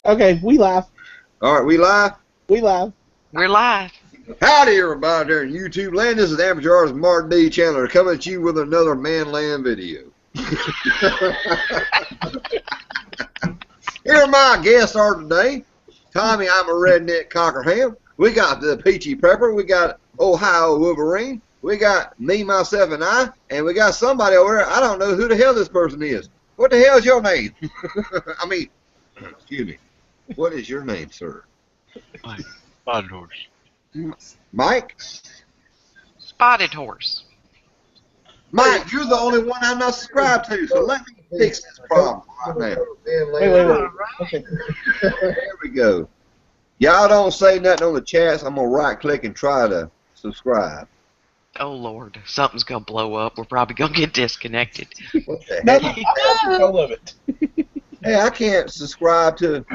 Okay, we live. All right, we live? We live. We're live. Howdy, everybody there in YouTube land. This is Amateur Artist Mark D. Chandler coming at you with another Manland video. Here my guests are today. Tommy, I'm a redneck cocker ham. We got the Peachy Pepper. We got Ohio Wolverine. We got me, myself, and I. And we got somebody over there. I don't know who the hell this person is. What the hell is your name? I mean, excuse me. What is your name, sir? Mike. Spotted horse. Mike? Spotted horse. Mike, you're the only one I'm not subscribed to, so let me fix this problem right now. Wait. Okay. There we go. Y'all don't say nothing on the chats. I'm going to right-click and try to subscribe. Oh, Lord. Something's going to blow up. We're probably going to get disconnected. What the No, heck? I have control of it. Hey, I can't subscribe to...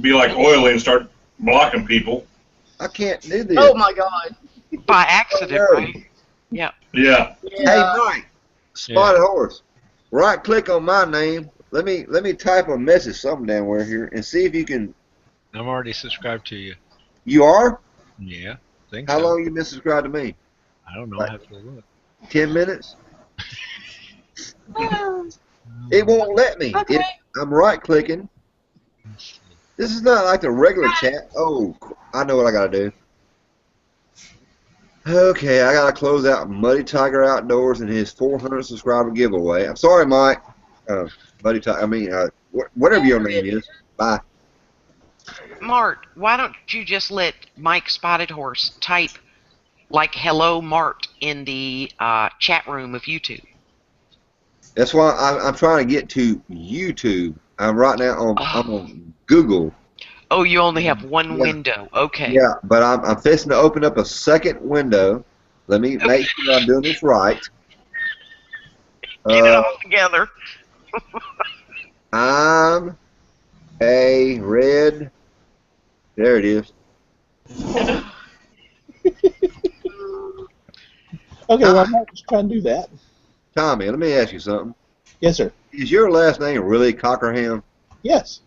Be like oily and start blocking people. I can't do this. Oh my God. By accident, Oh, no. right? Yeah. Yeah. Hey, Mike, Spotted Horse, right-click on my name. Let me type a message something down here and see if you can... I'm already subscribed to you. You are? Yeah, think How so. long you been subscribed to me? I don't know. Like- I have to look. 10 minutes? It won't let me. Okay. I'm right-clicking. Let's see. This is not like the regular chat. Oh, I know what I gotta do. Okay, I gotta close out Muddy Tiger Outdoors and his 400 subscriber giveaway. I'm sorry, Mike. Muddy Tiger. I mean, whatever your name is. Bye. Mart, why don't you just let Mike Spotted Horse type, like, hello, Mart, in the chat room of YouTube? That's why I'm trying to get to YouTube. I'm right now on. I'm on Google. Oh, you only have one Yeah. window. Okay. Yeah, but I'm fixing to open up a second window. Let me make sure I'm doing this right. Get it all together. I'm a red. There it is. Okay, well, I'm not just trying to do that. Tommy, let me ask you something. Yes, sir. Is your last name really Cockerham? Yes.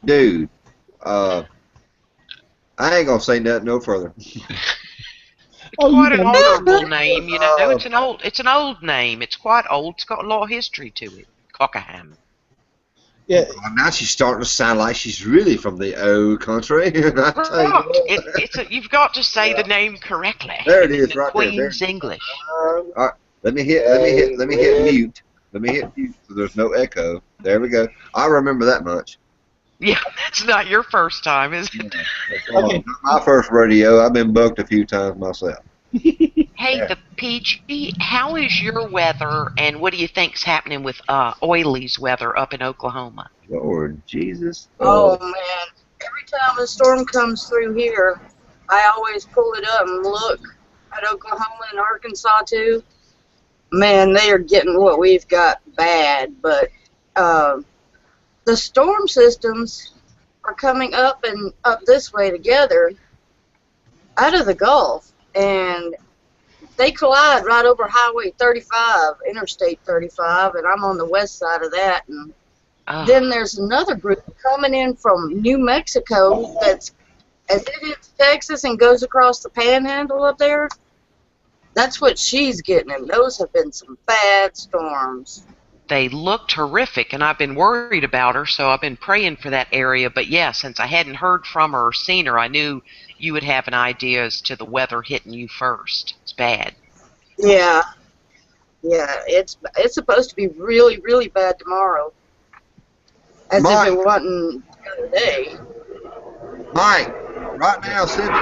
Dude, I ain't gonna say nothing no further. Oh, Quite you an know. honorable name, you know. It's an old name. It's quite old. It's got a lot of history to it. Cockerham. Yeah. Oh, now she's starting to sound like she's really from the old country. I tell you Right. what. You've got to say the name correctly. There it is, in right there. Queen's English. All right, let me hit mute. Let me hit mute so there's no echo. There we go. I remember that much. Yeah, that's not your first time, is it? Okay. Not my first rodeo. I've been bucked a few times myself. Hey, Yeah. the Peachy, how is your weather, and what do you think's happening with Oily's weather up in Oklahoma? Lord Jesus. Oh man. Every time a storm comes through here, I always pull it up and look at Oklahoma and Arkansas too. Man, they are getting what we've got bad, but the storm systems are coming up and up this way together out of the Gulf, and they collide right over Highway 35, Interstate 35, and I'm on the west side of that. And then there's another group coming in from New Mexico that's, as it hits Texas and goes across the panhandle up there, that's what she's getting, and those have been some bad storms. They looked horrific, and I've been worried about her, so I've been praying for that area. But yeah, since I hadn't heard from her or seen her, I knew you would have an idea as to the weather hitting you first. It's bad. Yeah, it's supposed to be really, really bad tomorrow, as Mike. if it wasn't the other day. Mike, right now, send me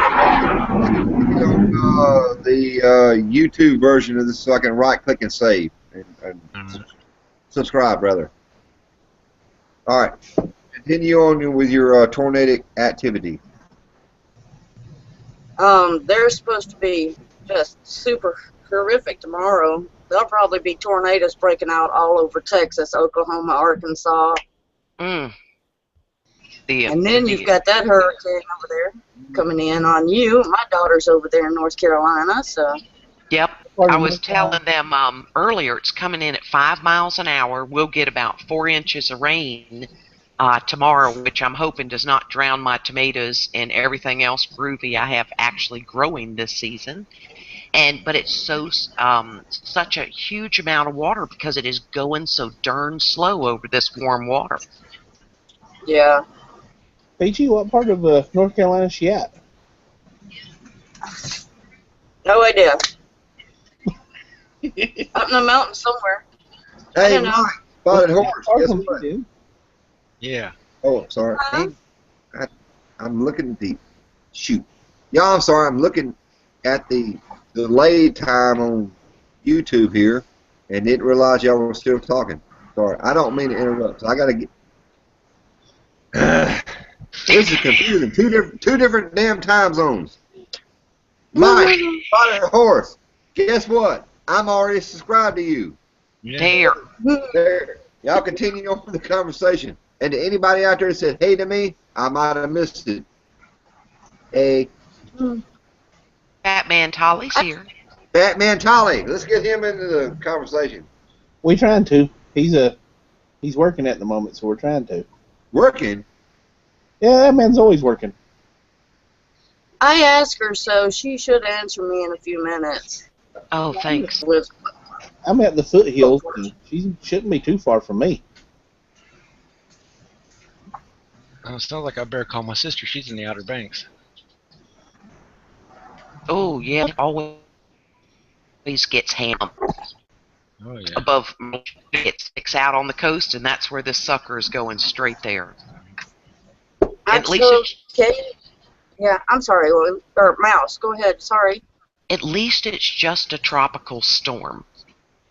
on the YouTube version of this so I can right-click and save and subscribe, brother. All right, continue on with your tornadic activity. They're supposed to be just super horrific tomorrow. There'll probably be tornadoes breaking out all over Texas, Oklahoma, Arkansas. Mm. And then you've got that hurricane over there coming in on you. My daughter's over there in North Carolina, so. Yep. I was telling them earlier it's coming in at 5 miles an hour. We'll get about 4 inches of rain tomorrow, which I'm hoping does not drown my tomatoes and everything else groovy I have actually growing this season. But it's such a huge amount of water because it is going so darn slow over this warm water. Yeah. Peachy, what part of North Carolina is she at? No idea. Up in the mountains somewhere. I Hey, don't know. Mike, Spotted Horse, Far guess from what? you, dude. Yeah. Oh, I'm sorry. Huh? I'm looking at the shoot. Y'all, I'm sorry. I'm looking at the delayed time on YouTube here, and didn't realize y'all were still talking. Sorry, I don't mean to interrupt. So I gotta get. This is confusing. Two different damn time zones. Mike, Spotted Horse. Guess what? I'm already subscribed to you. Yeah. There. Y'all continue on with the conversation. And to anybody out there that said hey to me, I might have missed it. Hey, Batman Tolly's here. Batman Tolly, let's get him into the conversation. We trying to. He's working at the moment, so we're trying to. Working? Yeah, that man's always working. I asked her, so she should answer me in a few minutes. Oh, thanks. I'm at the foothills, and she shouldn't be too far from me. It sounds like I better call my sister. She's in the Outer Banks. Oh, yeah, always gets ham Oh, yeah. above. It sticks out on the coast, and that's where this sucker is going straight there. At least Okay. Yeah, I'm sorry, or Mouse. Go ahead. Sorry. At least it's just a tropical storm,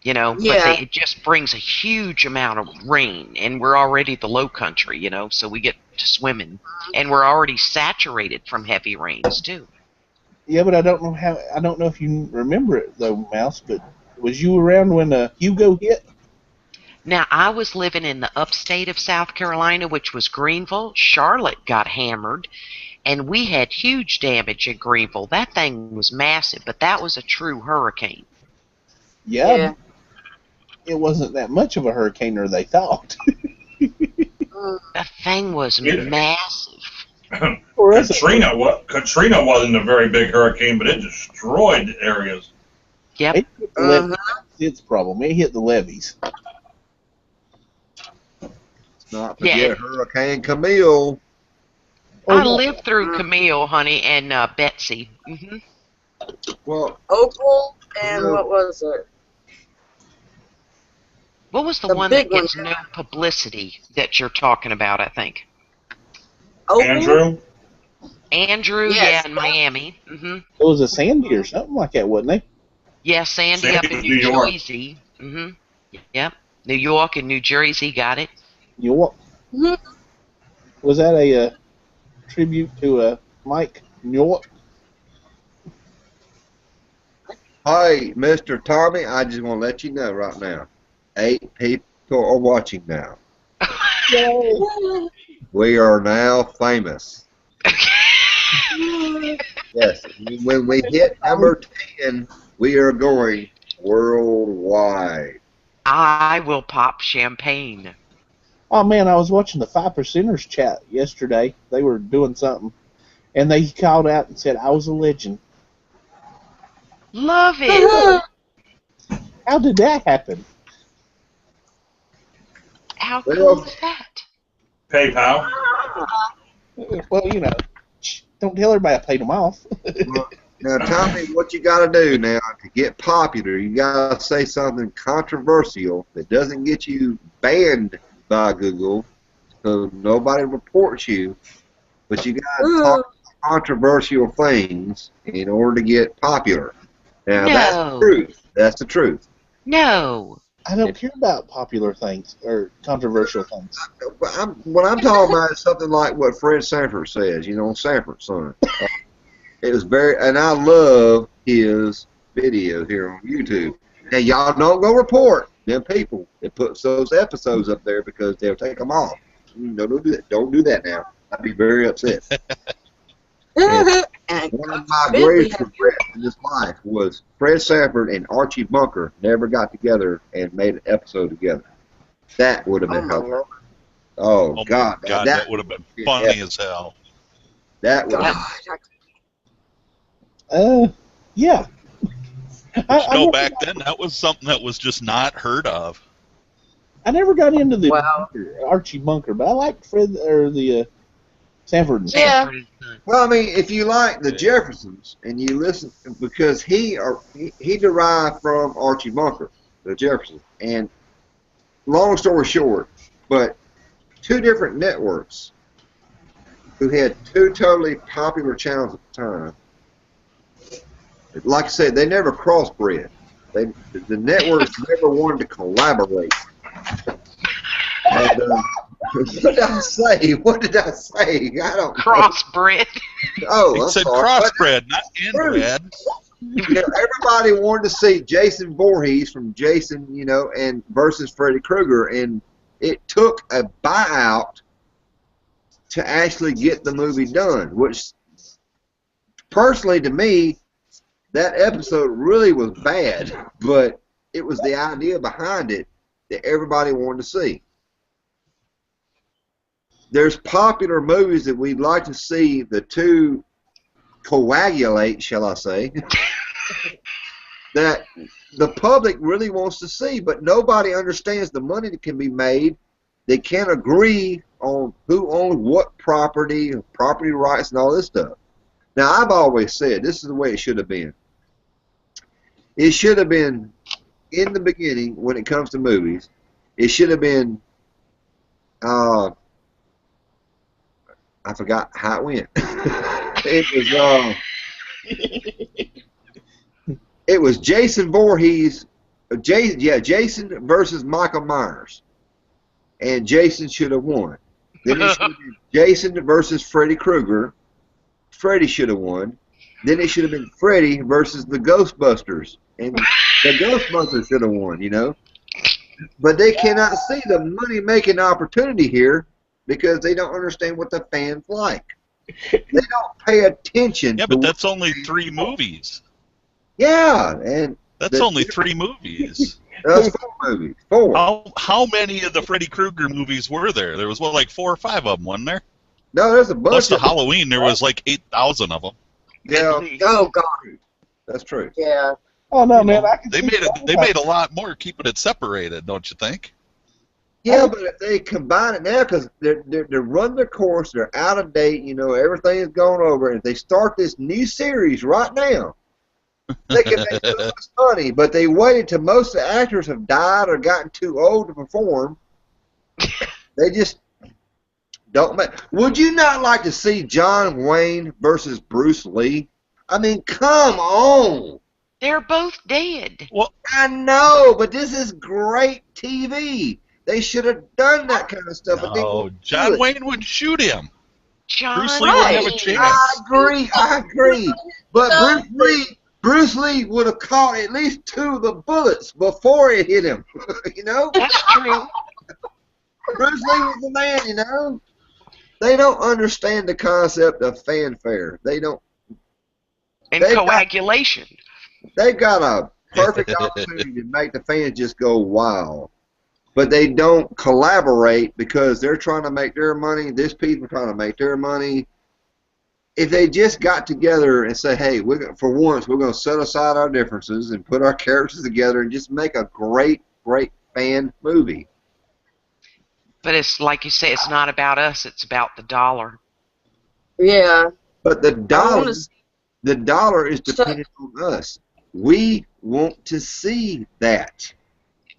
you know. Yeah. But it just brings a huge amount of rain, and we're already the low country, you know, so we get to swimming, and we're already saturated from heavy rains too. Yeah, but I don't know if you remember it though, Mouse. But was you around when Hugo hit? Now, I was living in the upstate of South Carolina, which was Greenville. Charlotte got hammered, and we had huge damage in Greenville. That thing was massive, but that was a true hurricane. Yeah. It wasn't that much of a hurricane, or they thought. The thing was massive. Katrina wasn't a very big hurricane, but it destroyed areas. Yep. It hit the levees. It's the problem. It hit the levees. Let's not forget Hurricane Camille. I lived through Camille, honey, and Betsy. Mm-hmm. Well, Opal and what was it? What was the The one big that gets one. no publicity that you're talking about, I think? Opal? Andrew, Yes. yeah, in Miami. Mm-hmm. It was a Sandy or something like that, wasn't it? Yeah, Sandy Sandy up in was New New York. Jersey. Mm-hmm. Yep. New York and New Jersey got it. York. Mhm. Was that a tribute to Mike York? hey, Mr. Tommy, I just want to let you know right now. 8 people are watching now. We are now famous. Yes, when we hit number 10, we are going worldwide. I will pop champagne. Oh man, I was watching the 5%ers chat yesterday. They were doing something, and they called out and said I was a legend. Love it. How did that happen? How cool Well, is that? PayPal. Well, you know, don't tell everybody I paid them off. Now, Tommy, what you got to do now to get popular, you got to say something controversial that doesn't get you banned by Google, so nobody reports you. But you got to talk controversial things in order to get popular. Now, that's the No. truth. That's the truth. No. I don't care about popular things or controversial things. What I'm talking about is something like what Fred Sanford says, you know, Sanford's son. It was and I love his videos here on YouTube. Now, y'all don't go report them people that puts those episodes up there because they'll take them off. No, don't do that. Don't do that now. I'd be very upset. One of my greatest regrets in this life was Fred Sanford and Archie Bunker never got together and made an episode together. That would have been helpful. Oh, Oh God, my God, that would have been funny as hell. That would. God, Yeah. But I never back got, then, that was something that was just not heard of. I never got into the wow. Archie Bunker, but I liked Fred or the Sanford and Son. Yeah. Sanford and Son. Well, I mean, if you like the Yeah. Jeffersons and you listen, because he derived from Archie Bunker, the Jeffersons, and long story short, but two different networks who had two totally popular channels at the time. Like I said, they never crossbred. The networks never wanted to collaborate. And, what did I say? What did I say? I don't know. Crossbred. Oh, He I'm said sorry. crossbred, not inbred. You know, everybody wanted to see Jason Voorhees from Jason, and versus Freddy Krueger, and it took a buyout to actually get the movie done. Which, personally, to me, that episode really was bad, but it was the idea behind it that everybody wanted to see. There's popular movies that we'd like to see the two coagulate, shall I say, that the public really wants to see, but nobody understands the money that can be made. They can't agree on who owns what property rights, and all this stuff. Now, I've always said this is the way it should have been. It should have been, in the beginning, when it comes to movies, it should have been, I forgot how it went. It was Jason Voorhees, Jason versus Michael Myers, and Jason should have won. Then it should have been Jason versus Freddy Krueger. Freddy should have won. Then it should have been Freddy versus the Ghostbusters, and the Ghostbusters should have won. But they cannot see the money-making opportunity here because they don't understand what the fans like. They don't pay attention. Yeah, but that's only 3 movies. Yeah, and that's only 3 movies. That's 4 movies. 4. How many of the Freddy Krueger movies were there? There was like 4 or 5 of them, wasn't there? No, there's a bunch. Plus the Halloween, there was like 8,000 of them. Yeah. Oh God. That's true. Yeah. Oh no, man! I can They made a lot more keeping it separated, don't you think? Yeah, but if they combine it now, because they're run their course, they're out of date. Everything is going over, and if they start this new series right now, they can make so much money. But they waited till most of the actors have died or gotten too old to perform. They just don't make. Would you not like to see John Wayne versus Bruce Lee? I mean, come on. They're both dead. Well, I know, but this is great TV. They should have done that kind of stuff. no, John Wayne would shoot him. Bruce Lee Right. wouldn't have a chance. I agree. But Bruce Lee would have caught at least 2 of the bullets before it hit him. That's true. Bruce Lee was the man. They don't understand the concept of fanfare. They don't. And They've coagulation. They've got a perfect opportunity to make the fans just go wild. But they don't collaborate because they're trying to make their money. This people trying to make their money. If they just got together and say, hey, for once, we're going to set aside our differences and put our characters together and just make a great, great fan movie. But it's like you say, it's not about us, it's about the dollar. Yeah. But the dollar is dependent on us. We want to see that.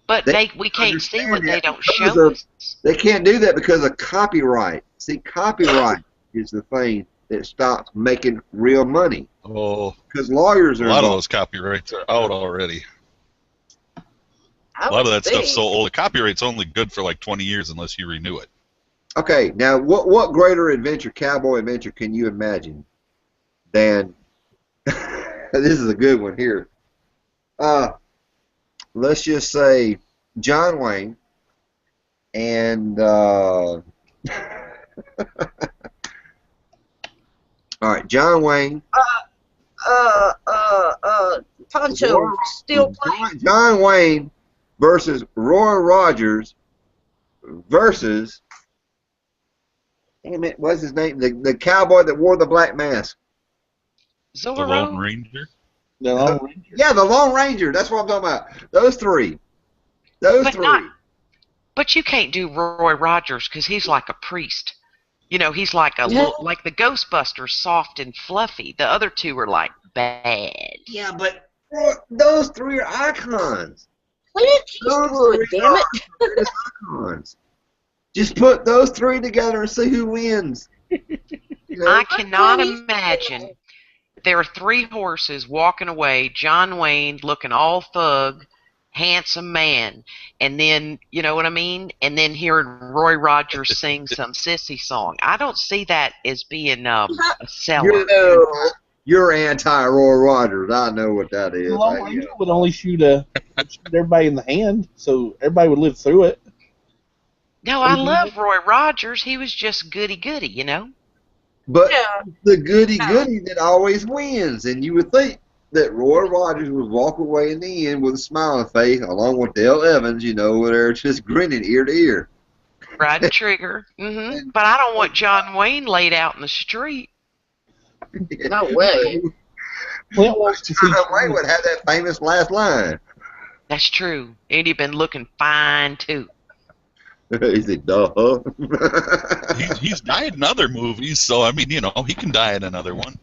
But we can't see what they don't show us. They can't do that because of copyright. See, copyright is the thing that stops making real money. Oh, because lawyers are a lot of those copyrights are out already. A lot of that stuff's so old. The copyright's only good for like 20 years unless you renew it. Okay, now what greater adventure, cowboy adventure, can you imagine than this is a good one here. Let's just say John Wayne and all right, John Wayne. Poncho still playing. John Wayne versus Roy Rogers versus damn it, what's his name? The cowboy that wore the black mask. The Lone Zorro. Ranger. The Lone Ranger. Yeah, the Lone Ranger. That's what I'm talking about. Those three. Those But three. not. But you can't do Roy Rogers because he's like a priest. You know, he's like like the Ghostbusters, soft and fluffy. The other two are like bad. Yeah, but those three are icons. Clint Those Eastwood, three damn are it. icons. Just put those three together and see who wins. You know? I cannot imagine. There are three horses walking away, John Wayne looking all thug, handsome man, and then, you know what I mean? And then hearing Roy Rogers sing some sissy song. I don't see that as being a seller. You're anti-Roy Rogers. I know what that is. The Lone Ranger would only shoot everybody in the hand, so everybody would live through it. No, I love Roy Rogers. He was just goody-goody, you know? But Yeah. the goody-goody that always wins, and you would think that Roy Rogers would walk away in the end with a smile on his face, along with Dale Evans, you know, where they're just grinning ear to ear. Riding trigger. But I don't want John Wayne laid out in the street. No way. Clint wants to see John Wayne would have that famous last line. That's true. And he'd been looking fine, too. He said, duh. He's died in other movies, so I mean, you know, he can die in another one.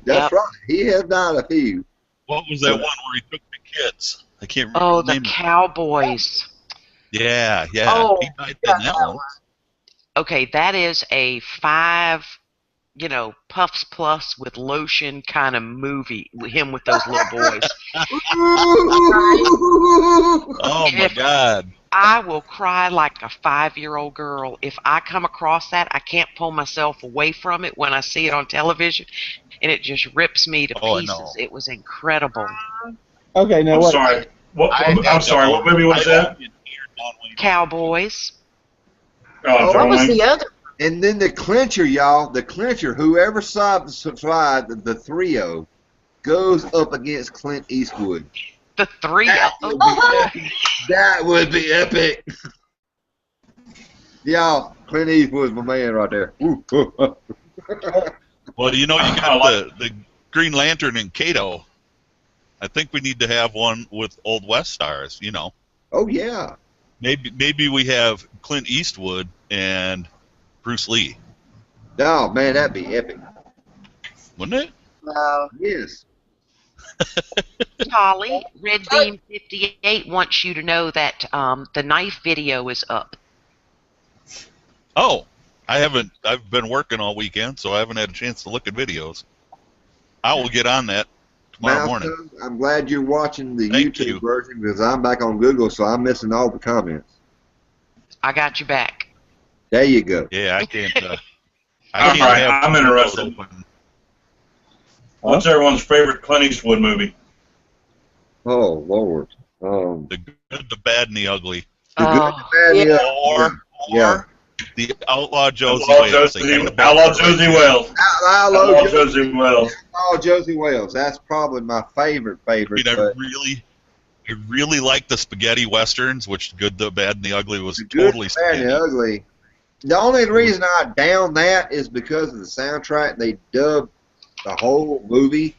That's right. He has died a few. What was that one where he took the kids? I can't remember Oh, the the name. Cowboys. Yeah. Oh, He died in that one. Okay, that is a 5, Puffs Plus with lotion kind of movie. Him with those little boys. Oh my God. I will cry like a 5-year-old girl. If I come across that, I can't pull myself away from it when I see it on television, and it just rips me to pieces. It was incredible. Okay, now I'm what? sorry. I'm sorry. What movie was that? Cowboys. Oh, what John was Wayne. the other? And then the clincher, y'all, whoever survived the trio goes up against Clint Eastwood. The trio. That would be epic. Y'all, Clint Eastwood's my man right there. Well, you know, you got the Green Lantern and Kato. I think we need to have one with Old West stars, you know. Oh, yeah. Maybe we have Clint Eastwood and Bruce Lee. Oh, man, that'd be epic. Wouldn't it? No. Yes. Holly, Red Beam 58 wants you to know that the knife video is up. Oh, I've been working all weekend, so I haven't had a chance to look at videos. I will get on that tomorrow morning. Malcolm, I'm glad you're watching the Thank YouTube you. version because I'm back on Google, so I'm missing all the comments. I got you back. There you go. Yeah, I can't. All right, have I'm interested. open. What's everyone's favorite Clint Eastwood movie? Oh, Lord. The Good, the Bad, and the Ugly. The good, the bad, yeah. Or the Outlaw Josie Outlaw Wales. Outlaw Josie Wales. Outlaw Josie Wales. Oh, Josie Wales. That's probably my favorite. I But really like the spaghetti westerns, which Good, the Bad, and the Ugly was the good, totally the bad, and spaghetti. the ugly. The only reason I down that is because of the soundtrack. They dubbed the whole movie.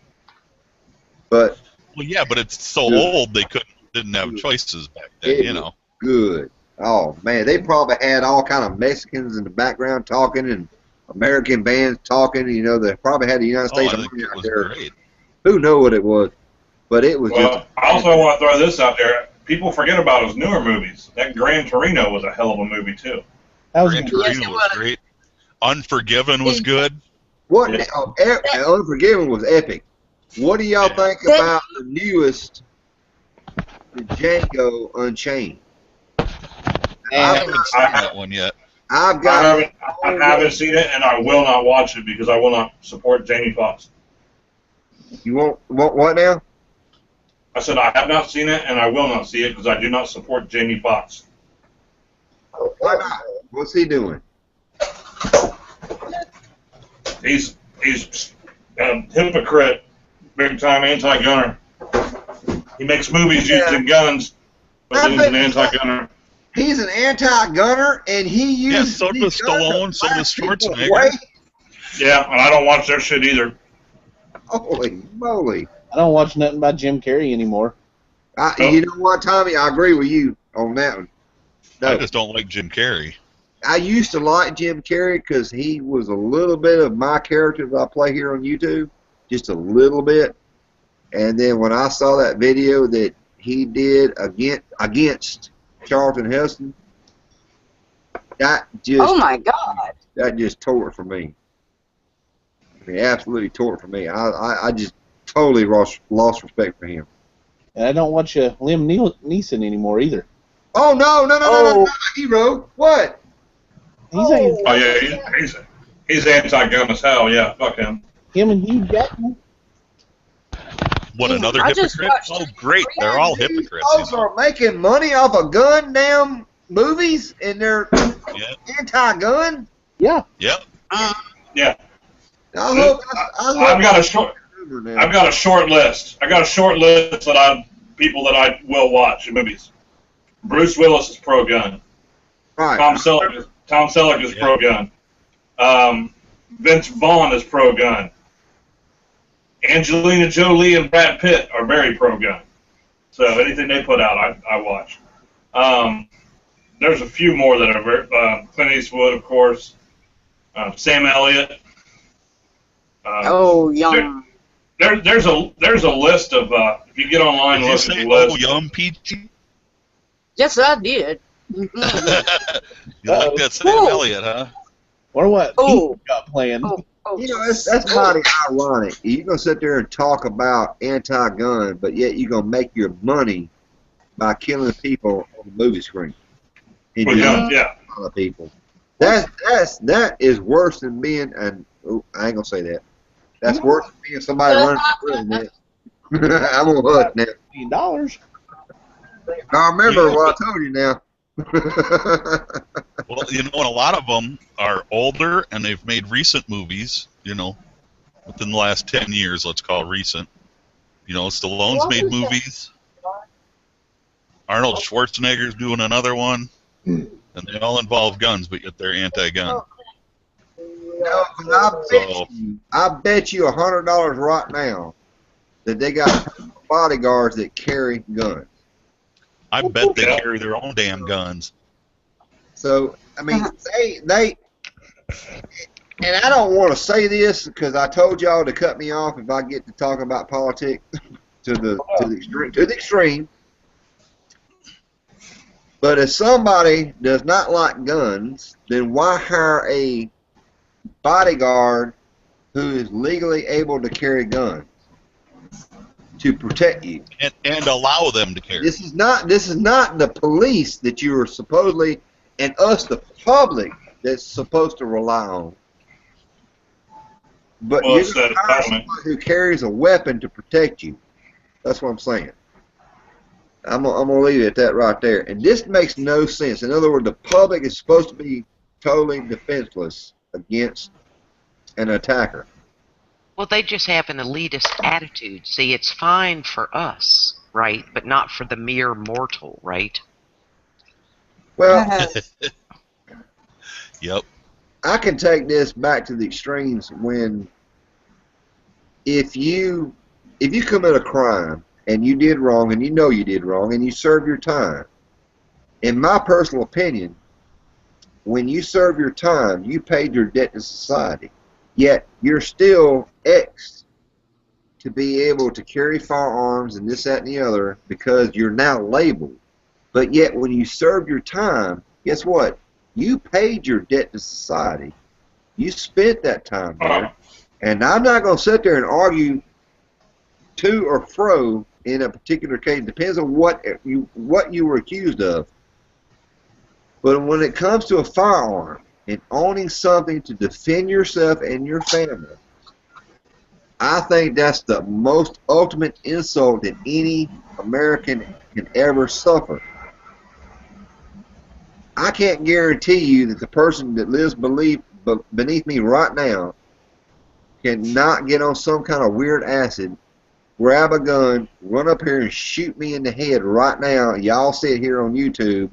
But Well, yeah, but it's so Good. old they didn't have choices back then, It you know. good. Oh, man. They probably had all kind of Mexicans in the background talking and American bands talking. You know, they probably had the United Oh, States I think Army it out was there. great. Who knows what it was? But it was Well, just. I also want to throw this out there. People forget about his newer movies. That Gran Torino was a hell of a movie, too. That was Gran good. Torino Yes, it was was. great. Unforgiven was good. What? Yeah. Unforgiven was epic. What do y'all think about the newest, the Django Unchained? I haven't seen that one yet. I've got. I haven't seen it, and I will not watch it because I will not support Jamie Foxx. You want what now? I said I have not seen it, and I will not see it because I do not support Jamie Foxx. Why not? What's he doing? He's a hypocrite, big time anti-gunner. He makes movies using guns, but then he's an anti-gunner. He's an anti-gunner, and he Yeah, uses so does these guns to Stallone, so does blast people Schwarzenegger. away. Yeah, and I don't watch their shit either. Holy moly! I don't watch nothing by Jim Carrey anymore. You know what, Tommy? I agree with you on that one. I No, just don't like Jim Carrey. I used to like Jim Carrey because he was a little bit of my character that I play here on YouTube, just a little bit. And then when I saw that video that he did against Charlton Heston, that just Oh my God. that just tore it for me. I mean, absolutely tore it for me. I just totally lost respect for him. And I don't watch Liam Neeson anymore either. Oh no, not hero. What? He's Oh yeah, he's anti-gun as hell. Yeah, fuck him. him and Hugh Jackman. What, another I just hypocrite? watched Oh, great. They're all hypocrites. Those are making money off of gun damn movies, and they're Yeah. anti-gun. Yeah. Yep. Yeah, I've got a short list. I got a short list people that I will watch in movies. Bruce Willis is pro-gun. Right. Tom Selleck is pro-gun. Vince Vaughn is pro-gun. Angelina Jolie and Brad Pitt are very pro-gun. So anything they put out, I watch. There's a few more that are very, Clint Eastwood, of course. Sam Elliott. Yum. There's a list of if you get online and Did you look say, at the list. oh, yum, Peachy? Yes, I did. You like that Sam Elliott, huh? Or what Oh. he got planned. You know, that's mighty ironic. You're going to sit there and talk about anti-gun, but yet you're going to make your money by killing people on the movie screen. And With just guns, yeah. a lot of people. That is worse than being an. Oh, I ain't going to say that. That's worse than being somebody running for president. I'm going to hush now. $1 million. I remember what I told you now. Well, you know, and a lot of them are older, and they've made recent movies, you know, within the last 10 years, let's call it recent. You know, Stallone's made movies. Arnold Schwarzenegger's doing another one. And they all involve guns, but yet they're anti-gun. No, but I bet you $100 right now that they got bodyguards that carry guns. I bet they carry their own damn guns. So, I mean, they and I don't want to say this because I told y'all to cut me off if I get to talking about politics to the extreme. But if somebody does not like guns, then why hire a bodyguard who is legally able to carry guns to protect you? And allow them to carry. This is not the police that you are supposedly, and us, the public, that's supposed to rely on. But Well, you're it's going to that hire entitlement. somebody who carries a weapon to protect you. That's what I'm saying. I'm gonna leave it at that right there. And this makes no sense. In other words, the public is supposed to be totally defenseless against an attacker. Well, they just have an elitist attitude. See, it's fine for us, right, but not for the mere mortal, right? Well, Yep. I can take this back to the extremes when if you commit a crime and you did wrong and you know you did wrong and you serve your time, in my personal opinion, when you serve your time, you paid your debt to society. Yet you're still X to be able to carry firearms and this, that, and the other because you're now labeled. But yet when you serve your time, guess what? You paid your debt to society. You spent that time there. And I'm not going to sit there and argue to or fro in a particular case. It depends on what you were accused of. But when it comes to a firearm and owning something to defend yourself and your family, I think that's the most ultimate insult that any American can ever suffer. I can't guarantee you that the person that lives beneath me right now cannot get on some kind of weird acid, grab a gun, run up here and shoot me in the head right now. Y'all see it here on YouTube,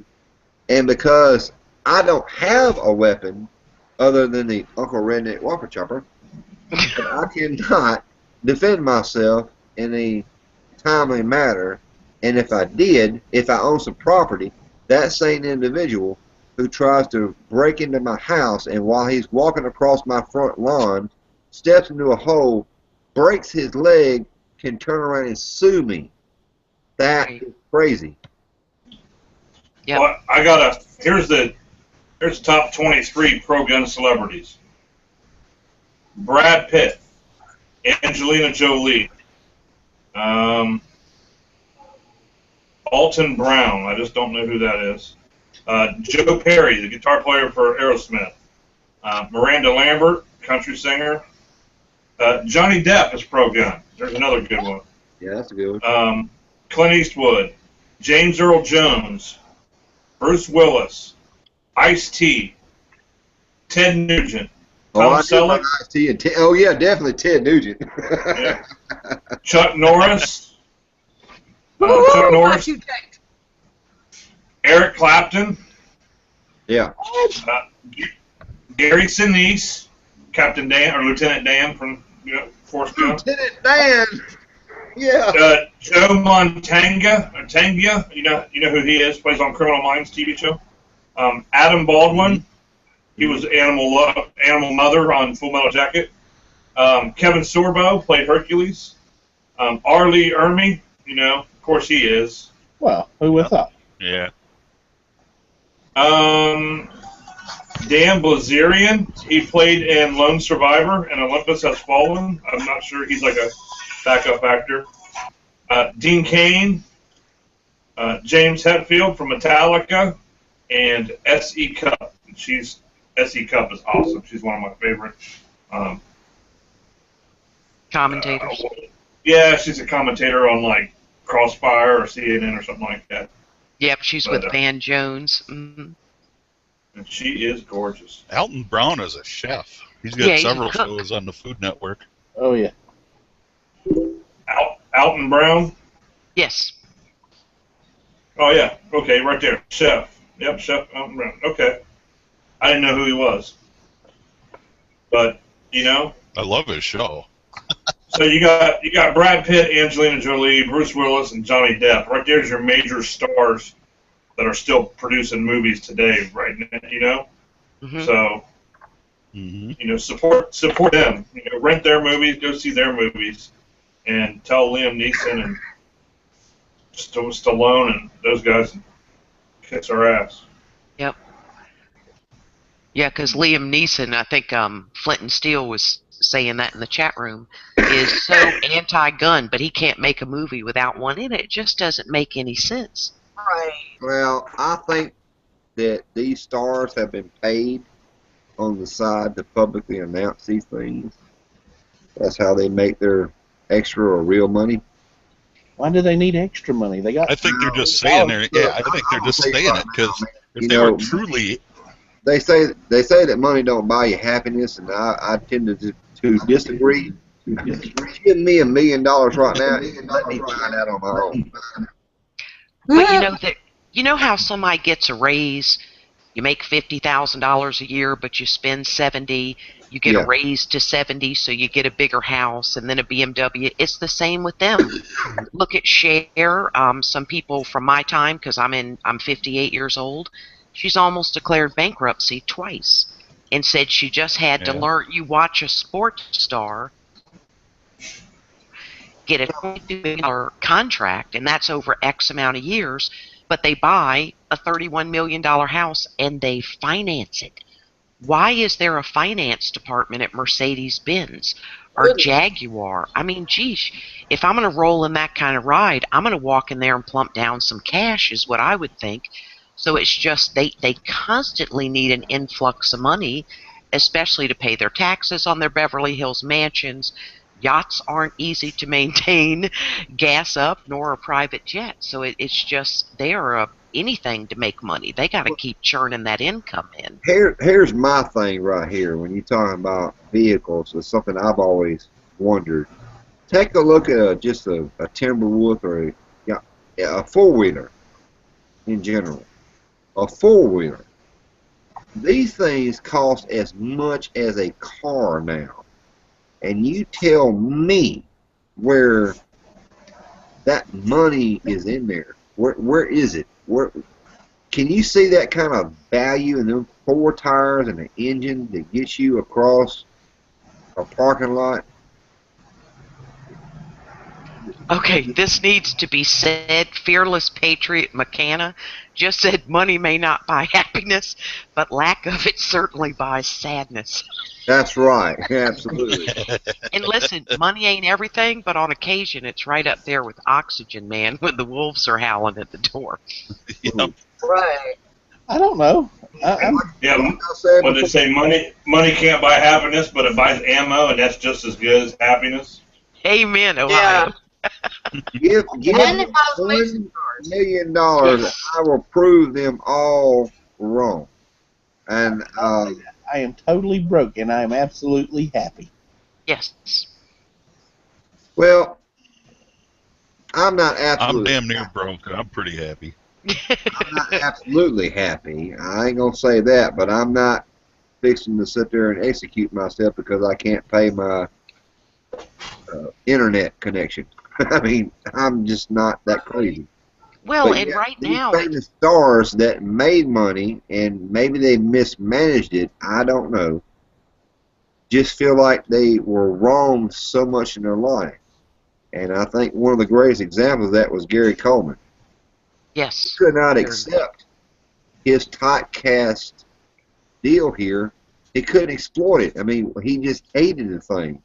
And because I don't have a weapon other than the Uncle Redneck Waffle Chopper, I cannot defend myself in a timely manner. And if I did, if I own some property, that same individual who tries to break into my house and while he's walking across my front lawn, steps into a hole, breaks his leg, can turn around and sue me. That is crazy. Yep. Well, here's the top 23 pro-gun celebrities. Brad Pitt, Angelina Jolie, Alton Brown, I just don't know who that is. Joe Perry, the guitar player for Aerosmith. Miranda Lambert, country singer. Johnny Depp is pro-gun. There's another good one. Yeah, that's a good one. Clint Eastwood, James Earl Jones, Bruce Willis, Ice-T, Ted Nugent, Tom Selleck. Oh, yeah, definitely Ted Nugent. Yeah. Chuck Norris. Chuck Norris. Eric Clapton. Yeah. Gary Sinise, Captain Dan or Lieutenant Dan from Forrest Gump. Lieutenant Dan. Yeah. Joe Montanga, or Tangia, you know who he is. Plays on Criminal Minds TV show. Adam Baldwin, he was Animal Mother on Full Metal Jacket. Kevin Sorbo played Hercules. R. Lee Ermey, of course he is. Well, who would have thought? Yeah. Dan Blazerian, he played in Lone Survivor and Olympus Has Fallen. I'm not sure, he's like a backup actor. Dean Cain, James Hetfield from Metallica, and S.E. Cupp. S.E. Cupp is awesome. She's one of my favorite commentators. Yeah, she's a commentator on like Crossfire or CNN or something like that. Yep, she's with Van Jones. Mm-hmm. And she is gorgeous. Alton Brown is a chef. He's got several shows on the Food Network. Oh, yeah. Alton Brown? Yes. Oh, yeah. Okay, right there. Chef. Yep, Chef Alton Brown. Okay. I didn't know who he was. But, I love his show. So you got Brad Pitt, Angelina Jolie, Bruce Willis, and Johnny Depp. Right there's your major stars that are still producing movies today, right now, Mm-hmm. So, support them. Rent their movies, go see their movies, and tell Liam Neeson and Stallone and those guys to kiss our ass. Yep. Yeah, because Liam Neeson, I think Flint and Steel was saying that in the chat room, is so anti-gun, but he can't make a movie without one in it. It just doesn't make any sense. Right. Well, I think that these stars have been paid on the side to publicly announce these things. That's how they make their extra or real money. Why do they need extra money? They got. I think they're just saying there. Yeah, I think they're just saying it because if they were truly. They say that money don't buy you happiness, and I tend to disagree. Give me $1 million right now, and let me find out on my own. But you know how somebody gets a raise, you make $50,000 a year, but you spend $70,000, you get a raise to $70,000, so you get a bigger house and then a BMW. It's the same with them. Look at Cher. Some people from my time, because I'm 58 years old. She's almost declared bankruptcy twice, and said she just had to learn. You watch a sports star get a $22 million contract, and that's over X amount of years, but they buy a $31 million house and they finance it. Why is there a finance department at Mercedes-Benz or Jaguar? I mean, geez, if I'm going to roll in that kind of ride, I'm going to walk in there and plump down some cash is what I would think. So it's just they constantly need an influx of money, especially to pay their taxes on their Beverly Hills mansions. Yachts aren't easy to maintain, gas up, nor a private jet. So it's just they're anything to make money. They got to keep churning that income in. Here's my thing right here. When you're talking about vehicles, it's something I've always wondered. Take a look at just a Timberwolf or a four-wheeler in general. a four-wheeler. These things cost as much as a car now. And you tell me where that money is in there. Where is it? Where can you see that kind of value in them four tires and an engine that gets you across a parking lot? Okay, this needs to be said. Fearless Patriot McCanna just said money may not buy happiness, but lack of it certainly buys sadness. That's right. Absolutely. And listen, money ain't everything, but on occasion it's right up there with oxygen, man, when the wolves are howling at the door. Yep. Right. I don't know. Yeah, Like I said what they before, say, money can't buy happiness, but it buys ammo, and that's just as good as happiness. Amen, Ohio. Yeah. give And me it has $1 Mason cars. million, Yes. I will prove them all wrong. And I am totally broke, and I am absolutely happy. Yes. well, I'm not I'm absolutely. damn near broke. I'm pretty happy. I'm not absolutely happy. I ain't gonna say that, but I'm not fixing to sit there and execute myself because I can't pay my internet connection. I mean, I'm just not that crazy. Well, But and yet, right these now, famous stars that made money and maybe they mismanaged it, I don't know, just feel like they were wrong so much in their life. And I think one of the greatest examples of that was Gary Coleman. He yes. could not Very accept his typecast deal here. He couldn't exploit it. I mean, he just hated the thing.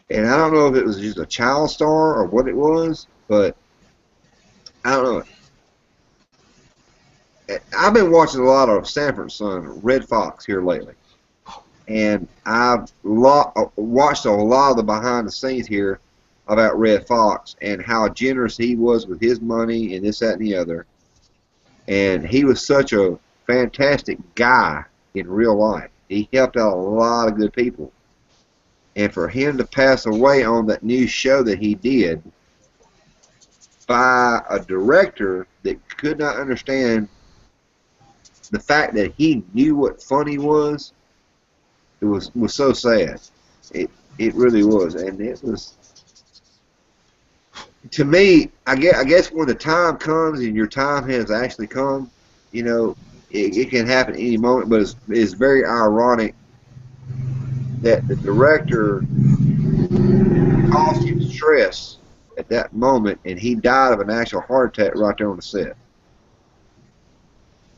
And I don't know if it was just a child star or what it was, but I don't know. I've been watching a lot of Sanford Son, Red Fox here lately. And I've watched a lot of the behind the scenes here about Red Fox and how generous he was with his money and this, that, and the other. And he was such a fantastic guy in real life. He helped out a lot of good people. And for him to pass away on that new show that he did by a director that could not understand the fact that he knew what funny was, it was so sad. It really was. And it was, to me, I guess when the time comes and your time has actually come, you know, it can happen any moment, but it's very ironic that the director caused him stress at that moment, and he died of an actual heart attack right there on the set.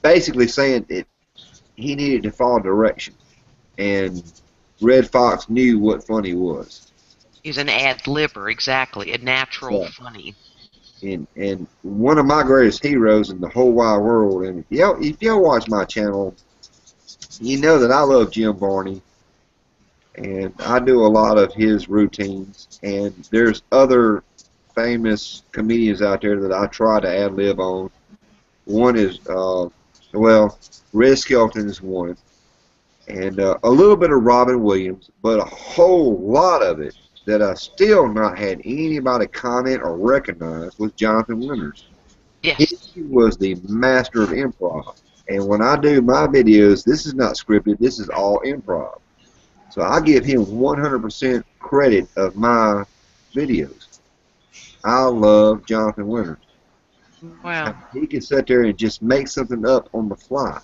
Basically saying that he needed to follow direction, and Red Fox knew what funny was. He's an ad-libber, exactly. A natural Yeah. funny. And one of my greatest heroes in the whole wide world, and if y'all watch my channel, you know that I love Jim Varney, and I do a lot of his routines, and there's other famous comedians out there that I try to ad-lib on. One is, Red Skelton is one, and a little bit of Robin Williams, but a whole lot of it that I still not had anybody comment or recognize was Jonathan Winters. Yes. He was the master of improv. And when I do my videos, this is not scripted, this is all improv. So I give him 100% credit of my videos. I love Jonathan Winters. Wow. He can sit there and just make something up on the fly.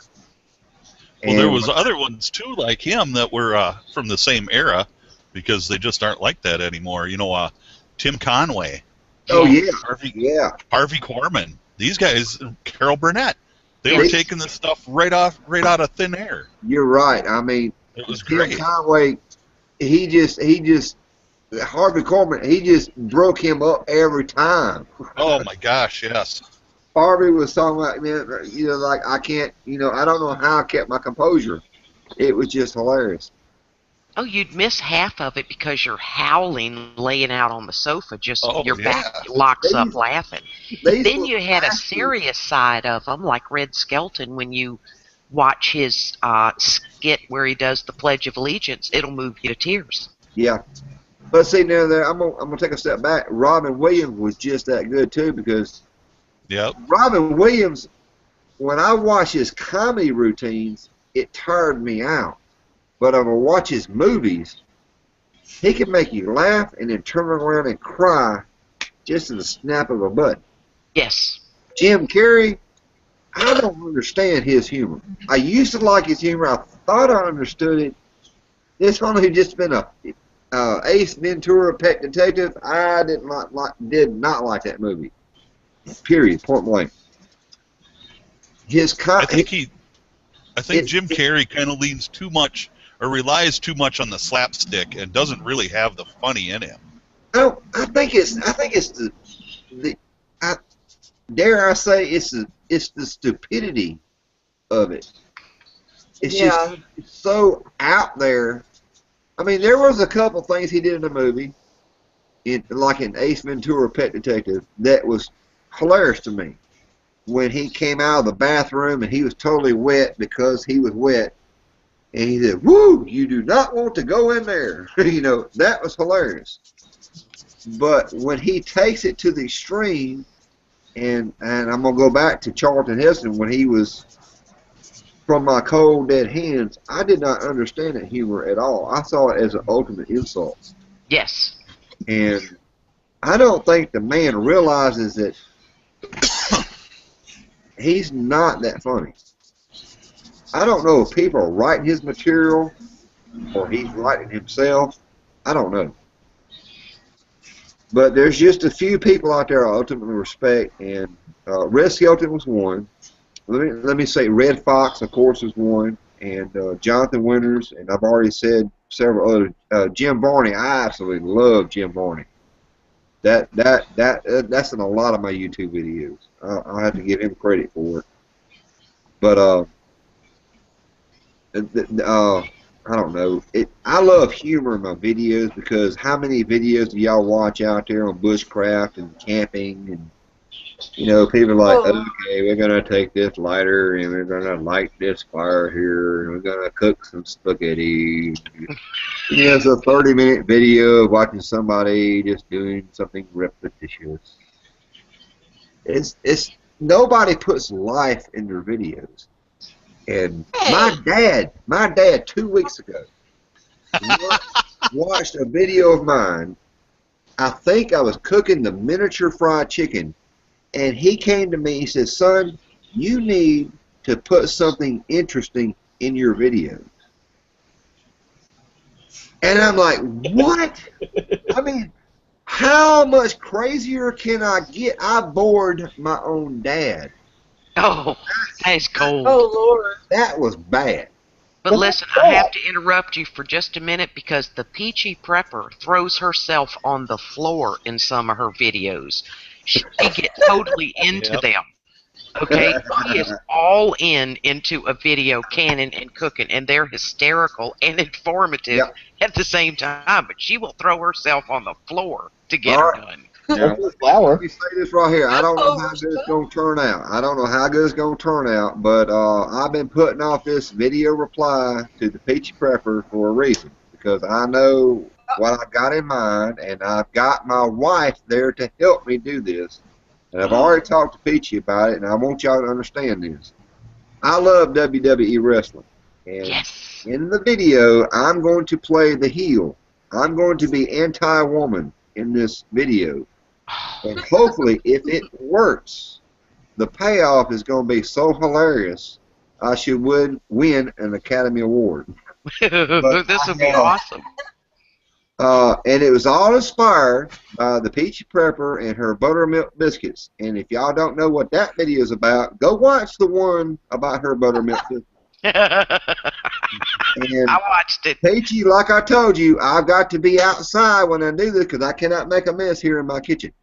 Well, there was other ones too, like him, that were from the same era, because they just aren't like that anymore. You know, Tim Conway, Oh yeah, Harvey Korman. These guys, Carol Burnett, they were taking this stuff right out of thin air. You're right. I mean, It was Tim great. Conway, he just Harvey Korman, he just broke him up every time. Oh my gosh, yes. Harvey was talking about, man, you know, like I can't, you know, I don't know how I kept my composure. It was just hilarious. Oh, you'd miss half of it because you're howling, laying out on the sofa, just your back locks up laughing. Then you had a serious side of him, like Red Skelton. When you watch his skit where he does the Pledge of Allegiance, it'll move you to tears. Yeah. But see, now there, I'm gonna take a step back. Robin Williams was just that good too, because Robin Williams when I watch his comedy routines, it tired me out. But when I watch his movies, he can make you laugh and then turn around and cry just in the snap of a button. Yes. Jim Carrey, I don't understand his humor. I used to like his humor. I thought I understood it. This one who just been a Ace Ventura Pet Detective, I did not like that movie. Period. Point blank. I think Jim Carrey kind of leans too much or relies too much on the slapstick and doesn't really have the funny in him. I think it's dare I say it's the stupidity of it. It's just so out there. I mean, there was a couple things he did in the movie, like in Ace Ventura Pet Detective, that was hilarious to me. When he came out of the bathroom and he was totally wet because he was wet, and he said, "Woo, you do not want to go in there." You know, that was hilarious. But when he takes it to the extreme, and I'm going to go back to Charlton Heston when he was From My Cold Dead Hands, I did not understand that humor at all. I saw it as an ultimate insult. Yes. And I don't think the man realizes that he's not that funny. I don't know if people are writing his material or he's writing himself. I don't know. But there's just a few people out there I ultimately respect, and Red Skelton was one. Let me say Red Fox, of course, is one, and Jonathan Winters, and I've already said several other. Jim Varney, I absolutely love Jim Varney. That's in a lot of my YouTube videos. I'll have to give him credit for it. But I don't know. I love humor in my videos because how many videos do y'all watch out there on bushcraft and camping and people are like, okay, we're gonna take this lighter and we're gonna light this fire here and we're gonna cook some spaghetti. It's a 30-minute video of watching somebody just doing something repetitious. It's nobody puts life in their videos. And my dad 2 weeks ago watched a video of mine. I think I was cooking the miniature fried chicken, and he came to me. He said, "Son, you need to put something interesting in your videos." And I'm like, "What?" I mean, how much crazier can I get? I bored my own dad. Oh, that is cold. Oh, Lord. That was bad. But listen, I have to interrupt you for just a minute because the Peachy Prepper throws herself on the floor in some of her videos. She gets totally into them. Okay? She is all into a video cannon and cooking, and they're hysterical and informative at the same time. But she will throw herself on the floor to get her done. Now, let me say this right here. I don't know how good it's going to turn out. I don't know how good it's going to turn out, but I've been putting off this video reply to the Peachy Prepper for a reason, because I know what I've got in mind, and I've got my wife there to help me do this. And I've already talked to Peachy about it, and I want y'all to understand this. I love WWE wrestling, and in the video, I'm going to play the heel. I'm going to be anti-woman in this video. And hopefully, if it works, the payoff is going to be so hilarious, I should win an Academy Award. This would be awesome. And it was all inspired by the Peachy Prepper and her buttermilk biscuits. And if y'all don't know what that video is about, go watch the one about her buttermilk biscuits. And I watched it. Peachy, like I told you, I've got to be outside when I do this because I cannot make a mess here in my kitchen.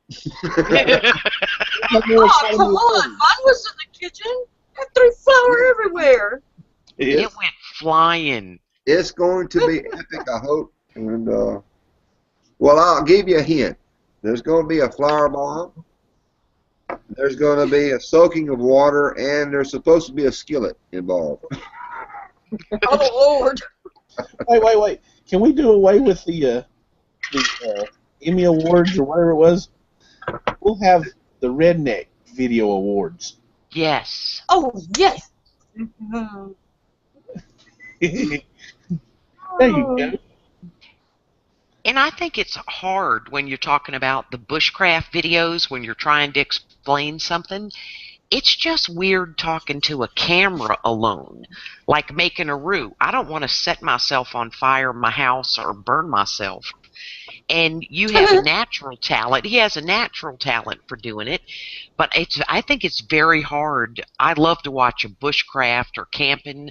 Oh, come on. Mine was in the kitchen. I threw flour everywhere. It went flying. It's going to be epic, I hope. And well, I'll give you a hint. There's going to be a flour bomb. There's going to be a soaking of water, and there's supposed to be a skillet involved. Oh, Lord. Wait. Can we do away with the Emmy Awards or whatever it was? We'll have the Redneck Video Awards. Yes. Oh, yes. Mhm. There you go. And I think it's hard when you're talking about the bushcraft videos when you're trying to explain something. It's just weird talking to a camera alone, like making a roux. I don't want to set myself on fire in my house or burn myself. And you have a natural talent. He has a natural talent for doing it, but I think it's very hard. I love to watch a bushcraft or camping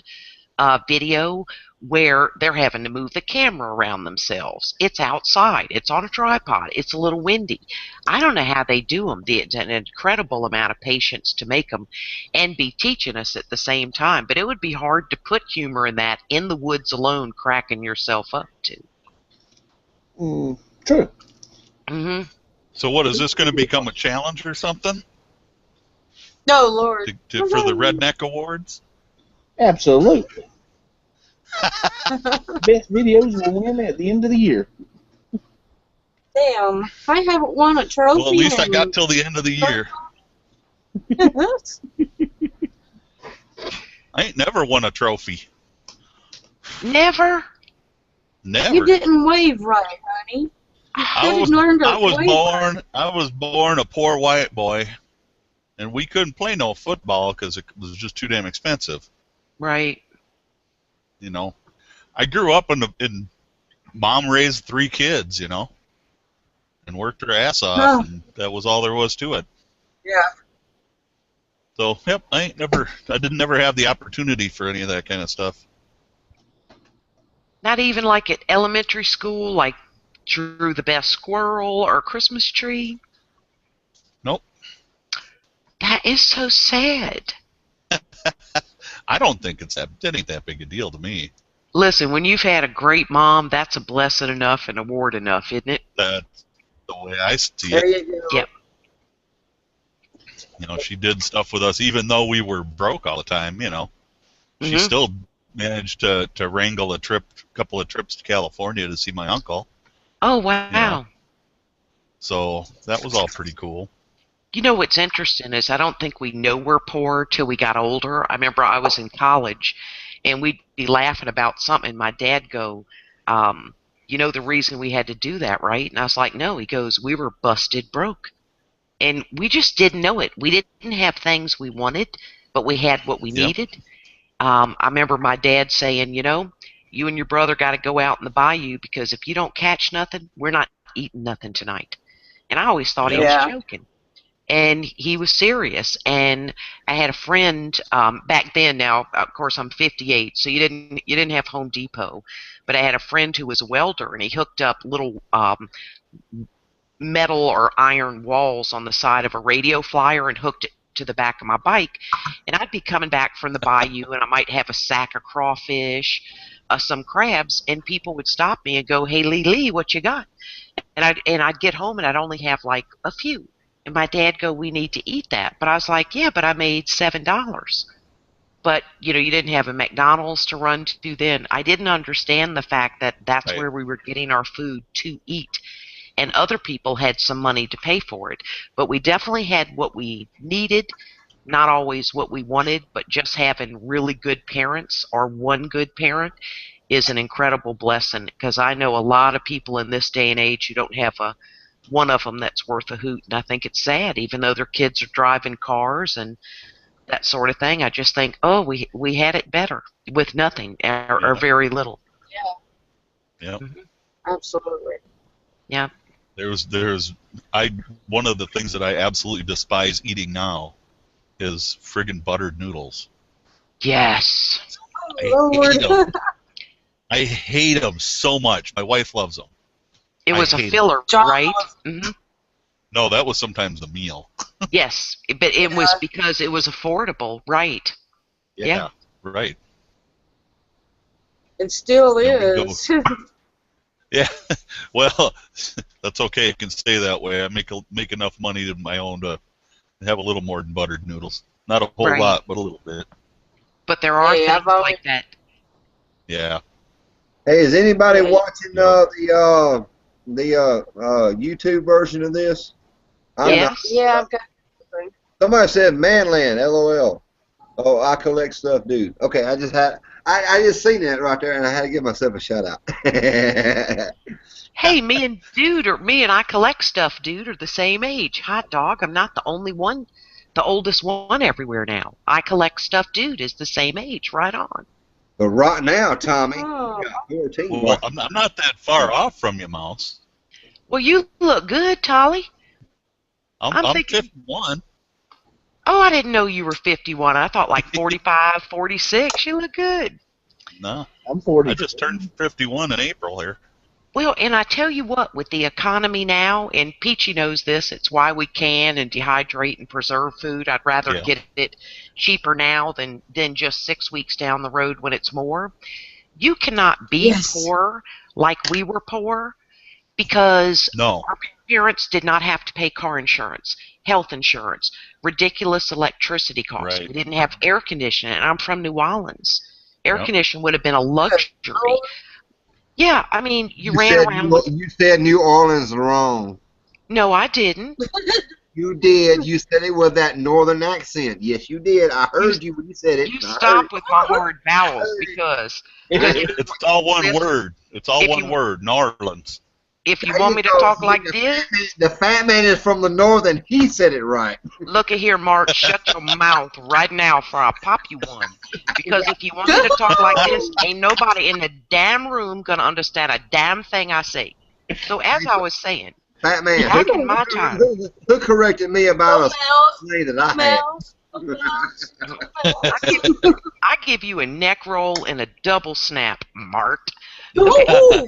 video where they're having to move the camera around themselves. It's outside. It's on a tripod. It's a little windy. I don't know how they do them. It's an incredible amount of patience to make them and be teaching us at the same time. But it would be hard to put humor in that in the woods alone, cracking yourself up to. True. Hmm. So what is this going to become a challenge or something No, Lord. for the Redneck Awards? Absolutely. Best videos will win at the end of the year. Damn, I haven't won a trophy. Well, at least I got till the end of the year. I ain't never won a trophy. Never? Never. You didn't wave right, honey. I was born a poor white boy, and we couldn't play no football because it was just too damn expensive. Right. You know, I grew up in mom raised 3 kids, you know, and worked her ass off, and that was all there was to it. Yeah. So, yep, I didn't never have the opportunity for any of that kind of stuff. Not even like at elementary school, like drew the best squirrel or Christmas tree? Nope. That is so sad. I don't think it ain't that big a deal to me. Listen, when you've had a great mom, that's a blessing enough and award enough, isn't it? That's the way I see There it. you go. Yep. You know, she did stuff with us even though we were broke all the time, you know. She still managed to wrangle a couple of trips to California to see my uncle. Oh, wow. You know. So that was all pretty cool. You know what's interesting is I don't think we know we're poor till we got older. I remember I was in college, and we'd be laughing about something, and my dad go, you know the reason we had to do that, right? And I was like, no. He goes, we were busted broke. And we just didn't know it. We didn't have things we wanted, but we had what we needed. I remember my dad saying, you know, you and your brother got to go out in the bayou because if you don't catch nothing, we're not eating nothing tonight. And I always thought he was joking. And he was serious. And I had a friend back then. Now, of course, I'm 58, so you didn't have Home Depot, but I had a friend who was a welder, and he hooked up little metal or iron walls on the side of a radio flyer and hooked it to the back of my bike. And I'd be coming back from the bayou, and I might have a sack of crawfish, some crabs, and people would stop me and go, "Hey, Lee, what you got?" And I'd get home, and I'd only have like a few. And my dad go, "We need to eat that." But I was like, "Yeah, but I made $7." But, you know, you didn't have a McDonald's to run to then. I didn't understand the fact that that's where we were getting our food to eat. And other people had some money to pay for it. But we definitely had what we needed, not always what we wanted, but just having really good parents or one good parent is an incredible blessing, because I know a lot of people in this day and age who don't have one of them that's worth a hoot, and I think it's sad, even though their kids are driving cars and that sort of thing. I just think, oh, we had it better with nothing or very little. Yeah. Yep. Absolutely. Yeah. One of the things that I absolutely despise eating now is friggin' buttered noodles. Yes. I hate them so much. My wife loves them. It was a filler, right? Mm-hmm. No, that was sometimes the meal. Yes, but it was because it was affordable, right? Yeah. Right. It still is. Yeah, well, that's okay. It can stay that way. I make enough money of my own to have a little more than buttered noodles. Not a whole lot, but a little bit. But there are things like that. Yeah. Hey, is anybody watching the YouTube version of this? Yes. Yeah, I've got. Somebody said Manland, LOL. Oh, I collect stuff, dude. Okay, I just seen that right there, and I had to give myself a shout out. Hey, me and I collect stuff, dude, are the same age. Hot dog, I'm not the only one, the oldest one everywhere now. I collect stuff, dude, is the same age. Right on. But right now, Tommy, you Oh. got 14. Well, I'm not that far off from you, Mouse. Well, you look good, Tolly. I'm I'm thinking, 51. oh, I didn't know you were 51. I thought like 45, 46. You look good. No, I'm 40. I just turned 51 in April here. Well, and I tell you what, with the economy now, and Peachy knows this, it's why we can and dehydrate and preserve food. I'd rather Yeah. get it cheaper now than just 6 weeks down the road when it's more. You cannot be Yes. poor like we were poor because No. our parents did not have to pay car insurance, health insurance, ridiculous electricity costs. Right. We didn't have air conditioning, and I'm from New Orleans. Air Yep. conditioning would have been a luxury. Yeah, I mean, you ran said around with... you said New Orleans wrong. No, I didn't. You did. You said it with that northern accent. Yes, you did. I heard you when you said it. You I heard stop with my hard vowels because It's all one word. It's all if one you- word. New Orleans. if you There want you me to go. talk See, like the this, fat man- the fat man is from the north, and he said it right. look at here, Mark. Shut your mouth right now, for I'll pop you one. Because if you want me to talk like this, ain't nobody in the damn room gonna understand a damn thing I say. So as I was saying, Fat man. back in my time, Who corrected me about a slave that I had? I give you a neck roll and a double snap, Mark. Oh.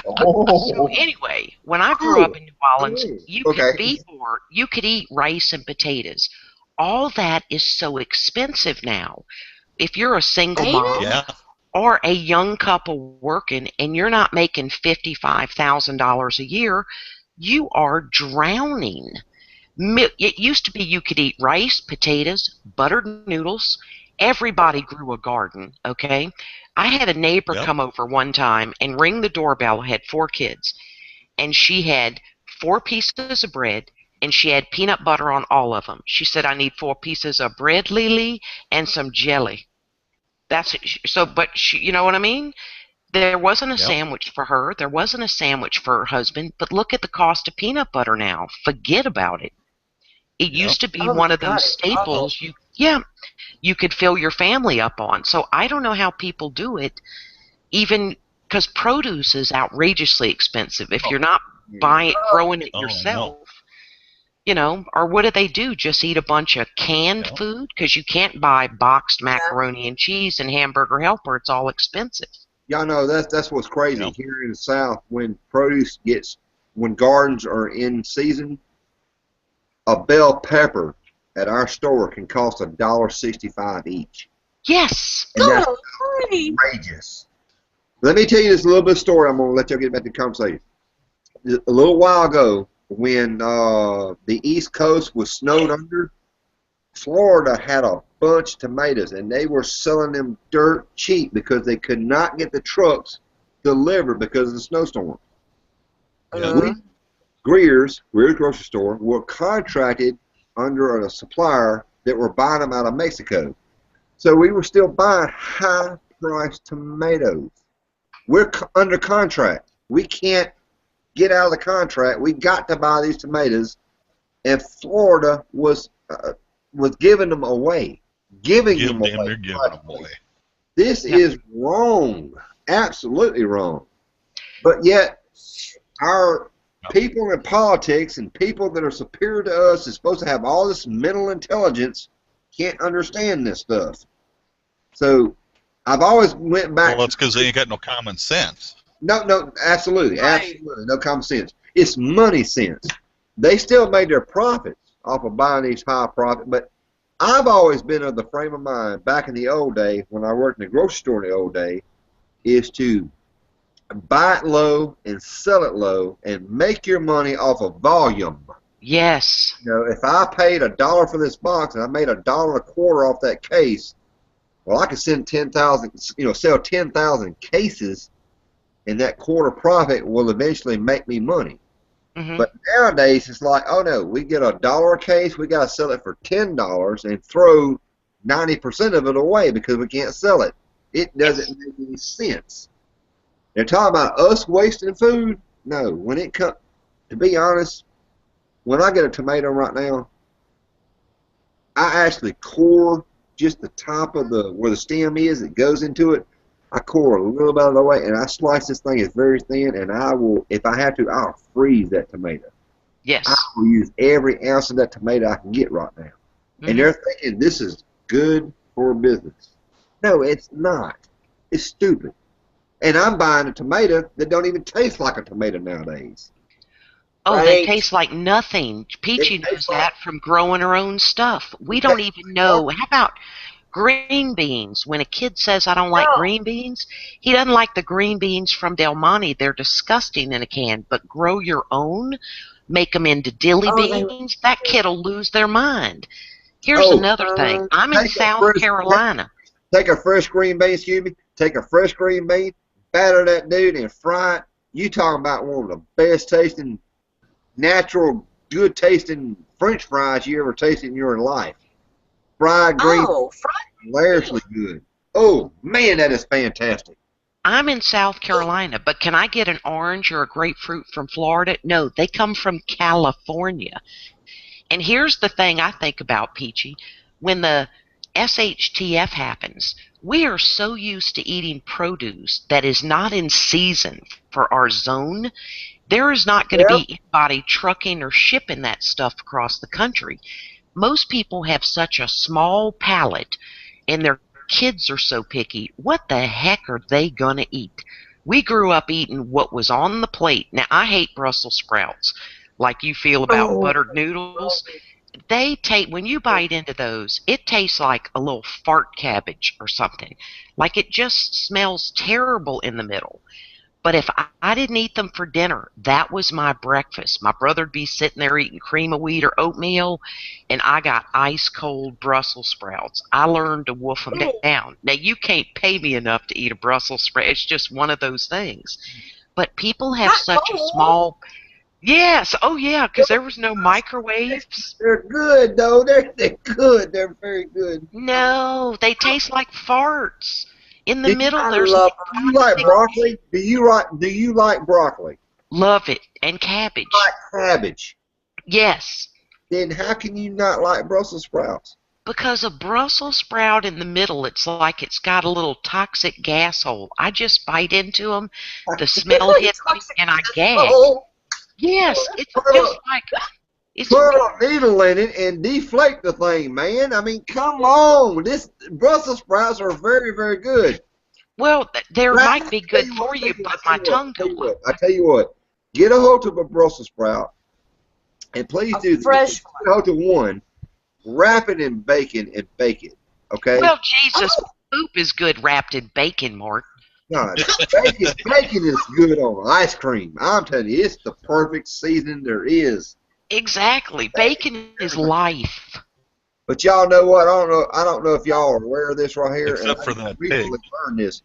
So anyway, when I grew up in New Orleans, you Okay. could be poor. You could eat rice and potatoes. All that is so expensive now. If you're a single Ain't mom Yeah. or a young couple working and you're not making $55,000 a year, you are drowning. It used to be you could eat rice, potatoes, buttered noodles. Everybody grew a garden, okay? I had a neighbor Yep. come over one time and ring the doorbell, had 4 kids, and she had 4 pieces of bread and she had peanut butter on all of them. She said, I need 4 pieces of bread, Lily, and some jelly. That's so, but she, you know what I mean? There wasn't a Yep. sandwich for her. There wasn't a sandwich for her husband. But look at the cost of peanut butter now. Forget about it. It Yep. used to be Oh one my of those God. staples you could fill your family up on. So I don't know how people do it, even because produce is outrageously expensive. If you're not buying, growing it Oh, I yourself, or what do they do? Just eat a bunch of canned Yep. food? Because you can't buy boxed macaroni and cheese and hamburger helper. It's all expensive. Y'all know that's what's crazy Yep. here in the South. When gardens are in season, a bell pepper at our store can cost $1.65 each, Yes. and that's Golly. outrageous. Let me tell you this little bit of story. I'm gonna let y'all get back to the conversation. A little while ago, when the East Coast was snowed under, Florida had a bunch of tomatoes, and they were selling them dirt cheap because they could not get the trucks delivered because of the snowstorm. We, Greer's grocery store, were contracted under a supplier that were buying them out of Mexico. So we were still buying high-priced tomatoes. We're under contract. We can't get out of the contract. We got to buy these tomatoes, and Florida was giving them away. Giving them Damn away. near giving them away. This is wrong. Absolutely wrong. But yet, our people in politics and people that are superior to us is supposed to have all this mental intelligence can't understand this stuff. So I've always went back. Well, that's because they ain't got no common sense. No, absolutely, Right. absolutely, no common sense. It's money sense. They still made their profits off of buying these high profit, but I've always been of the frame of mind back in the old day when I worked in the grocery store in the old day, is to buy it low and sell it low and make your money off of volume. Yes. You know, if I paid $1 for this box and I made $1.25 off that case, well, I could sell 10,000 cases, and that quarter profit will eventually make me money. Hmm. But nowadays it's like, oh no, we get $1 a case, we got to sell it for $10 and throw 90% of it away because we can't sell it. It doesn't make any sense. They're talking about us wasting food. No, when it comes, to be honest, when I get a tomato right now, I actually core just the top of the where the stem is. It goes into it. I core a little bit of the way, and I slice this thing. It's very thin, and I will, if I have to, I'll freeze that tomato. I Yes. will use every ounce of that tomato I can get right now. And they're thinking this is good for business. No, it's not. It's stupid. And I'm buying a tomato that don't even taste like a tomato nowadays. Oh, they Right. taste like nothing. Peachy It knows tastes like, that from growing her own stuff. We it don't tastes even like know. garbage. How about green beans? When a kid says, I don't like No. green beans, he doesn't like the green beans from Del Monte. They're disgusting in a can. But grow your own, make them into dilly Oh, they. beans, that kid'll lose their mind. Here's Oh, another thing. I'm in take a South fresh, Carolina. take a fresh green bean, excuse me. Take a fresh green bean, batter that dude, and fry it. You talking about one of the best tasting, natural, good tasting French fries you ever tasted in your life. Fried green, Oh, fried. hilariously good. Oh man, that is fantastic. I'm in South Carolina, but can I get an orange or a grapefruit from Florida? No, they come from California. And here's the thing I think about, Peachy. When the SHTF happens, we are so used to eating produce that is not in season for our zone. There is not going to Yep. be anybody trucking or shipping that stuff across the country. Most people have such a small palate and their kids are so picky. What the heck are they going to eat? We grew up eating what was on the plate. Now, I hate Brussels sprouts like you feel about Oh, buttered noodles. They take, when you bite into those, it tastes like a little fart cabbage or something. Like it just smells terrible in the middle. But if I didn't eat them for dinner, that was my breakfast. My brother'd be sitting there eating cream of wheat or oatmeal, and I got ice cold Brussels sprouts. I learned to wolf them down. Now, you can't pay me enough to eat a Brussels sprout. It's just one of those things. But people have hot such a cold. small. Yes, oh yeah, because there was no microwaves. They're good though. They're good. They're very good. No, they taste like farts. In the Do you, middle, I there's love like do you like toxic. broccoli? Do you like broccoli? Love it. And cabbage. Like cabbage? Yes. Then how can you not like Brussels sprouts? Because a Brussels sprout in the middle, it's like it's got a little toxic gas hole. I just bite into them, the smell hits me, Toxic and I gag. asshole. Yes, it's Put just a, like, it's put weird. a needle in it and deflate the thing, man. I mean, come on. This Brussels sprouts are very, very good. Well, there But might be good for you, but my tongue tell go you up. what, I tell you what. Get a hold of a Brussels sprout, and please A do this. fresh Get a hold of one, wrap it in bacon and bake it. Okay? Well, Jesus, poop is good wrapped in bacon, Mark. God, bacon is good on ice cream. I'm telling you, it's the perfect seasoning there is. Exactly. Bacon is life. But y'all know what? I don't know if y'all are aware of this right here. And Except I for that recently pig. learned this.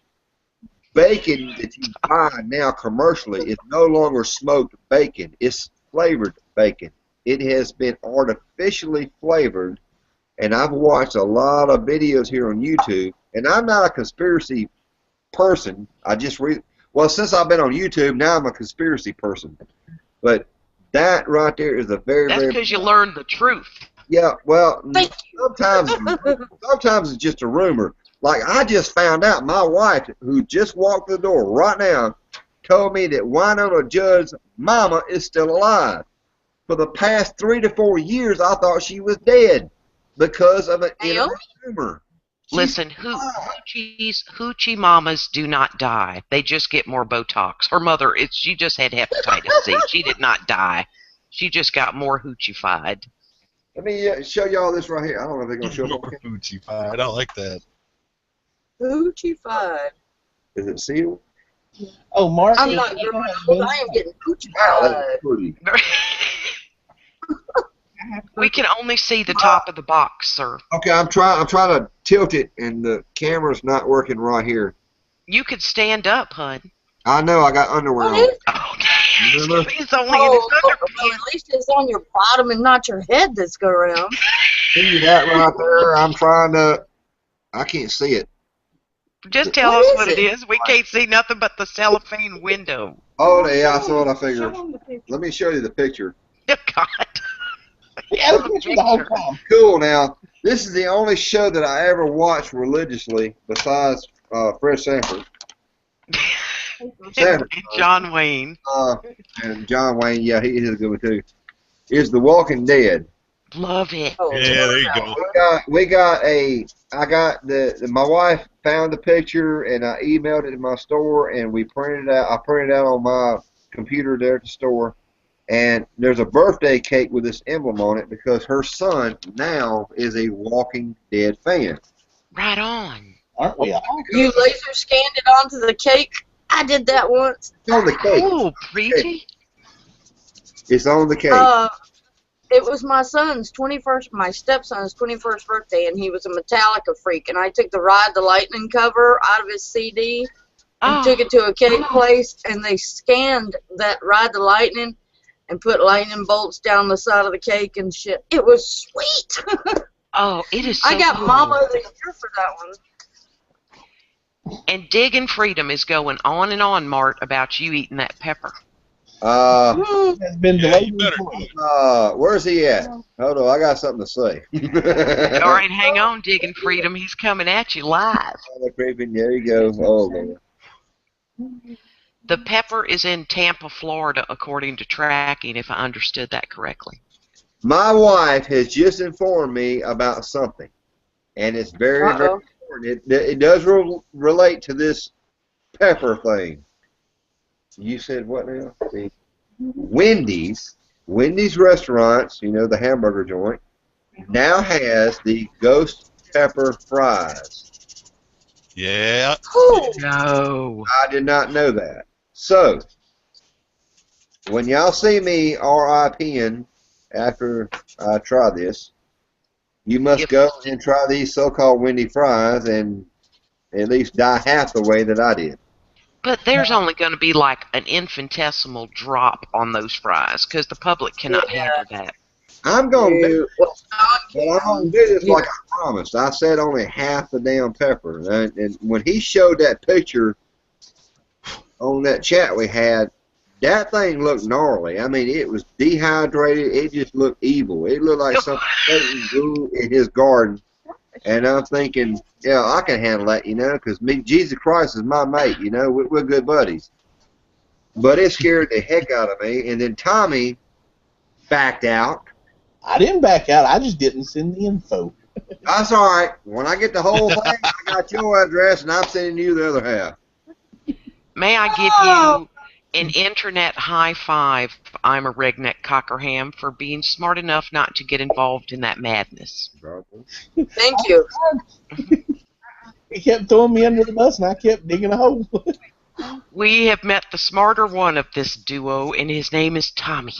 Bacon that you buy now commercially is no longer smoked bacon. It's flavored bacon. It has been artificially flavored. And I've watched a lot of videos here on YouTube. And I'm not a conspiracy person. Well, since I've been on YouTube, now I'm a conspiracy person. But that right there is a very, That's very, because you learned the truth. yeah. Well, Thank sometimes it's just a rumor. Like I just found out, my wife, who just walked the door right now, told me that Winona Judd's mama is still alive. For the past 3 to 4 years, I thought she was dead because of an internet rumor. Listen, hoochie mamas do not die. They just get more Botox. Her mother, she just had hepatitis C. She did not die. She just got more hoochified. Let me show y'all this right here. I don't know if they're gonna show More me. Fuji pie. I don't like that. Hoochie five. Is it sealed? Oh, Mark, I'm if not you growing have old. been- I am getting hoochie Wow, five. that's pretty. We can only see the top of the box, sir. Okay, I'm trying to tilt it, and the camera's not working right here. You could stand up, hun. I know. I got underwear What on. is? Okay. Remember? He's only in his Oh, well, underpants. at least it's on your bottom and not your head that's go around. See that right there? I'm trying to. I can't see it. Just tell What us is what it it? is. We can't see nothing but the cellophane window. Oh, yeah, that's what I figured. Let me show you the picture. Oh, God. He had a Here's a picture the whole picture. time. Cool. Now, this is the only show that I ever watched religiously besides Fred Sanford. Sanford. And John Wayne. And John Wayne, yeah, he is a good one too. Is The Walking Dead. Love it. Oh, Yeah, there you go. My wife found the picture and I emailed it to my store and we printed it out. I printed it out on my computer there at the store. And there's a birthday cake with this emblem on it because her son now is a Walking Dead fan. Right on. Aren't we all? You laser scanned it onto the cake? I did that once. It's on the cake. Oh, preachy. It's on the cake. It was my stepson's 21st birthday, and he was a Metallica freak. And I took the Ride the Lightning cover out of his CD and took it to a cake place, and they scanned that Ride the Lightning and put lightning bolts down the side of the cake and shit. It was sweet. Oh, it is so I got cool. Mama of the Year for that one. And Diggin' Freedom is going on and on, Mart, about you eating that pepper. Has been Yeah, delayed. you better. Where's he at? Hold on, I got something to say. All right, hang on, Diggin' Freedom. He's coming at you live. There you go. Oh, man. The pepper is in Tampa, Florida, according to tracking, if I understood that correctly. My wife has just informed me about something, and it's very, very important. It does relate to this pepper thing. You said what now? See, Wendy's restaurants, you know, the hamburger joint, now has the ghost pepper fries. Yeah. No. I did not know that. So, when y'all see me RIPing after I try this, you must go and try these so-called Wendy fries and at least die half the way that I did. But there's only going to be like an infinitesimal drop on those fries because the public cannot handle that. I'm going to do this like I promised. I said only half the damn pepper. And when he showed that picture on that chat we had, that thing looked gnarly. I mean, it was dehydrated. It just looked evil. It looked like something Satan grew in his garden. And I'm thinking, yeah, I can handle that, you know, because Jesus Christ is my mate, you know. We're good buddies. But it scared the heck out of me. And then Tommy backed out. I didn't back out. I just didn't send the info. That's all right. When I get the whole thing, I got your address, and I'm sending you the other half. May I give you an internet high five, I'm a Redneck Cockerham, for being smart enough not to get involved in that madness. Thank you. He kept throwing me under the bus, and I kept digging a hole. We have met the smarter one of this duo, and his name is Tommy.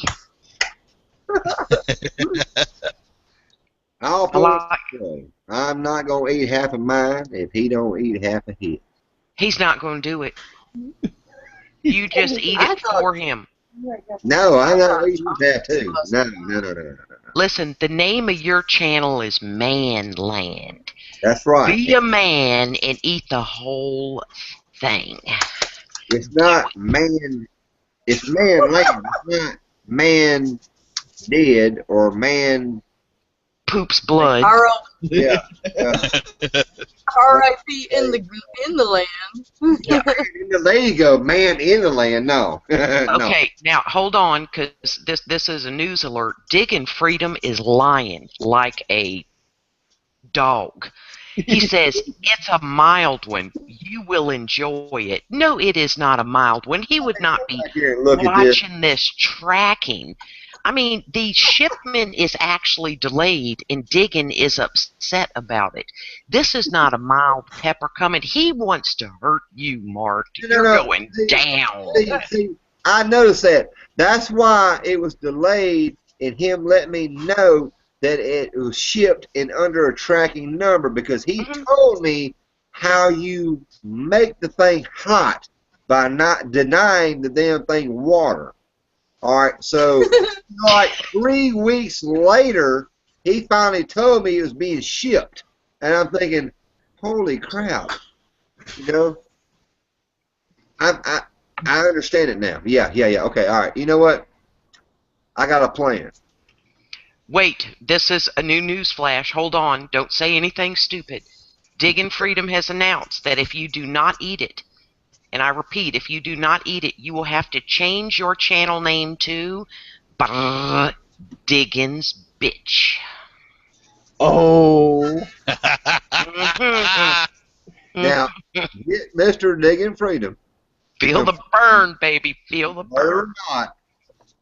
I'm not going to eat half of mine if he don't eat half of his. He's not going to do it. You just eat it for him. No, I'm not eating that too. No. Listen, the name of your channel is Manland. That's right. Be a man and eat the whole thing. It's not man. It's Manland. It's not man dead or man poops blood. Yeah. R.I.P. in the land. Yeah. There you go, man in the land. No. Okay, now hold on, because this is a news alert. Diggin' Freedom is lying like a dog. He says it's a mild one. You will enjoy it. No, it is not a mild one. He would not be watching this tracking. I mean, the shipment is actually delayed, and Diggin' is upset about it. This is not a mild pepper coming. He wants to hurt you, Mark. You're going down. See, I noticed that. That's why it was delayed in him letting me know that it was shipped in under a tracking number because he told me how you make the thing hot by not denying the damn thing water. All right, so like 3 weeks later, he finally told me it was being shipped, and I'm thinking, holy crap, you know. I understand it now. Yeah. Okay, all right. You know what? I got a plan. Wait, this is a new news flash. Hold on. Don't say anything stupid. Diggin' Freedom has announced that if you do not eat it, and I repeat, if you do not eat it, you will have to change your channel name to Diggin's Bitch. Oh. Now, get Mr. Digging Freedom. Feel the burn, baby. Feel the burn. Or not,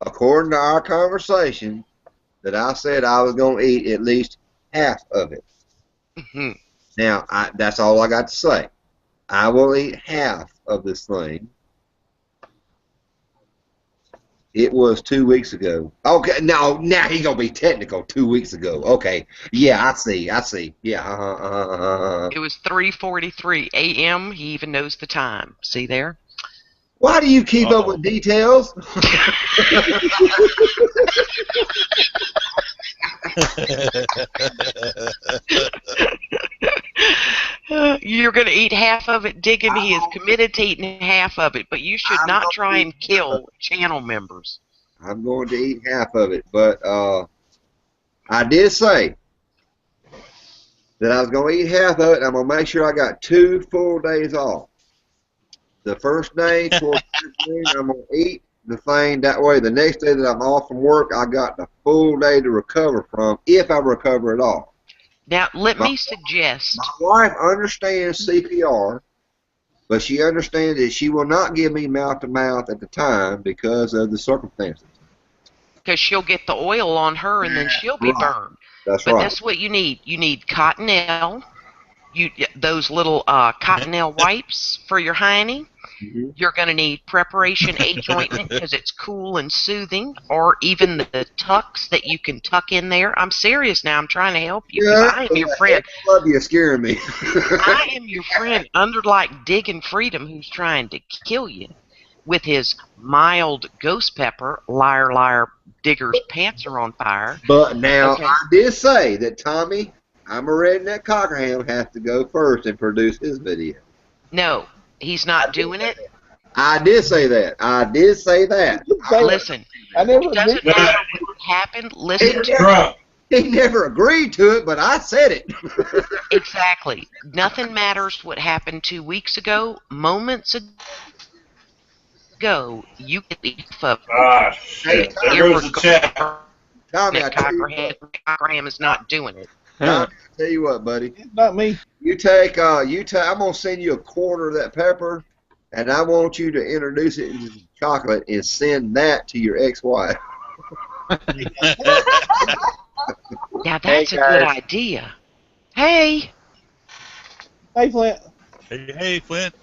according to our conversation, that I said I was going to eat at least half of it. Now, that's all I got to say. I will eat half of this thing. It was 2 weeks ago. Okay, now he's going to be technical 2 weeks ago. Okay, yeah, I see. Yeah, It was 3:43 a.m. He even knows the time. See there? Why do you keep up with details? You're going to eat half of it, Diggin. He is committed to eating half of it, but you should not try and kill channel members. I'm going to eat half of it, but I did say that I was going to eat half of it, and I'm going to make sure I got 2 full days off. The first day, towards the I'm going to eat the thing. That way, the next day that I'm off from work, I got the full day to recover from, if I recover at all. Now, let me suggest. My wife understands CPR, but she understands that she will not give me mouth-to-mouth at the time because of the circumstances. Because she'll get the oil on her, and then she'll be burned. That's but right. That's what you need. You need Cottonelle. Those little Cottonelle wipes for your hiney. Mm-hmm. You're going to need Preparation H ointment because it's cool and soothing, or even the tucks that you can tuck in there. I'm serious now. I'm trying to help you. Yeah, I am your friend. I love you scaring me. I am your friend, unlike Diggin' Freedom, who's trying to kill you with his mild ghost pepper. Liar, liar, Digger's pants are on fire. But now, Okay. I did say that Tommy, I'm a redneck cockerham, has to go first and produce his video. No, he's not doing it. I did say that. Listen, I never it doesn't agreed. matter what happened. Listen to Trump. He never agreed to it, but I said it. exactly. Nothing matters what happened 2 weeks ago. Moments ago, you could leave of Ah, shit. There goes the chat. Tommy, I tell you Cockerham is not doing it. Tommy, I tell you what, buddy. It's not me. You take, I'm gonna send you a quarter of that pepper, and I want you to introduce it into chocolate and send that to your ex-wife. Now that's a good idea. Hey, Hey, Flint. Hey, Flint.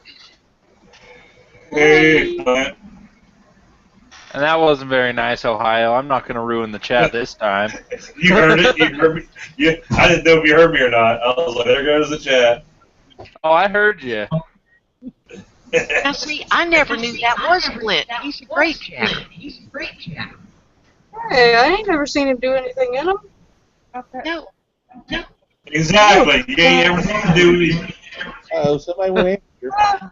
Hey, Clint. And that wasn't very nice, Ohio. I'm not going to ruin the chat this time. You heard it. You heard me. I didn't know if you heard me or not. I was like, there goes the chat. Oh, I heard you. now see, I never knew that was Flint. He's a great chatter. Hey, I ain't never seen him do anything in them. No, Exactly. You ain't ever seen him do anything. Oh, somebody went amateur.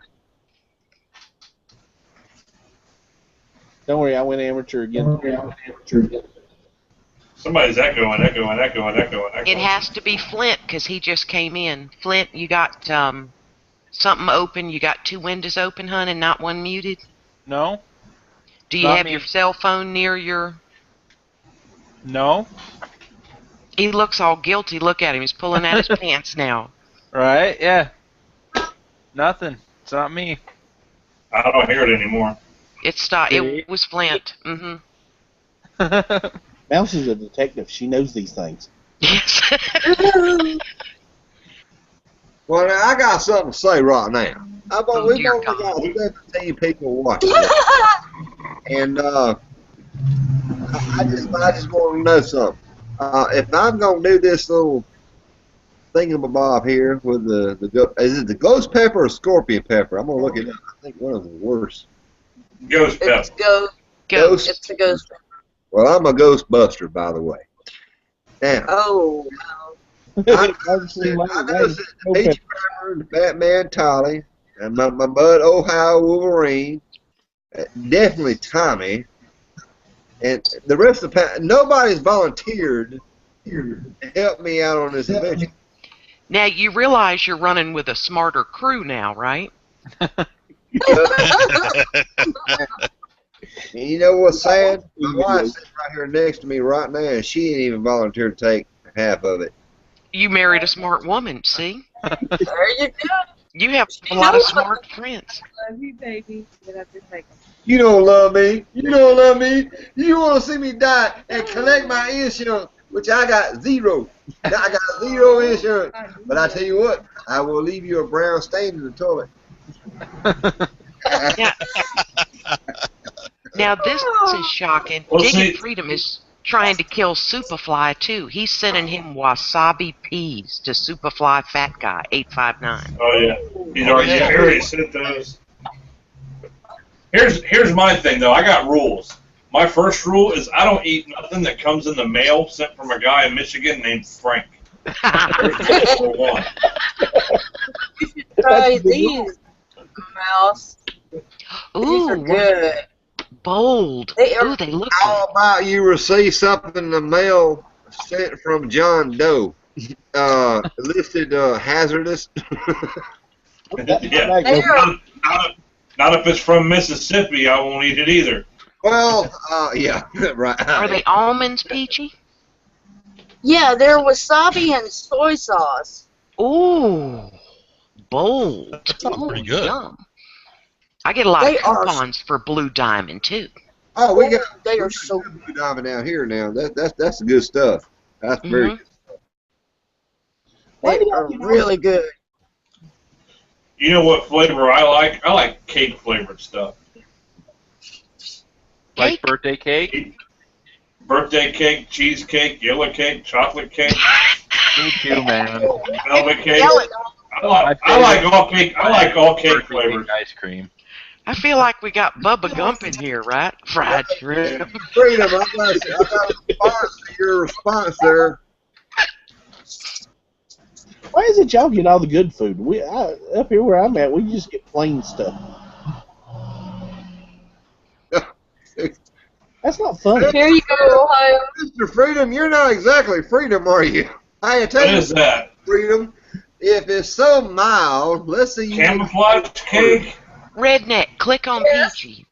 Don't worry, I went amateur again. Somebody's echoing. it has to be Flint because he just came in. Flint, you got something open? You got 2 windows open, hon, and not one muted? No? Do you Not have me. your cell phone near your... No? He looks all guilty. Look at him. He's pulling out his pants now. Right? Yeah. Nothing. It's not me. I don't hear it anymore. It stopped. It was Flint. Mm-hmm. Mouse is a detective. She knows these things. Yes. Well, now, I got something to say right now. We've dear only got God. 17 people watching, and I just want to know something. If I'm gonna do this little thingamabob here with is it the ghost pepper or scorpion pepper? I'm gonna look it up. I think one of them worse. Ghost pepper. It's ghost. Ghost. It's a ghost pepper. Well, I'm a ghostbuster, by the way. Now, Oh. I noticed that the Peachy Pepper, the Batman Tolly, and my bud Ohio Wolverine, definitely Tommy, and the rest of the nobody's volunteered to help me out on this adventure. Now you realize you're running with a smarter crew now, right? And you know what's sad? My wife's sitting right here next to me right now, and she ain't even volunteered to take half of it. You married a smart woman, see? There you go. You have a lot of smart friends. Love you, baby. You have to take them. You don't love me. You don't love me. You want to see me die and collect my insurance, which I got zero. I got zero insurance. But I tell you what, I will leave you a brown stain in the toilet. Now this is shocking. Well, Digging see- Freedom is trying to kill Superfly too. He's sending him wasabi peas to Superfly Fat Guy 859. Oh yeah, he already sent those. Here's my thing though. I got rules. My first rule is I don't eat nothing that comes in the mail sent from a guy in Michigan named Frank. There's rule one. You should try these, Mouse. These are Ooh, good. bold. They are- Ooh, they look How good. about you receive something in the mail sent from John Doe? Listed hazardous. Yeah. They are- Not if it's from Mississippi, I won't eat it either. Well, yeah, right. Are they almonds, Peachy? Yeah, they're wasabi and soy sauce. Ooh, bold. Ooh, pretty good. Yum. I get a lot They of are- coupons for Blue Diamond too. Oh, we got They are so Blue Diamond out here now. That's the good stuff. That's very Mhm. good. they are really good. You know what flavor I like? I like cake flavored stuff. Like Cake? birthday cake? Birthday cake, cheesecake, yellow cake, chocolate cake, Me too, man. velvet cake. Yell it. I like all cake. I like all cake Birthday flavors. ice cream. I feel like we got Bubba Gump in here, right? Fried shrimp. Freedom, I got a response to your response there. Why is it y'all get all the good food? Up here where I'm at, we just get plain stuff. That's not funny. Here you go, Ohio. Mr. Freedom, you're not exactly freedom, are you? I tell What you, is that? Freedom, if it's so mild, let's see you. Camouflage cake? Redneck, click on Yes. Peachy.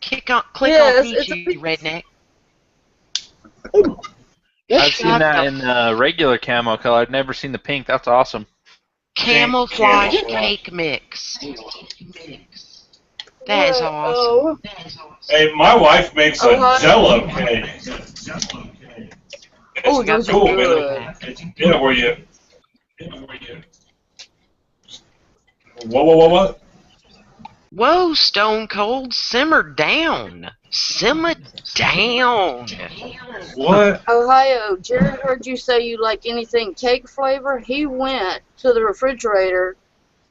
Click on Yes, it's Peachy, Redneck. Ooh, I've seen that in regular camo color. I've never seen the pink. That's awesome. Camouflage Camouflage. cake mix. That is awesome. Oh, Hey, my wife makes a Oh, hi. Jello cake. Oh, It's those are cool, good. man. Yeah, where you? What? Whoa, Stone Cold, simmer down. Simmer down. What? Ohio, Jared heard you say you like anything cake flavor. He went to the refrigerator,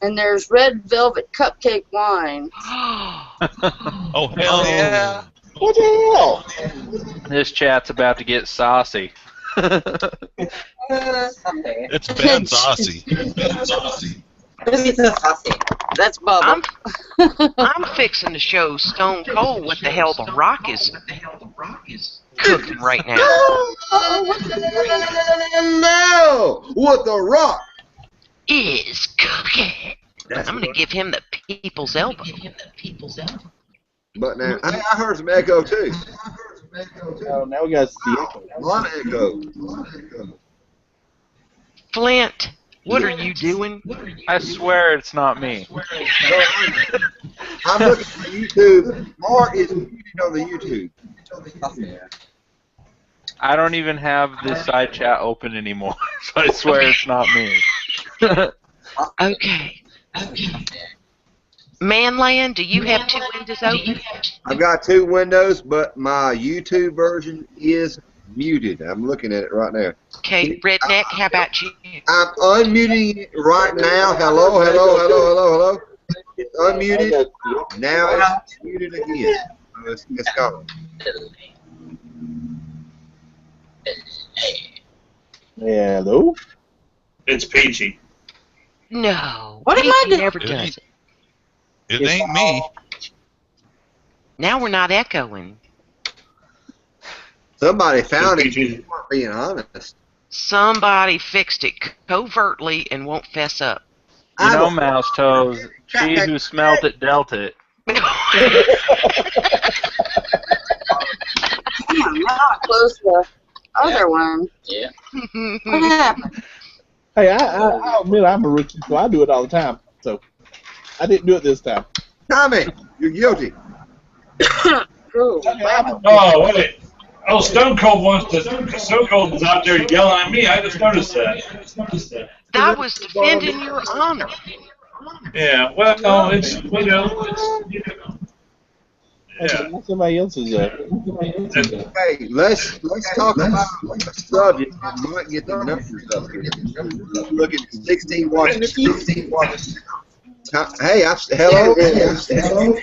and there's red velvet cupcake wine. Oh, hell yeah. what the hell? This chat's about to get saucy. It's Ben Saucy. Ben Saucy. That's Bubba. I'm fixing to show Stone Cold what the hell the Rock is cooking right now. No! What the rock? Is cooking. That's I'm gonna give him the people's elbow. But now, I heard some echo too. Oh, now we got the echo. A lot of echo. Flint, what are you doing? I swear it's not me. I'm looking for YouTube. Mark is muted on the YouTube. I don't even have this side chat open anymore, so I swear it's not me. Okay. Manland, do you have 2 windows open? I've got 2 windows, but my YouTube version is muted. I'm looking at it right now. Okay, Redneck, how about you? I'm unmuting it right now. Hello, hello, hello, hello, hello. It's unmuted. Now it's muted again. It's gone. Hello? It's Peachy. No. What am I Peachy doing? never does it. It ain't me. Now we're not echoing. Somebody found it. Peachy. You weren't being honest. Somebody fixed it covertly and won't fess up. You know, Mouse Toes, she who smelt it dealt it. Damn, now I closed the other one. Yeah. What happened? Hey, I admit I'm a rookie, so I do it all the time. So I didn't do it this time. Tommy, you're guilty. Ooh, Oh, wait. Oh, Stone Cold Stone Cold was out there yelling at me. I just noticed that. That was defending your honor. Yeah, well, it's, you know. Okay, Yeah. that's somebody else's. Hey, let's talk about the subject and might get the numbers up here. Look at 16 watches. 16 watches. Hey, hello. Hello.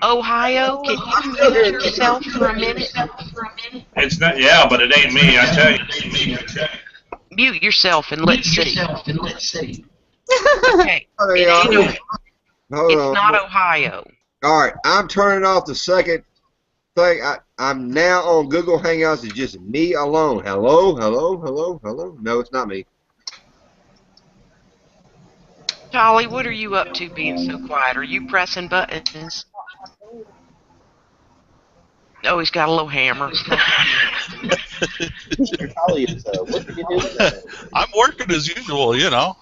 Ohio, can you mute yourself for a minute? It's not, yeah, but it ain't me, I tell you. Mute yourself and let's see. Okay. Hold It's on. not Ohio. All right, I'm turning off the second thing. I'm now on Google Hangouts. It's just me alone. Hello, hello, hello, hello. No, it's not me. Charlie, what are you up to being so quiet? Are you pressing buttons? Oh, he's got a little hammer. Mr. Holly is working his. I'm working as usual, you know.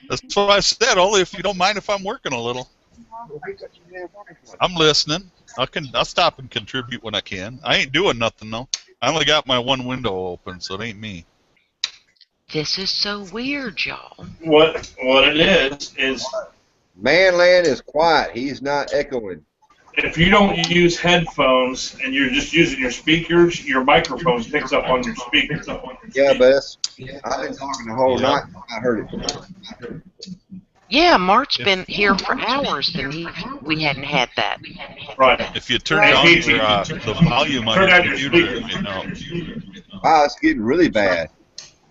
That's what I said. Only if you don't mind if I'm working a little. I'm listening. I'll stop and contribute when I can. I ain't doing nothing though. I only got my one window open, so it ain't me. This is so weird, y'all. What it is Manland is quiet. He's not echoing. if you don't use headphones and you're just using your speakers, your microphone picks up on your speakers. Yeah, but I've been talking the whole night. I heard it. Yeah, Mart's been here for hours, and we hadn't had that. Right. If you turn down the volume on your computer, you know. Wow, it's getting really bad.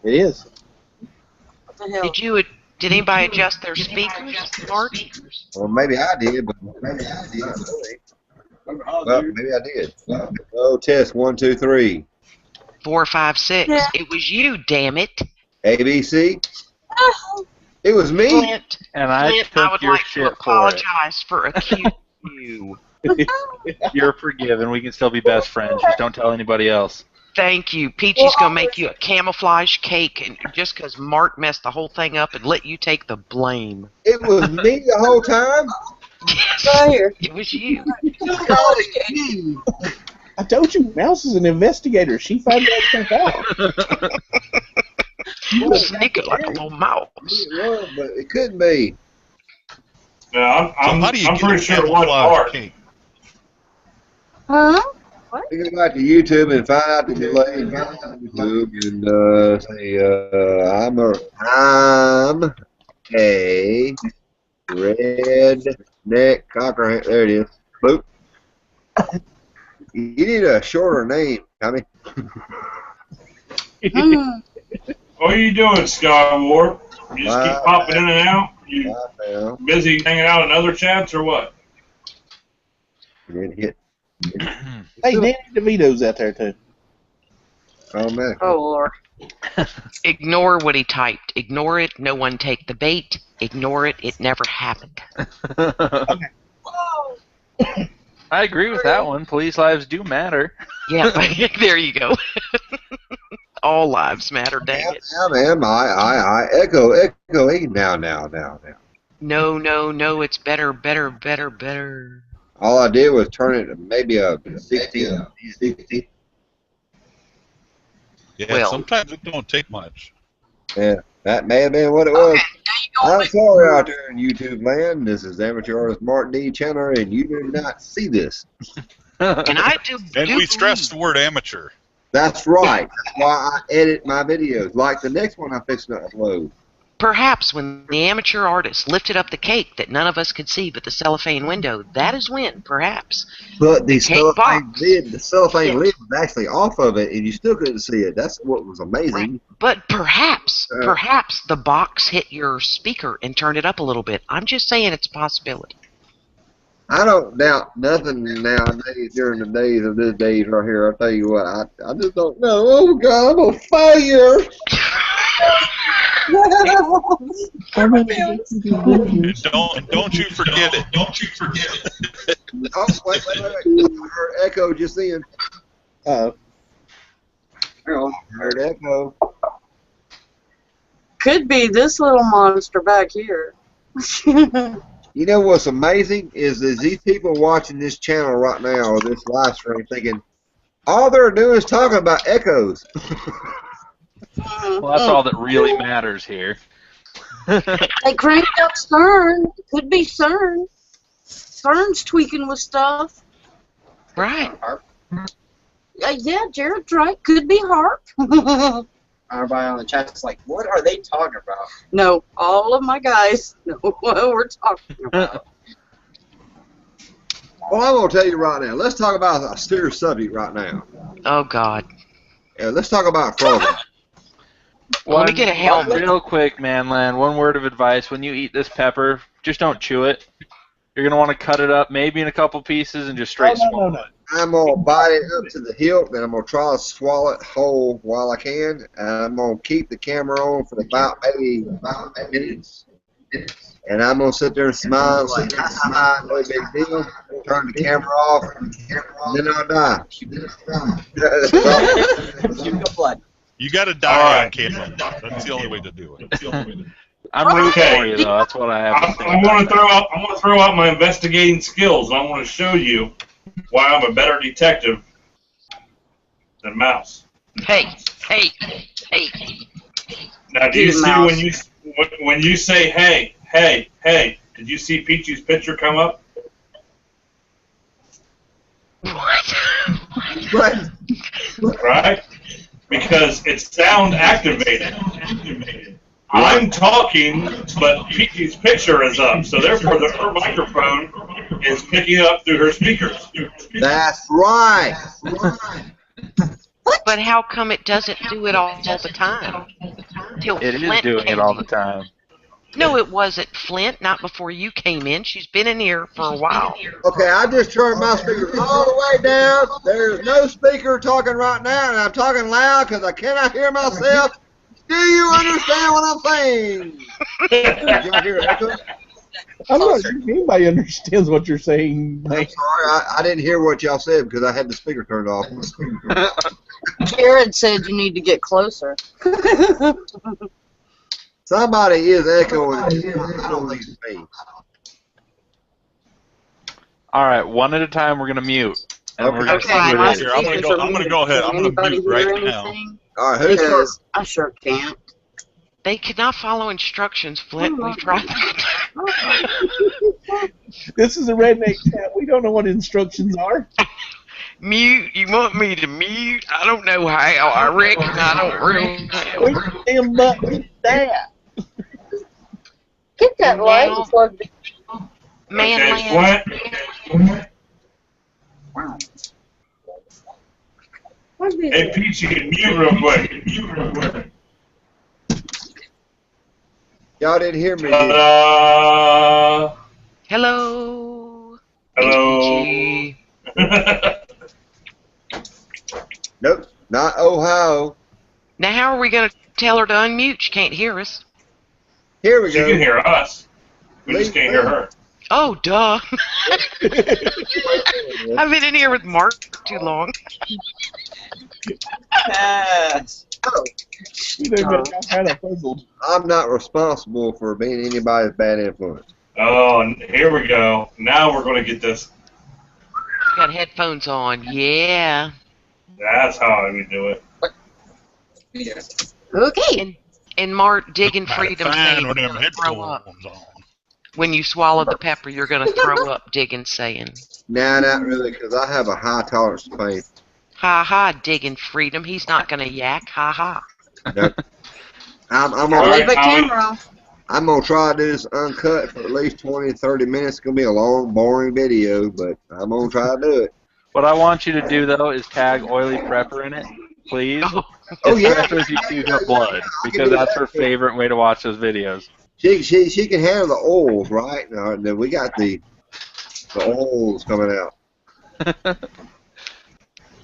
It is. What the hell? Did anybody adjust their speakers, Mart? Well, maybe I did, but maybe I did. Well, maybe I did. Oh, test 1, 2, 3. 4, 5, 6. Yeah. It was you, damn it. ABC. It was me. Clint, And I Clint, took I would your like to shit for it. apologize for accusing you. You're forgiven. We can still be best friends. Just don't tell anybody else. Thank you. Peachy's going to make you a camouflage cake, and just because Mart messed the whole thing up and let you take the blame. It was me the whole time. Yes, Right here. it was you. I told you, Mouse is an investigator. She found that stuff out. Sneaking like a little mouse. It was, but it couldn't be. Yeah, I'm how do you I'm get pretty a sure it was camouflage Mart. cake? Huh? We go back to YouTube and find out the delay. And find out the YouTube and say, I'm a redneck cocker. There it is. Boop. You need a shorter name, Tommy. What are you doing, Sky War? You just keep popping in and out? You Now, busy hanging out in other chats or what? it hit. Hey, Danny DeVito's out there too. Oh man. Oh, Lord. Ignore what he typed. Ignore it. No one take the bait. Ignore it. It never happened. I agree with that one. Police lives do matter. Yeah, there you go. All lives matter, dang it. I echo now. No, it's better. All I did was turn it to maybe a 16. Yeah, Well. sometimes it don't take much. Yeah, that may have been what it was. Okay, now you I'm sorry out there in YouTube land. This is amateur artist Martin D. Chandler, and you did not see this. And I do. And we believe- stress the word amateur. That's right. That's why I edit my videos, like the next one I'm fixing to upload. Perhaps when the amateur artist lifted up the cake that none of us could see but the cellophane window, that is when, perhaps, But the cake cellophane box. lid, Yeah. was actually off of it, and you still couldn't see it. That's what was amazing. But perhaps the box hit your speaker and turned it up a little bit. I'm just saying it's a possibility. I don't doubt nothing nowadays during the days of this days right here. I'll tell you what, I just don't know. Oh, God, I'm on fire. And don't you forget it. Don't you forget it. Oh, wait. I heard echo just then. Oh. I heard echo. Could be this little monster back here. You know what's amazing is these people watching this channel right now, or this live stream, thinking all they're doing is talking about echoes. Well, that's all that really matters here. They cranked up CERN. Could be CERN. CERN's tweaking with stuff. Right. Yeah, Jared's right. Could be HARP. Everybody on the chat's like, what are they talking about? No, all of my guys know what we're talking about. Well, I'm going to tell you right now. Let's talk about a serious subject right now. Oh, God. Let's talk about frozen. Let me get a helmet. Real quick, Manland, one word of advice. When you eat this pepper, just don't chew it. You're going to want to cut it up maybe in a couple pieces and just straight swallow it. I'm going to bite it up to the hilt, and I'm going to try to swallow it whole while I can. And I'm going to keep the camera on for about maybe 5 minutes. And I'm going to sit there and smile and say, no big deal. Turn the camera off, and then I'll die. You got to die on camera. That's the only way to do it. I'm rooting for you, though. That's what I have to say. I'm going to throw out my investigating skills. I want to show you why I'm a better detective than Mouse. Hey. Now, do you see when you say hey? Did you see Peachy's picture come up? What? Right? Because it's sound activated. I'm talking, but Peachy's picture is up, so therefore her microphone is picking up through her speakers. That's right. But how come it doesn't do it all the time? It is doing it all the time. No, it wasn't, Flint. Not before you came in. She's been in here for a while. Okay, I just turned my speaker all the way down. There's no speaker talking right now, and I'm talking loud because I cannot hear myself. Do you understand what I'm saying? Did y'all hear echo? I'm not sure if anybody understands what you're saying, Mike. I'm sorry, I didn't hear what y'all said because I had the speaker turned off. Jared said you need to get closer. Somebody is echoing. I don't think it's me. All right, one at a time. We're gonna mute, and we're gonna see Okay, who my it is. I'm gonna go ahead. I'm gonna Anybody mute right hear now. anything? All right, who's first? I sure can't. They could not follow instructions, Flint. We've tried that. This is a redneck chat. We don't know what instructions are. Mute? You want me to mute? I don't know how. I reckon I don't really Which damn button is that? Get that light and plug it. Manland. Hey, Peachy, mute real quick. Y'all didn't hear me. Hello. Hello. Peachy. Nope, not Ohio. Now, how are we going to tell her to unmute? She can't hear us. Here we She go. can hear us. We just can't hear her. Oh, duh. I've been in here with Mark too long. You know, but I'm kind of puzzled. I'm not responsible for being anybody's bad influence. Oh, here we go. Now we're going to get this. Got headphones on. Yeah. That's how we do it. Okay. And Mark, digging freedom Fine saying with you're them going to throw up. headphones on. When you swallow the pepper, you're going to throw up, digging saying. Nah, not really, because I have a high tolerance to pain. Ha ha, digging freedom. He's not going to yak. Ha ha. Yep. I'm I'll gonna leave my Tommy. camera off. I'm gonna try to do this uncut for at least 20, 30 minutes. It's gonna be a long, boring video, but I'm gonna try to do it. What I want you to do though is tag Oily Prepper in it, please. Oh yeah, Especially if you puke up blood, because that's her favorite way to watch those videos. she can handle the oils, right? And then we got the oils coming out.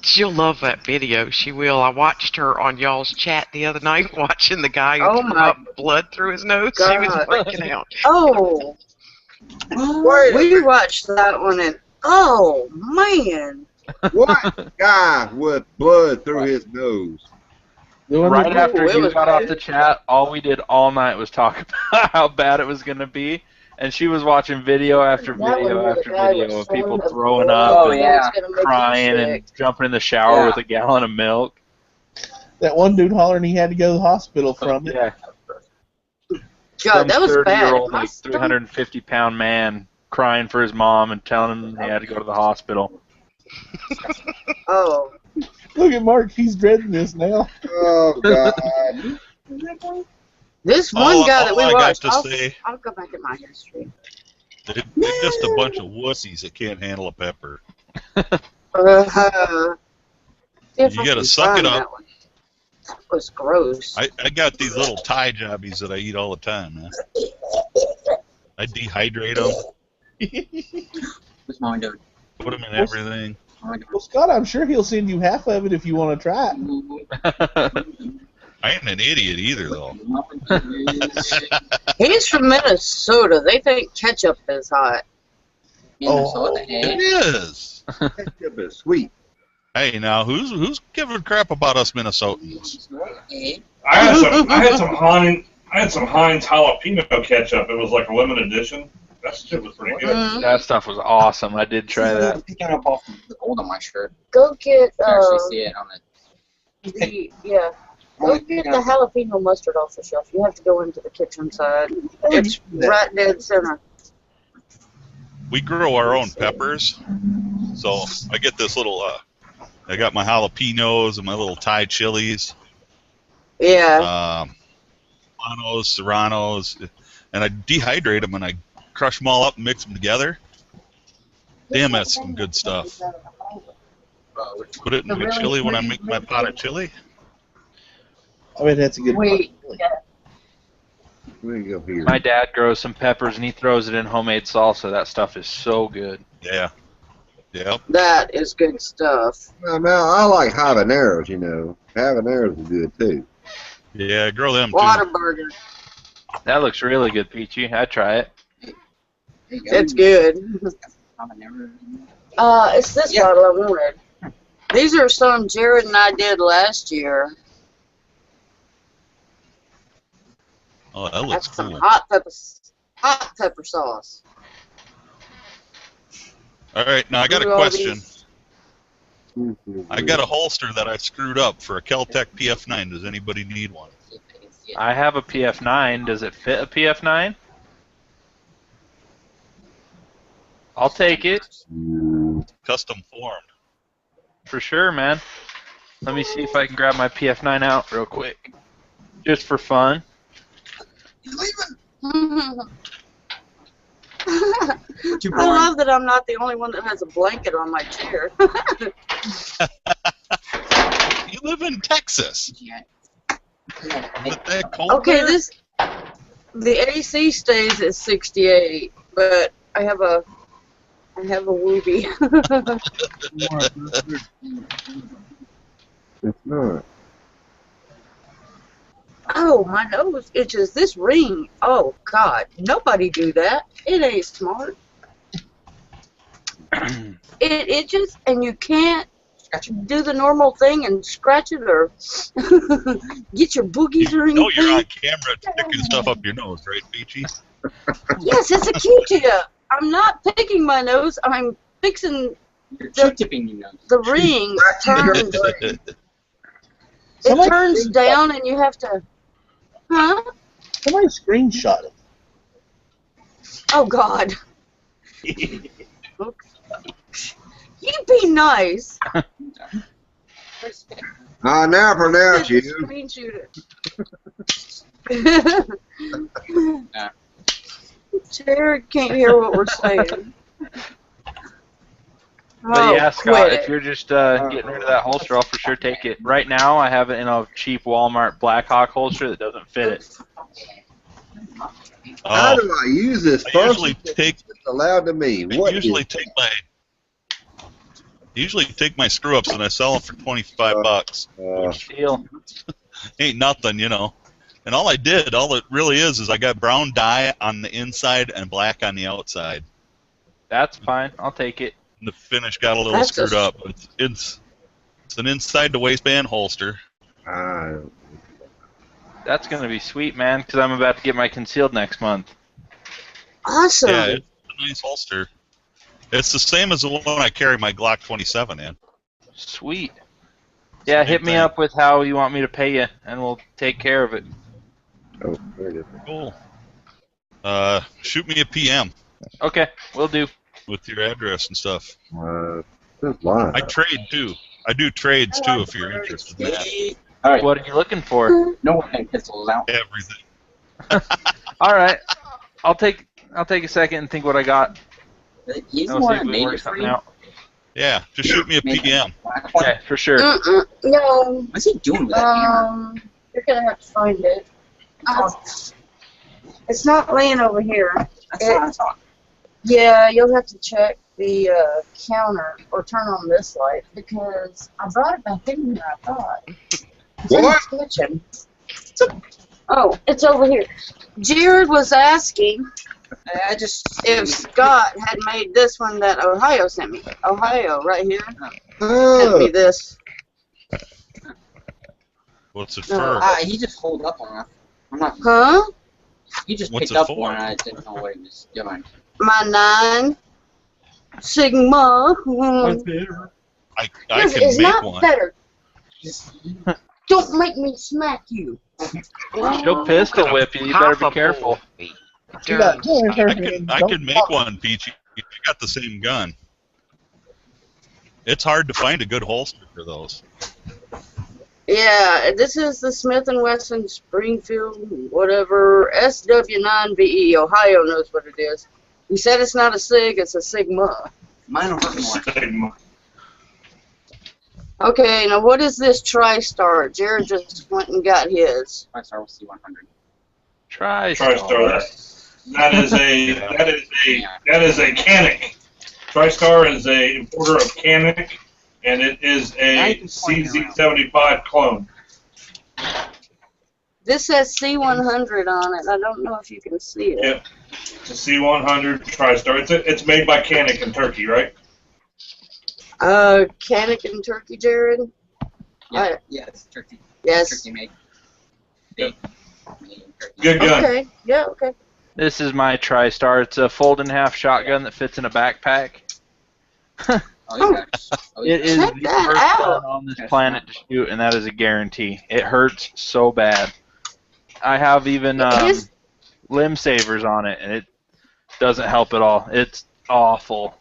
She'll love that video. She will. I watched her on y'all's chat the other night watching the guy who Oh threw my up blood through his nose. She was God. freaking out. Oh, we watched that one and oh man, What guy with blood through his nose? Right after it you was got off bad. the chat, all we did all night was talk about how bad it was going to be. And she was watching video after That one video where the after guy video was of people throwing up throwing blood. up Oh, and yeah. It's gonna make you crying and sick. jumping in the shower Yeah. with a gallon of milk. That one dude hollering he had to go to the hospital from it. Yeah, God, that was bad. 30-year-old, My like stomach- 350-pound man crying for his mom and telling him he had to go to the hospital. Oh, Look at Mark, he's dreading this now. Oh God! this one All- guy that all we I got watched. to say- I'll go back in my history. They're just a bunch of wussies that can't handle a pepper. If You I gotta can suck find it up. That one. That was gross. I got these little Thai jobbies that I eat all the time, man. I dehydrate them, What's mine doing? put them in everything. Well, Scott, I'm sure he'll send you half of it if you want to try it. I ain't an idiot either, though. He's from Minnesota. They think ketchup is hot. Minnesota, It eh? is. Ketchup is sweet. Hey, now who's giving crap about us Minnesotans? Eh? I had some Heinz jalapeno ketchup. It was like a limited edition. That shit was pretty good. Mhm. That stuff was awesome. I did try that. I'm picking up off the gold on my shirt. Go get You can actually see it on it. Go get the jalapeno mustard off the shelf. You have to go into the kitchen side. It's right dead center. We grow our own peppers, so I get this little. I got my jalapenos and my little Thai chilies, Yeah. serranos, and I dehydrate them and I crush them all up and mix them together. Damn, that's some good stuff. Put it in my chili when I make my pot of chili. I mean, that's a good Wait. Where you go here? My dad grows some peppers and he throws it in homemade salsa. That stuff is so good. Yeah. Yep. That is good stuff. Now I like habaneros. You know, habaneros are good too. Yeah, grow them too. Whataburger. That looks really good, Peachy. I'd try it. There you go. It's good. Habanero. It's this Yeah. bottle I wanted. These are some Jared and I did last year. Oh, that looks That's some cool. hot pepper sauce. All right, now I got a Look at all question. these. I got a holster that I screwed up for a Kel-Tec PF9. Does anybody need one? I have a PF9. Does it fit a PF9? I'll take it. Custom formed. For sure, man. Let me see if I can grab my PF9 out real quick. Just for fun. I love that I'm not the only one that has a blanket on my chair. You live in Texas. Yeah. Is it that cold Okay, there? the AC stays at 68, but I have a whoopee. It's not. Oh, my nose itches. This ring. Oh God, nobody do that. It ain't smart. It itches, and you can't do the normal thing and scratch it or get your boogies or You know anything. you're on camera sticking stuff up your nose, right, Peachy? Yes, it's a Q-tip. I'm not picking my nose. I'm fixing You're Q-tipping your nose. the ring. It turns down, and you have to. Huh? Somebody screenshot it. Oh God. You be nice. I now pronounce you. Screen shoot it. Jared can't hear what we're saying. But yeah, Scott, quit if you're just getting rid of that holster, I'll for sure take it. Right now, I have it in a cheap Walmart Blackhawk holster that doesn't fit it. How do I use this I usually function take. that's allowed to me? What I usually take my screw ups and I sell them for $25. Deal. Ain't nothing, you know. And all it really is I got brown dye on the inside and black on the outside. That's fine. I'll take it. And the finish got a little screwed up. It's an inside the waistband holster. That's going to be sweet, man, because I'm about to get my concealed next month. Awesome. Yeah, it's a nice holster. It's the same as the one I carry my Glock 27 in. Sweet. Yeah, hit me up with how you want me to pay you, and we'll take care of it. Oh, very good. Cool. Shoot me a PM. Okay, will do. With your address and stuff. I trade too. I do trades too if you're interested in that. All right. What are you looking for? No one pistols out. Everything. All right. I'll take a second and think what I got. He's I'll see if we can work something out. Yeah, just shoot me a PM. Okay, for sure. No. What's he doing with that hammer? You're gonna have to find it. It's not laying over here. That's what I thought. Yeah, you'll have to check the counter or turn on this light because I brought it back in here, I thought. It's in the kitchen. Oh, it's over here. Jared was asking if Scott had made this one that Ohio sent me. Ohio, right here. Sent me this. What's it for? He just pulled up on it. I'm not. Huh? He just What's picked it up for? one and I didn't know what he was doing. My 9 Sigma. I can make one. Better. Don't make me smack you. She'll pistol whip you. You better be careful. I can make one, Peachy. You got the same gun. It's hard to find a good holster for those. Yeah, this is the Smith & Wesson Springfield, whatever, SW9VE. Ohio knows what it is. You said it's not a SIG, it's a Sigma. Mine will hurt more. Okay, now what is this TriStar? Jared just went and got his. TriStar will see 100. TriStar. That is a Canic. TriStar is a importer of Canic, and it is a CZ75 clone. This says C100 on it. I don't know if you can see it. Yep. It's a C100 TriStar. It's made by Canic in Turkey, right? Canic in Turkey, Jared? Yeah, it's Turkey. Yes. Turkey made. Yep. Good gun. Okay, yeah, okay. This is my TriStar. It's a fold-in-half shotgun that fits in a backpack. It is the first gun on this planet to shoot, and that is a guarantee. It hurts so bad. I have even limb savers on it, and it doesn't help at all. It's awful.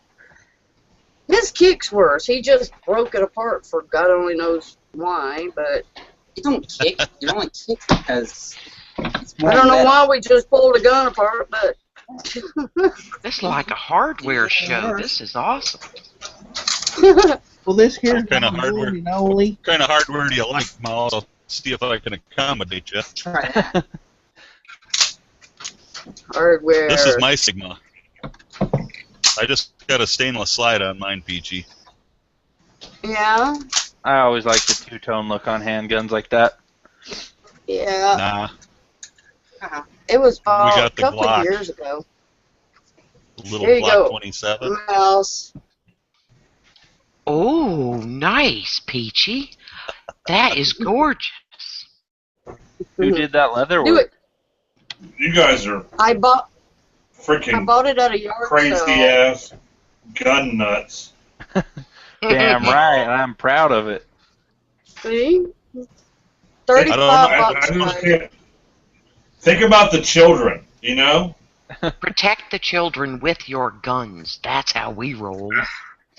His kick's worse. He just broke it apart for God only knows why, but... You don't kick. You only kick because... I don't know why we just pulled a gun apart, but... This is like a hardware show. This is awesome. Well, this here What kind of hardware? What kind of hardware do you like, Miles? I'll see if I can accommodate you. Hardware. This is my Sigma. I just got a stainless slide on mine, Peachy. Yeah? I always like the two-tone look on handguns like that. Yeah. Nah. It was bought got a the couple Glock. of years ago. Little There you Glock go. 27. Mouse. Oh, nice, Peachy. That is gorgeous. Who did that leather Do work? it. You guys are I bought freaking it at a yard crazy sale. ass gun nuts. Damn right, I'm proud of it. See? I 35 bucks. don't understand. Think about the children, you know? Protect the children with your guns. That's how we roll.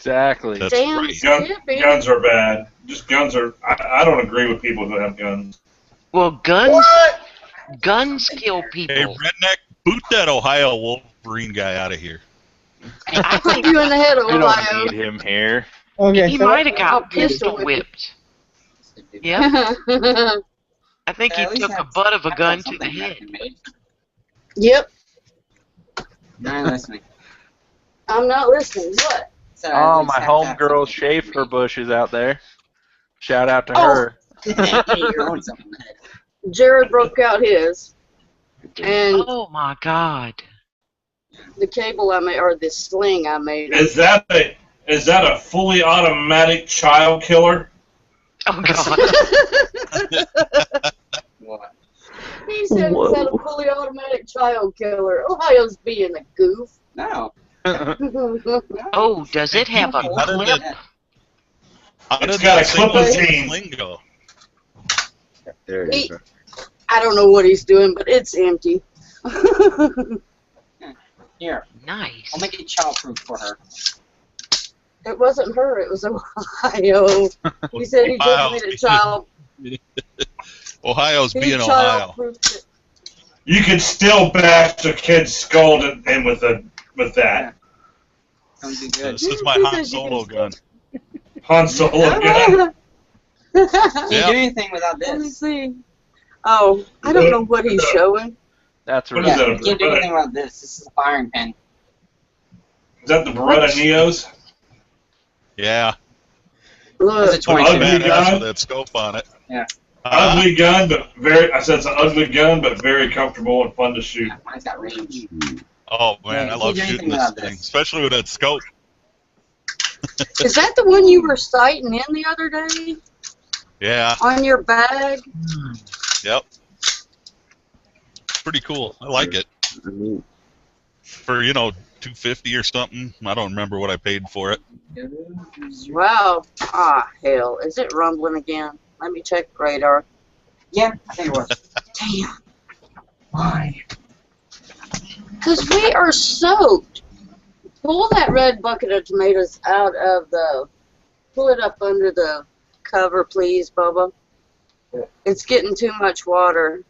Exactly. That's Damn right. Skippy. Guns are bad. Just guns are. I don't agree with people who have guns. Well, guns kill Hey, people. Redneck, boot that Ohio Wolverine guy out of here. I Put think you in the head, We don't Ohio. need him here. Okay, he so might have I'll got pistol pistol whip whipped. Yep. I think he At least took a have- butt of a have to have gun to the something head. American made. Yep. Not listening. I'm not listening. What? So at Oh, least my have to have homegirl something Schaefer Bush is out there. Shout out to Oh. her. American made. You're on something. Jared broke out his, and Oh my God. the cable I made, or the sling I made. Is that a fully automatic child killer? Oh God. What? He said it's a fully automatic child killer. Ohio's being a goof. No. Oh, does it have a How did clip? that- How It's did got that a clip of single jeans. sling go? There it is. Right. I don't know what he's doing, but it's empty. Here, Nice. I'll make it childproof for her. It wasn't her, it was Ohio. He said he just made a child. Ohio's He being Ohio. childproofed it. You can still bash a kid's skull in with that. Gonna be good. This is my He Han says you Solo can gun. Han Solo gun. Can't Yeah. do anything without Let me this. see. Oh, I don't know what he's showing. That's What right. is that? Yeah, you can't do anything without this. This is a firing pin. Is that the Beretta Neos? Yeah. It's a Look, 22. Ugly Badass gun? with that scope on it. Yeah. Ugly gun, but very. I said it's an ugly gun, but very comfortable and fun to shoot. Mine's got range. Oh man, Yeah, I you love can't do shooting anything this without thing, this. especially with that scope. is that the one you were sighting in the other day Yeah. on your bag? Yep. Pretty cool. I like it. For $250 or something. I don't remember what I paid for it. Wow. Ah, hell. Is it rumbling again? Let me check radar. Yeah, I think it was. Damn. Why? Because we are soaked. Pull that red bucket of tomatoes out of the... Pull it up under the cover, please, Bubba. It's getting too much water.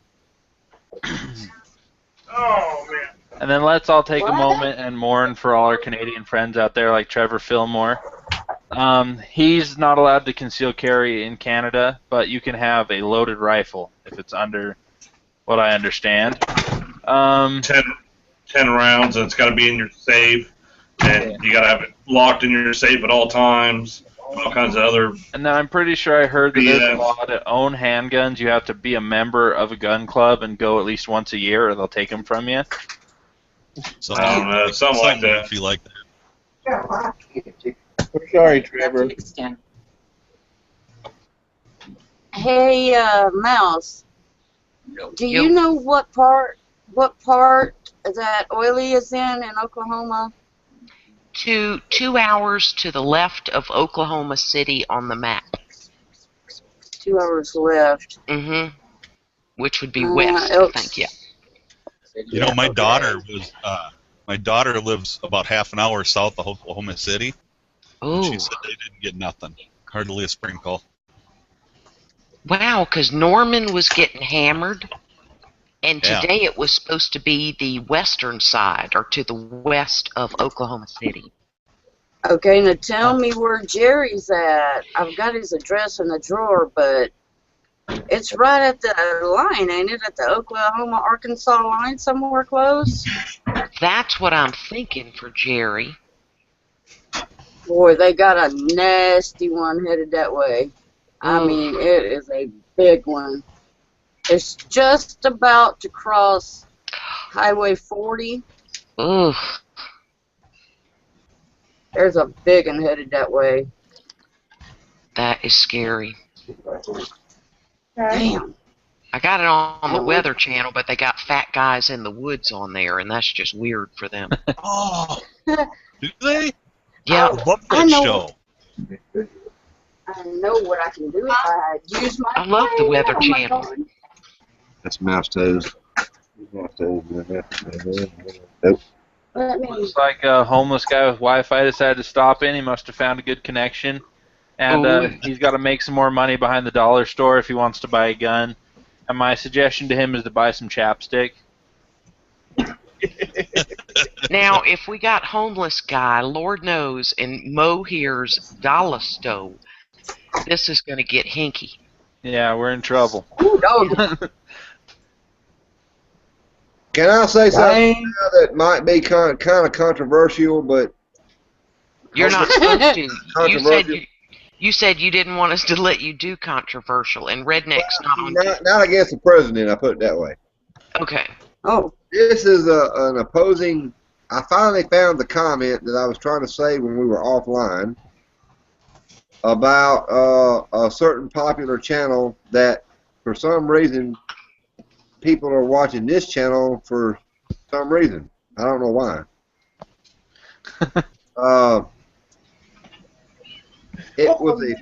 Oh man. And then let's all take a What? moment and mourn for all our Canadian friends out there, like Trevor Fillmore. He's not allowed to conceal carry in Canada, but you can have a loaded rifle if it's under what I understand. 10 rounds, and it's got to be in your safe, and you got to have it locked in your safe at all times. All kinds of other. And then I'm pretty sure I heard that there's Yeah. a law to own handguns. You have to be a member of a gun club and go at least once a year, or they'll take them from you. Something, I don't know, something like that. If you like that. we're sorry, Trevor. Hey, Mouse. Do you know what part that Oily is in Oklahoma? 2 hours to the left of Oklahoma City on the map. 2 hours left. Mm-hmm. Which would be west, I Elks. think, yeah. My daughter lives about half an hour south of Oklahoma City. Oh. She said they didn't get nothing. Hardly a sprinkle. Wow, because Norman was getting hammered, and Yeah. today it was supposed to be the western side, or to the west of Oklahoma City. Okay, now tell me where Jerry's at. I've got his address in the drawer, but it's right at the line, ain't it? At the Oklahoma-Arkansas line, somewhere close? That's what I'm thinking for Jerry. Boy, they got a nasty one headed that way. I Oof. mean, it is a big one. It's just about to cross Highway 40. Ugh. There's a big one headed that way. That is scary. Damn. I got it on the Weather Channel, but they got fat guys in the woods on there, and that's just weird for them. Oh, do they? Yeah. I love I that know. show. I know what I can do if I use my I love the brain. Weather Oh my Channel. God. That's mouse toes. Mouse toes. Nope. Let me. Looks like a homeless guy with Wi-Fi decided to stop in. He must have found a good connection. And Ooh. he's got to make some more money behind the dollar store if he wants to buy a gun. And my suggestion to him is to buy some chapstick. Now, if we got homeless guy, Lord knows, and Mo here's dollar store, this is going to get hinky. Yeah, we're in trouble. Dog. Can I say something Dang. now that might be kind of controversial, but You're not supposed to. Controversial. You said you didn't want us to let you do controversial, and Redneck's not on. not against the president, I put it that way. Okay. Oh. This is an opposing. I finally found the comment that I was trying to say when we were offline about a certain popular channel that, for some reason, people are watching this channel for some reason. I don't know why. It was a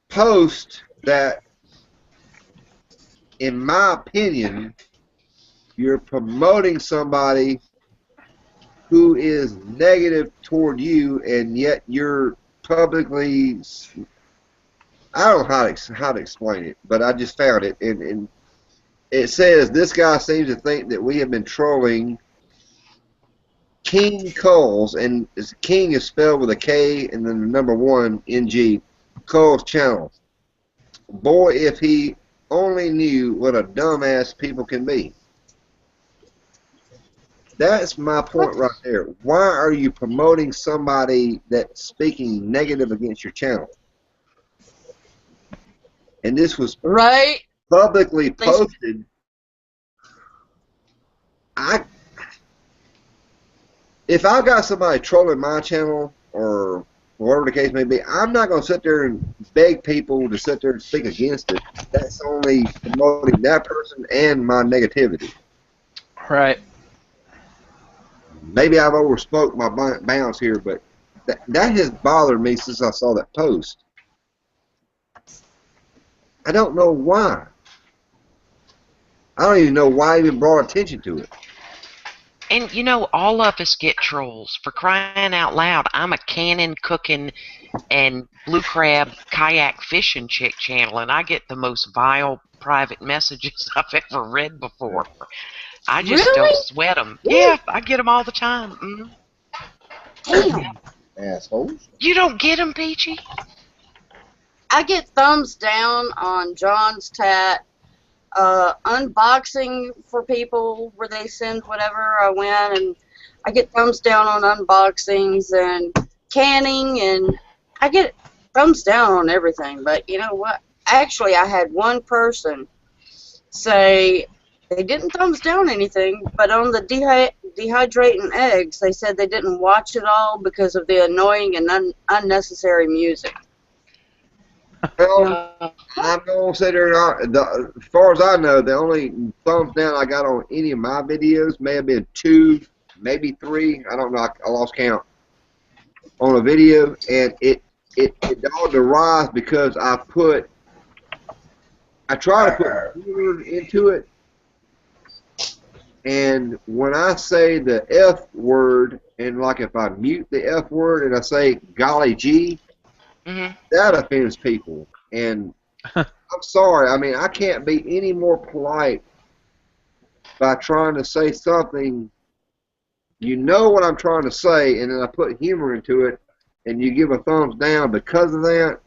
post that, in my opinion, you're promoting somebody who is negative toward you, and yet you're publicly. I don't know how to explain it, but I just found it, and it says this guy seems to think that we have been trolling King Cole's, and King is spelled with a K and then the number 1 NG, Cole's channel. Boy, if he only knew what a dumbass people can be. That's my point right there. Why are you promoting somebody that's speaking negative against your channel? And this was Right. publicly posted. If I've got somebody trolling my channel or whatever the case may be, I'm not going to sit there and beg people to sit there and speak against it. That's only promoting that person and my negativity. Right. Maybe I've overspoke my bounds here, but that has bothered me since I saw that post. I don't know why. I don't even know why I even brought attention to it. And you know, all of us get trolls. For crying out loud, I'm a cannon cooking and blue crab kayak fishing chick channel, and I get the most vile private messages I've ever read before. I just don't sweat them. Yeah, I get them all the time. Damn. Assholes. You don't get them, Peachy? I get thumbs down on John's tat. Unboxing for people where they send whatever I win, and I get thumbs down on unboxings and canning, and I get thumbs down on everything. But you know what? Actually, I had one person say they didn't thumbs down anything, but on the dehydrating eggs, they said they didn't watch it all because of the annoying and unnecessary music. Well, I'm going to sit there and as far as I know, the only thumbs down I got on any of my videos may have been 2, maybe 3. I don't know. I lost count on a video, and it all derives because I try to put humor into it, and when I say the F word, and like if I mute the F word and I say golly gee, that offends people, and I'm sorry. I mean, I can't be any more polite by trying to say something. You know what I'm trying to say, and then I put humor into it, and you give a thumbs down because of that.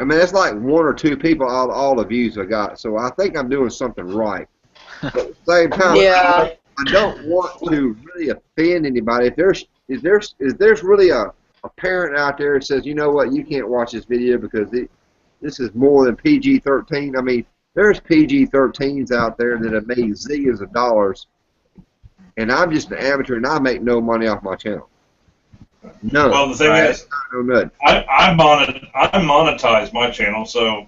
I mean, it's like 1 or 2 people out of all the views I got, so I think I'm doing something right. But at the same time, I don't want to really offend anybody. If there's really a parent out there that says, you know what, you can't watch this video because this is more than PG-13. I mean, there's PG-13s out there that have made zillions of dollars, and I'm just an amateur, and I make no money off my channel. No. Well, the thing is, I monetize my channel, so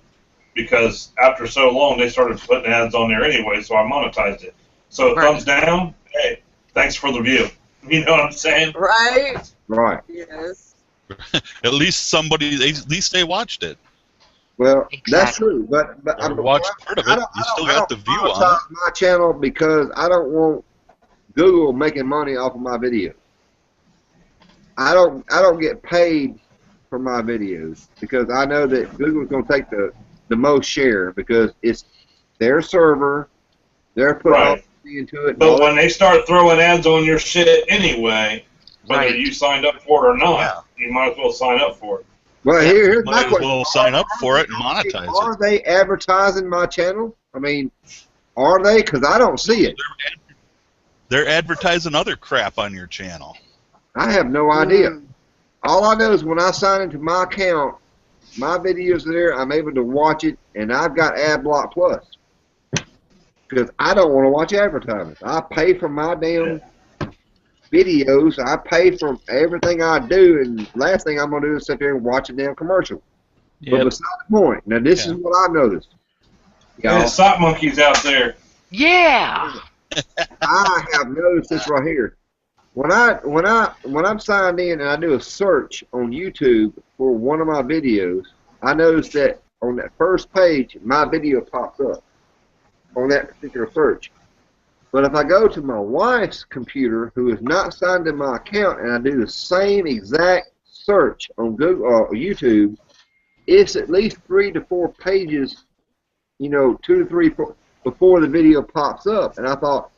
because after so long they started putting ads on there anyway, so I monetized it. So thumbs down, hey, thanks for the view. You know what I'm saying? Right. Right. Yes. At least they watched it. Well, that's true, but watched part of it. You still got the view on it. My channel because I don't want Google making money off of my videos. I don't get paid for my videos because I know that Google's going to take the most share because it's their server. They're putting all into it. But when they start throwing ads on your shit anyway, whether you signed up for it or not, you might as well sign up for it. Well, here's my might as question. well sign up for it and monetize it. Are they advertising my channel? I mean, are they? Because I don't see it. They're advertising other crap on your channel. I have no idea. All I know is when I sign into my account, my videos are there, I'm able to watch it, and I've got AdBlock Plus. Because I don't want to watch advertisements. I pay for my damn videos. I pay for everything I do, and last thing I'm going to do is sit there and watch a damn commercial. But beside the point, now this is what I noticed. There's sock monkeys out there. Yeah. I have noticed this right here. When I'm signed in and I do a search on YouTube for one of my videos, I notice that on that first page, my video pops up on that particular search. But if I go to my wife's computer, who is not signed in my account, and I do the same exact search on Google or YouTube, it's at least 3 to 4 pages, 2 to 3 before the video pops up. And I thought,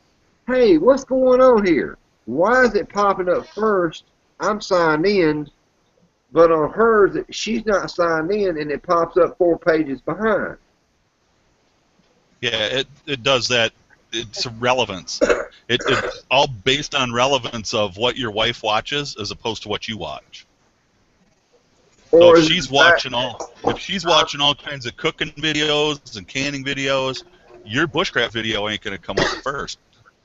hey, what's going on here? Why is it popping up first? I'm signed in, but on hers, she's not signed in, and it pops up 4 pages behind. Yeah, it does that. It's relevance. It's all based on relevance of what your wife watches as opposed to what you watch. So if she's watching all kinds of cooking videos and canning videos, your bushcraft video ain't gonna come up first.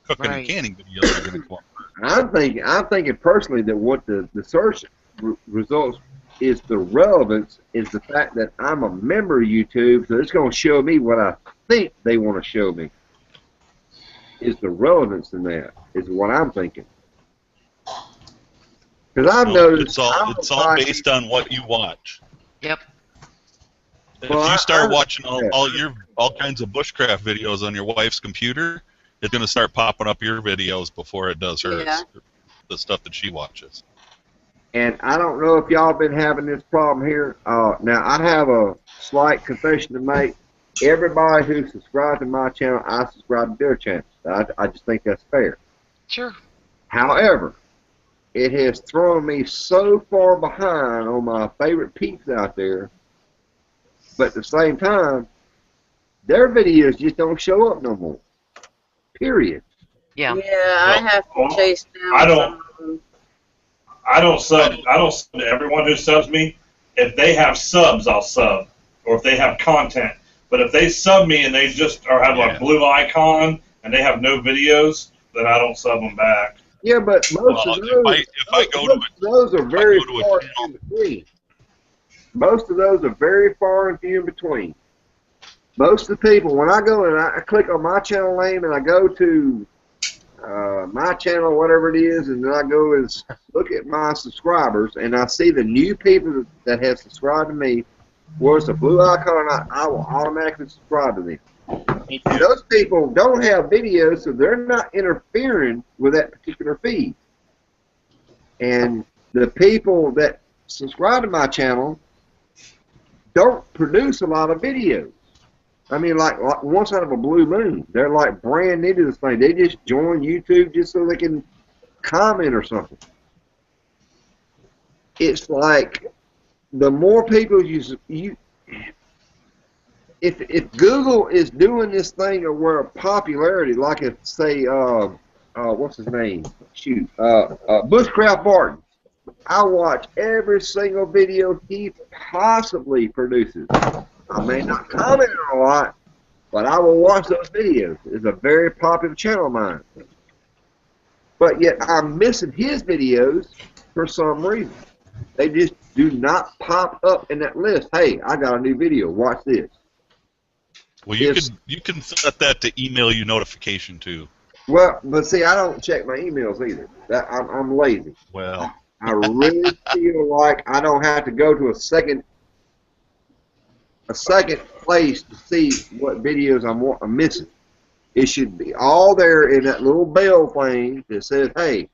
Cooking and canning videos are gonna come up first. I'm thinking personally that what the search results is the relevance is the fact that I'm a member of YouTube, so it's going to show me what I think they want to show me. Is the relevance in that is what I'm thinking. Because I've noticed it's all based on what you watch. Yep. If you start watching all kinds of bushcraft videos on your wife's computer, it's going to start popping up your videos before it does hers. Yeah. The stuff that she watches. And I don't know if y'all been having this problem here. Now, I have a slight confession to make. Everybody who subscribed to my channel, I subscribe to their channel. I just think that's fair. Sure. However, it has thrown me so far behind on my favorite peeps out there, but at the same time, their videos just don't show up no more. Period. Yeah. Yeah, I have to chase down. I don't sub to everyone who subs me. If they have subs, I'll sub, or if they have content. But if they sub me and they just have a blue icon and they have no videos, then I don't sub them back. Yeah, but most of those are very far in between. Most of those are very far and few in between. Most of the people, when I go and I click on my channel name and I go to my channel, whatever it is, and then I go and look at my subscribers and I see the new people that have subscribed to me, where it's a blue icon, I will automatically subscribe to them. And those people don't have videos, so they're not interfering with that particular feed. And the people that subscribe to my channel don't produce a lot of videos. I mean, like once out of a blue moon. They're like brand new to this thing. They just join YouTube just so they can comment or something. It's like the more people if Google is doing this thing of where popularity, like if say what's his name? Shoot, Bushcraft Barton. I watch every single video he possibly produces. I may not comment on a lot, but I will watch those videos. It's a very popular channel of mine. But yet I'm missing his videos for some reason. They just do not pop up in that list. Hey, I got a new video. Watch this. Well, you can set that to email you notification too. Well, but see, I don't check my emails either. I'm lazy. Well, I really feel like I don't have to go to a second place to see what videos I'm missing. It should be all there in that little bell thing that says, hey,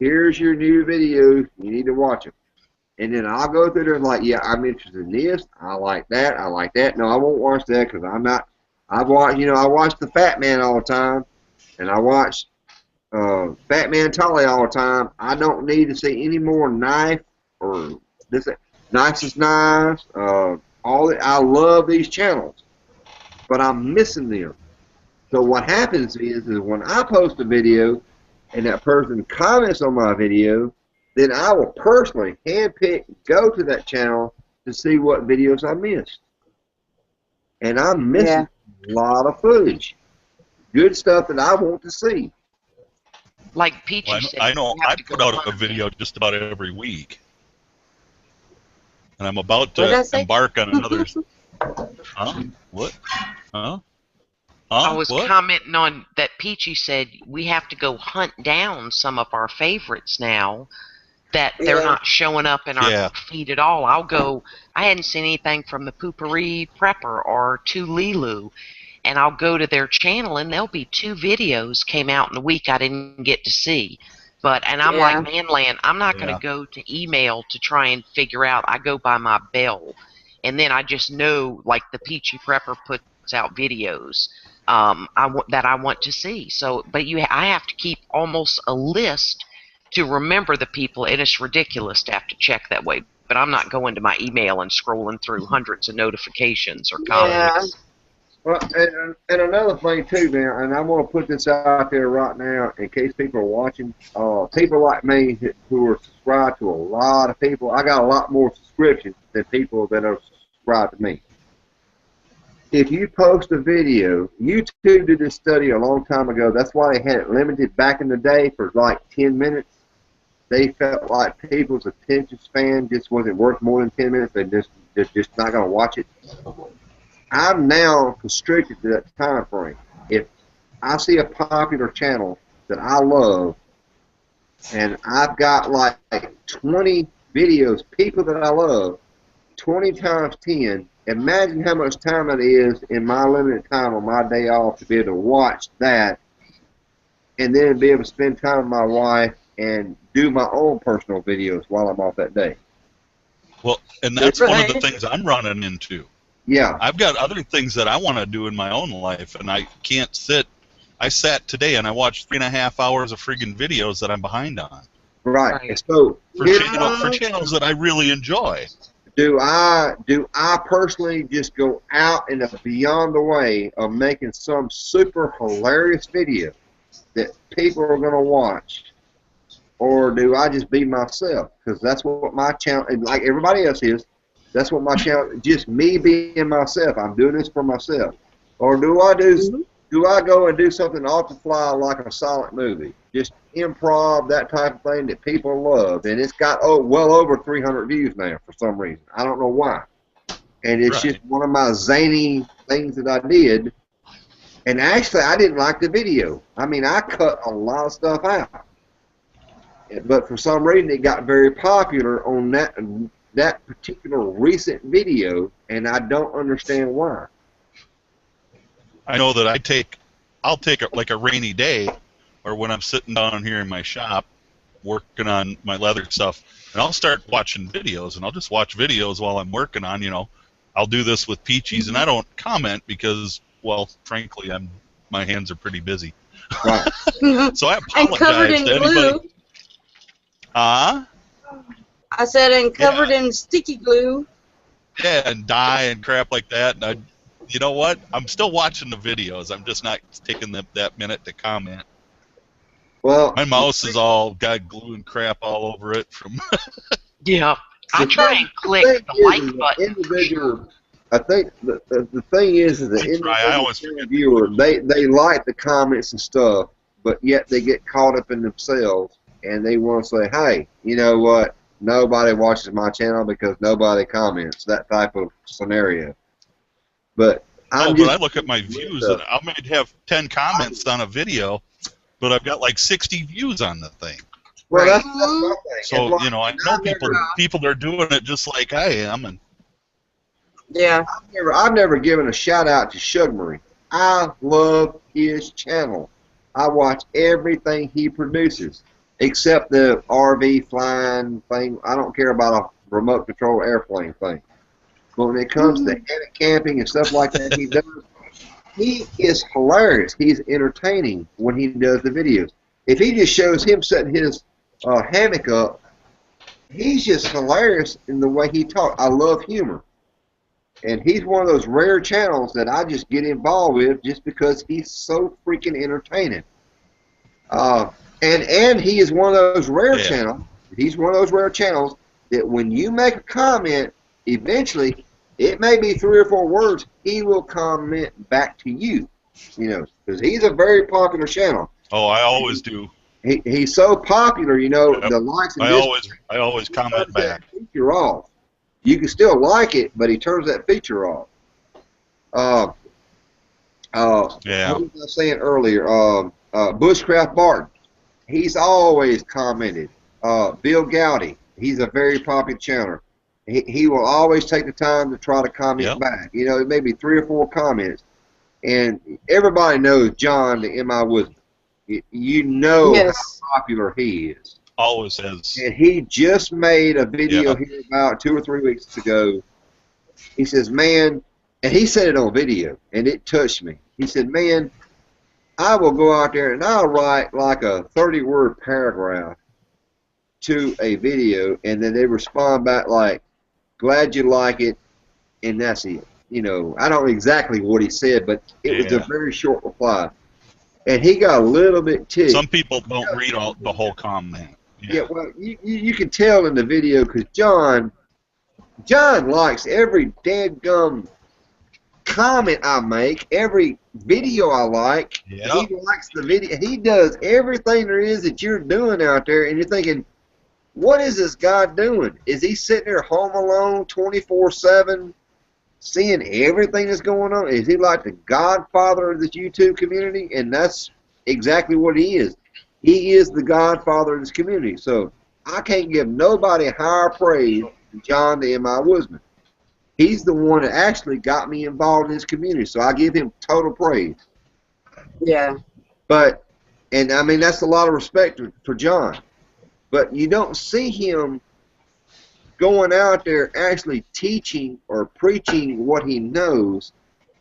here's your new videos. You need to watch them. And then I'll go through there and like, yeah, I'm interested in this. I like that. I like that. No, I won't watch that because I'm not. I watch the Fat Man all the time, and I watch Fat Man Tully all the time. I don't need to see any more knife or this nicest knives. I love these channels, but I'm missing them. So what happens is when I post a video and that person comments on my video, then I will personally handpick, go to that channel to see what videos I missed. And I'm missing a lot of footage. Good stuff that I want to see. Like Peachy Well, said, I know you have I to go put out hunt a them video down. just about every week. And I'm about What did I to say? embark on another. Huh? What? Huh? I Huh? was What? commenting on that Peachy said we have to go hunt down some of our favorites now that they're Yeah. not showing up in our Yeah. feed at all. I hadn't seen anything from the Poopery Prepper or To Lilu, and I'll go to their channel and there'll be 2 videos came out in a week I didn't get to see. And I'm like, Yeah. Manland, I'm not going Yeah. to go to email to try and figure out. I go by my bell, and then I just know, like the Peachy Prepper puts out videos that I want to see. So, but I have to keep almost a list to remember the people, and it's ridiculous to have to check that way. But I'm not going to my email and scrolling through hundreds of notifications or Yeah. comments. Well, and another thing too, now, and I want to put this out there right now in case people are watching. People like me who are subscribed to a lot of people, I got a lot more subscriptions than people that are subscribed to me. If you post a video, YouTube did this study a long time ago. That's why they had it limited back in the day for like 10 minutes. They felt like people's attention span just wasn't worth more than 10 minutes. They're just not going to watch it. I'm now constricted to that time frame. If I see a popular channel that I love, and I've got like 20 videos, people that I love, 20 times 10, imagine how much time it is in my limited time on my day off to be able to watch that and then be able to spend time with my wife and do my own personal videos while I'm off that day. Well, and that's one of the things I'm running into. Yeah. I've got other things that I want to do in my own life, and I can't sit. I sat today and I watched 3.5 hours of friggin' videos that I'm behind on. Right. And so for channels that I really enjoy. Do I personally just go out and beyond the way of making some super hilarious video that people are going to watch, or do I just be myself? Because that's what my channel, like everybody else is, that's what my channel, just me being myself. I'm doing this for myself. Or do I go and do something off the fly like a silent movie? Just improv, that type of thing that people love. And it's got well over 300 views now for some reason. I don't know why. And it's just one of my zany things that I did. And actually, I didn't like the video. I mean, I cut a lot of stuff out. But for some reason, it got very popular on that particular recent video, and I don't understand why. I know that I'll take like a rainy day, or when I'm sitting down here in my shop working on my leather stuff, and I'll start watching videos, and I'll just watch videos while I'm working on, I'll do this with Peaches, and I don't comment because, well, frankly, my hands are pretty busy. Right. So I apologize and covered in to glue. anybody. I said, and covered in sticky glue. Yeah, and dye and crap like that. And you know what? I'm still watching the videos. I'm just not taking that minute to comment. Well, my mouse is all got glue and crap all over it from. Yeah, I try and click the like button. Individual, I think the thing is the individual viewer, they like the comments and stuff, but yet they get caught up in themselves and they want to say, hey, you know what? Nobody watches my channel because nobody comments. That type of scenario. But I look at my views and I might have 10 comments on a video, but I've got like 60 views on the thing. Well, that's my thing. So I know people are doing it just like I am, and yeah, I've never given a shout out to Sugar Marie. I love his channel. I watch everything he produces, except the RV flying thing. I don't care about a remote control airplane thing. But when it comes to camping and stuff like that, he is hilarious. He's entertaining when he does the videos. If he just shows him setting his hammock up, he's just hilarious in the way he talks. I love humor. And he's one of those rare channels that I just get involved with just because he's so freaking entertaining. And he is one of those rare channels. He's one of those rare channels that when you make a comment, eventually, it may be 3 or 4 words, he will comment back to you. You know, because he's a very popular channel. Oh, I always do. He's so popular, you know, the likes and I always comment back. Feature off. You can still like it, but he turns that feature off. What was I saying earlier? Bushcraft Barton. He's always commented. Bill Gowdy. He's a very popular channel. He will always take the time to try to comment back. You know, it may be 3 or 4 comments. And everybody knows John, the M.I. Wisdom. You know how popular he is. Always has. And he just made a video here about 2 or 3 weeks ago. He says, man, and he said it on video, and it touched me. He said, man, I will go out there and I'll write like a 30-word paragraph to a video, and then they respond back like, glad you like it, and that's it. You know, I don't know exactly what he said, but it was a very short reply. And he got a little bit ticked. Some people don't read the whole comment. Yeah, well, you can tell in the video because John likes every dadgum comment I make, every video I like. He likes the video. He does everything there is that you're doing out there, and you're thinking, what is this guy doing? Is he sitting there home alone 24/7, seeing everything that's going on? Is he like the godfather of this YouTube community? And that's exactly what he is. He is the godfather of this community. So I can't give nobody higher praise than John the M.I. Wisman. He's the one that actually got me involved in this community. So I give him total praise. Yeah. But, and I mean, that's a lot of respect for John. But you don't see him going out there actually teaching or preaching what he knows.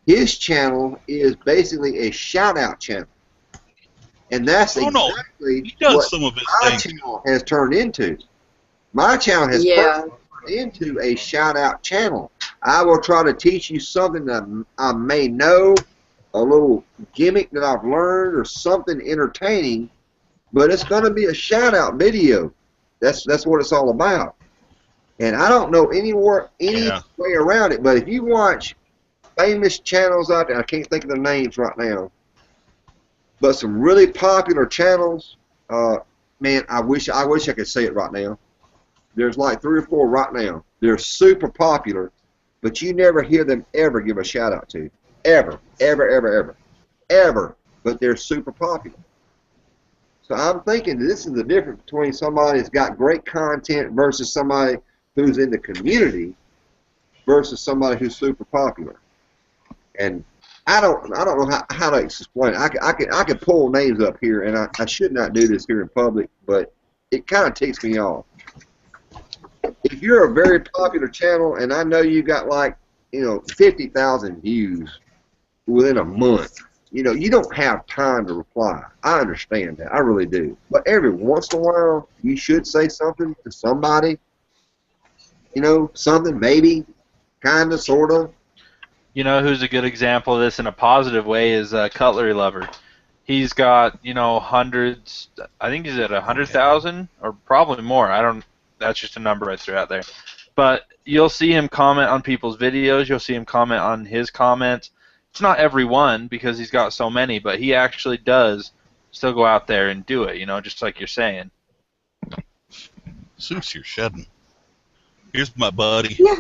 His channel is basically a shout-out channel. And that's exactly what my channel has turned into. My channel has turned into a shout-out channel. I will try to teach you something that I may know, a little gimmick that I've learned, or something entertaining, but it's going to be a shout-out video. That's what it's all about. And I don't know any way around it, but if you watch famous channels out there, I can't think of the names right now, but some really popular channels, man, I wish I could say it right now. There's like 3 or 4 right now. They're super popular, but you never hear them ever give a shout out to. Ever. But they're super popular. So I'm thinking this is the difference between somebody that's got great content versus somebody who's in the community versus somebody who's super popular. And I don't know how to explain it. I could pull names up here, and I should not do this here in public, but it kind of ticks me off. If you're a very popular channel, and I know you got like 50,000 views within a month, you don't have time to reply. I understand that. I really do. But every once in a while, you should say something to somebody. Something maybe, kind of, sort of. You know who's a good example of this in a positive way is Cutlery Lover. He's got, hundreds, I think he's at 100,000 or probably more. That's just a number I threw out there. But you'll see him comment on people's videos. You'll see him comment on his comments. It's not every one because he's got so many, but he actually does still go out there and do it, just like you're saying. Seuss, you're shedding. Here's my buddy. You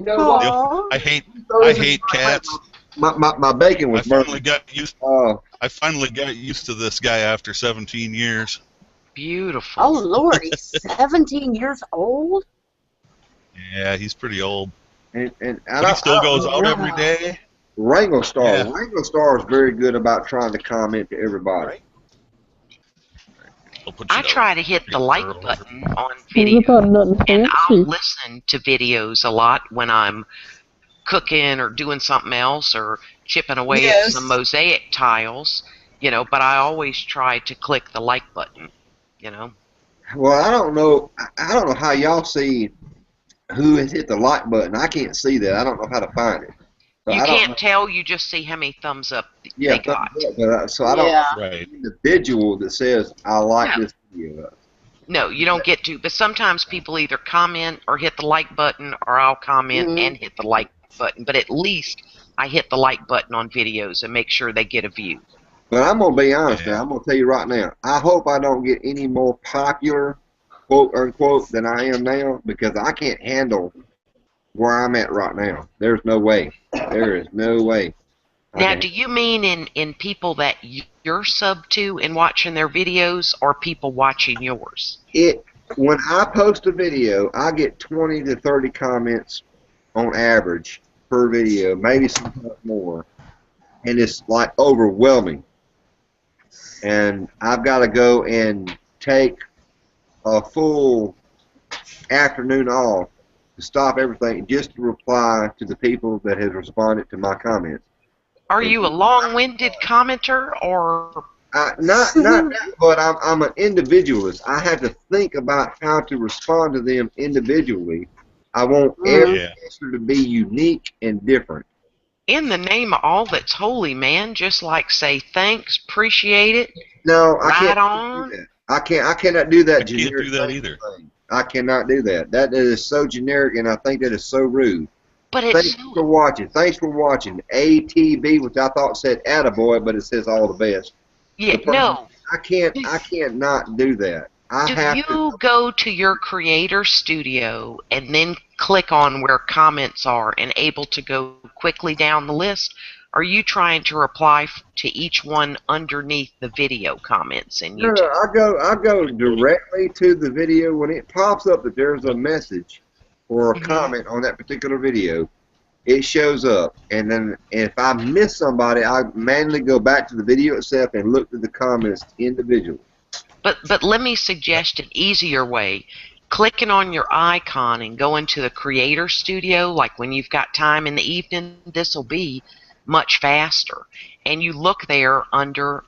know what? I hate cats. My bacon was burnt. I finally got used to this guy after 17 years. Beautiful. Oh, Lord, he's 17 years old? Yeah, he's pretty old. And he still goes out every day. Wrangle Star. Yeah. Wrangle Star is very good about trying to comment to everybody. I try to hit the like button on What about videos, nothing and I'll fancy? listen to videos a lot when I'm cooking or doing something else or chipping away at some mosaic tiles, but I always try to click the like button, Well, I don't know. I don't know how y'all see who has hit the like button. I can't see that. I don't know how to find it. So You I don't can't know. tell, you just see how many thumbs up Yeah, they got. thumbs up, but so I don't know the individual that says I like this video. No, you don't get to, but sometimes people either comment or hit the like button, or I'll comment and hit the like button, but at least I hit the like button on videos and make sure they get a view. But I'm gonna be honest now. I'm gonna tell you right now. I hope I don't get any more popular, quote unquote, than I am now, because I can't handle where I'm at right now. There's no way. There is no way. Now, do you mean in people that you're sub to and watching their videos, or people watching yours? When I post a video, I get 20 to 30 comments on average per video, maybe sometimes more, and it's like overwhelming. And I've got to go and take a full afternoon off to stop everything just to reply to the people that have responded to my comments. Are you a long-winded commenter, or? Not that, but I'm an individualist. I have to think about how to respond to them individually. I want every answer to be unique and different. In the name of all that's holy, man, just like say thanks, appreciate it. No, I can't on. do that. I cannot do that. I can't do that either. I cannot do that. That is so generic, and I think that is so rude. But it's Thanks for watching. Thanks for watching. ATB, which I thought said attaboy, but it says all the best. Yeah, no. I can't not do that. Do you go to your creator studio and then click on where comments are and able to go quickly down the list? Are you trying to reply to each one underneath the video comments in YouTube? No, I go directly to the video. When it pops up that there's a message or a comment on that particular video, it shows up. And then if I miss somebody, I manually go back to the video itself and look at the comments individually. But let me suggest an easier way. Clicking on your icon and going to the creator studio, like when you've got time in the evening, this will be much faster. And you look there under,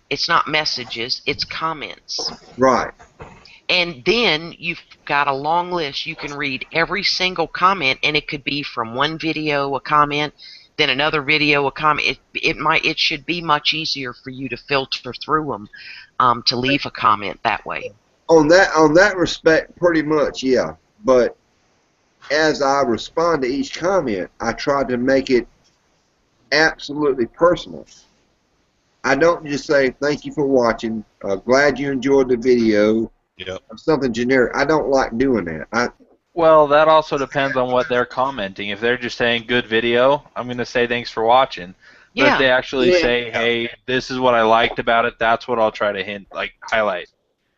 it's not messages, it's comments. Right. And then you've got a long list. You can read every single comment, and it could be from one video a comment, then another video a comment. It should be much easier for you to filter through them to leave a comment that way. On that respect, pretty much, yeah. But as I respond to each comment, I try to make it absolutely personal. I don't just say thank you for watching, glad you enjoyed the video. Something generic. I don't like doing that. Well, that also depends on what they're commenting. If they're just saying good video, I'm going to say thanks for watching. But if they actually say, hey, this is what I liked about it, that's what I'll try to highlight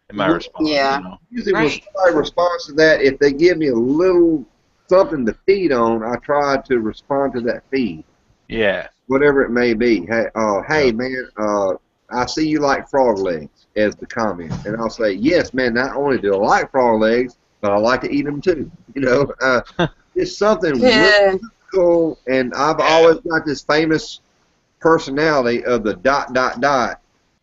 in my response. Yeah. You know? Usually my response to that, if they give me a little something to feed on, I try to respond to that feed. Yeah. Whatever it may be. Hey man, I see you like frog legs as the comment. And I'll say, yes, man, not only do I like frog legs, but I like to eat them too. You know, it's something really cool. And I've always got this famous personality of the ...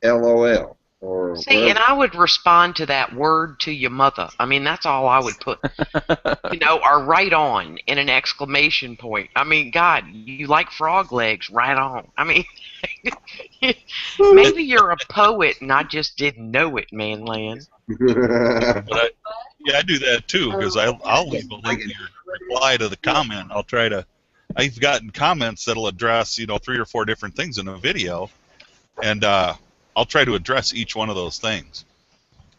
LOL. Or see, whatever. And I would respond to that word to your mother. I mean, that's all I would put. Or right on in an exclamation point. I mean, God, you like frog legs, right on. I mean, maybe you're a poet and I just didn't know it, Manland. I do that too, because I'll leave a lengthy reply to the comment. I've gotten comments that'll address 3 or 4 different things in a video, and I'll try to address each one of those things.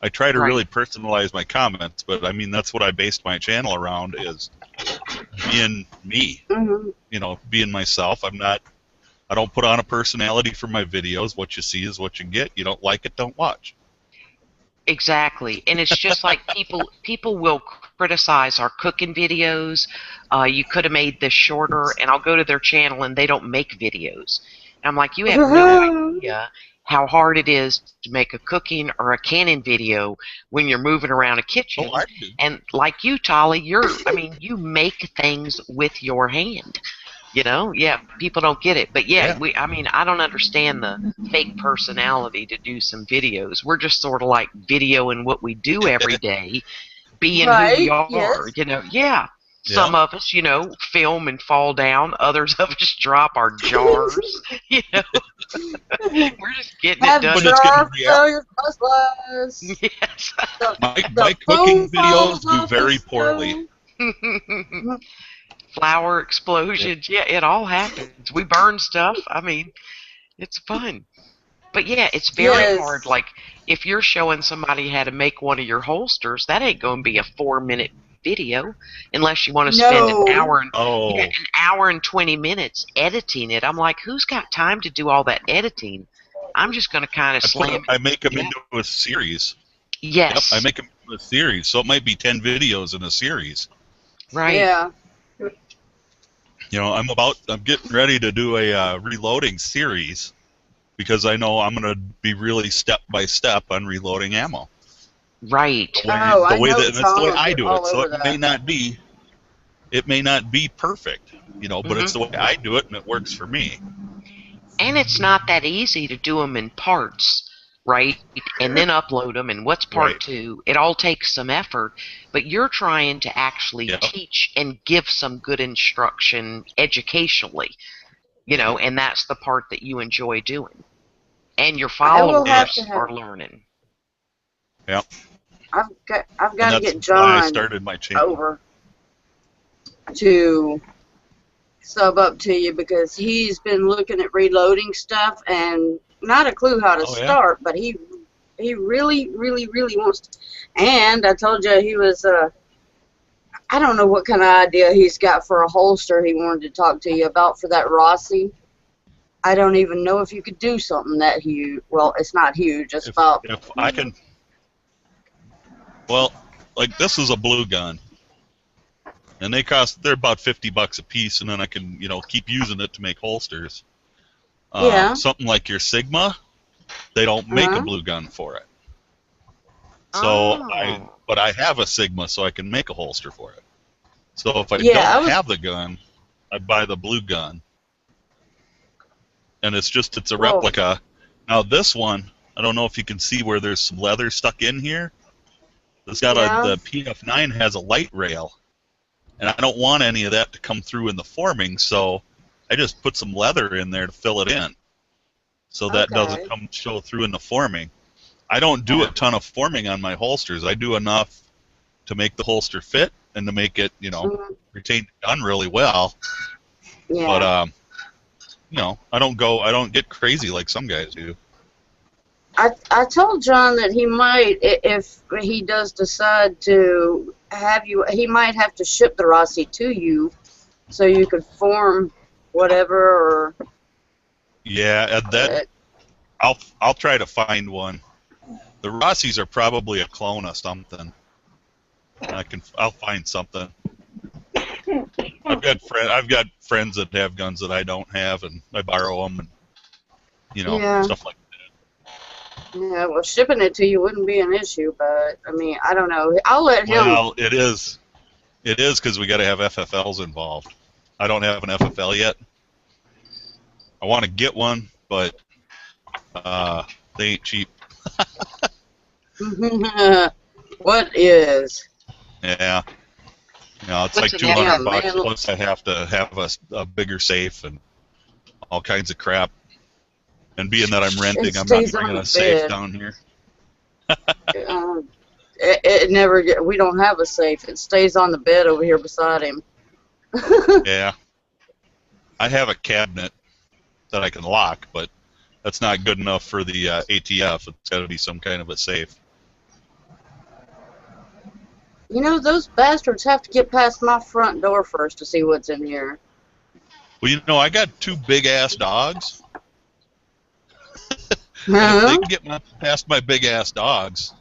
I try to really personalize my comments, but I mean that's what I based my channel around, is being me. Being myself. I don't put on a personality for my videos. What you see is what you get. You don't like it, don't watch. Exactly, and it's just like people will criticize our cooking videos. You could have made this shorter, and I'll go to their channel and they don't make videos. And I'm like, you have no idea how hard it is to make a cooking or a canning video when you're moving around a kitchen. Oh, I do. And like you, Tolly, you make things with your hand. Yeah, people don't get it. But yeah, I don't understand the fake personality to do some videos. We're just sort of like videoing what we do every day, being who we Right, are, yes. Yeah. Some of us, film and fall down. Others of us drop our jars. We're just getting Have it done. jar failures, buzz lies. Yes. My cooking videos do very poorly. Flour explosions. Yeah, it all happens. We burn stuff. I mean, it's fun. But yeah, it's very hard. Like, if you're showing somebody how to make one of your holsters, that ain't going to be a 4-minute video unless you want to spend an hour and 20 minutes editing it. I'm like, who's got time to do all that editing? I'm just going to kind of slam it. I make them into a series. Yes. Yep, I make them into a series, so it might be 10 videos in a series. Right. Yeah. I'm getting ready to do a reloading series because I know I'm going to be really step by step on reloading ammo. Right. The way that's the way I do it. So it may not be perfect, but it's the way I do it and it works for me. And it's not that easy to do them in parts, right? And then upload them. And what's part 2? It all takes some effort. But you're trying to actually teach and give some good instruction educationally, and that's the part that you enjoy doing. And your followers are learning. Yep. I've got to get John I started my channel over to sub up to you because he's been looking at reloading stuff and not a clue how to start, but he really, really, really wants to. And I told you he was, I don't know what kind of idea he's got for a holster he wanted to talk to you about for that Rossi. I don't even know if you could do something that huge. Well, it's not huge. It's about. If I can. Well, like this is a blue gun, and they're about $50 a piece, and then I can keep using it to make holsters. Something like your Sigma, they don't make a blue gun for it. So but I have a Sigma, so I can make a holster for it. So if I don't have the gun, I buy the blue gun, and it's a replica. Now this one, I don't know if you can see where there's some leather stuck in here. It's got the PF9 has a light rail, and I don't want any of that to come through in the forming, so I just put some leather in there to fill it in, so that doesn't show through in the forming. I don't do a ton of forming on my holsters. I do enough to make the holster fit and to make it, retain the gun really well. Yeah. But I don't get crazy like some guys do. I told John that he might, if he does decide to have you, he might have to ship the Rossi to you so you could form whatever or. Yeah, I'll try to find one. The Rossis are probably a clone of something. I'll find something. I've got friends that have guns that I don't have, and I borrow them, and stuff like that. Yeah, well, shipping it to you wouldn't be an issue, but I mean, I don't know. I'll let him. Well, it is because we got to have FFLs involved. I don't have an FFL yet. I want to get one, but they ain't cheap. What is? Yeah. It's like $200 plus I have to have a bigger safe and all kinds of crap. And being that I'm renting, I'm not bringing a safe down here. It never get. We don't have a safe. It stays on the bed over here beside him. Yeah. I have a cabinet that I can lock, but that's not good enough for the ATF. It's got to be some kind of a safe. Those bastards have to get past my front door first to see what's in here. Well, I got 2 big-ass dogs. If they can get past my big-ass dogs,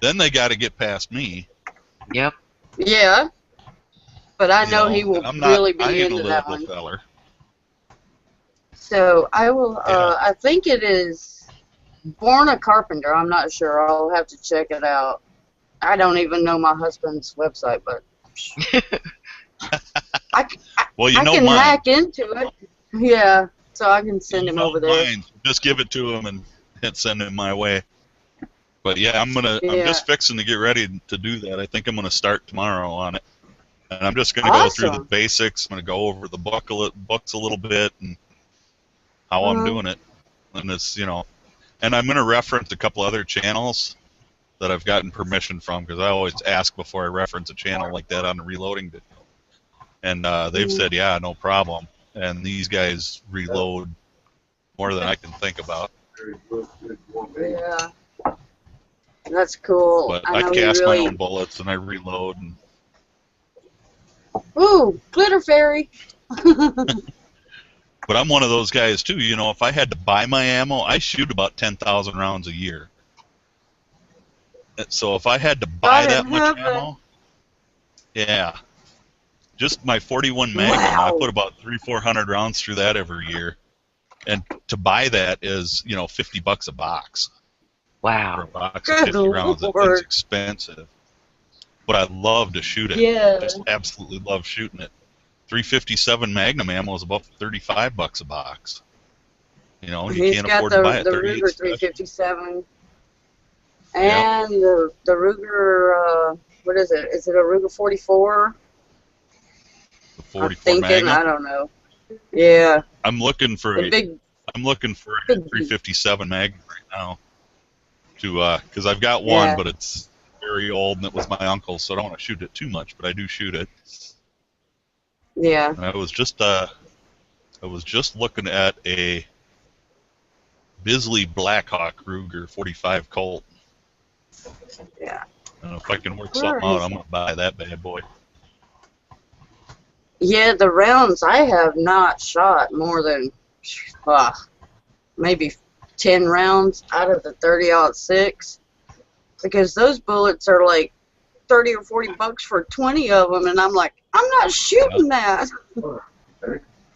then they got to get past me. Yep. Yeah. But I know he will really be I ain't into a that little one. feller. So I will. Yeah. I think it is Born a Carpenter. I'm not sure. I'll have to check it out. I don't even know my husband's website, but Well, you I know can mine. hack into it. Yeah, so I can send him over there. Mine. Just give it to him and send him my way. But yeah, I'm Yeah. just fixing to get ready to do that. I think I'm gonna start tomorrow on it, and I'm just gonna go through the basics. I'm gonna go over the books a little bit and how I'm doing it, and it's and I'm gonna reference a couple other channels that I've gotten permission from, because I always ask before I reference a channel like that on a reloading video, and they've said yeah, no problem. And these guys reload more than I can think about. Yeah. That's cool. But I know cast he really... my own bullets and I reload. And... Ooh, glitter fairy. But I'm one of those guys too. If I had to buy my ammo, I shoot about 10,000 rounds a year. So if I had to buy that much ammo, yeah, just my 41 Magnum, I put about 300-400 rounds through that every year. And to buy that is, $50 a box. Wow. For a box of 50 rounds, it's expensive. But I love to shoot it. Yeah. Just absolutely love shooting it. 357 Magnum ammo is about $35 a box. You can't afford to buy it. The Ruger 357. And the Ruger, what is it? Is it a Ruger 44? The 44 Magnum? I don't know. Yeah. I'm looking for a 357 Magnum right now. Because I've got one, but it's very old and it was my uncle's, so I don't want to shoot it too much, but I do shoot it. Yeah. And I was just looking at a Bisley Blackhawk Ruger 45 Colt. Yeah. And if I can work something out, I'm gonna buy that bad boy. Yeah, the rounds I have not shot more than maybe 10 rounds out of the 30-06, because those bullets are like $30 or $40 for 20 of them, and I'm like, I'm not shooting that. Well,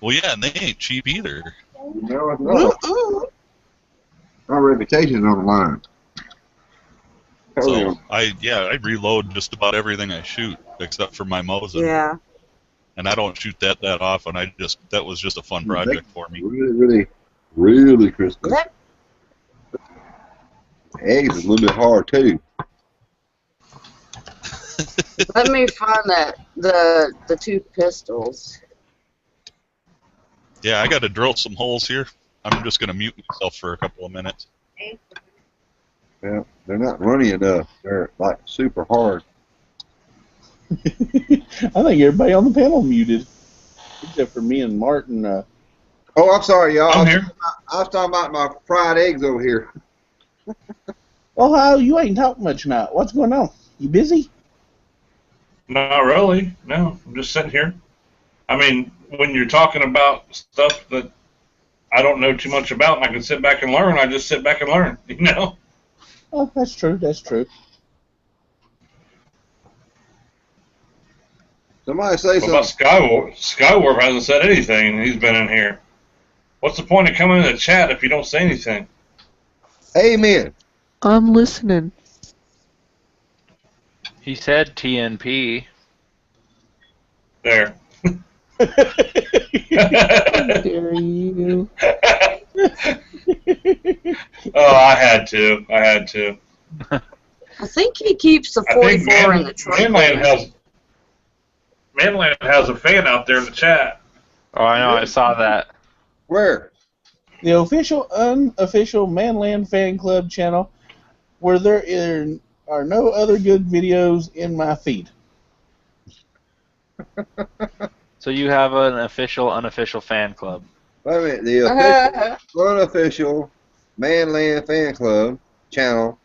yeah, and they ain't cheap either. No, it's not. My reputation's on the line. So I reload just about everything I shoot except for my Mosin. Yeah. And I don't shoot that often. That was just a fun project for me. Really crispy. Eggs is a little bit hard too. Let me find the two pistols. Yeah, I got to drill some holes here. I'm just gonna mute myself for a couple of minutes. Yeah, they're not runny enough. They're like super hard. I think everybody on the panel muted, except for me and Martin. Oh, I'm sorry, y'all. I'm here. I was talking about my fried eggs over here. Oh, how you ain't talking much now? What's going on? You busy? Not really. No, I'm just sitting here. I mean, when you're talking about stuff that I don't know too much about and I can sit back and learn, I just sit back and learn, Oh, that's true. That's true. Somebody say something. About Skywarp hasn't said anything. He's been in here. What's the point of coming in the chat if you don't say anything? Amen. I'm listening. He said TNP. There. How dare you? Oh, I had to. I think he keeps the 44 in the truck. Manland has a fan out there in the chat. Oh, I know. I saw that. Where? The official, unofficial Manland Fan Club channel, where there are no other good videos in my feed. So you have an official, unofficial fan club. Wait a minute. The official, unofficial Manland Fan Club channel,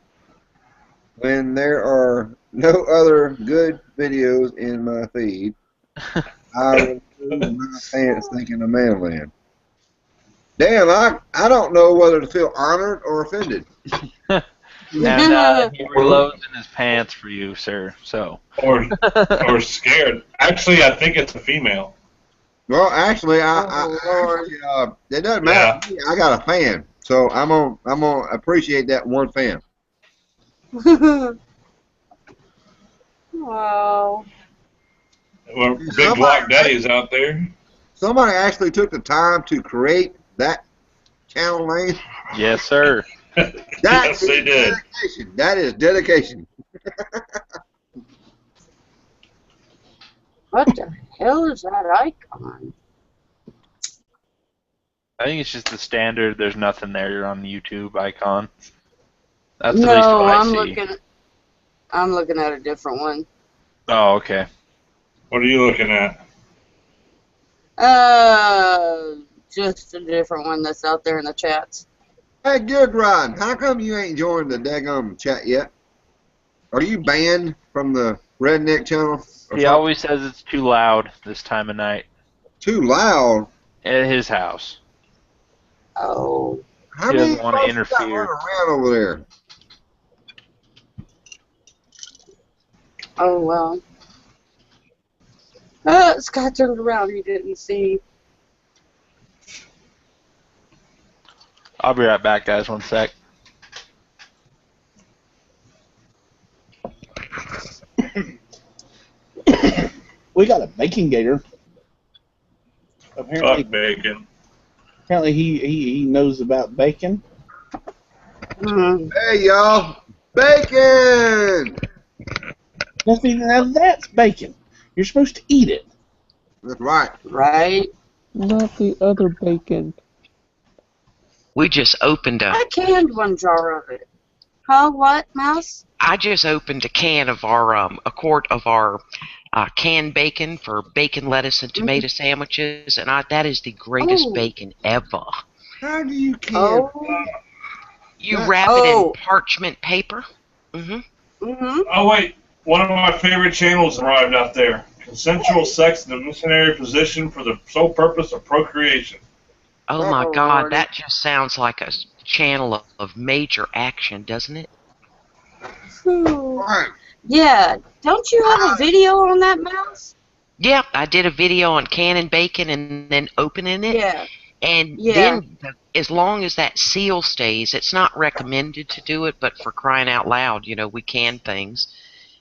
when there are no other good videos in my feed, I will lose my pants thinking of Manland. Damn, I don't know whether to feel honored or offended. And he reloads in his pants for you, sir. So. Or scared. Actually, I think it's a female. Well, actually, it doesn't matter. Yeah. I got a fan, so I'm gonna appreciate that one fan. Wow. Well, big Glock Daddy's out there. Somebody actually took the time to create that channel name. Yes, sir. Yes, they did. Dedication. That is dedication. What the hell is that icon? I think it's just the standard. There's nothing there. You're on the YouTube icon. That's at least what I see. I'm looking at a different one. Oh, okay. What are you looking at? Just a different one that's out there in the chats. Hey, Good Rod, how come you ain't joined the daggum chat yet? Are you banned from the Redneck channel? He always says it's too loud this time of night. Too loud? At his house. Oh. How He many doesn't want to folks interfere. got around over there? Oh, well. Scott turned around. He didn't see. I'll be right back, guys. 1 sec. We got a bacon gator. Apparently, Fuck bacon. Apparently he knows about bacon. Hey, y'all. Bacon! Now that's bacon. You're supposed to eat it. That's right. Right? Not the other bacon. We just opened I canned one jar of it. Huh? What, Mouse? I just opened a can of our a quart of our canned bacon for bacon, lettuce, and tomato sandwiches, and that is the greatest bacon ever. How do you can? You wrap it in parchment paper. Oh wait, one of my favorite channels arrived out there. Consensual sex in the missionary position for the sole purpose of procreation. Oh my God, that just sounds like a channel of major action, doesn't it? Yeah. Don't you have a video on that, Mouse? Yeah, I did a video on canning bacon and then opening it. Yeah. And then, as long as that seal stays, it's not recommended to do it, but for crying out loud, you know, we can things.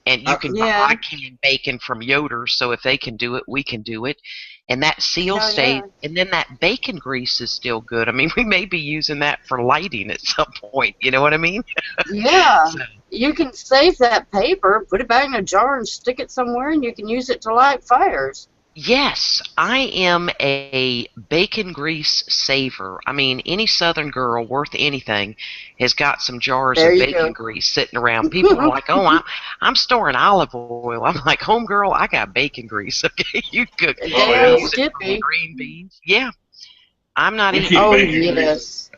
And you can buy canned bacon from Yoder, so if they can do it, we can do it. And that seal stays, and then that bacon grease is still good. I mean, we may be using that for lighting at some point, you know what I mean? Yeah. You can save that paper, put it back in a jar, and stick it somewhere, and you can use it to light fires. Yes, I am a bacon grease saver. I mean, any Southern girl worth anything has got some jars of bacon grease sitting around. People are like, "Oh, I'm storing olive oil." I'm like, "Homegirl, I got bacon grease. Okay, you cook green beans." Yeah, I'm not eating. Oh yes,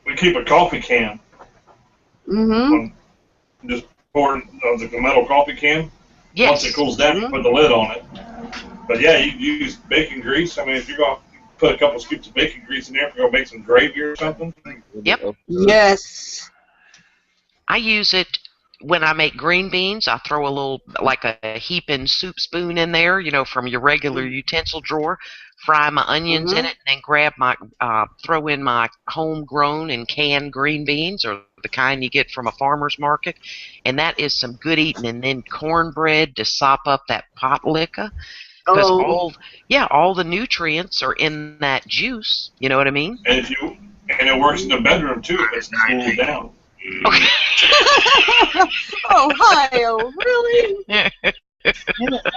we keep a coffee can. Just pour the metal coffee can. Yes. Once it cools down, you put the lid on it. But yeah, you use bacon grease. I mean, if you're going to put a couple scoops of bacon grease in there, if you're going to make some gravy or something. Yep. Yes. I use it when I make green beans. I throw a little, like a heaping soup spoon in there, you know, from your regular utensil drawer. Fry my onions in it, and then grab my, throw in my homegrown and canned green beans, or the kind you get from a farmer's market, and that is some good eating. And then cornbread to sop up that pot liquor, because all the nutrients are in that juice. You know what I mean? And it works in the bedroom too if it's cooled down. Okay. Ohio, really? Damn it,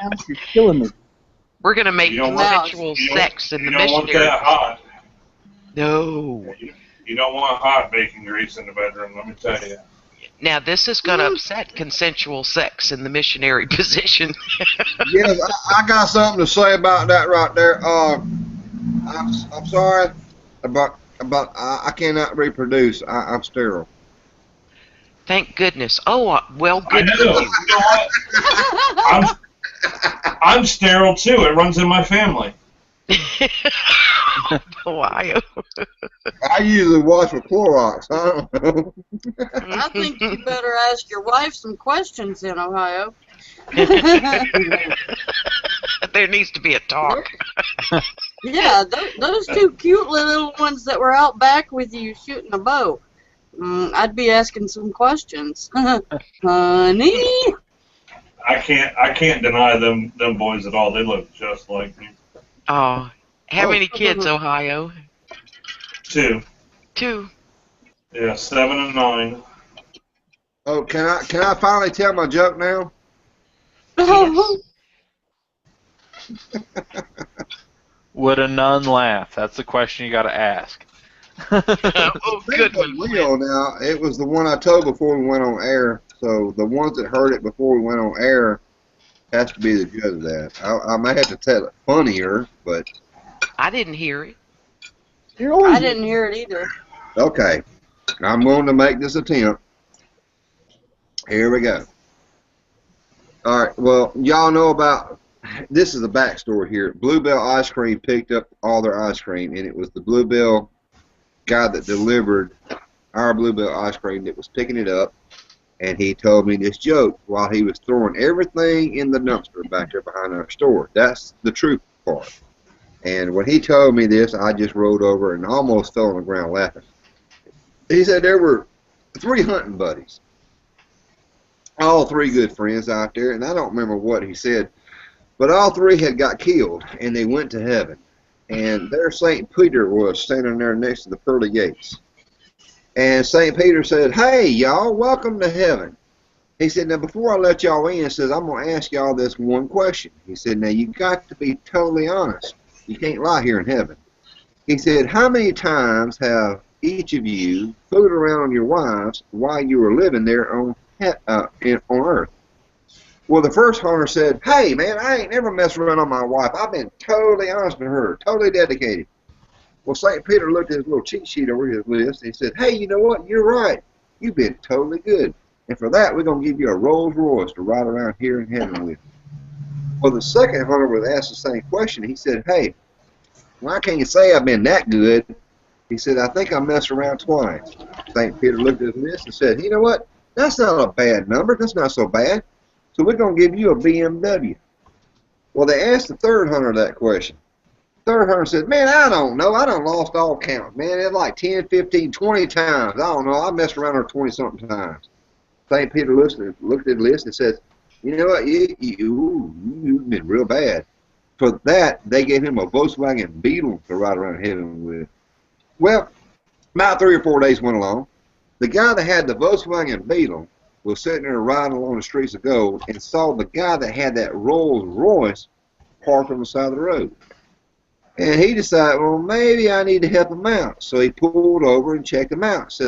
Mouse, you're killing me. We're gonna make consensual sex in the missionary. You don't want that hot. No. You don't want hot bacon grease in the bedroom, let me tell you. Now, this is going to upset consensual sex in the missionary position. Yes, I got something to say about that right there. I'm sorry, but I cannot reproduce. I'm sterile. Thank goodness. Oh, well, good for you. You know what? I'm sterile too. It runs in my family. Ohio. I usually wash with Clorox. I don't know. I think you better ask your wife some questions in Ohio. There needs to be a talk. Yeah, those two cute little ones that were out back with you shooting a bow. I'd be asking some questions. Honey? I can't deny them boys at all. They look just like me. Oh, how Oh. many kids, Ohio? 2. 2. Yeah, 7 and 9. Oh, can I finally tell my joke now? Yes. Would a nun laugh? That's the question you got to ask. Oh, good one. Real now. It was the one I told before we went on air. So the ones that heard it before we went on air has to be the judge of that. I may have to tell it funnier, but I didn't hear it. I didn't hear it either. okay. I'm going to make this attempt. Here we go. All right. Well, y'all know about this is the backstory here. Bluebell Ice Cream picked up all their ice cream, and it was the Bluebell guy that delivered our Bluebell ice cream that was picking it up, and he told me this joke while he was throwing everything in the dumpster back there behind our store. That's the truth part. And when he told me this, I just rolled over and almost fell on the ground laughing. He said there were 3 hunting buddies, all 3 good friends out there, and I don't remember what he said, but all 3 had got killed, and they went to heaven. And there St. Peter was standing there next to the pearly gates. And St. Peter said, "Hey, y'all, welcome to heaven." He said, "Now, before I let y'all in," says, "I'm going to ask y'all this one question." He said, "Now, you got to be totally honest. You can't lie here in heaven." He said, "How many times have each of you fooled around on your wives while you were living there on earth?" Well, the first hunter said, "Hey, man, I ain't never messed around on my wife. I've been totally honest with her, totally dedicated." Well, St. Peter looked at his little cheat sheet over his list, and he said, "Hey, you know what? You're right. You've been totally good. And for that, we're going to give you a Rolls Royce to ride around here in heaven with." Well, the second hunter was asked the same question. He said, "Hey, why can't you say I've been that good?" He said, "I think I messed around twice." St. Peter looked at his list and said, "You know what? That's not a bad number. That's not so bad. So we're going to give you a BMW." Well, they asked the third hunter that question. The third hunter said, "Man, I don't know. I done lost all count. Man, it's like 10, 15, 20 times. I don't know. I messed around her 20-something times." St. Peter looked at the list and said, "You know what? You've been real bad." For that, they gave him a Volkswagen Beetle to ride around heaven with. Well, about 3 or 4 days went along. The guy that had the Volkswagen Beetle was sitting there riding along the streets of gold and saw the guy that had that Rolls Royce parked on the side of the road. And he decided, well, maybe I need to help him out. So he pulled over and checked him out.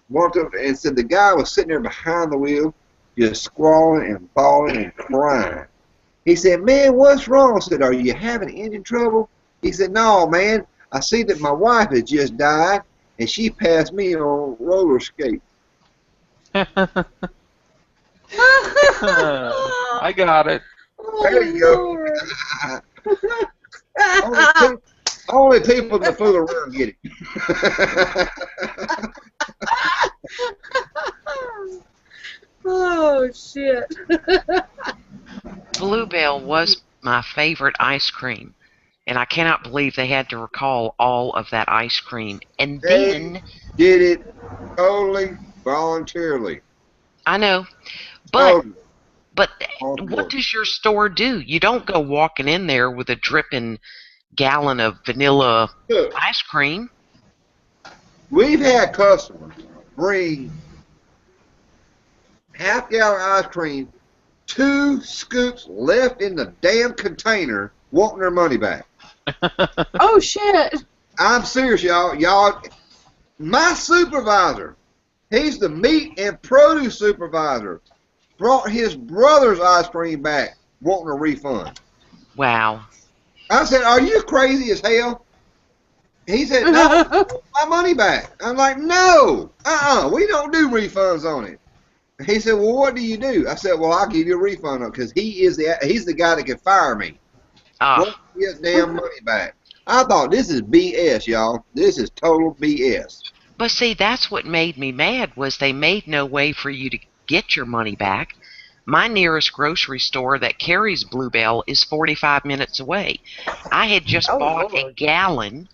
Walked up and said the guy was sitting there behind the wheel, just squalling and bawling and crying. He said, "Man, what's wrong?" I said, "Are you having engine trouble?" He said, "No, man. I see that my wife has just died, and she passed me on roller skates." I got it. There you go. Only people that fool around get it. Oh, shit. Bluebell was my favorite ice cream, and I cannot believe they had to recall all of that ice cream. And They then did it totally voluntarily. I know, but All what aboard. does your store do? You don't go walking in there with a dripping gallon of vanilla Look, ice cream. we've had customers bring half-gallon ice cream, 2 scoops left in the damn container, wanting their money back. Oh, shit. I'm serious, y'all. My supervisor, he's the meat and produce supervisor, brought his brother's ice cream back, wanting a refund. Wow. I said, "Are you crazy as hell?" He said, "No, I want my money back." I'm like, "No, we don't do refunds on it." He said, "Well, what do you do?" I said, "Well, I'll give you a refund on it because he's the guy that can fire me." Won't get damn money back. I thought this is BS, y'all. This is total BS. But see, that's what made me mad was they made no way for you to get your money back. My nearest grocery store that carries Bluebell is 45 minutes away. I had just bought a gallon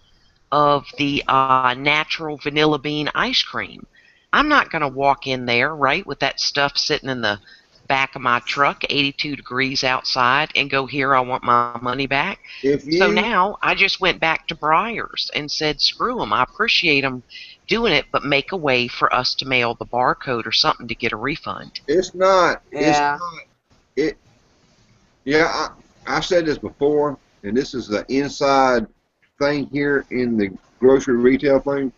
of the natural vanilla bean ice cream. I'm not going to walk in there, right, with that stuff sitting in the back of my truck, 82 degrees outside, and go, here, I want my money back. So now I just went back to Breyers and said, screw them. I appreciate them doing it, but make a way for us to mail the barcode or something to get a refund. It's not. Yeah. I said this before, and this is the inside thing here in the grocery retail thing.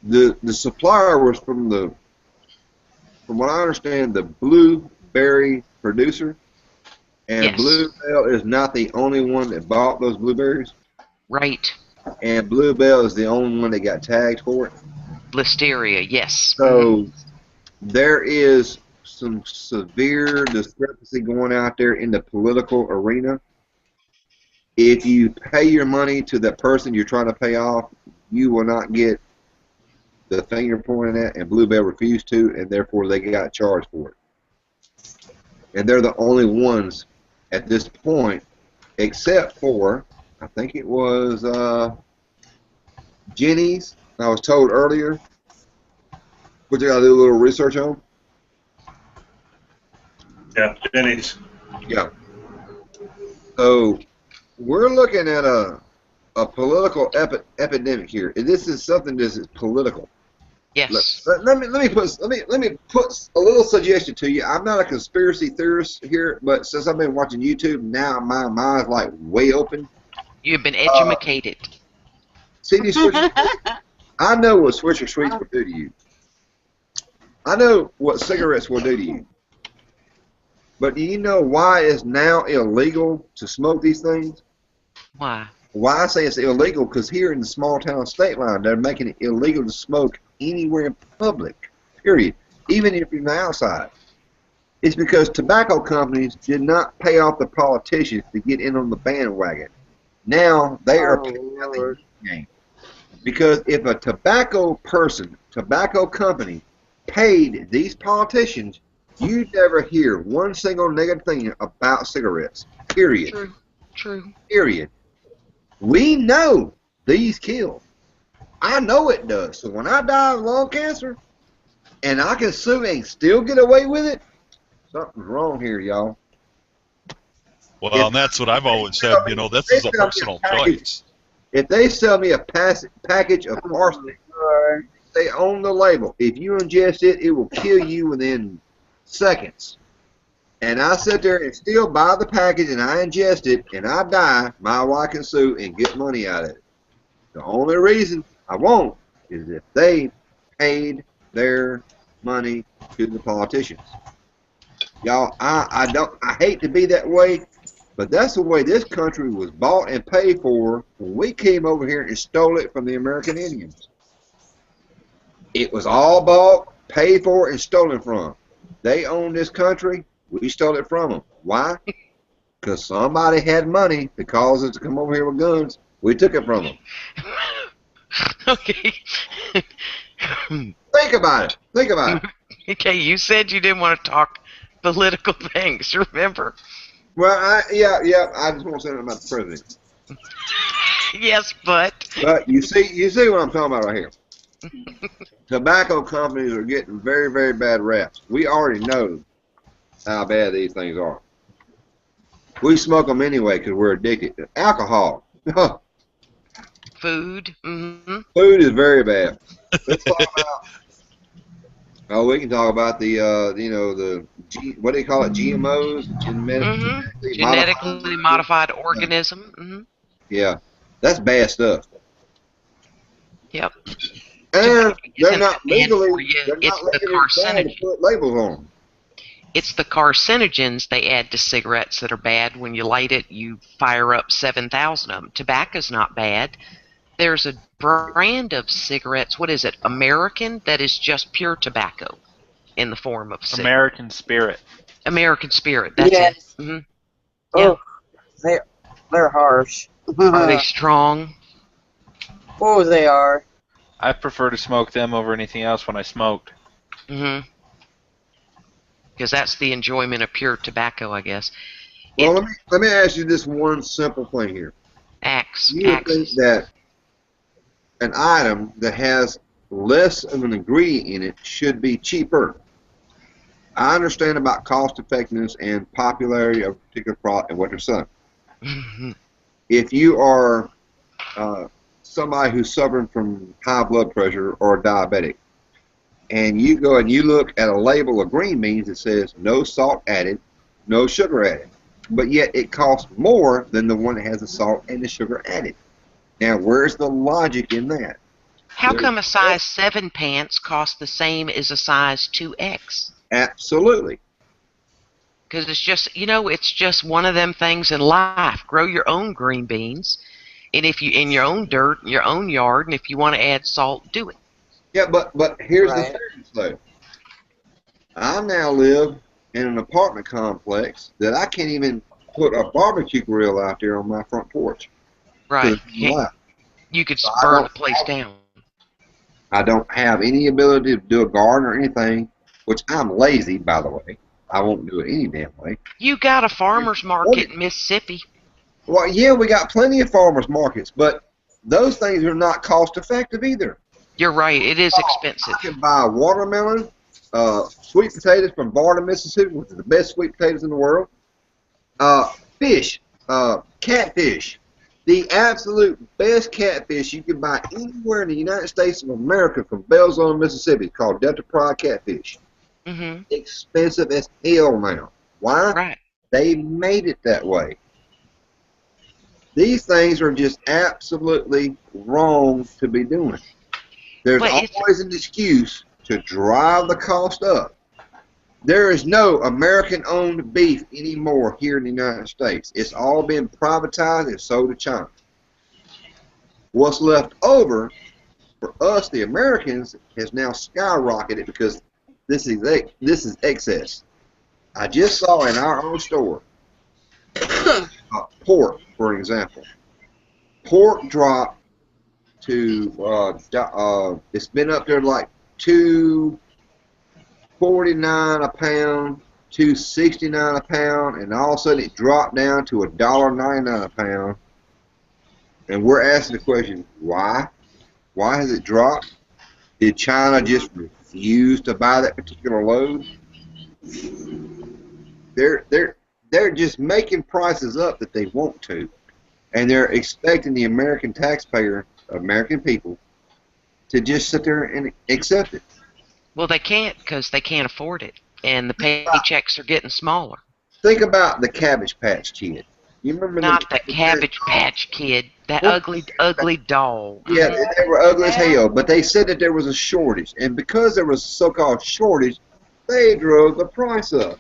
The supplier was from what I understand, the blueberry producer, and yes. Bluebell is not the only one that bought those blueberries. Right. And Bluebell is the only one that got tagged for it. Listeria, yes. So there is some severe discrepancy going out there in the political arena. If you pay your money to that person you're trying to pay off, you will not get the thing you're pointing at, and Bluebell refused to, and therefore they got charged for it. And they're the only ones at this point, except for, I think it was Jenny's, I was told earlier, which I got to do a little research on. Yeah, Jenny's. Yeah. So we're looking at a political epidemic here. This is something that is political. Yes. Let me put a little suggestion to you. I'm not a conspiracy theorist here, but since I've been watching YouTube, now my mind's like way open. You've been educated. See these Swisher Sweets? I know what Swisher Sweets will do to you. I know what cigarettes will do to you. But do you know why it's now illegal to smoke these things? Why? Why I say it's illegal? Because here in the small town state line, they're making it illegal to smoke anywhere in public, period, even if you're outside. It's because tobacco companies did not pay off the politicians to get in on the bandwagon. Now they are paying out the game. Because if a tobacco company paid these politicians, you'd never hear one single negative thing about cigarettes, period. True. Period. We know these kill. I know it does. So when I die of lung cancer and I can sue and still get away with it, something's wrong here, y'all. Well, and that's what I've always said. You know, this is a personal choice. If they sell me a package of arsenic, they own the label. If you ingest it, it will kill you within seconds. And I sit there and still buy the package and I ingest it and I die, my wife can sue and get money out of it. The only reason I won't is if they paid their money to the politicians. Y'all, I hate to be that way, but that's the way this country was bought and paid for when we came over here and stole it from the American Indians. It was all bought, paid for, and stolen from. They own this country. We stole it from them. Why? Because somebody had money to cause us to come over here with guns. We took it from them. Okay. Think about it. Think about it. Okay, you said you didn't want to talk political things, remember? Well, I just want to say something about the president. Yes, but you see what I'm talking about right here. Tobacco companies are getting very, very bad raps. We already know how bad these things are. We smoke them anyway because we're addicted. Alcohol. Food. Mm-hmm. Food is very bad. Let's talk about. Oh, we can talk about the what do you call it? GMOs, genetically modified organism. Mm-hmm. Yeah, that's bad stuff. Yep. And they're not legally. It's the carcinogens. Put labels on them. It's the carcinogens they add to cigarettes that are bad. When you light it, you fire up 7,000 of them. Tobacco's not bad. There's a brand of cigarettes, what is it, American, that is just pure tobacco in the form of cigarette. American Spirit. American Spirit, that's it. Mm-hmm. Oh, they're harsh. Are they strong? Oh, they are. I prefer to smoke them over anything else when I smoked. Mm-hmm. Because that's the enjoyment of pure tobacco, I guess. Well, let me ask you this one simple thing here. You would think Axes. that an item that has less of an ingredient in it should be cheaper. I understand about cost effectiveness and popularity of a particular product and what they're selling. If you are somebody who's suffering from high blood pressure or diabetic, and you go and you look at a label of green beans that says no salt added, no sugar added, but yet it costs more than the one that has the salt and the sugar added. Now, where's the logic in that? How come a size 7 pants costs the same as a size 2X? Absolutely. Because it's just, it's just one of them things in life. Grow your own green beans, and if you in your own dirt, in your own yard, and if you want to add salt, do it. Yeah, but here's the thing, though. I now live in an apartment complex that I can't even put a barbecue grill out there on my front porch. Right. You could burn the place down. I don't have any ability to do a garden or anything, which I'm lazy, by the way. I won't do it any damn way. You got a farmer's market in Mississippi. Well, yeah, we got plenty of farmers markets, but those things are not cost effective either. You're right. It is expensive. I can buy watermelon, sweet potatoes from Barton, Mississippi, which is the best sweet potatoes in the world. Fish, catfish. The absolute best catfish you can buy anywhere in the United States of America from Belzone, Mississippi. It's called Delta Pride catfish. Mm-hmm. Expensive as hell now. Why? Right. They made it that way. These things are just absolutely wrong to be doing. There's always an excuse to drive the cost up. There is no American-owned beef anymore here in the United States. It's all been privatized and sold to China. What's left over for us, the Americans, has now skyrocketed because this is excess. I just saw in our own store pork, for example. Pork dropped to it's been up there like $2.49 a pound, $2.69 a pound, and all of a sudden it dropped down to $1.99 a pound. And we're asking the question, why? Why has it dropped? Did China just refuse to buy that particular load? They're just making prices up that they want to, and they're expecting the American taxpayer, American people, to just sit there and accept it. Well, they can't because they can't afford it, and the paychecks are getting smaller. Think about the Cabbage Patch Kid. You remember Not the Cabbage Patch Kid, that ugly dog. Yeah, they were ugly as hell, but they said that there was a shortage, and because there was a so-called shortage, they drove the price up.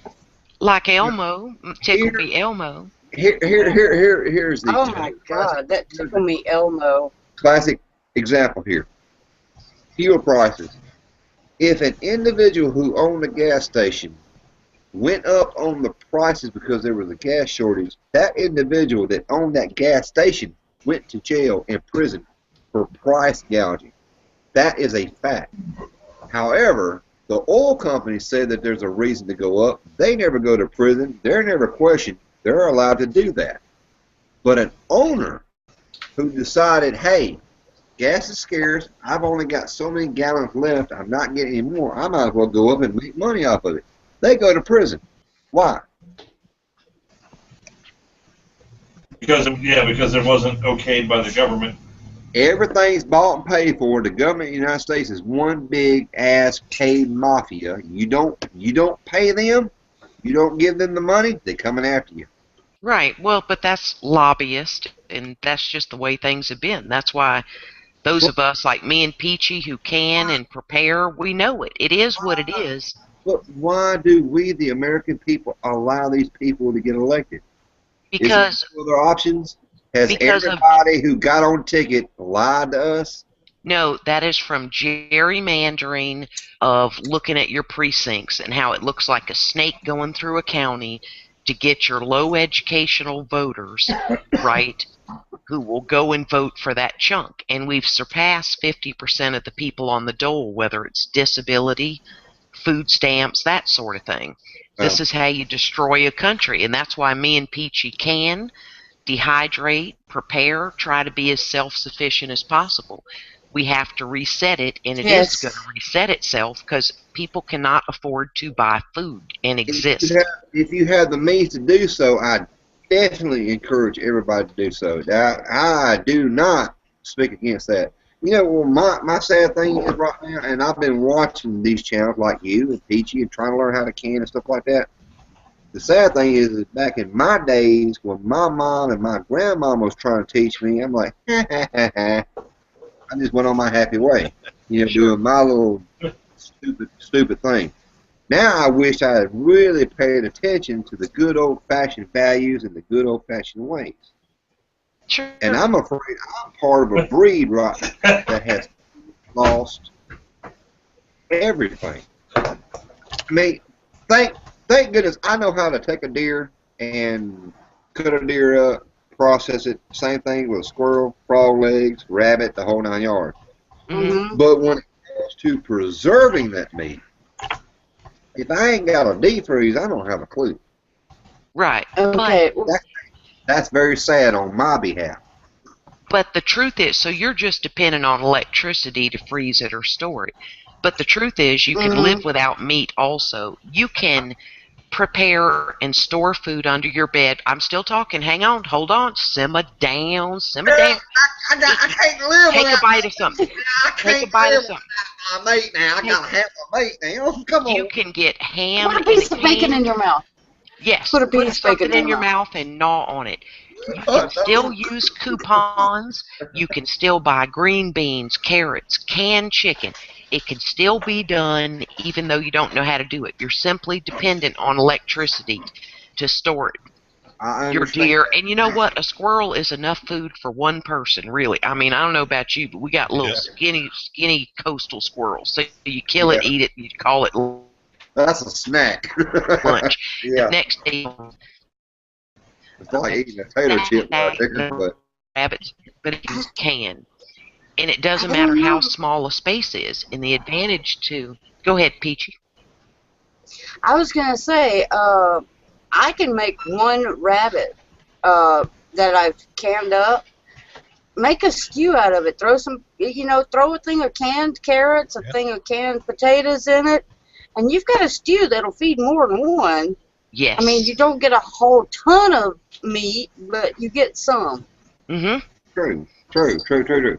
Like Elmo, tickled me Elmo. Here's the. Oh my God, that tickled me Elmo. Classic example here. Fuel prices. If an individual who owned a gas station went up on the prices because there was a gas shortage, that individual that owned that gas station went to jail and prison for price gouging. That is a fact. However, the oil companies say that there's a reason to go up. They never go to prison. They're never questioned. They're allowed to do that. But an owner who decided, hey, gas is scarce, I've only got so many gallons left, I'm not getting any more, I might as well go up and make money off of it. They go to prison. Why? Because it wasn't okayed by the government. Everything's bought and paid for. The government of the United States is one big ass paid mafia. You don't pay them, you don't give them the money, they're coming after you. Right. Well, but that's lobbyist, and that's just the way things have been. That's why those of us like me and Peachy who can and prepare, we know it. It is what it is. But why do we, the American people, allow these people to get elected? Because is there other options? Has everybody who got on ticket lied to us? No, that is from gerrymandering of looking at your precincts and how it looks like a snake going through a county, to get your low educational voters, right, who will go and vote for that chunk. And we've surpassed 50% of the people on the dole, whether it's disability, food stamps, that sort of thing. This is how you destroy a country, and that's why me and Peachy can dehydrate, prepare, try to be as self-sufficient as possible. We have to reset it, and it is going to reset itself because people cannot afford to buy food and exist. If you have the means to do so, I definitely encourage everybody to do so. I do not speak against that. You know, well, my sad thing is right now, and I've been watching these channels like you and Peachy and trying to learn how to can and stuff like that. The sad thing is back in my days when my mom and my grandma was trying to teach me, I'm like, I just went on my happy way, you know, doing my little stupid thing. Now I wish I had really paid attention to the good old-fashioned values and the good old-fashioned ways. Sure. And I'm afraid I'm part of a breed right that has lost everything. I mean, thank goodness I know how to take a deer and cut a deer up, process it. Same thing with a squirrel, frog legs, rabbit, the whole 9 yards. Mm-hmm. But when it comes to preserving that meat, if I ain't got a deep freeze, I don't have a clue. Right. Okay. That's very sad on my behalf. But the truth is, so you're just dependent on electricity to freeze it or store it. But the truth is, you can live without meat also. You can prepare and store food under your bed. I'm still talking. Hang on. Hold on. Simmer down. Simmer down. I can't live Take a bite of something. Take a bite of something. My meat now. I gotta have my meat now. Come on. You can get ham. Put a piece of bacon in your mouth. Yes. Put a piece of bacon in your mouth and gnaw on it. You can still use coupons. You can still buy green beans, carrots, canned chicken. It can still be done even though you don't know how to do it. You're simply dependent on electricity to store it. Your deer. And you know what? A squirrel is enough food for one person, really. I mean, I don't know about you, but we got little skinny coastal squirrels. So you kill it, eat it, and you call it that's a snack. lunch. Yeah. The next day, it's like eating a potato chip right there, but rabbits, but it's canned. And it doesn't matter how small a space is. And the advantage to... Go ahead, Peachy. I was going to say, I can make one rabbit that I've canned up, make a stew out of it, throw a thing of canned carrots, a thing of canned potatoes in it, and you've got a stew that'll feed more than one. Yes. I mean, you don't get a whole ton of meat, but you get some. Mm-hmm. True.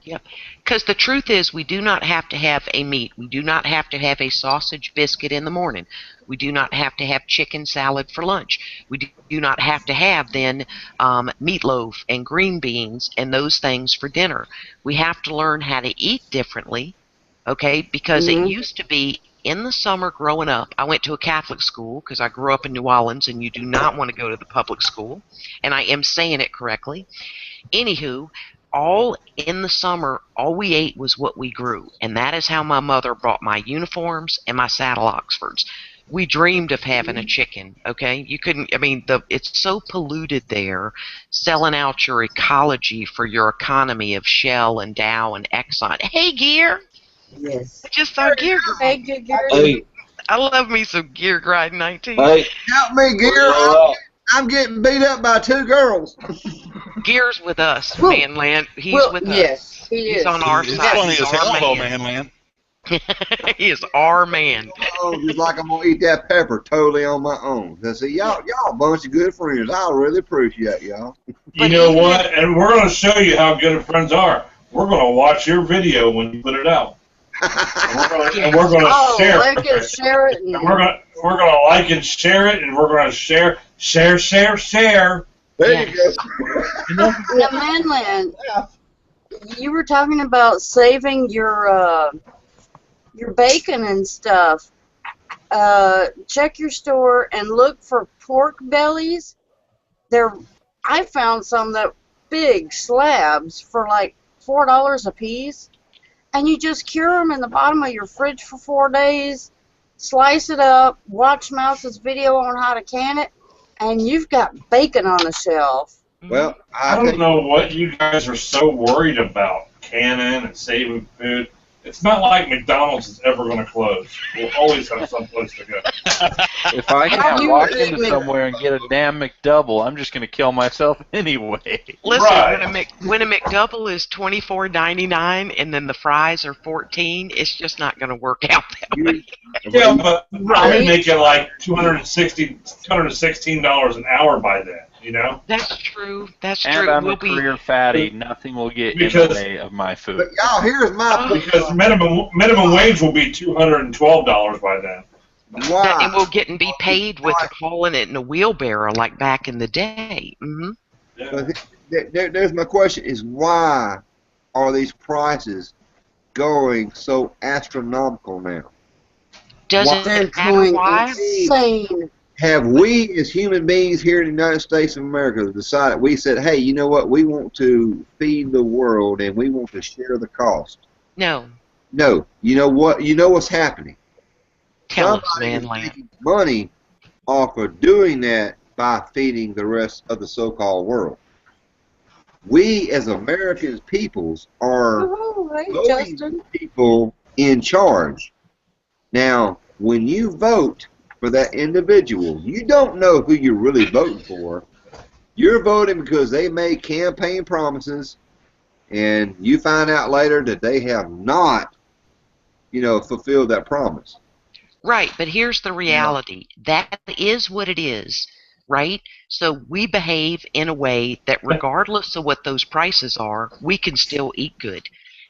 Yeah. Because the truth is, we do not have to have a meat. We do not have to have a sausage biscuit in the morning. We do not have to have chicken salad for lunch. We do not have to have, then, meatloaf and green beans and those things for dinner. We have to learn how to eat differently, okay? Because it used to be, in the summer growing up, I went to a Catholic school because I grew up in New Orleans, and you do not want to go to the public school. And I am saying it correctly. Anywho, all in the summer, all we ate was what we grew. And that is how my mother bought my uniforms and my saddle Oxfords. We dreamed of having a chicken, okay? You couldn't, I mean, it's so polluted there, selling out your ecology for your economy of Shell and Dow and Exxon. Hey, Gear! Yes. I just saw Gear. Hey, Gear. Hey, I love me some Gear Gride 19. hey, Help me, Gear. I'm getting beat up by 2 girls. Gear's with us, Manland. He's with us. Yes, he is. He's on our It's side. funny He's as our hell, though, man. man. He is our man. Oh, just like I'm gonna eat that pepper totally on my own. I see y'all a bunch of good friends. I really appreciate y'all. You know what? And we're going to show you how good friends are. We're going to watch your video when you put it out. And we're going to share like it. it, share it. And we're going to like and share it, and we're going to share. There you go. Now, Manland, you were talking about saving your bacon and stuff. Check your store and look for pork bellies. I found some that big slabs for like $4 a piece, and you just cure them in the bottom of your fridge for 4 days. Slice it up. Watch Mouse's video on how to can it, and you've got bacon on the shelf. Well, I don't know what you guys are so worried about, canning and saving food. It's not like McDonald's is ever going to close. We'll always have some place to go. If I can't walk into somewhere and get a damn McDouble, I'm just going to kill myself anyway. Listen, Right. when a McDouble is $24.99 and then the fries are $14, it's just not going to work out that way. Yeah, but Right. I'm making like $216 an hour by then, you know? That's true. That's And true. I'm We'll a career fatty. Nothing will get in Because- the way of my food. But y'all, here's my Because minimum wage will be $212 by then. why. and we'll get and be paid with hauling it in a wheelbarrow like back in the day. Yeah. But there's my question: is why are these prices going so astronomical now? Doesn't They're it matter going why? insane. Have we, as human beings here in the United States of America, decided, we said, hey, you know what, we want to feed the world and we want to share the cost? No. No. You know what? You know what's happening? Tell us, Somebody Van is Lamp. making money off of doing that by feeding the rest of the so-called world. We, as American peoples, are Oh, hey, voting Justin. people in charge. Now, when you vote for that individual, you don't know who you're really voting for. You're voting because they made campaign promises, and you find out later that they have not, fulfilled that promise. Right, but here's the reality. That is what it is, right? So we behave in a way that regardless of what those prices are, we can still eat good.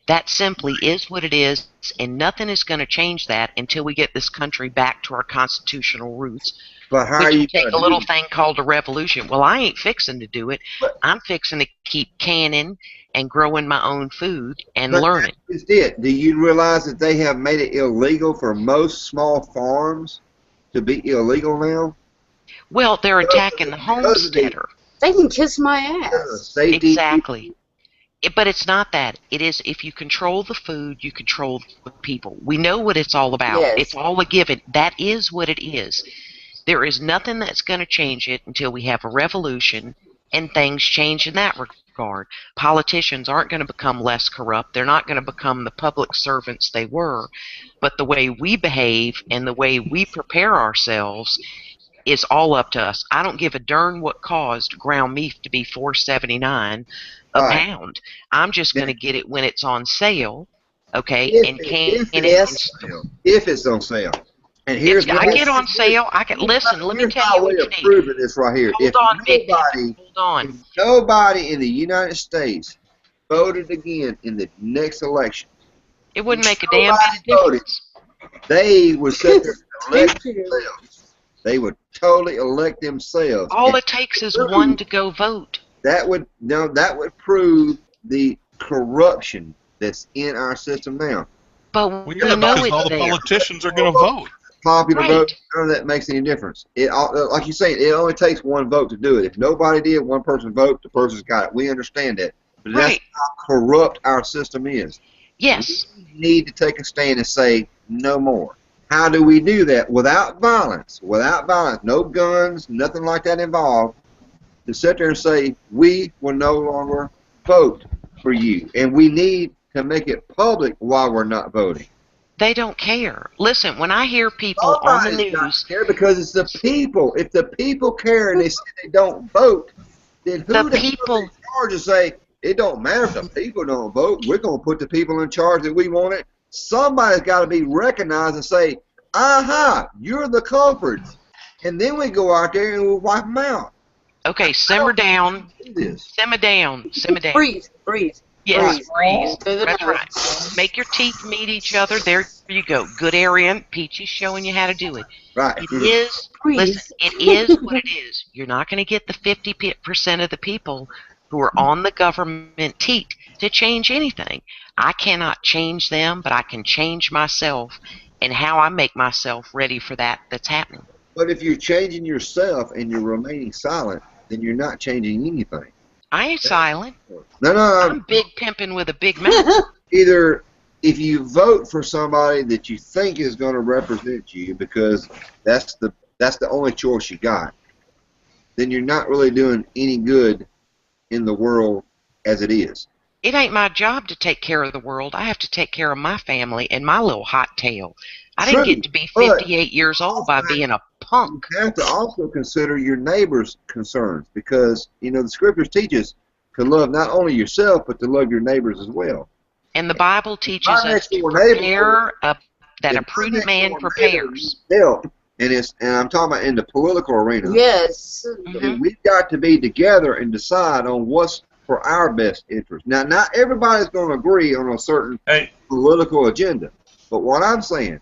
That simply is what it is, and nothing is going to change that until we get this country back to our constitutional roots, But how are which you will take gonna a little do thing called a revolution. Well, I ain't fixing to do it. But- I'm fixing to keep canning and growing my own food and But learning. that's it. Do you realize that they have made it illegal for most small farms to be illegal now? Well, they're attacking the because of the- homesteader. They can kiss my ass. Safety. Exactly. But it's not that. It is if you control the food, you control the people. We know what it's all about. Yes. It's all a given. That is what it is. There is nothing that's going to change it until we have a revolution and things change in that regard. Politicians aren't going to become less corrupt. They're not going to become the public servants they were. But the way we behave and the way we prepare ourselves is all up to us. I don't give a darn what caused ground beef to be $4.79 a Right. pound. I'm just going to get it when it's on sale, okay? And If can it's on sale. And here's if I get on sale, I can listen. Let me here's tell my you way what you of need. proving this right here. Hold on, Big Pepper. Hold on. If nobody in the United States voted again in the next election, It wouldn't make a damn bit of Nobody difference. they would sit there and elect Thank you. themselves. They would totally elect themselves. All And it takes is one to go vote. that would prove the corruption that's in our system now. But Well, we yeah, know because it's all the there. politicians are going to vote. Popular Right. vote, none of that makes any difference. Like you say, it only takes one vote to do it. If nobody did, one person vote, the person's got it. We understand that. But that's Right. how corrupt our system is. Yes. We need to take a stand and say no more. How do we do that? Without violence. Without violence. No guns, nothing like that involved. To sit there and say, we will no longer vote for you. And we need to make it public why we're not voting. They don't care. Listen, when I hear people on the Nobody's got news, to care because it's the people. If the people care and they say they don't vote, then who The the hell people- is in charge to say, it don't matter if the people don't vote, we're going to put the people in charge that we want it? Somebody's got to be recognized and say, aha, you're the culprits. And then we go out there and we'll wipe them out. okay, simmer down, Do this. simmer down, simmer down. Breathe, breathe. Yes, Breathe. breathe. That's right. Make your teeth meet each other. There you go. Good area. Peachy's showing you how to do it. Right. It is, Breathe. listen, it is what it is. You're not going to get the 50% of the people who are on the government teat to change anything. I cannot change them, but I can change myself and how I make myself ready for that's happening. But if you're changing yourself and you're remaining silent, then you're not changing anything. I ain't silent. No, I'm big pimping with a big mouth. either if you vote for somebody that you think is going to represent you, because that's the only choice you got, then you're not really doing any good in the world as it is. It ain't my job to take care of the world. I have to take care of my family and my little hot tail. I didn't get to be 58 years old by being a punk. You have to also consider your neighbor's concerns because, the scriptures teach us to love not only yourself, but to love your neighbors as well. And the Bible teaches us to prepare that a prudent man prepares. Help, and I'm talking about in the political arena. Yes. And we've got to be together and decide on what's for our best interest. Now, not everybody's going to agree on a certain political agenda, but what I'm saying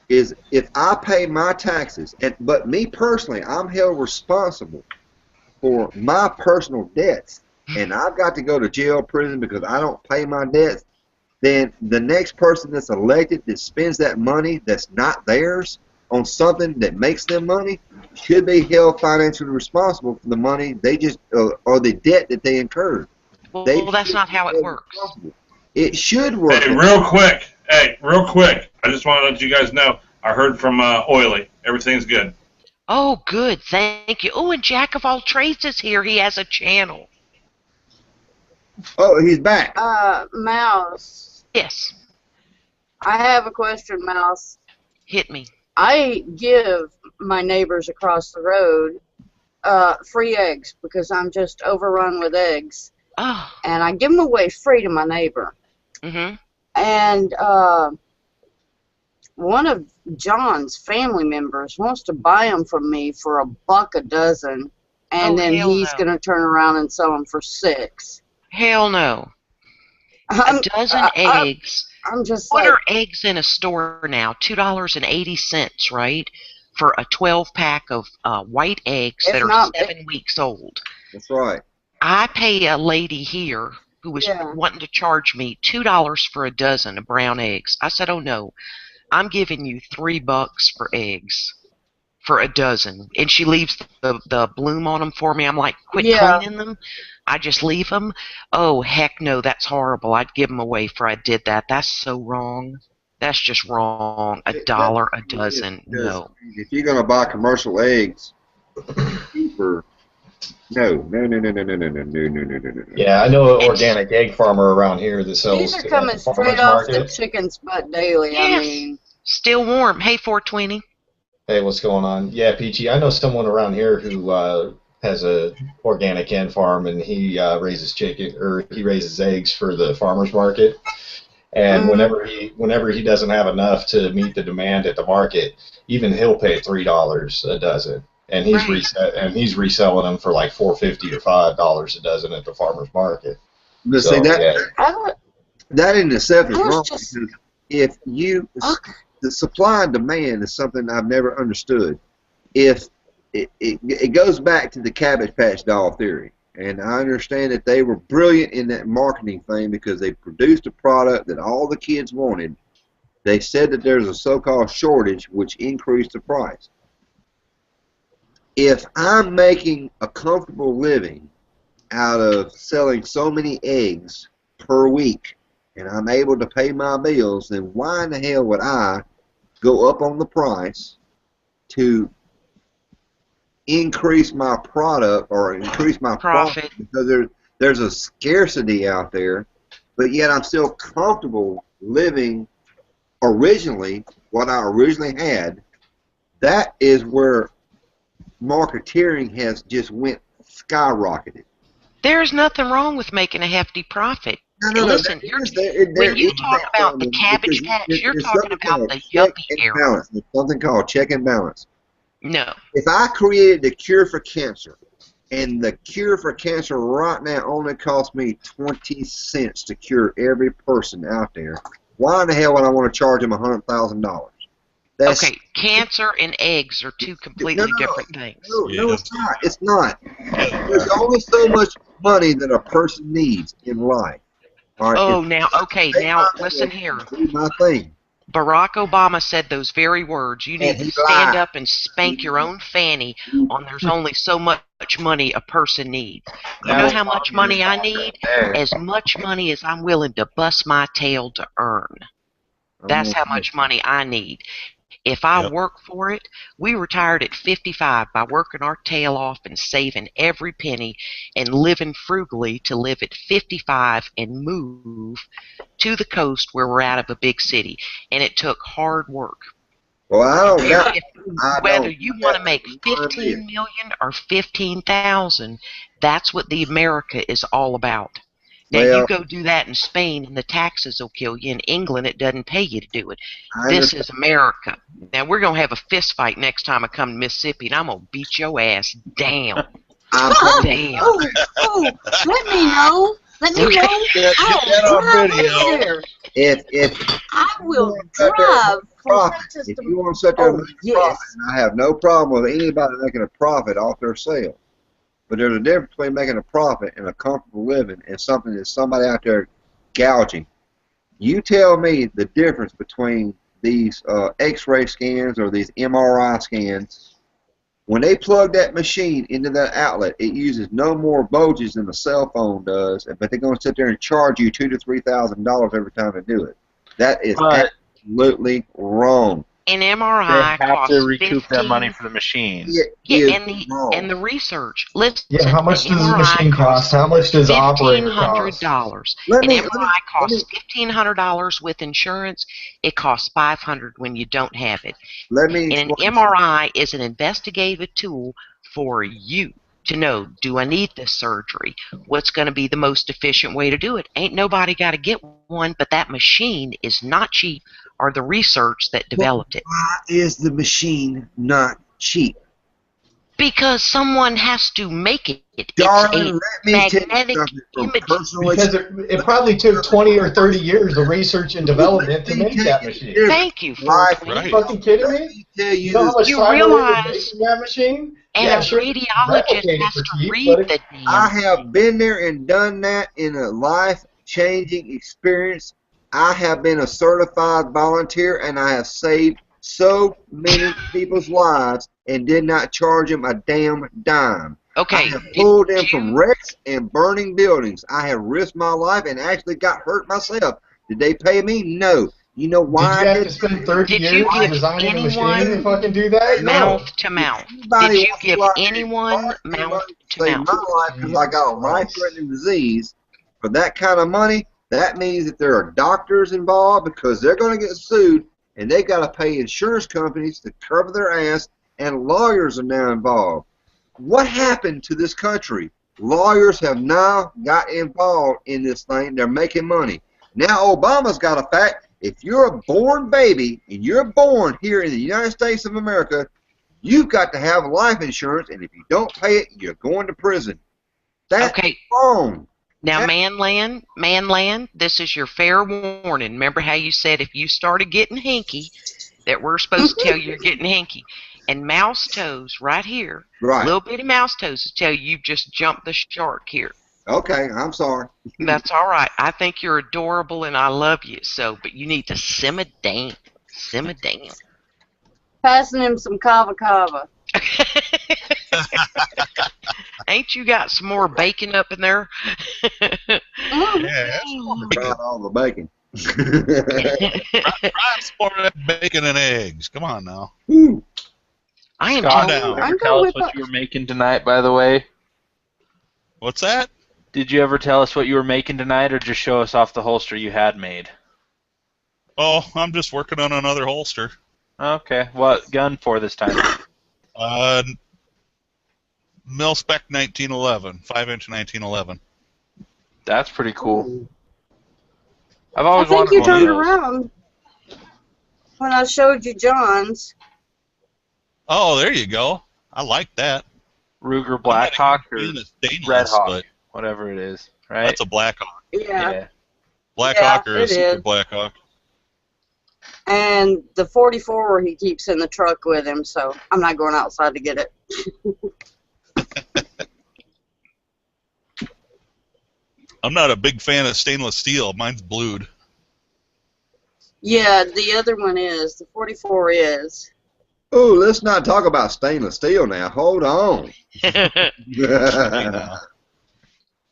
is if I pay my taxes, but me personally, I'm held responsible for my personal debts, and I've got to go to jail, prison because I don't pay my debts, then the next person that's elected that spends that money that's not theirs on something that makes them money should be held financially responsible for the money they just or the debt that they incurred. Well, that's not how it works. It should work. Hey, real quick. I just want to let you guys know. I heard from Oily. Everything's good. Oh, good. Thank you. Oh, and Jack of all trades is here. He has a channel. Oh, he's back. Mouse. Yes. I have a question, Mouse. Hit me. I give my neighbors across the road free eggs because I'm just overrun with eggs. Oh. And I give them away free to my neighbor. Mm-hmm. And one of John's family members wants to buy them from me for $1 a dozen, and then he's going to turn around and sell them for $6. Hell no. A dozen eggs. I'm just what are eggs in a store now? $2.80, right? For a 12-pack of white eggs that are 7 weeks old. That's right. I pay a lady here who was wanting to charge me $2 for a dozen of brown eggs. I said, oh, no. I'm giving you $3 for eggs for a dozen. And she leaves the bloom on them for me. I'm like, quit cleaning them. I just leave them. Oh, heck no, that's horrible. I'd give them away if I did that. That's so wrong. That's just wrong. $1 a dozen. No. If you're going to buy commercial eggs, cheaper. No. Yeah, I know an organic egg farmer around here that sells. These are coming straight off the chicken's butt daily. Yes. I mean, still warm. Hey, 420. Hey, what's going on? Yeah, Peachy, I know someone around here who has a organic hen farm, and he raises chicken or he raises eggs for the farmers market. And whenever he doesn't have enough to meet the demand at the market, even he'll pay $3 a dozen. And he's reselling them for like $4.50 or $5 a dozen at the farmers market. But so, see that in itself is wrong because if the supply and demand is something I've never understood. If it goes back to the Cabbage Patch doll theory, and I understand that they were brilliant in that marketing thing because they produced a product that all the kids wanted. They said that there's a so-called shortage, which increased the price. If I'm making a comfortable living out of selling so many eggs per week and I'm able to pay my bills, then why in the hell would I go up on the price to increase my product or increase my profit? Because there's a scarcity out there, but yet I'm still comfortable living originally what I originally had. That is where marketeering has just went skyrocketed. There's nothing wrong with making a hefty profit. No, listen, when you talk about the Cabbage Patch, you're talking about the yuppie era. There's something called check and balance. No. If I created the cure for cancer, and the cure for cancer right now only costs me 20 cents to cure every person out there, why in the hell would I want to charge them $100,000? Okay, cancer and eggs are two completely different things. No, it's not. It's not. There's only so much money that a person needs in life. All right, now listen here. Do my thing. Barack Obama said those very words. You need to stand up and spank your own fanny on there's only so much money a person needs. You know how much money I need? As much money as I'm willing to bust my tail to earn. That's how much money I need. If I Yep. work for it, we retired at 55 by working our tail off and saving every penny and living frugally to live at 55 and move to the coast where we're out of a big city. And it took hard work. Well, I don't got. Whether you want to make one 15 million or 15,000, that's what the America is all about. Now Well, you go do that in Spain and the taxes will kill you. In England it doesn't pay you to do it. I This understand. is America. Now we're gonna have a fist fight next time I come to Mississippi, and I'm gonna beat your ass down. Damn. Oh, let me know. Let me know. Get that on video. There. If I will sit there drive and from profit, Texas if to. you want to sit there and Oh, make a yes. profit, and I have no problem with anybody making a profit off their sale. But there's a difference between making a profit and a comfortable living and something that somebody out there gouging. You tell me the difference between these X-ray scans or these MRI scans. When they plug that machine into that outlet, it uses no more voltage than a cell phone does, but they're going to sit there and charge you $2,000 to $3,000 every time they do it. That is absolutely wrong. An They MRI have costs to recoup their 15. money for the machine. Yeah, and the research. Listen, Yeah, how much an does the MRI machine cost? How much does the operator cost? $1,500. Let An me- MRI costs $1,500 with insurance. It costs $500 when you don't have it. Let me And an explain. MRI is an investigative tool for you to know, do I need this surgery? What's going to be the most efficient way to do it? Ain't nobody got to get one, but that machine is not cheap, or the research that developed it. Why is the machine not cheap? Because someone has to make it. Darling, let me tell you magnetic something from image. personal Because it probably took 20 or 30 years of research and development to make that machine. Thank you, Life, Franklin. Are you fucking kidding let me? me tell you You know how this. much You time went into realize- making that machine? And Yeah, a sure, radiologist replicate it has for to cheap, read but the I damn. have been there and done that in a life-changing experience. I have been a certified volunteer, and I have saved so many people's lives and did not charge them a damn dime. Okay. I have pulled them from wrecks and burning buildings. I have risked my life and actually got hurt myself. Did they pay me? No. You know why did you I have did to spend 30 Did years you give designing a machine anyone to fucking do that? No. mouth to mouth? Anybody Did you wants to give go out there and anyone charge me mouth money to save mouth? my life because I got a life-threatening disease for that kind of money? That means that there are doctors involved because they're going to get sued, and they got to pay insurance companies to cover their ass, and lawyers are now involved. What happened to this country? Lawyers have now got involved in this thing. They're making money. Now Obama's got a fact. If you're a born baby and you're born here in the United States of America, you've got to have life insurance, and if you don't pay it, you're going to prison. That's Okay. wrong. Now, Manland, this is your fair warning. Remember how you said if you started getting hinky, that we're supposed to tell you you're getting hinky. And mouse toes right here, Right. little bitty mouse toes to tell you you've just jumped the shark here. Okay, I'm sorry. That's all right. I think you're adorable and I love you. So, but you need to simmer down. Simmer down. Passing him some kava kava. Ain't you got some more bacon up in there? Yeah, Tried all the bacon. try some more of that bacon and eggs. Come on now. I am Scott, telling did you you. ever tell us what you were making tonight, by the way? What's that? Did you ever tell us what you were making tonight, or just show us off the holster you had made? Oh, I'm just working on another holster. Okay. What gun for this time? Mil Spec 1911, 5-inch 1911. That's pretty cool. I've always I think wanted you one of turned those. around when I showed you John's. Oh, there you go. I like that. Ruger Blackhawk or Being a stainless, Red Hawk, but whatever it is, right? that's a Blackhawk. Yeah. Blackhawk or a it Super is. Blackhawk. And the 44 he keeps in the truck with him, so I'm not going outside to get it. I'm not a big fan of stainless steel. Mine's blued. Yeah, the other one is. The 44 is. Oh, let's not talk about stainless steel now. Hold on. Of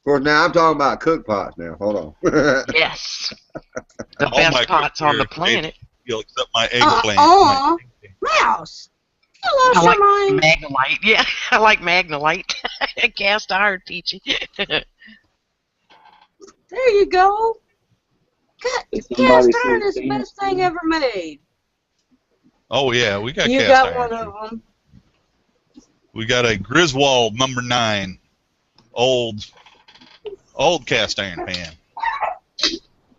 course, now I'm talking about cook pots now. Hold on. Yes. The All my best pots on the cookware is made planet. of steel except my eggplant. Uh-uh. Mouse, you lost I like your mind. Magnolite. Yeah, I like Magnolite. Cast iron, Peachy. There you go. Did Cast somebody iron say is the stainless best thing steel? ever made. Oh yeah, we got You cast got iron. one Too. of them. We got a Griswold #9, old cast iron pan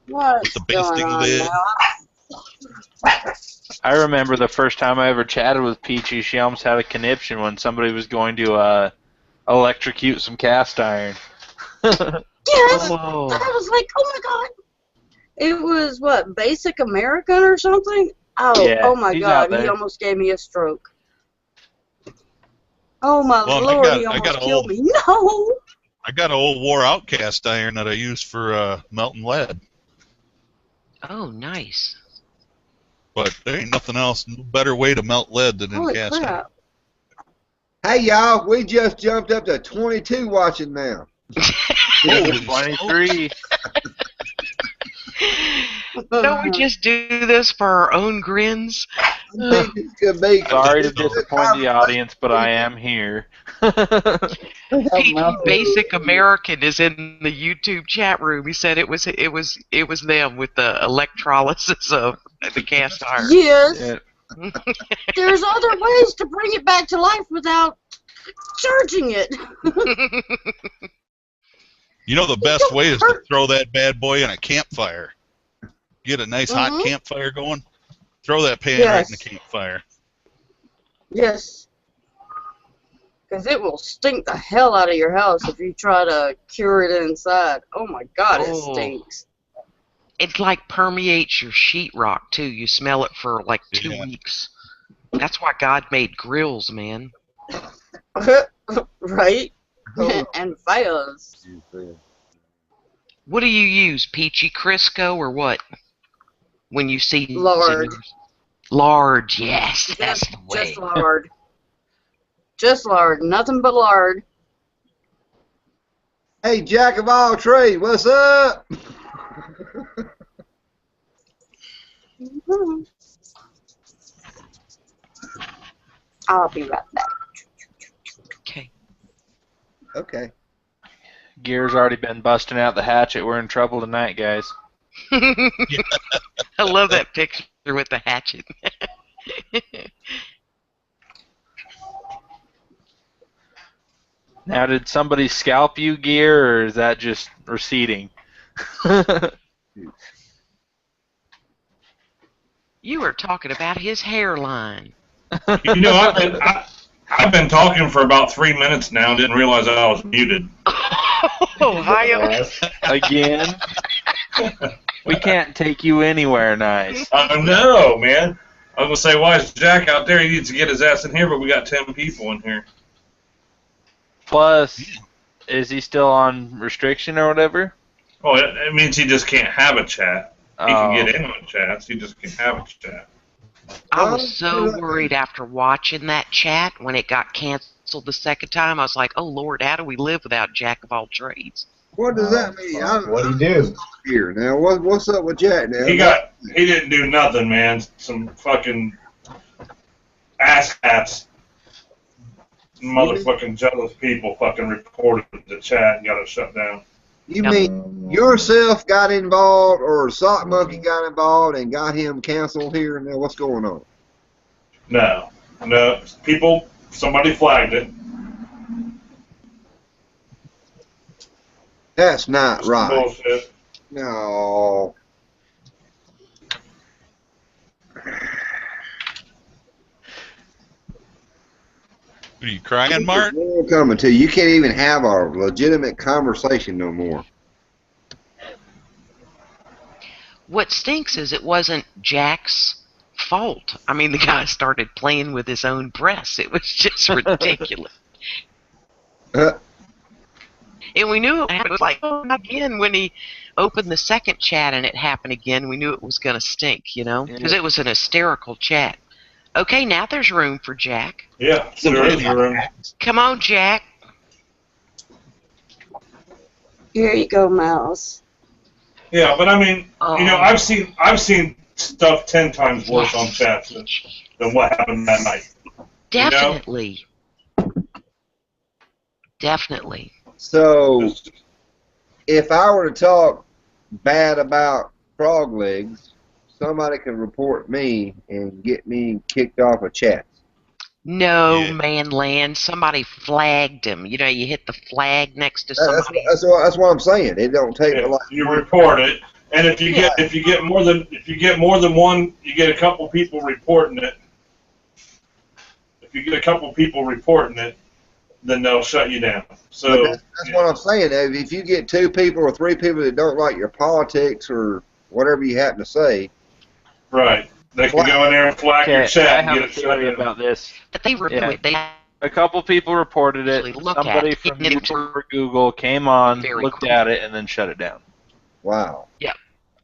What's with the basting going on lid. now? I remember the first time I ever chatted with Peachy, she almost had a conniption when somebody was going to electrocute some cast iron. Yes! Whoa. I was like, oh my god. It was, what, Basic American or something? Oh, Yeah, oh my he's out god, he there. almost gave me a stroke. Oh my Well, lord, I he got almost an killed old, me. No! I got an old wore out cast iron that I use for melting lead. Oh, nice. But there ain't nothing else, no better way to melt lead than in Holy cast iron. crap. Hey, y'all, we just jumped up to 22 watching now. Holy 23. Don't we just do this for our own grins? I think this could be. Sorry to disappoint the audience, but I am here. Peachy Basic American is in the YouTube chat room. He said it was them with the electrolysis of the cast iron. Yes! Yeah. There's other ways to bring it back to life without charging it. You know the best way is to throw that bad boy in a campfire. Get a nice hot campfire going. Throw that pan right in the campfire. Yes. Because it will stink the hell out of your house if you try to cure it inside. Oh my god, it stinks. It like permeates your sheetrock too. You smell it for like 2 weeks. That's why God made grills, man. Right? And fires. What do you use, Peachy? Crisco or what? When you see lard. Lard, yes, that's the way. Just lard. Just lard, nothing but lard. Hey, Jack of all trades, what's up? I'll be right back. Okay. Okay. Gear's already been busting out the hatchet. We're in trouble tonight, guys. I love that picture with the hatchet. Now, did somebody scalp you, Gear, or is that just receding? You were talking about his hairline. You know, I've been talking for about 3 minutes now and didn't realize I was muted. Ohio. Again? We can't take you anywhere nice. I know, man. I was going to say, why is Jack out there? He needs to get his ass in here, but we got 10 people in here. Plus, is he still on restriction or whatever? Oh, it means he just can't have a chat. He can get in on chats, he just can't have a chat. I was so worried after watching that chat when it got canceled the second time. I was like, oh, Lord, how do we live without Jack of all trades? What does that mean? What'd he do? Here now, what's up with Jack now? He didn't do nothing, man. Some fucking asshats, motherfucking jealous people fucking reported the chat and got it shut down. You mean yourself got involved, or Sock Monkey got involved and got him canceled here? Now what's going on? No, somebody flagged it. That's not right. Bullshit. No. Are you crying, Mart? More coming to you. You can't even have a legitimate conversation no more. What stinks is it wasn't Jack's fault. I mean, the guy started playing with his own breasts. It was just ridiculous. And we knew it was like, oh, again, when he opened the second chat and it happened again, we knew it was going to stink, you know? Because it was an hysterical chat. Okay, now there's room for Jack. Yeah, there is room. Come on, Jack. Here you go, Mouse. Yeah, but I mean, you know, I've seen stuff 10 times worse on chats than what happened that night. Definitely. Definitely. So, if I were to talk bad about frog legs, somebody can report me and get me kicked off a chat. No, man, land. Somebody flagged him. You know, you hit the flag next to somebody. That's what I'm saying. It don't take a lot. You report it, and if you get more than one, you get a couple people reporting it. If you get a couple people reporting it, then they'll shut you down. So that's what I'm saying. If you get 2 people or 3 people that don't like your politics or whatever you happen to say, right, they can go in there and flag your chat and get it shut down. About this. But they report it. A couple people reported it. Somebody from YouTube or Google came on, looked at it, and then shut it down. Wow. Yeah.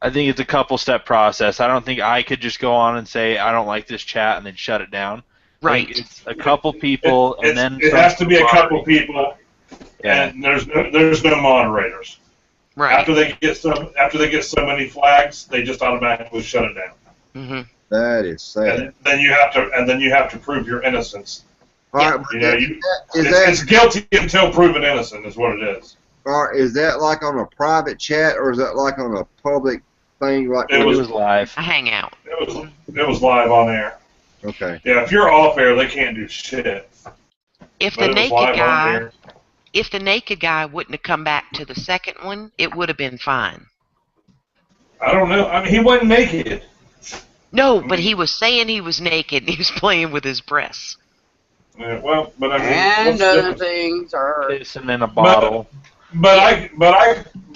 I think it's a couple-step process. I don't think I could just go on and say I don't like this chat and then shut it down. Right. It's a couple people, and then it has to be a couple people, and there's no moderators. Right. After they get so many flags, they just automatically shut it down. Mm-hmm. That is sad. And then you have to prove your innocence. All right, it's guilty until proven innocent is what it is. Is that like on a private chat or is that like on a public thing? Like it was live. A hangout. It was live on air. Okay. Yeah, if you're off air, they can't do shit. If the naked guy wouldn't have come back to the second one, it would have been fine. I don't know. I mean, he wasn't naked. No, but he was saying he was naked and he was playing with his breasts. Yeah, well, but I mean, and other things are kissing in a bottle. But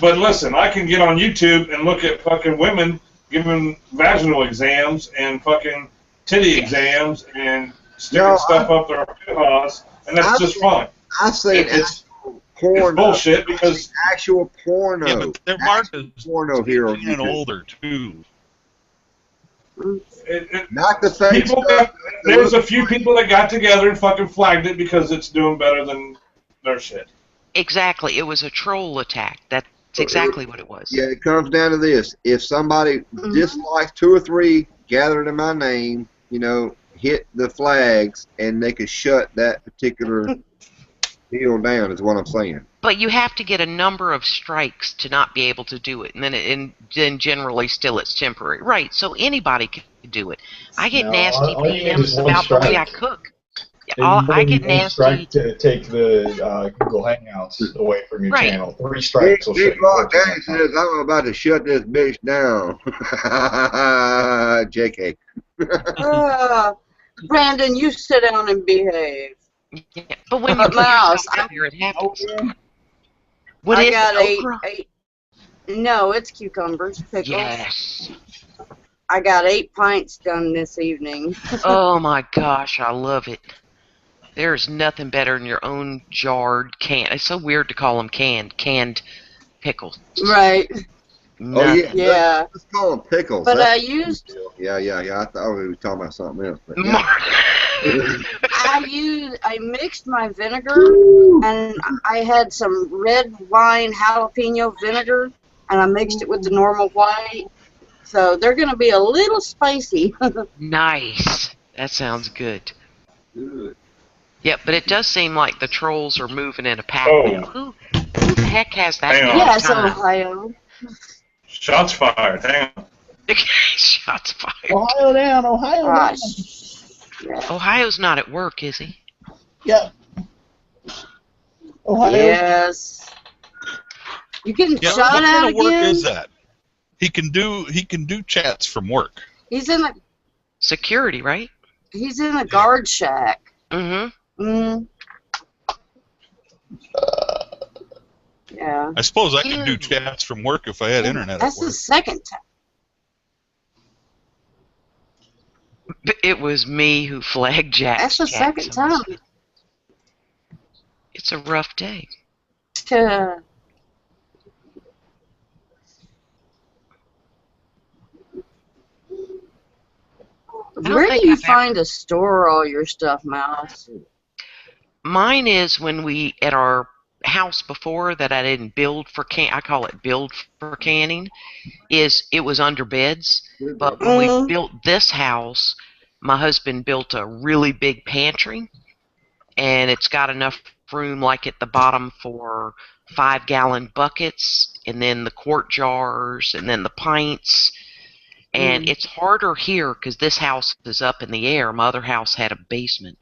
listen, I can get on YouTube and look at fucking women giving vaginal exams and fucking titty exams and sticking stuff up their paws, and that's just fine. I've seen it's bullshit because actual porno. Yeah, but their market is porno here on getting YouTube. older too. Not the fake stuff. There was a few people that got together and fucking flagged it because it's doing better than their shit. Exactly. It was a troll attack. That's exactly what it was. Yeah, it comes down to this. If somebody dislikes 2 or 3 gathered in my name, hit the flags and they could shut that particular deal down is what I'm saying. But you have to get a number of strikes to not be able to do it, and then generally still it's temporary. Right, so anybody can do it. I get nasty PMs about the way I cook. I get nasty. Strike to take the Google Hangouts away from your channel. 3 strikes will shut you Daddy says I'm about to shut this bitch down. JK. Brandon, you sit down and behave. Yeah, but when you put yourself out here, it happens. What I is got it, eight. No, it's cucumbers, pickles. Yes. I got 8 pints done this evening. Oh my gosh, I love it. There's nothing better than your own jarred can. It's so weird to call them canned pickles. Right. Nothing. Yeah. Let's call them pickles. But I used. Yeah. I thought we were talking about something else. But I mixed my vinegar, and I had some red wine jalapeno vinegar, and I mixed it with the normal white. So they're going to be a little spicy. Nice. That sounds good. Good. Yep, but it does seem like the trolls are moving in a pack Oh. now. Who the heck has that? Hang on. Yeah, it's time? Ohio. Shots fired. Hang on. Shots fired. Ohio down, Ohio down. Ohio's not at work, is he? Yep. Ohio. Yes. You getting Yeah, shot what at kind of work again? is that? He can do chats from work. He's in a Security, right? guard shack. Mm-hmm. Mm. Yeah. I suppose I could do chats from work if I had internet That's at work. the second time. It was me who flagged Jack's That's the second time. It's a rough day. Where do you find to store all your stuff, Mouse? Mine is when we, at our house before that I didn't build for I call it build for canning, it was under beds. But when we built this house, my husband built a really big pantry, and it's got enough room like at the bottom for 5-gallon buckets, and then the quart jars, and then the pints. And it's harder here because this house is up in the air. My other house had a basement.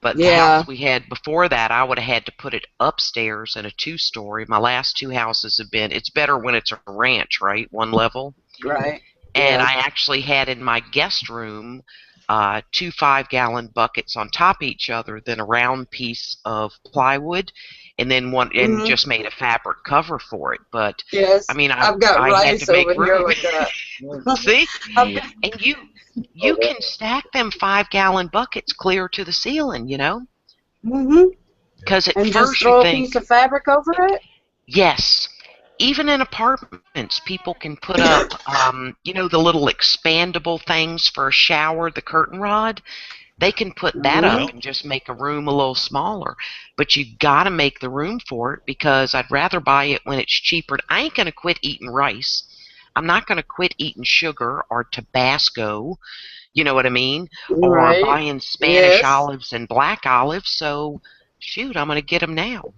But the house we had before that, I would have had to put it upstairs in a 2-story. My last 2 houses have been, it's better when it's a ranch, right? 1 level. Right. And I actually had in my guest room 2 5-gallon buckets on top of each other, then a round piece of plywood, and then one, and just made a fabric cover for it. But I mean, I've got I had rice to make over room. here like that. See, and you can stack them 5-gallon buckets clear to the ceiling, you know. Because at and first just throw you a think, piece of fabric over it. yes. Even in apartments, people can put up, you know, the little expandable things for a shower, the curtain rod. They can put that up and just make a room a little smaller. But you got to make the room for it, because I'd rather buy it when it's cheaper. I ain't going to quit eating rice. I'm not going to quit eating sugar or Tabasco, you know what I mean? Or buying Spanish olives and black olives. So, shoot, I'm going to get them now.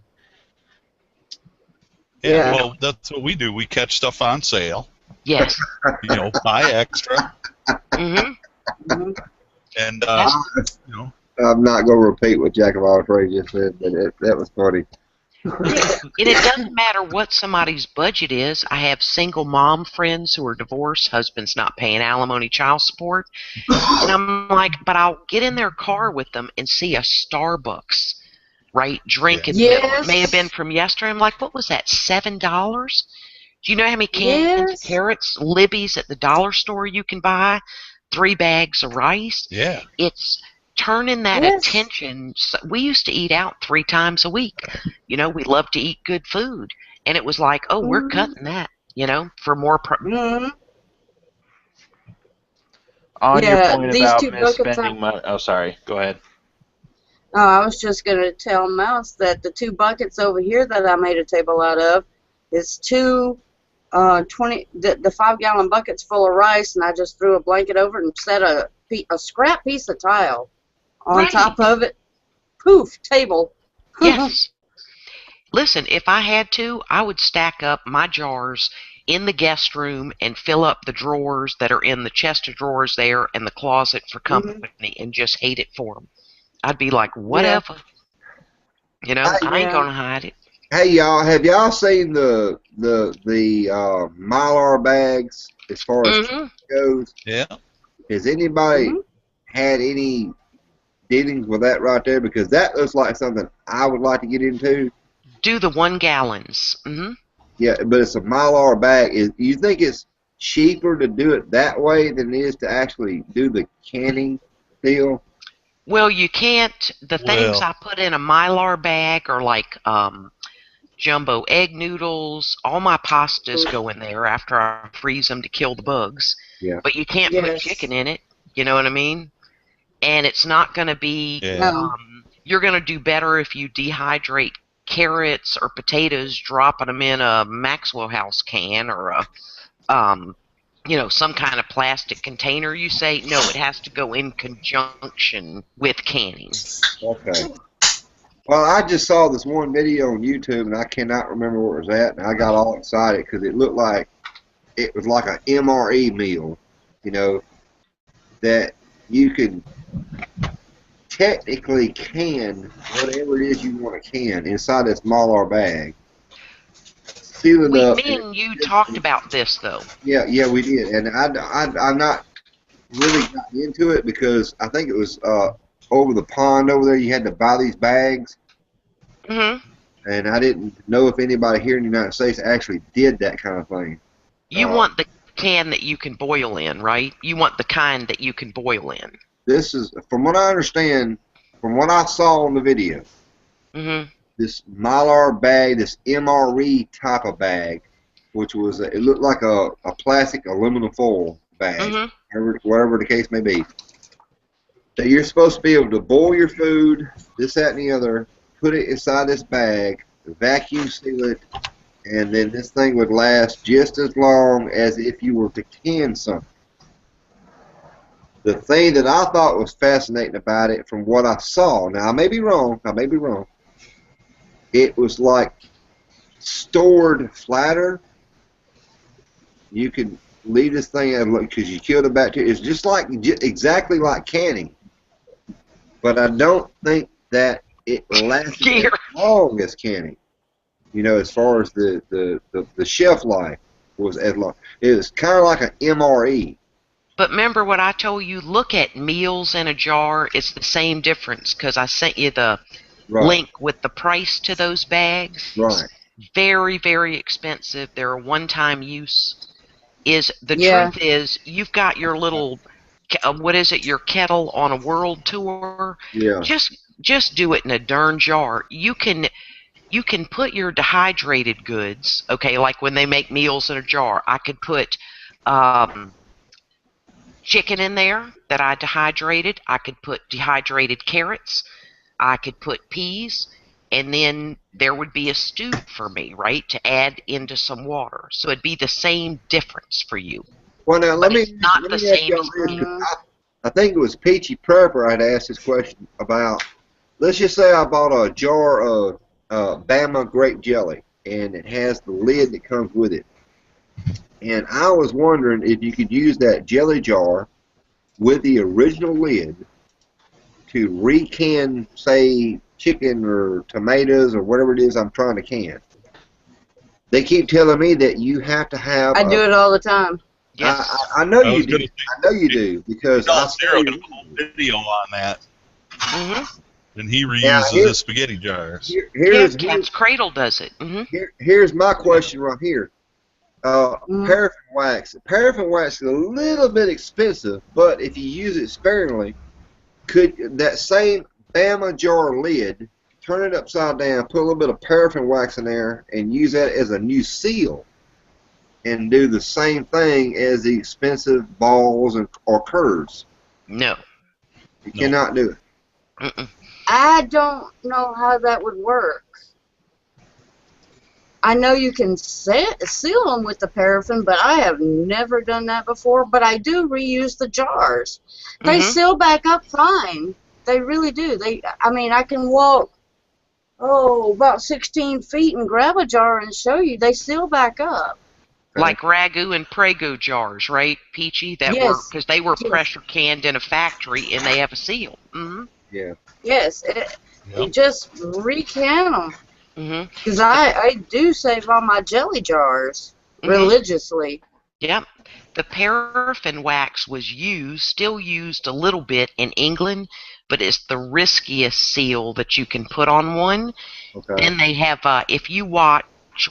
Yeah, well, that's what we do. We catch stuff on sale. Yes. You know, buy extra. And, you know. I'm not going to repeat what Jack of all trades just said, but that was funny. And it doesn't matter what somebody's budget is. I have single mom friends who are divorced, husband's not paying alimony, child support. And I'm like, but I'll get in their car with them and see a Starbucks, right, drink in the middle. It may have been from yesterday. I'm like, what was that, $7? Do you know how many cans of carrots, Libby's at the dollar store you can buy? 3 bags of rice? Yeah. It's turning that attention. We used to eat out 3 times a week. You know, we love to eat good food. And it was like, oh, we're cutting that, you know, for more. On your point about misspending money. Oh, sorry. Go ahead. Oh, I was just going to tell Mouse that the 2 buckets over here that I made a table out of is 2 the 5-gallon buckets full of rice, and I just threw a blanket over it and set a scrap piece of tile on top of it. Poof, table. Yes. Listen, if I had to, I would stack up my jars in the guest room and fill up the drawers that are in the chest of drawers there and the closet for company and just hate it for them. I'd be like, whatever. You know, I ain't going to hide it. Hey, y'all, have y'all seen the Mylar bags as far as goes? Yeah. Has anybody had any dealings with that right there? Because that looks like something I would like to get into. Do the 1 gallons. Yeah, but it's a Mylar bag. You think it's cheaper to do it that way than it is to actually do the canning deal? Well, you can't. The things I put in a Mylar bag are like jumbo egg noodles. All my pastas go in there after I freeze them to kill the bugs. Yeah. But you can't put chicken in it. You know what I mean? And it's not going to be. You're going to do better if you dehydrate carrots or potatoes, dropping them in a Maxwell House can or a, you know, some kind of plastic container. You say no, it has to go in conjunction with canning. Okay. Well, I just saw this one video on YouTube, and I cannot remember where it was at, and I got all excited because it looked like it was like an MRE meal, you know, that you can technically can whatever it is you want to can inside this Mylar bag. Seal it up. Me and you talked about this, though. Yeah, we did, and I'm not really gotten into it because I think it was over the pond over there. You had to buy these bags, and I didn't know if anybody here in the United States actually did that kind of thing. You want the can that you can boil in, right? You want the kind that you can boil in. This is, from what I understand, from what I saw on the video, this Mylar bag, this MRE type of bag, which was, it looked like a plastic aluminum foil bag, whatever the case may be, that you're supposed to be able to boil your food, this, that, and the other, put it inside this bag, vacuum seal it, and then this thing would last just as long as if you were to can something. The thing that I thought was fascinating about it, from what I saw, now I may be wrong, it was like stored flatter. You could leave this thing and look because you killed the bacteria. It's just like exactly like canning, but I don't think that it lasted as long as canning. You know, as far as the shelf life was as long. It was kind of like an MRE. But remember what I told you? Look at meals in a jar. It's the same difference because I sent you the link with the price to those bags. Right. Very, very expensive. They're a one-time use. Truth is, you've got your little, what is it, your kettle on a world tour. Yeah. Just do it in a darn jar. You can put your dehydrated goods, okay, like when they make meals in a jar. I could put chicken in there that I dehydrated. I could put dehydrated carrots. I could put peas. And then there would be a stew for me, right, to add into some water. So it'd be the same difference for you. Well, now let me ask y'all this, 'cause I think it was Peachy Prepper I'd asked this question about. Let's just say I bought a jar of Bama grape jelly, and it has the lid that comes with it. And I was wondering if you could use that jelly jar with the original lid to recan, say, chicken or tomatoes or whatever it is I'm trying to can. They keep telling me that you have to have. I do it all the time. Yes. I know you do. I know you do because I saw a whole video on that. Mm-hmm. And he reuses his spaghetti jars. Cat's Cradle does it. Mm-hmm. Here's my question right here. Paraffin wax. Paraffin wax is a little bit expensive, but if you use it sparingly, could that same Bama jar lid, turn it upside down, put a little bit of paraffin wax in there, and use that as a new seal, and do the same thing as the expensive balls or curds? No. You cannot do it. Mm-mm. I don't know how that would work. I know you can seal them with the paraffin, but I have never done that before. But I do reuse the jars. They seal back up fine. They really do. I mean, I can walk, about 16 feet and grab a jar and show you. They seal back up. Like ragu and prego jars, right, Peachy? That were because they were pressure canned in a factory and they have a seal. Mm-hmm. Yeah. Yes, you just recan them. Because Mm-hmm. I do save on my jelly jars religiously. Yep. The paraffin wax was still used a little bit in England, but it's the riskiest seal that you can put on one. Okay. Then they have, if you watch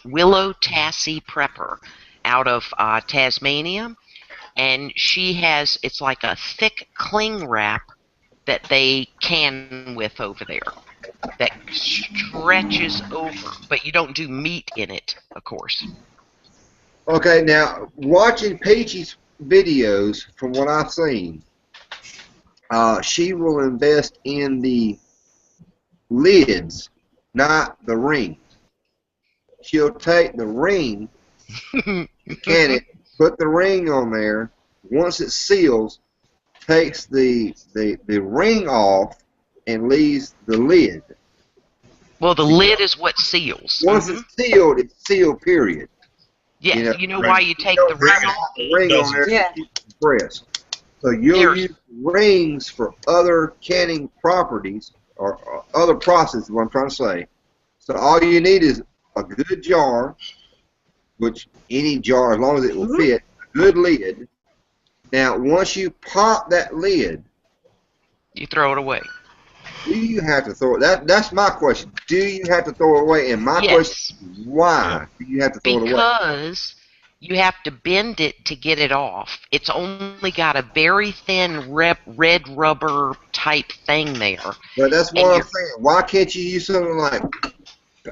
Willow Tassie Prepper out of Tasmania, and she has, it's like a thick cling wrap that they can with over there that stretches over, but you don't do meat in it, of course. Okay, now watching Peachy's videos, from what I've seen, she will invest in the lids, not the ring. She'll take the ring, can it, put the ring on there. Once it seals, takes the ring off and leaves the lid. Well, the lid is what seals. Once it's sealed, period. Yes, you know why you take the ring on there to keep it compressed. So you'll use rings for other canning properties or other processes, what I'm trying to say. So all you need is a good jar, which any jar, as long as it will fit, a good lid. Now, once you pop that lid, you throw it away. Do you have to throw it? That's my question. Do you have to throw it away? And my question is, why do you have to throw it away? Because you have to bend it to get it off. It's only got a very thin red rubber type thing there. But that's what I'm saying. Why can't you use something like?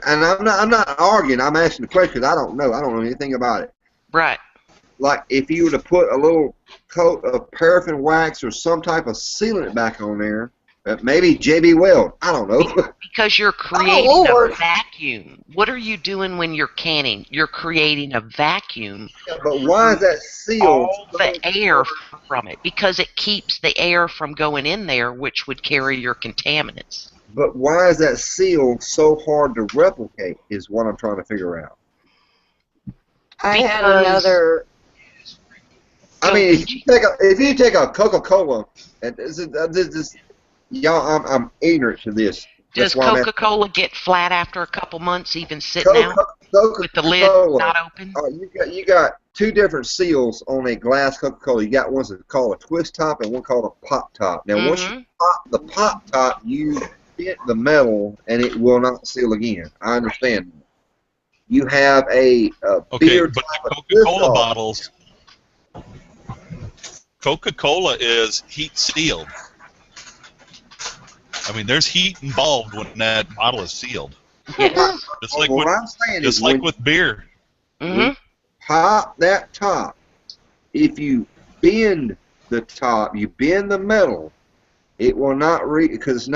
And I'm not arguing. I'm asking the question because I don't know. I don't know anything about it. Right. Like if you were to put a little coat of paraffin wax or some type of sealant back on there, Maybe J.B. Weld. I don't know. Because you're creating a vacuum. What are you doing when you're canning? You're creating a vacuum. Yeah, but why is that sealed? All the air from it, because it keeps the air from going in there, which would carry your contaminants. But why is that seal so hard to replicate? Is what I'm trying to figure out. I had another. I mean, if you take a Coca-Cola, and y'all, I'm ignorant to this. Does Coca-Cola get flat after a couple months, even sitting out with the lid not open? You got two different seals on a glass Coca-Cola. You got one that's called a twist top and one called a pop top. Now, once you pop the pop top, you hit the metal and it will not seal again. I understand. You have a beer but type the of Coca-Cola bottles. Coca-Cola is heat sealed. I mean, there's heat involved when that bottle is sealed. Yes. Just like with beer. Pop that top. If you bend the top, you bend the metal, it will not because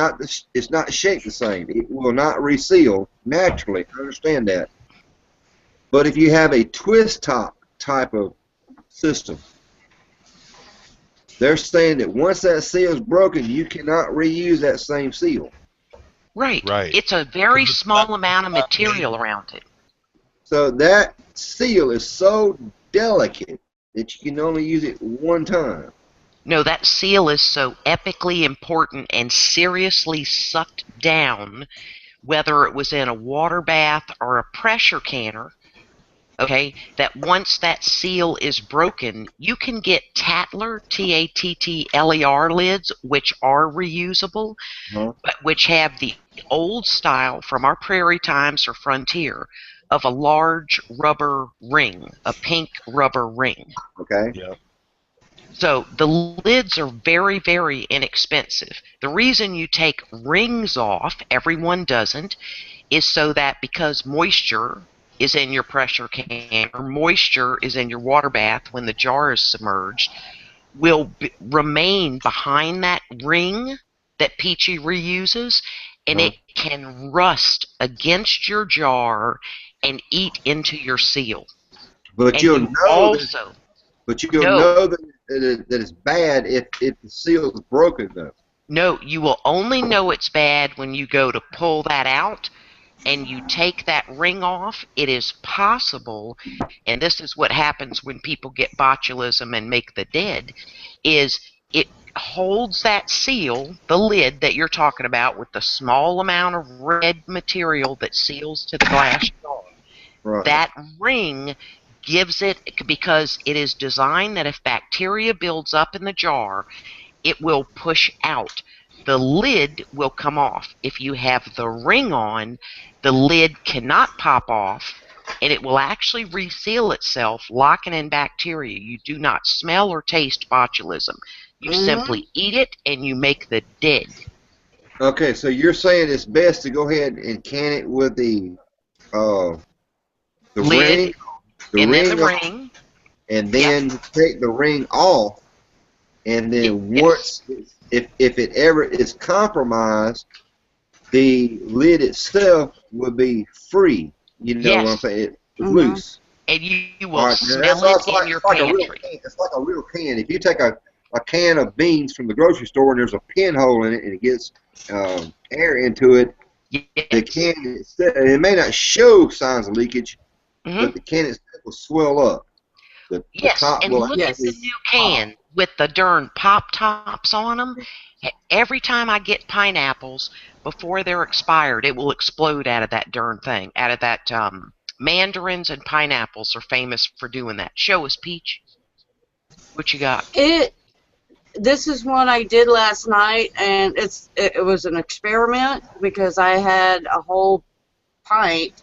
it's not shaped the same. It will not reseal naturally. I understand that. But if you have a twist top type of system, they're saying that once that seal is broken, you cannot reuse that same seal. Right. It's a very small amount of material around it. So that seal is so delicate that you can only use it one time. No, that seal is so epically important and seriously sucked down, whether it was in a water bath or a pressure canner, okay, that once that seal is broken, you can get Tattler, Tattler lids, which are reusable, but which have the old style from our prairie times or frontier of a large rubber ring, a pink rubber ring. Okay. Yeah. So the lids are very, very inexpensive. The reason you take rings off, everyone doesn't, is so that because moisture is in your pressure can or moisture is in your water bath when the jar is submerged, will remain behind that ring that Peachy reuses, and it can rust against your jar and eat into your seal. But you'll know that it's bad if the seal is broken, though. No, you will only know it's bad when you go to pull that out and you take that ring off. It is possible, and this is what happens when people get botulism and make the dead, is it holds that seal, the lid that you're talking about with the small amount of red material that seals to the glass jar. Right. That ring gives it, because it is designed that if bacteria builds up in the jar, it will push out. The lid will come off. If you have the ring on, the lid cannot pop off, and it will actually reseal itself, locking in bacteria. You do not smell or taste botulism. You simply eat it, and you make the dead. Okay, so you're saying it's best to go ahead and can it with the lid, ring, and then take the ring off, and then once, if it ever is compromised, the lid itself will be free. You know what I'm saying? It's loose. And you will smell it in your pantry. It's like a real can. If you take a can of beans from the grocery store and there's a pinhole in it and it gets air into it, the can itself, it may not show signs of leakage, but the can itself will swell up. The top and will look at the new can with the darn pop tops on them. Every time I get pineapples, before they're expired, it will explode out of that darn thing, out of that. Mandarins and pineapples are famous for doing that. Show us, Peach. What you got? This is one I did last night, and it was an experiment because I had a whole pint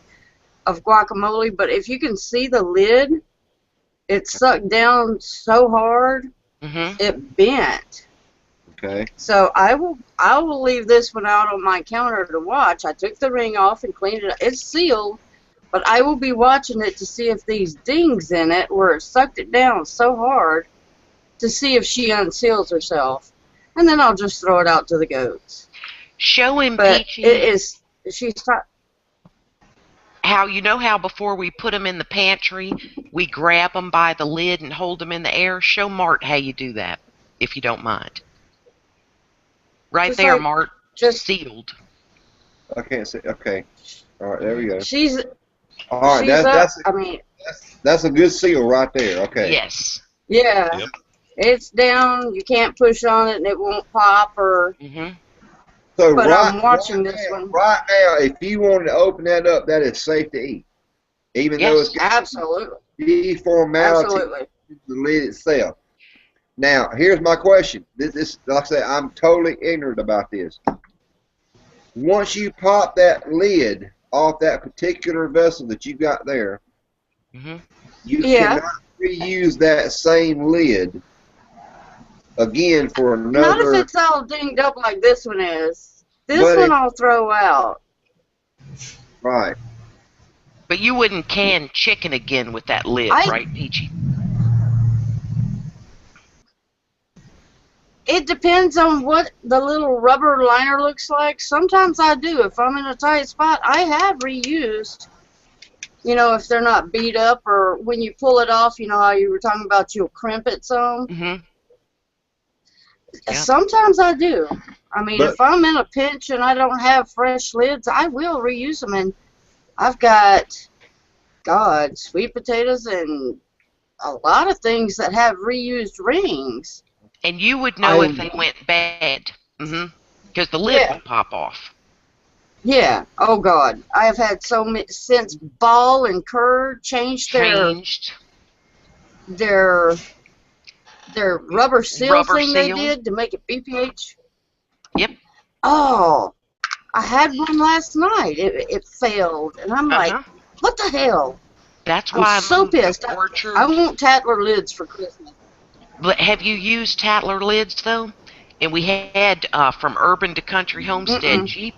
of guacamole, but if you can see the lid, it sucked down so hard, it bent. Okay. So I will leave this one out on my counter to watch. I took the ring off and cleaned it up. It's sealed, but I will be watching it to see if these dings in it where it sucked it down so hard to see if she unseals herself. and then I'll just throw it out to the goats. Show him, But Peachy, it is, she's how you know how before we put them in the pantry, we grab them by the lid and hold them in the air? Show Mart how you do that, if you don't mind. Right just there, like, Mart, just sealed. I can't see. Okay. All right, there we go. she's All right, she's up. that's I mean, that's a good seal right there. Okay. Yes. yeah, Yep. it's down. You can't push on it, and it won't pop. Or Mhm. So but right, I'm watching right this now, one. right now, if you wanted to open that up, that is safe to eat, even though Yes. it's got Absolutely, deformality absolutely. to the lid itself. Now, here's my question. This, like I say, I'm totally ignorant about this. Once you pop that lid off that particular vessel that you got there, Mhm. you Yeah. cannot reuse that same lid again for Not if another. it's all dinged up like this one is. This But one it- I'll throw out. Right. But you wouldn't can chicken again with that lid, right, Peachy? It depends on what the little rubber liner looks like. Sometimes I do. If I'm in a tight spot, I have reused. You know, if they're not beat up, or when you pull it off, you know how you were talking about, you'll crimp it some. Mhm. Yep. Sometimes I do. I mean, But- if I'm in a pinch and I don't have fresh lids, I will reuse them. And I've got, God, sweet potatoes and a lot of things that have reused rings. And you would know if they went bad. Mhm. Because the lid Yeah. will pop off. Yeah. Oh God, I have had so many since Ball and Kerr changed their rubber seal Rubber thing they seal. did to make it BPH. Yep. Oh, I had one last night. It failed, and I'm like, what the hell? That's I'm why so moved to pissed. Orchard. I want Tatler lids for Christmas. But have you used Tatler lids though? And we had from Urban to Country Homestead Jeep.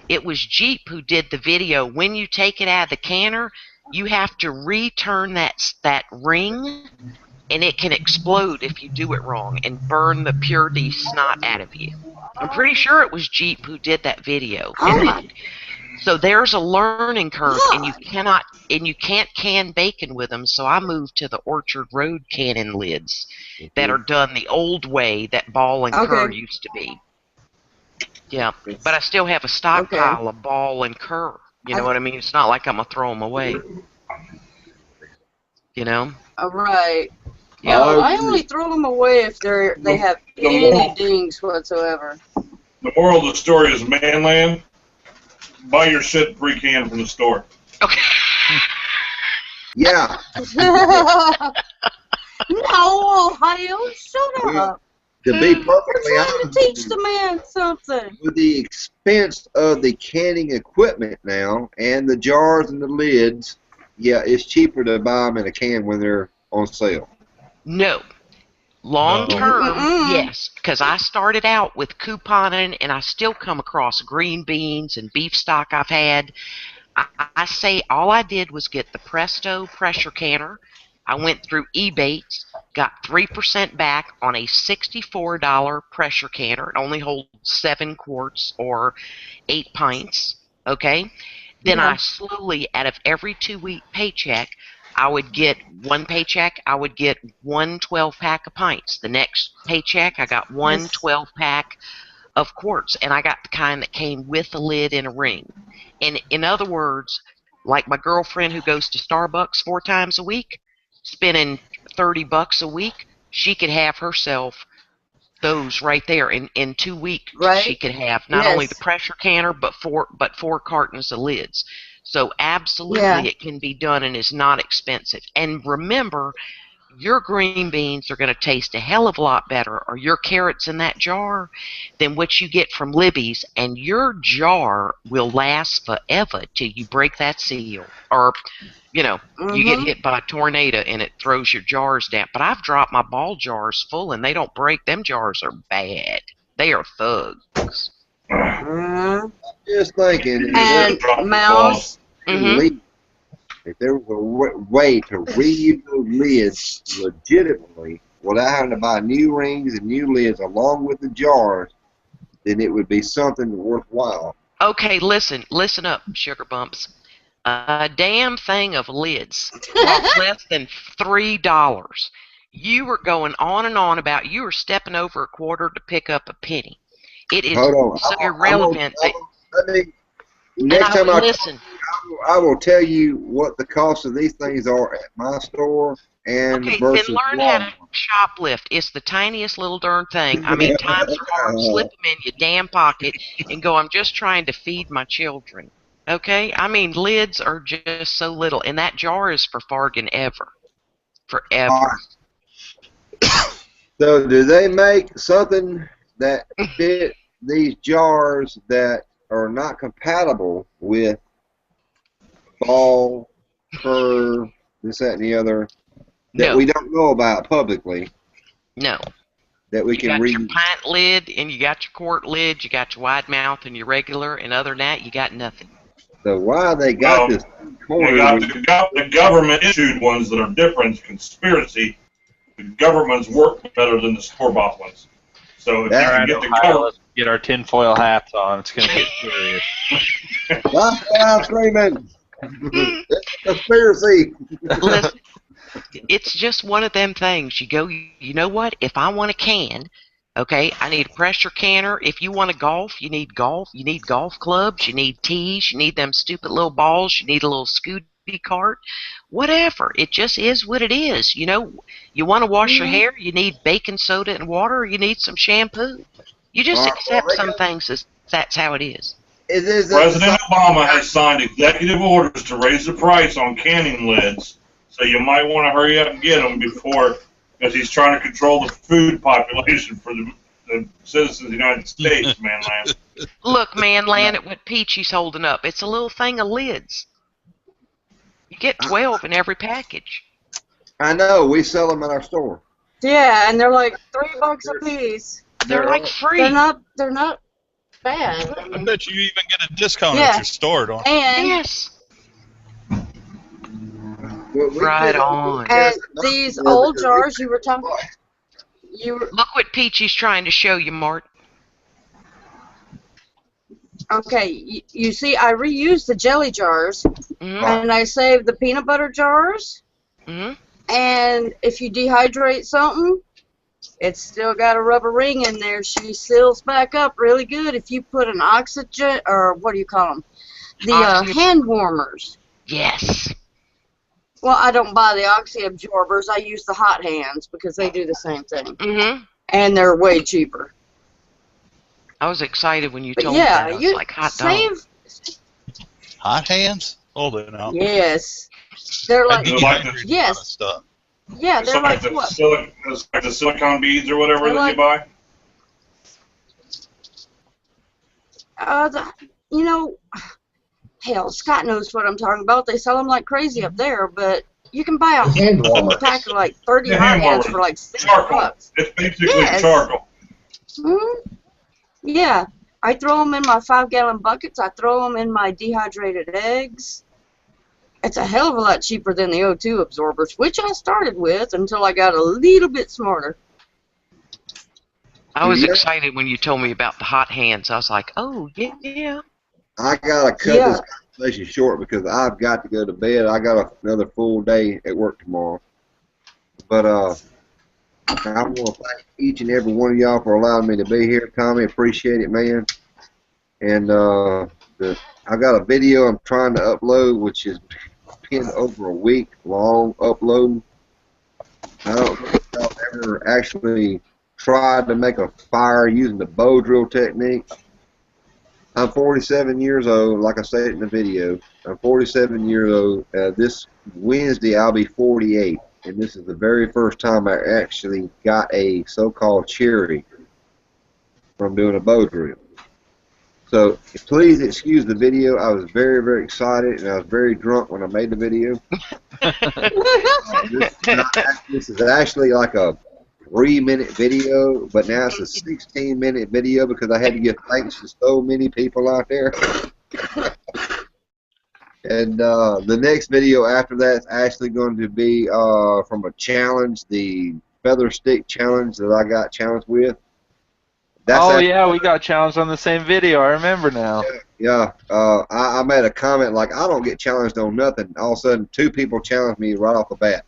It was Jeep who did the video. When you take it out of the canner, you have to return that ring, and it can explode if you do it wrong and burn the purity snot out of you. I'm pretty sure it was Jeep who did that video. So there's a learning curve, and you can't can bacon with them. So I moved to the Orchard Road canning lids that are done the old way that Ball and Kerr used to be. Yeah, but I still have a stockpile of Ball and Kerr. You know what I mean? It's not like I'm gonna throw them away. You know? Right. Yeah. No, I only throw them away if they have any dings whatsoever. The moral of the story is, Manland, buy your shit pre-canned from the store. Okay. Yeah. No, Ohio, shut up. To be We're perfectly trying to honest, teach the man something. with the expense of the canning equipment now and the jars and the lids, yeah, it's cheaper to buy them in a can when they're on sale. No. Long term, yes, because I started out with couponing, and I still come across green beans and beef stock I've had. I say all I did was get the Presto pressure canner. I went through Ebates, got 3% back on a $64 pressure canner. It only holds 7 quarts or 8 pints, okay? Then I slowly, out of every 2-week paycheck, I would get one paycheck, I would get one 12-pack of pints. The next paycheck, I got one 12-pack of quarts, and I got the kind that came with a lid and a ring. And in other words, like my girlfriend who goes to Starbucks 4 times a week, spending $30 a week, she could have herself those right there in 2 weeks. She could have not only the pressure canner but 4 cartons of lids. So absolutely it can be done and is not expensive. And remember, your green beans are going to taste a hell of a lot better, or your carrots in that jar, than what you get from Libby's, and your jar will last forever till you break that seal, or you get hit by a tornado and it throws your jars down. But I've dropped my ball jars full and they don't break. Them jars are bad. They are thugs. Just thinking. And Mouse. If there was a way to reuse those lids legitimately, without having to buy new rings and new lids along with the jars, then it would be something worthwhile. Okay, listen up, sugar bumps. A damn thing of lids costs less than $3. You were going on and on about you were stepping over a quarter to pick up a penny. It is Hold on. so irrelevant. Next time listen. I will tell you what the cost of these things are at my store and Okay, versus then learn how to shoplift. It's the tiniest little darn thing. I mean, times are hard. Slip them in your damn pocket and go, I'm just trying to feed my children. Okay? I mean, lids are just so little. And that jar is for Fargan ever. Forever. So do they make something that fit these jars that are not compatible with ball, curve, this, that, and the other, that we don't know about publicly? No. That we can read. You got your pint lid, and you got your quart lid, you got your wide mouth and your regular, and other than that, you got nothing. So why they got this corner? The government issued ones that are different. Conspiracy. The governments work better than the store-bought ones. So if you can get the government... Let's get our tinfoil hats on. It's going to get serious. That's what I'm screaming. It's a conspiracy. Listen, it's just one of them things. You go, you know what? If I want a can, okay, I need a pressure canner. If you want to golf, you need golf clubs, you need tees, you need them stupid little balls, you need a little scooty cart, whatever. It just is what it is. You know, you want to wash your hair, you need baking soda and water, or you need some shampoo. You just accept some things as that's how it is. President Obama has signed executive orders to raise the price on canning lids, so you might want to hurry up and get them before, because he's trying to control the food population for the citizens of the United States, Manland. Look, Manland, at what Peachy's holding up. It's a little thing of lids. You get 12 in every package. I know. We sell them at our store. Yeah, and they're like $3 a piece. They're like free. They're not bad. I bet you even get a discount at your store, don't you? And yes. Right on. And these old jars you were talking. Look what Peachy's trying to show you, Mart. Okay, you see, I reused the jelly jars, and I saved the peanut butter jars. And if you dehydrate something, it's still got a rubber ring in there. She seals back up really good if you put an oxygen, or what do you call them? The hand warmers. Yes. Well, I don't buy the oxy absorbers. I use the hot hands because they do the same thing. And they're way cheaper. I was excited when you told me that. I was like, hot dog. Hot hands? Hold it now. Yes. They're like, yes. Yeah, they're like what? It's like the silicone beads or whatever that you buy? You know, hell, Scott knows what I'm talking about. They sell them like crazy up there, but you can buy a pack of like 30 hot hands for like $6. It's basically charcoal. Yeah, I throw them in my 5-gallon buckets. I throw them in my dehydrated eggs. It's a hell of a lot cheaper than the O2 absorbers, which I started with until I got a little bit smarter. I was excited when you told me about the hot hands. I was like, oh, yeah. I got to cut this conversation short because I've got to go to bed. I got another full day at work tomorrow. But I want to thank each and every one of y'all for allowing me to be here. Tommy, appreciate it, man. And I got a video I'm trying to upload, which has been over a week long uploading. I don't know if y'all ever actually tried to make a fire using the bow drill technique. I'm 47 years old, like I said in the video. I'm 47 years old. This Wednesday I'll be 48, and this is the very first time I actually got a so-called cherry from doing a bow drill. So please excuse the video. I was very, very excited, and I was very drunk when I made the video. This is actually like a 3-minute video, but now it's a 16-minute video because I had to give thanks to so many people out there. And the next video after that is actually going to be from a challenge, the feather stick challenge that I got challenged with. Yeah, we got challenged on the same video. I remember now. Yeah. I made a comment like, I don't get challenged on nothing. All of a sudden, 2 people challenged me right off the bat.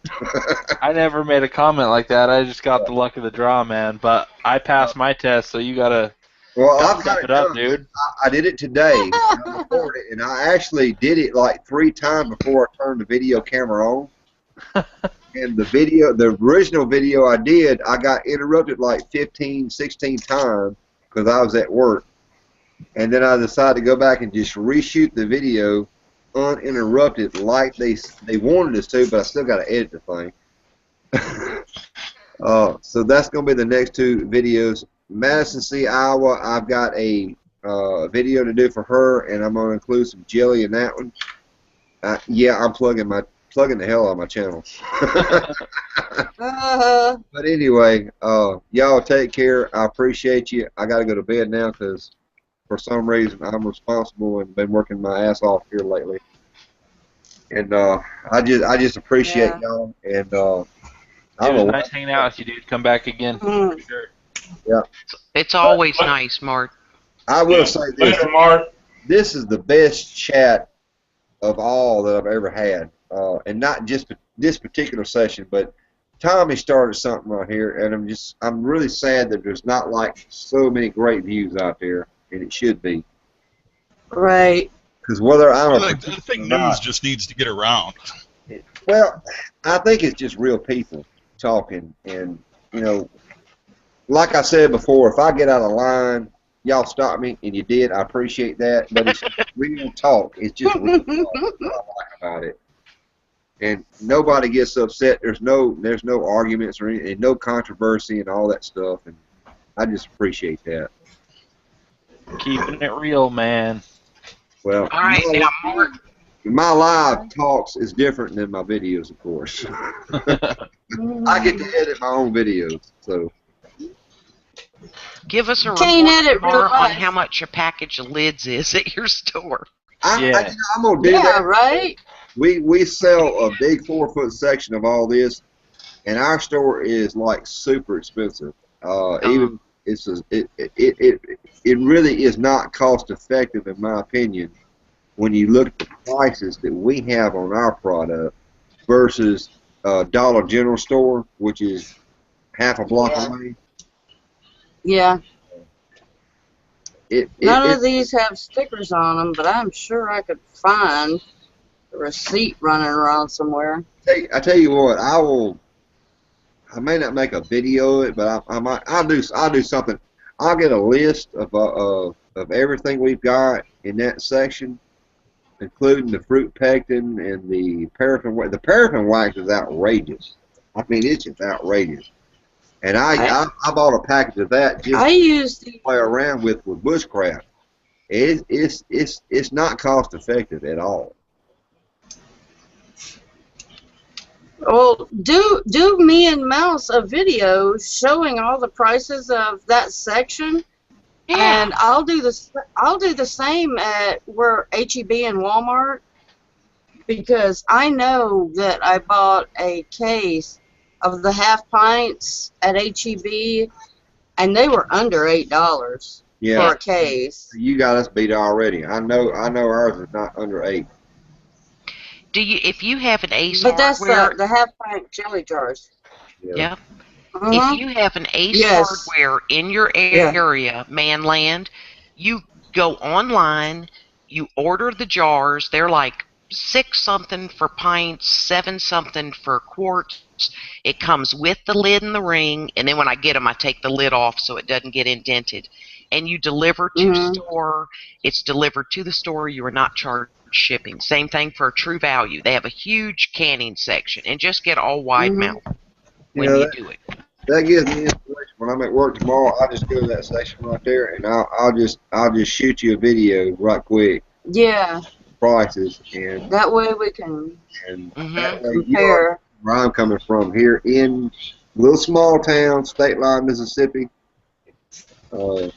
I never made a comment like that. I just got the luck of the draw, man. But I passed my test, so you gotta step it up, dude. I did it today. I recorded it, and I actually did it like 3 times before I turned the video camera on. And the original video I did, I got interrupted like 15, 16 times because I was at work. And then I decided to go back and just reshoot the video uninterrupted like they wanted us to, but I still got to edit the thing. So that's going to be the next 2 videos. Madison C, Iowa, I've got a video to do for her, and I'm going to include some jelly in that one. Yeah, I'm plugging the hell out of my channel. But anyway, y'all take care. I appreciate you. I got to go to bed now because for some reason I'm responsible and been working my ass off here lately. And I just appreciate y'all. And it was nice hanging out with you, dude. Come back again. For sure. Yeah. It's always nice, Mark. I will say this. Later, Mark. This is the best chat of all that I've ever had. And not just this particular session, but Tommy started something right here, and I'm really sad that there's not like so many great views out there, and it should be. Right. Because whether I'm I think news just needs to get around. Well, I think it's just real people talking, and like I said before, if I get out of line, y'all stop me, and you did. I appreciate that, but it's real talk. It's just real talk. That's what I like about it. And nobody gets upset. There's no arguments or anything, no controversy and all that stuff. And I just appreciate that. Keeping it real, man. Well, all right, now, Mark. My live talks is different than my videos, of course. I get to edit my own videos, so. Give us a report tomorrow on how much a package of lids is at your store. I'm gonna do that. Yeah, right. We sell a big 4-foot section of all this, and our store is like super expensive. Even it really is not cost effective in my opinion when you look at the prices that we have on our product versus Dollar General store, which is half a block away. Yeah. None of these have stickers on them, but I'm sure I could find a receipt running around somewhere. I tell you what, I may not make a video of it, but I'll do something. I'll get a list of everything we've got in that section, including the fruit pectin and the paraffin wax. The paraffin wax is outrageous. I mean, it's just outrageous. And I bought a package of that just to play around with bushcraft. It's not cost effective at all. Well, do me and Mouse a video showing all the prices of that section, and I'll do the same at where HEB and Walmart, because I know that I bought a case of the half pints at HEB, and they were under $8 for a case. You got us beat already. I know ours is not under $8. If you have an Ace But that's Hardware, the half pint jelly jars. Yeah. If you have an Ace Hardware in your area, Manland, you go online, you order the jars. They're like $6 something for pints, $7 something for quarts. It comes with the lid and the ring, and then when I get them, I take the lid off so it doesn't get indented. And you deliver to store. It's delivered to the store. You are not charged shipping. Same thing for True Value. They have a huge canning section, and just get all wide mouth when you do it. That gives me inspiration. When I'm at work tomorrow, I'll just go to that section right there, and I'll just shoot you a video right quick. Yeah. Prices, and that way we can that way compare. Where I'm coming from here in a little small town, State Line, Mississippi. I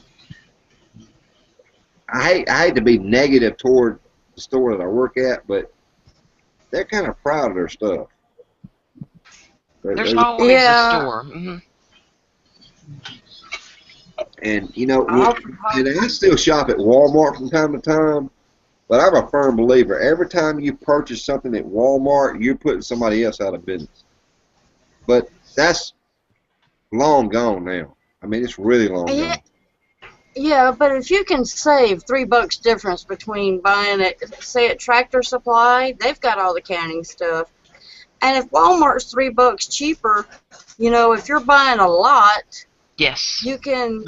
hate to be negative toward the store that I work at, but they're kind of proud of their stuff. There's always a store. And you know, and I still shop at Walmart from time to time, but I'm a firm believer. Every time you purchase something at Walmart, you're putting somebody else out of business. But that's long gone now. I mean, it's really long gone. Yeah, but if you can save $3 difference between buying it, say at Tractor Supply, they've got all the canning stuff, and if Walmart's $3 cheaper, you know, if you're buying a lot, yes, you can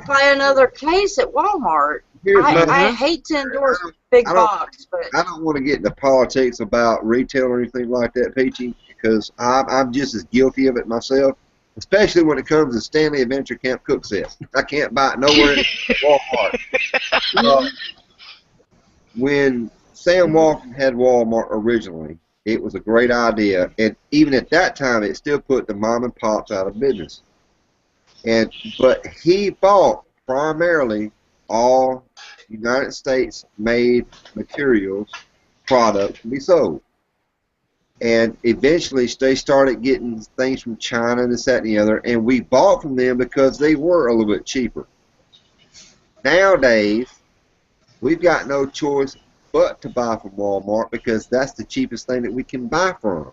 buy another case at Walmart. I hate to endorse big box, but I don't want to get into politics about retail or anything like that, Peachy, because I'm just as guilty of it myself. Especially when it comes to Stanley Adventure Camp cook sets. I can't buy it nowhere at Walmart. When Sam Walton had Walmart originally, it was a great idea. And even at that time, it still put the mom and pops out of business. But he bought primarily all United States made materials, products to be sold. And eventually they started getting things from China and this, that, and the other, and we bought from them because they were a little bit cheaper. Nowadays, we've got no choice but to buy from Walmart because that's the cheapest thing that we can buy from.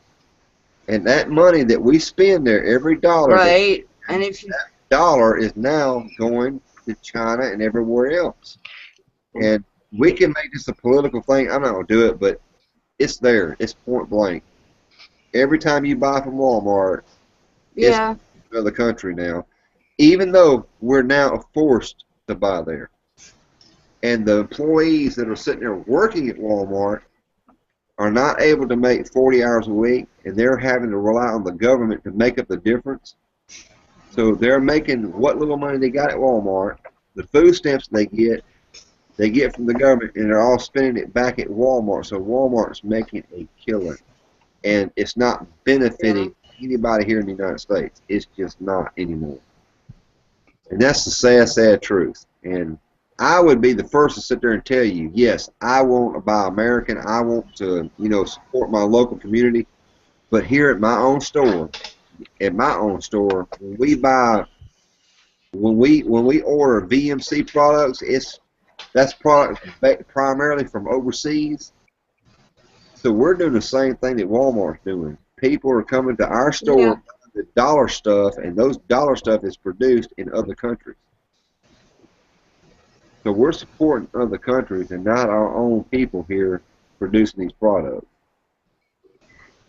And that money that we spend there, every dollar, right? And if that dollar is now going to China and everywhere else. And we can make this a political thing. I'm not going to do it, but it's there. It's point blank. Every time you buy from Walmart, it's another country now, even though we're now forced to buy there. And the employees that are sitting there working at Walmart are not able to make 40 hours a week, and they're having to rely on the government to make up the difference. So they're making what little money they got at Walmart, the food stamps they get from the government, and they're all spending it back at Walmart. So Walmart's making a killing. And it's not benefiting anybody here in the United States. It's just not anymore. And that's the sad, sad truth. And I would be the first to sit there and tell you, yes, I want to buy American. I want to, you know, support my local community. But here at my own store, when we order VMC products, that's products primarily from overseas. So we're doing the same thing that Walmart's doing. People are coming to our store for the dollar stuff, and those dollar stuff is produced in other countries. So we're supporting other countries and not our own people here producing these products.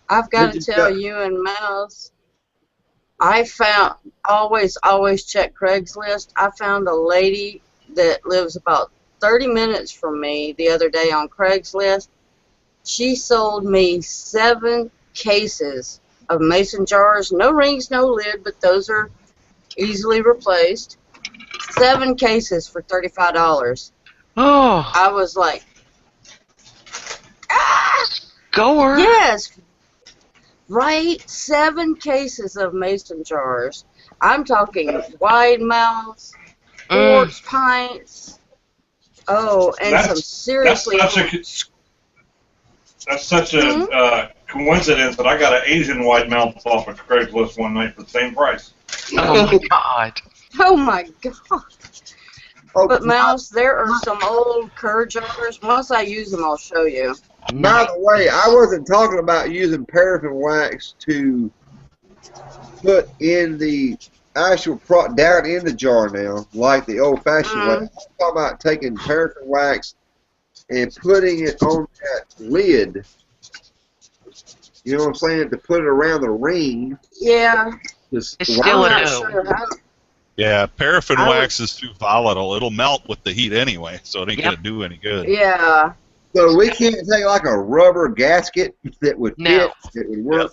I've got to tell you and Mouse, I found, always check Craigslist. I found a lady that lives about 30 minutes from me the other day on Craigslist. She sold me 7 cases of mason jars. No rings, no lid, but those are easily replaced. 7 cases for $35. Oh. I was like, Goer. Yes. Right? 7 cases of mason jars. I'm talking wide mouths, quartz pints. Oh, and some seriously... That's such a coincidence that I got an Asian wide mouth off of Craigslist one night for the same price. Oh my God! Oh my God! But Mouse, there are some old Kerr jars. Once I use them, I'll show you. By the way, I wasn't talking about using paraffin wax to put in the actual down in the jar now, like the old-fashioned way. I'm talking about taking paraffin wax and putting it on that lid, you know what I'm saying, to put it around the ring. Yeah. It's still a no. Sure yeah, paraffin wax is too volatile. It'll melt with the heat anyway, so it ain't going to do any good. Yeah. So we can't take like a rubber gasket that would fit, that would work?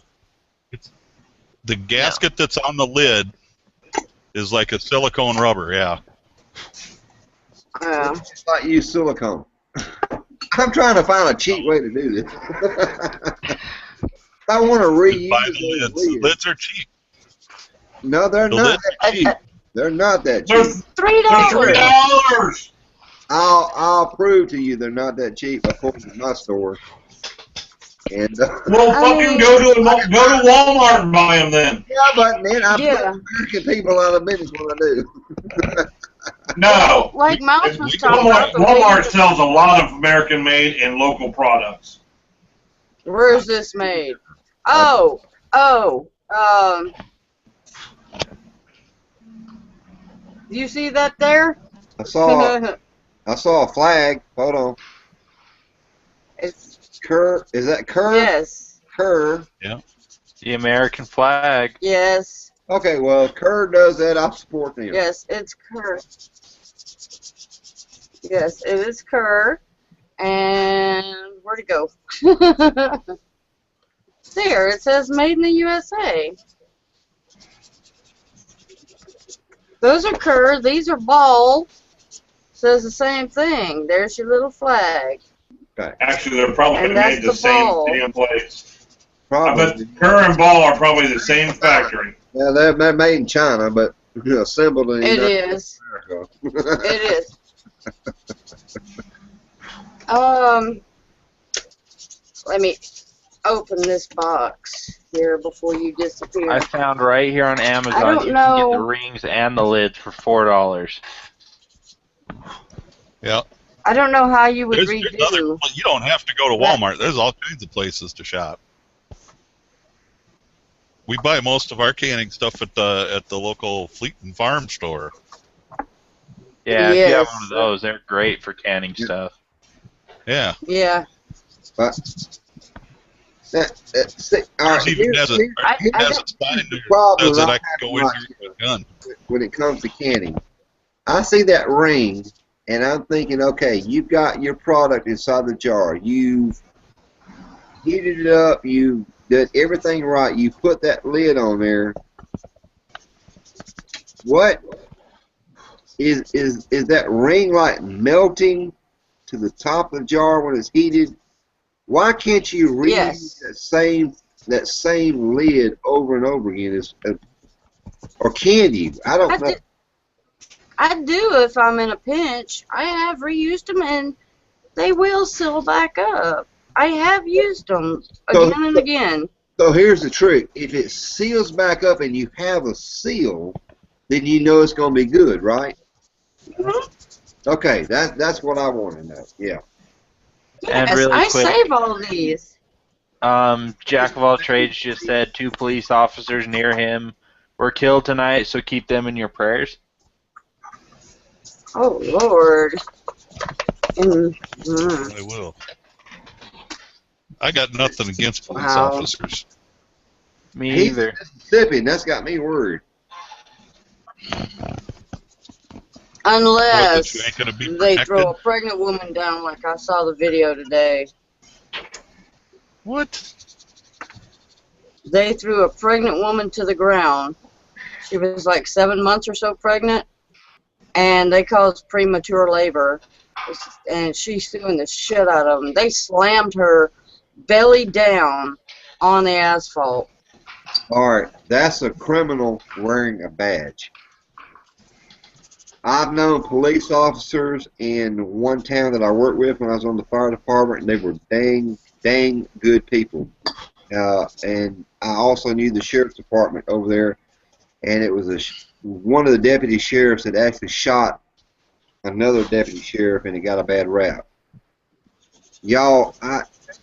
The gasket that's on the lid is like a silicone rubber, yeah. Just like use silicone. I'm trying to find a cheap way to do this. I want to reuse buy the lids. The lids are cheap. No, they're not that cheap. They're not that cheap. $3. I'll prove to you they're not that cheap according to my store. And well, fucking go to Walmart and buy them then. Yeah, but then I put American people out of business when I do. No. Like Mouse was talking about. Walmart sells a lot of American-made and local products. Where is this made? You see that there? I saw a flag. Hold on. It's Kerr. Is that Kerr? Yes. Kerr. Yeah. The American flag. Yes. Okay, well, Kerr does that. I support him. Yes, it's Kerr. Yes, it is Kerr. And where'd it go? There, it says made in the USA. Those are Kerr. These are Ball. Says the same thing. There's your little flag. Okay. Actually, they're probably And made that's the the same Ball. damn place. Probably. I bet Kerr and Ball are probably the same factory. Yeah, they're made in China, but assembled in the It United is. America. It is. Let me open this box here before you disappear. I found right here on Amazon I don't you can get the know. rings and the lids for $4. Yeah. I don't know how you would There's redo. you don't have to go to Walmart. There's all kinds of places to shop. We buy most of our canning stuff at the local Fleet and Farm store. Yeah, if you have Yes. one of those, they're great for canning stuff. Yeah. Yeah. But see, all right, Ours even has a here's sign the that problem says that I I can go have in here with a gun. when it comes to canning. I see that ring, and I'm thinking, okay, you've got your product inside the jar. You've heated it up. You did everything right. You put that lid on there. What is that ring like melting to the top of the jar when it's heated? Why can't you reuse that same lid over and over again? Or can you? I don't know. I do if I'm in a pinch. I have reused them and they will seal back up. I have used them again and again. So here's the trick. If it seals back up and you have a seal, then you know it's going to be good, right? Mm-hmm. Okay, that's what I want to know. Yeah. And Yes, really I quick, save all these. Jack of all trades just said 2 police officers near him were killed tonight, so keep them in your prayers. Oh, Lord. I will. I got nothing against police officers. Me He's either. Mississippi, and that's got me worried. Unless you ain't gonna be they protected? throw a pregnant woman down like I saw the video today. What? They threw a pregnant woman to the ground. She was like 7 months or so pregnant, and they caused premature labor, and she's suing the shit out of them. They slammed her belly down on the asphalt. All right, that's a criminal wearing a badge. I've known police officers in one town that I worked with when I was on the fire department, and they were dang good people. And I also knew the sheriff's department over there, and it was one of the deputy sheriffs that actually shot another deputy sheriff, and he got a bad rap. Y'all,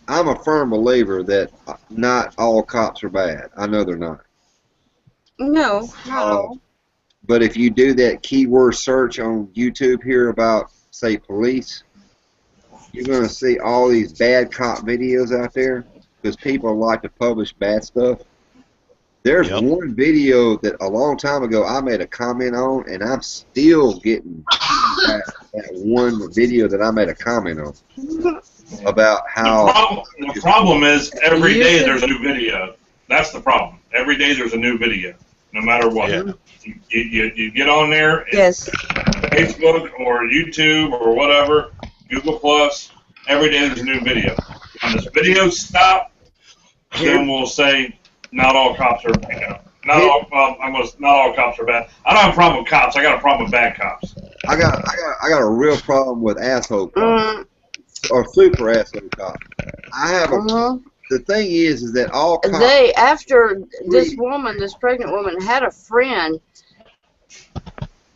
I'm a firm believer that not all cops are bad. I know they're not. No. But if you do that keyword search on YouTube here about, say, police, you're going to see all these bad cop videos out there because people like to publish bad stuff. There's one video that a long time ago I made a comment on, and I'm still getting that one video that I made a comment on about how... The problem is every day there's a new video. That's the problem. Every day there's a new video, no matter what. Yeah. You get on there, Facebook or YouTube or whatever, Google Plus, every day there's a new video. When this video stop, then we'll say not all cops are, not all cops are bad. I don't have a problem with cops. I got a problem with bad cops. I got a real problem with asshole cops or super asshole cops. I have the thing is that all cops, after this woman, this pregnant woman, had a friend.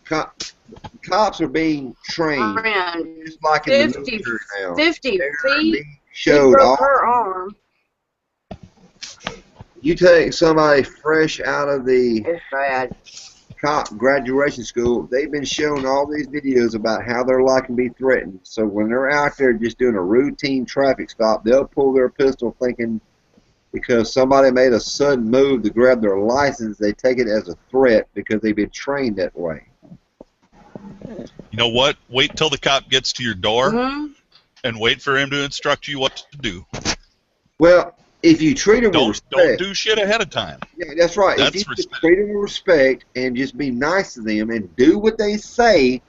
Cops are being trained, just like in the military now. 50 feet. Showed broke all, her arm. You take somebody fresh out of the It's bad. cop graduation school, they've been shown all these videos about how they're like and be threatened. So when they're out there just doing a routine traffic stop, they'll pull their pistol thinking because somebody made a sudden move to grab their license, they take it as a threat because they've been trained that way. You know what? Wait till the cop gets to your door and wait for him to instruct you what to do. Well, if you treat them with respect. Don't do shit ahead of time. Yeah, that's right. That's if you just treat them with respect and just be nice to them and do what they say,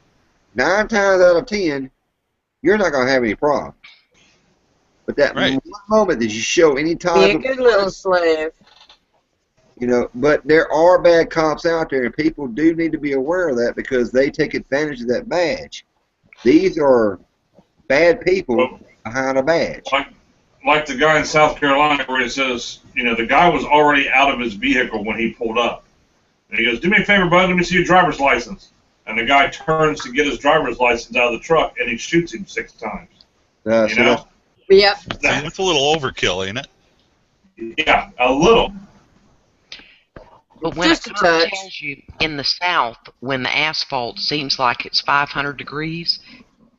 9 times out of 10, you're not going to have any problem. But that one moment that you show any type of... Be a good little slave. You know, but there are bad cops out there, and people do need to be aware of that because they take advantage of that badge. These are bad people behind a badge. Like the guy in South Carolina where he says, you know, the guy was already out of his vehicle when he pulled up. And he goes, do me a favor, bud, let me see your driver's license. And the guy turns to get his driver's license out of the truck, and he shoots him 6 times. You know? Yep. That's a little overkill, ain't it? Yeah, a little. But when a cop tells you in the South, when the asphalt seems like it's 500 degrees,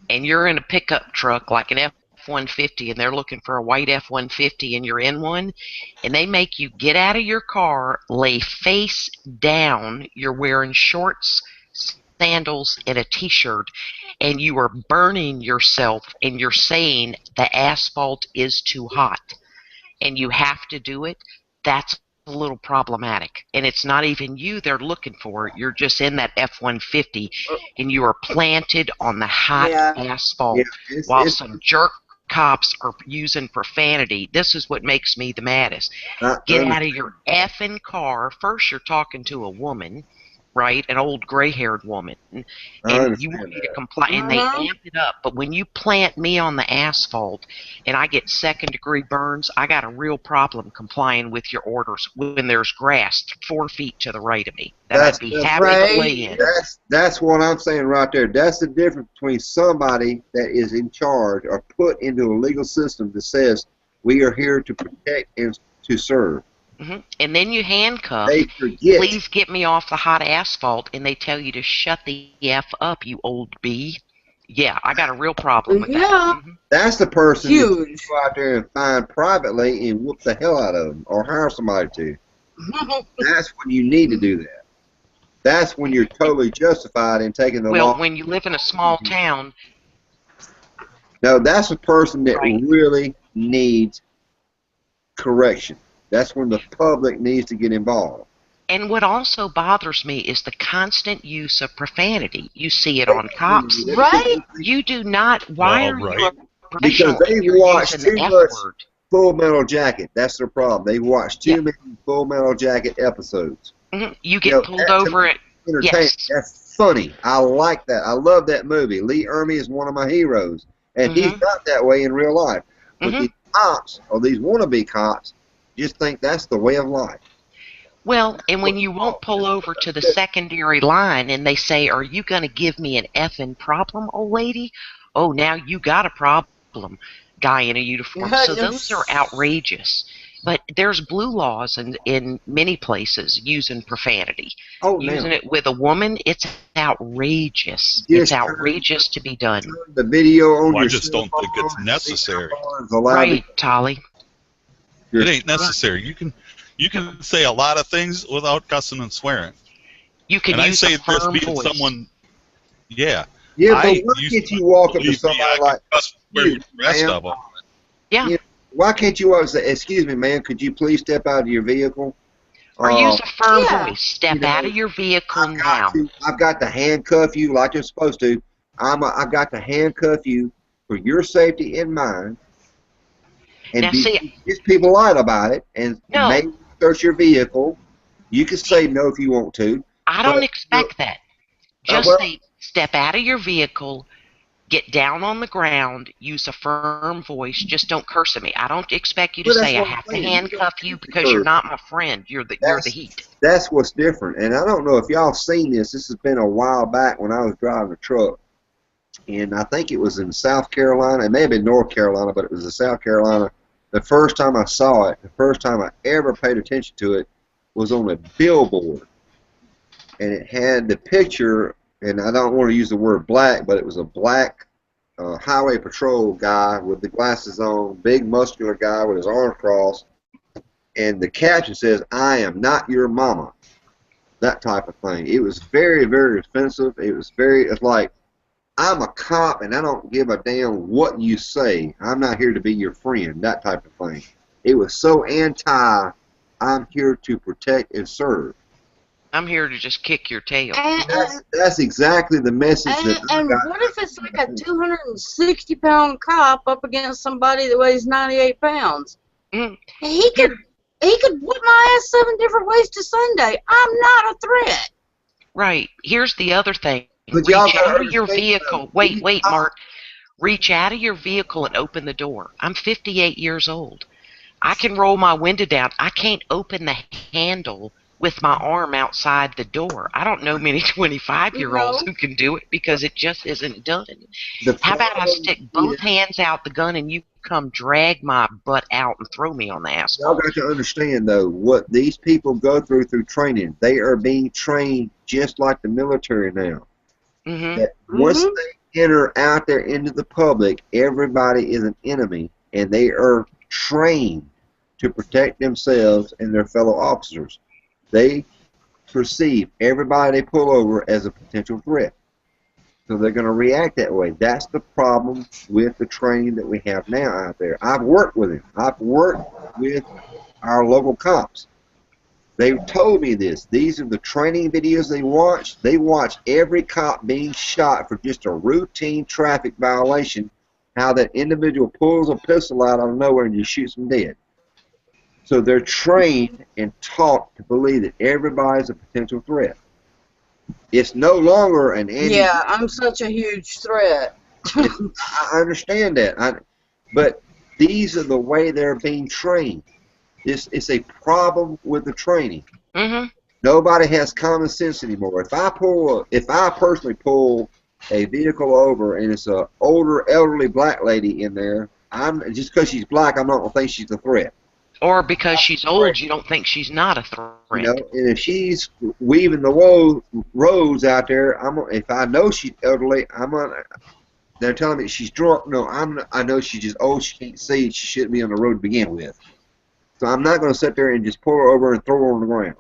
and you're in a pickup truck like an F-150, and they're looking for a white F-150, and you're in one, and they make you get out of your car, lay face down, you're wearing shorts, sandals, and a T-shirt, and you are burning yourself, and you're saying the asphalt is too hot, and you have to do it, that's a little problematic. And it's not even you they're looking for. You're just in that F-150, and you are planted on the hot asphalt while some jerk cops are using profanity. This is what makes me the maddest. Get out of your effing car. First, you're talking to a woman, right? An old gray-haired woman. And you want me to comply, and they amp it up. But when you plant me on the asphalt and I get second-degree burns, I got a real problem complying with your orders when there's grass 4 feet to the right of me. I'd be happy to lay in. That's what I'm saying right there. That's the difference between somebody that is in charge or put into a legal system that says we are here to protect and to serve. And then you handcuff, they forget. Please get me off the hot asphalt, and they tell you to shut the F up, you old bee. Yeah, I got a real problem with that. That's the person you go out there and find privately and whoop the hell out of them or hire somebody to. That's when you need to do that. That's when you're totally justified in taking the law. Well, when you live in a small town. No, that's a person that really needs correction. That's when the public needs to get involved. And what also bothers me is the constant use of profanity. You see it on cops. Right? You do not. Why are you a professional? Because they watch too much Full Metal Jacket. That's their problem. They watch too many Full Metal Jacket episodes. You get pulled over it. Yes. That's funny. I like that. I love that movie. Lee Ermey is one of my heroes. And he's not that way in real life. But these cops, or these wannabe cops, just think that's the way of life. Well, and when you won't pull over to the secondary line and they say, are you going to give me an effing problem, old lady? Oh, now you got a problem, guy in a uniform. So those are outrageous. But there's blue laws in many places using profanity. Using it with a woman, it's outrageous. It's outrageous to be done. The video on I just don't think it's necessary. Right, Tolly. It ain't necessary. You can say a lot of things without cussing and swearing. You can use a firm voice. Someone, yeah. Yeah, but why can't you walk up to somebody like the rest of them? Yeah. Why can't you walk and say, "Excuse me, ma'am, could you please step out of your vehicle?" Or use a firm voice. Step out of your vehicle now. I've got to handcuff you like you're supposed to. I've got to handcuff you for your safety and mine. And now, just be polite about it and maybe search your vehicle. You can say no if you want to. I don't expect that. Just say, step out of your vehicle, Get down on the ground, use a firm voice, just don't curse at me. I don't expect you to Well, that's say I what I'm have to saying. handcuff you because Curse. you're not my friend. You're the heat. That's what's different. And I don't know if y'all seen this. This has been a while back when I was driving a truck. And I think it was in South Carolina. It may have been North Carolina, but it was in South Carolina. The first time I saw it, the first time I ever paid attention to it, was on a billboard. And it had the picture, and I don't want to use the word black, but it was a black highway patrol guy with the glasses on, big muscular guy with his arms crossed, and the caption says, "I am not your mama." That type of thing. It was very, very offensive. It's like, I'm a cop and I don't give a damn what you say. I'm not here to be your friend, that type of thing. It was so anti, I'm here to protect and serve. I'm here to just kick your tail. That's exactly the message that I And got. what if it's like a 260-pound cop up against somebody that weighs 98 pounds? Mm. He could whip my ass 7 different ways to Sunday. I'm not a threat. Right. Here's the other thing. But Reach y'all gotta out of your understand, vehicle. Wait, Mark. Reach out of your vehicle and open the door. I'm 58 years old. I can roll my window down. I can't open the handle with my arm outside the door. I don't know many 25-year-olds who can do it because it just isn't done. How about I stick both hands out the gun and you come drag my butt out and throw me on the Y'all asphalt? got to understand, though, what these people go through training. They are being trained just like the military now. Mm-hmm. That once they enter out there into the public, everybody is an enemy, and they are trained to protect themselves and their fellow officers. They perceive everybody they pull over as a potential threat. So they're going to react that way. That's the problem with the training that we have now out there. I've worked with them. I've worked with our local cops. They've told me this. These are the training videos they watch. They watch every cop being shot for just a routine traffic violation, how that individual pulls a pistol out of nowhere and just shoots them dead. So they're trained and taught to believe that everybody's a potential threat. It's no longer an Yeah, I'm such a huge threat. I understand that. But these are the way they're being trained. It's a problem with the training. Mm-hmm. Nobody has common sense anymore. If I personally pull a vehicle over and it's an older, elderly black lady in there, just because she's black, I'm not gonna think she's a threat. Or because she's old, you don't think she's not a threat. You know, and if she's weaving the roads out there, if I know she's elderly, they're telling me she's drunk. No, I know she's just old. She can't see. She shouldn't be on the road to begin with. So I'm not going to sit there and just pull her over and throw her on the ground.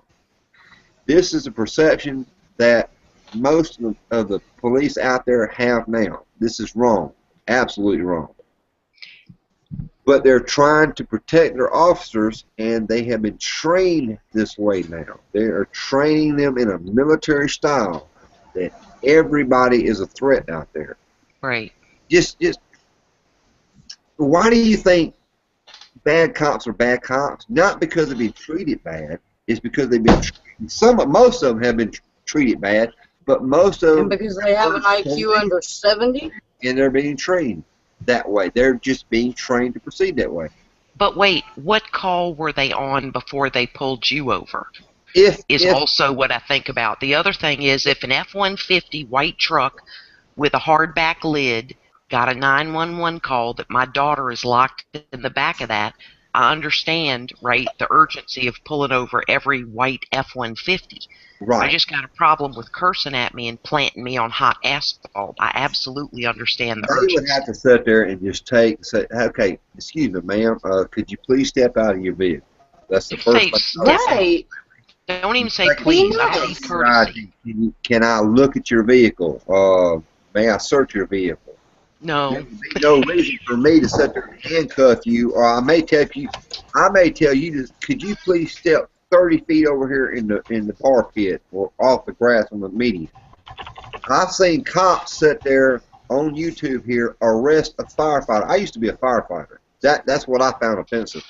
This is a perception that most of the police out there have now. This is wrong, absolutely wrong. But they're trying to protect their officers, and they have been trained this way now. They are training them in a military style that everybody is a threat out there. Right. Just why do you think bad cops are bad cops? Not because they've been treated bad. It's because they've been most of them have been treated bad, but most of them because they have an IQ under 70, and they're being trained that way. They're just being trained to proceed that way. But wait, what call were they on before they pulled you over? Also what I think about. The other thing is, if an F-150 white truck with a hardback lid got a 911 call that my daughter is locked in the back of that, I understand, right, the urgency of pulling over every white F-150. Right. I just got a problem with cursing at me and planting me on hot asphalt. I absolutely understand the urgency. They would have to sit there and just say, okay, excuse me, ma'am, could you please step out of your vehicle? That's the first thing. Right. Don't even say please. I need courtesy. Can I look at your vehicle? May I search your vehicle? No. There would be no reason for me to sit there and handcuff you, or I may tell you to, could you please step 30 feet over here in the park pit or off the grass on the median. I've seen cops sit there on YouTube here arrest a firefighter. I used to be a firefighter. That's what I found offensive.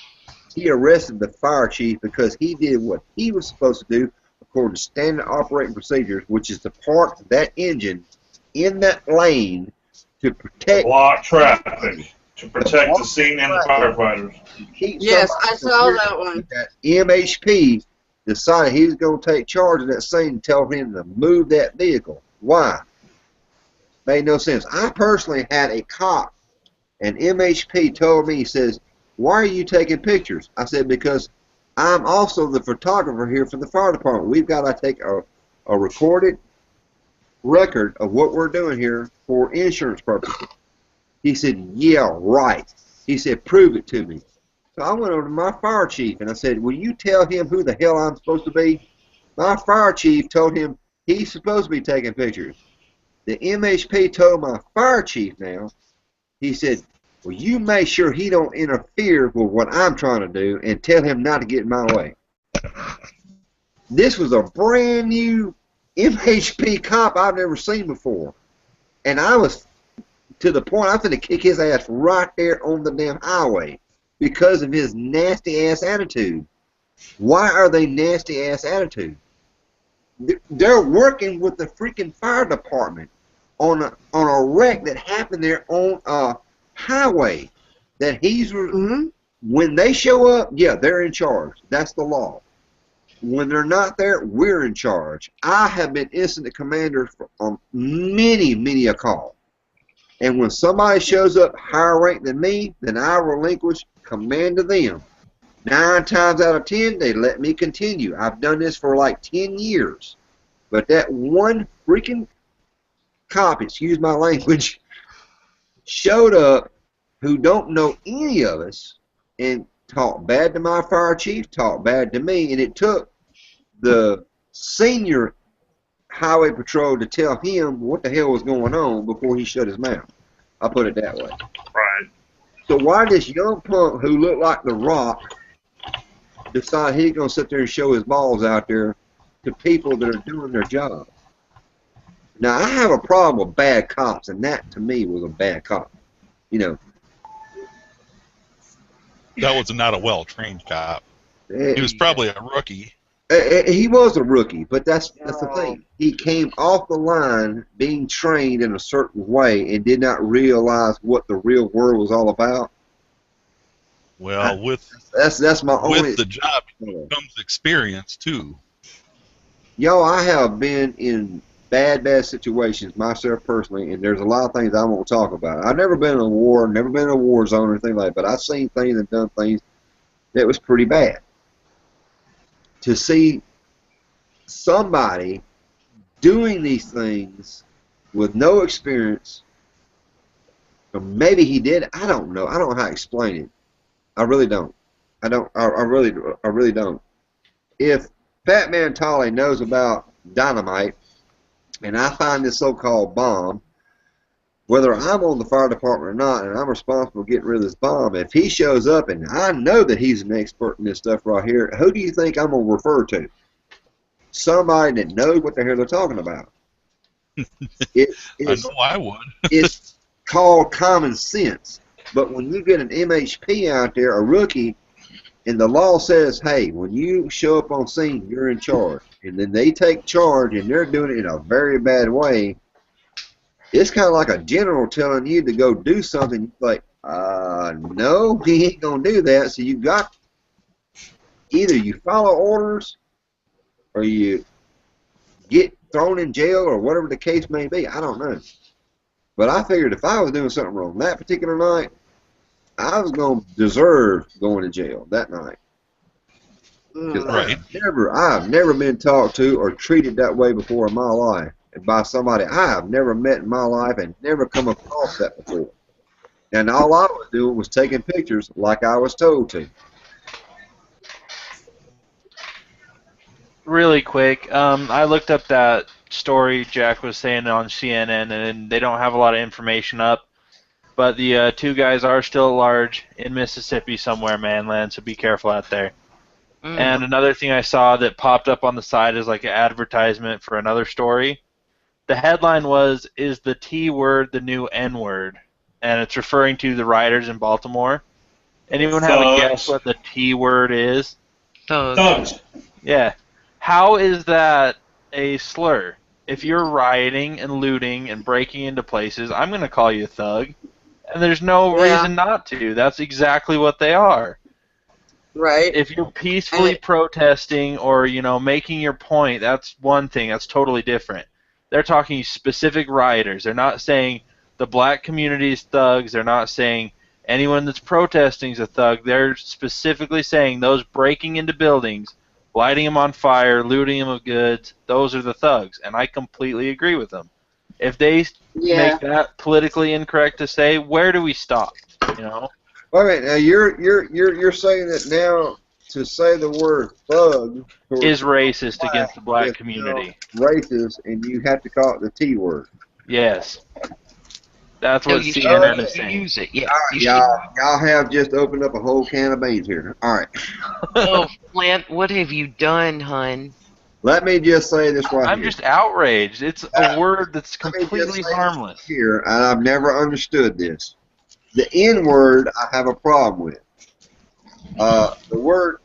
He arrested the fire chief because he did what he was supposed to do according to standard operating procedures, which is to park that engine in that lane to To protect. block traffic, to protect the scene and the firefighters. Keep Yes, somebody I from saw here. that one. That MHP decided he was going to take charge of that scene and tell him to move that vehicle. Why? Made no sense. I personally had a cop, and MHP told me, he says, "Why are you taking pictures?" I said, "Because I'm also the photographer here for the fire department. We've got to take a recorded record of what we're doing here for insurance purposes." He said, "Yeah, right." He said, "Prove it to me." So I went over to my fire chief and I said, "Will you tell him who the hell I'm supposed to be?" My fire chief told him he's supposed to be taking pictures. The MHP told my fire chief now, he said, "Well, you make sure he don't interfere with what I'm trying to do and tell him not to get in my way." This was a brand new MHP cop I've never seen before. And I was to the point I'm going to kick his ass right there on the damn highway because of his nasty ass attitude. Why are they nasty ass attitude? They're working with the freaking fire department on a wreck that happened there on a highway that he's when they show up, yeah, they're in charge. That's the law. When they're not there, we're in charge. I have been incident commander on many a call. And when somebody shows up higher ranked than me, then I relinquish command to them. 9 times out of 10, they let me continue. I've done this for like 10 years. But that one freaking cop, excuse my language, showed up who don't know any of us and talked bad to my fire chief, talked bad to me, and it took the senior highway patrol to tell him what the hell was going on before he shut his mouth. I'll put it that way. Right. So why this young punk who looked like The Rock decide he's going to sit there and show his balls out there to people that are doing their job? Now, I have a problem with bad cops, and that, to me, was a bad cop. You know. That was not a well-trained cop. He was probably a rookie. He was a rookie, but that's the thing. He came off the line being trained in a certain way and did not realize what the real world was all about. Well, that's my only. With the job comes experience too. Yo, I have been in bad situations myself personally, and there's a lot of things I won't talk about. I've never been in a war, never been in a war zone or anything like that, but I've seen things and done things that was pretty bad. To see somebody doing these things with no experience, or maybe he did, I don't know. I don't know how to explain it. I really don't. I really don't. If Fat Man Tolly knows about dynamite, and I find this so-called bomb, whether I'm on the fire department or not, and I'm responsible for getting rid of this bomb, if he shows up and I know that he's an expert in this stuff right here, who do you think I'm going to refer to? Somebody that knows what the hell they're talking about. I know I would. It's called common sense. But when you get an MHP out there, a rookie, and the law says, hey, when you show up on scene, you're in charge, and then they take charge and they're doing it in a very bad way, it's kind of like a general telling you to go do something. Like, no, he ain't going to do that. So you got either you follow orders or you get thrown in jail or whatever the case may be. I don't know. But I figured if I was doing something wrong that particular night, I was going to deserve going to jail that night. Because I've never been talked to or treated that way before in my life. By somebody I have never met in my life and never come across that before. And all I was doing was taking pictures like I was told to. Really quick, I looked up that story Jack was saying on CNN, and they don't have a lot of information up. But the 2 guys are still at large in Mississippi somewhere, manland, so be careful out there. And another thing I saw that popped up on the side is like an advertisement for another story. The headline was, "Is the T word the new N word?" And it's referring to the rioters in Baltimore. Anyone have a guess what the T word is? Thugs. Yeah. How is that a slur? if you're rioting and looting and breaking into places, I'm going to call you a thug. And there's no reason not to. That's exactly what they are. Right. If you're peacefully protesting or, making your point, that's one thing. That's totally different. They're talking specific rioters. They're not saying the black community is thugs. They're not saying anyone that's protesting is a thug. They're specifically saying those breaking into buildings, lighting them on fire, looting them of goods, those are the thugs. And I completely agree with them. If they make that politically incorrect to say, where do we stop? Wait a minute. Now you're saying that now to say the word thug is racist against the black community. Racist, and you have to call it the T word. Yes. That's what CNN is saying. Use it. Yeah. Y'all have just opened up a whole can of beans here. All right. Oh, Flint, what have you done, hun? Let me just say this right I'm here. just outraged. It's a word that's completely harmless. Here, and I've never understood this. The N word, I have a problem with. The word,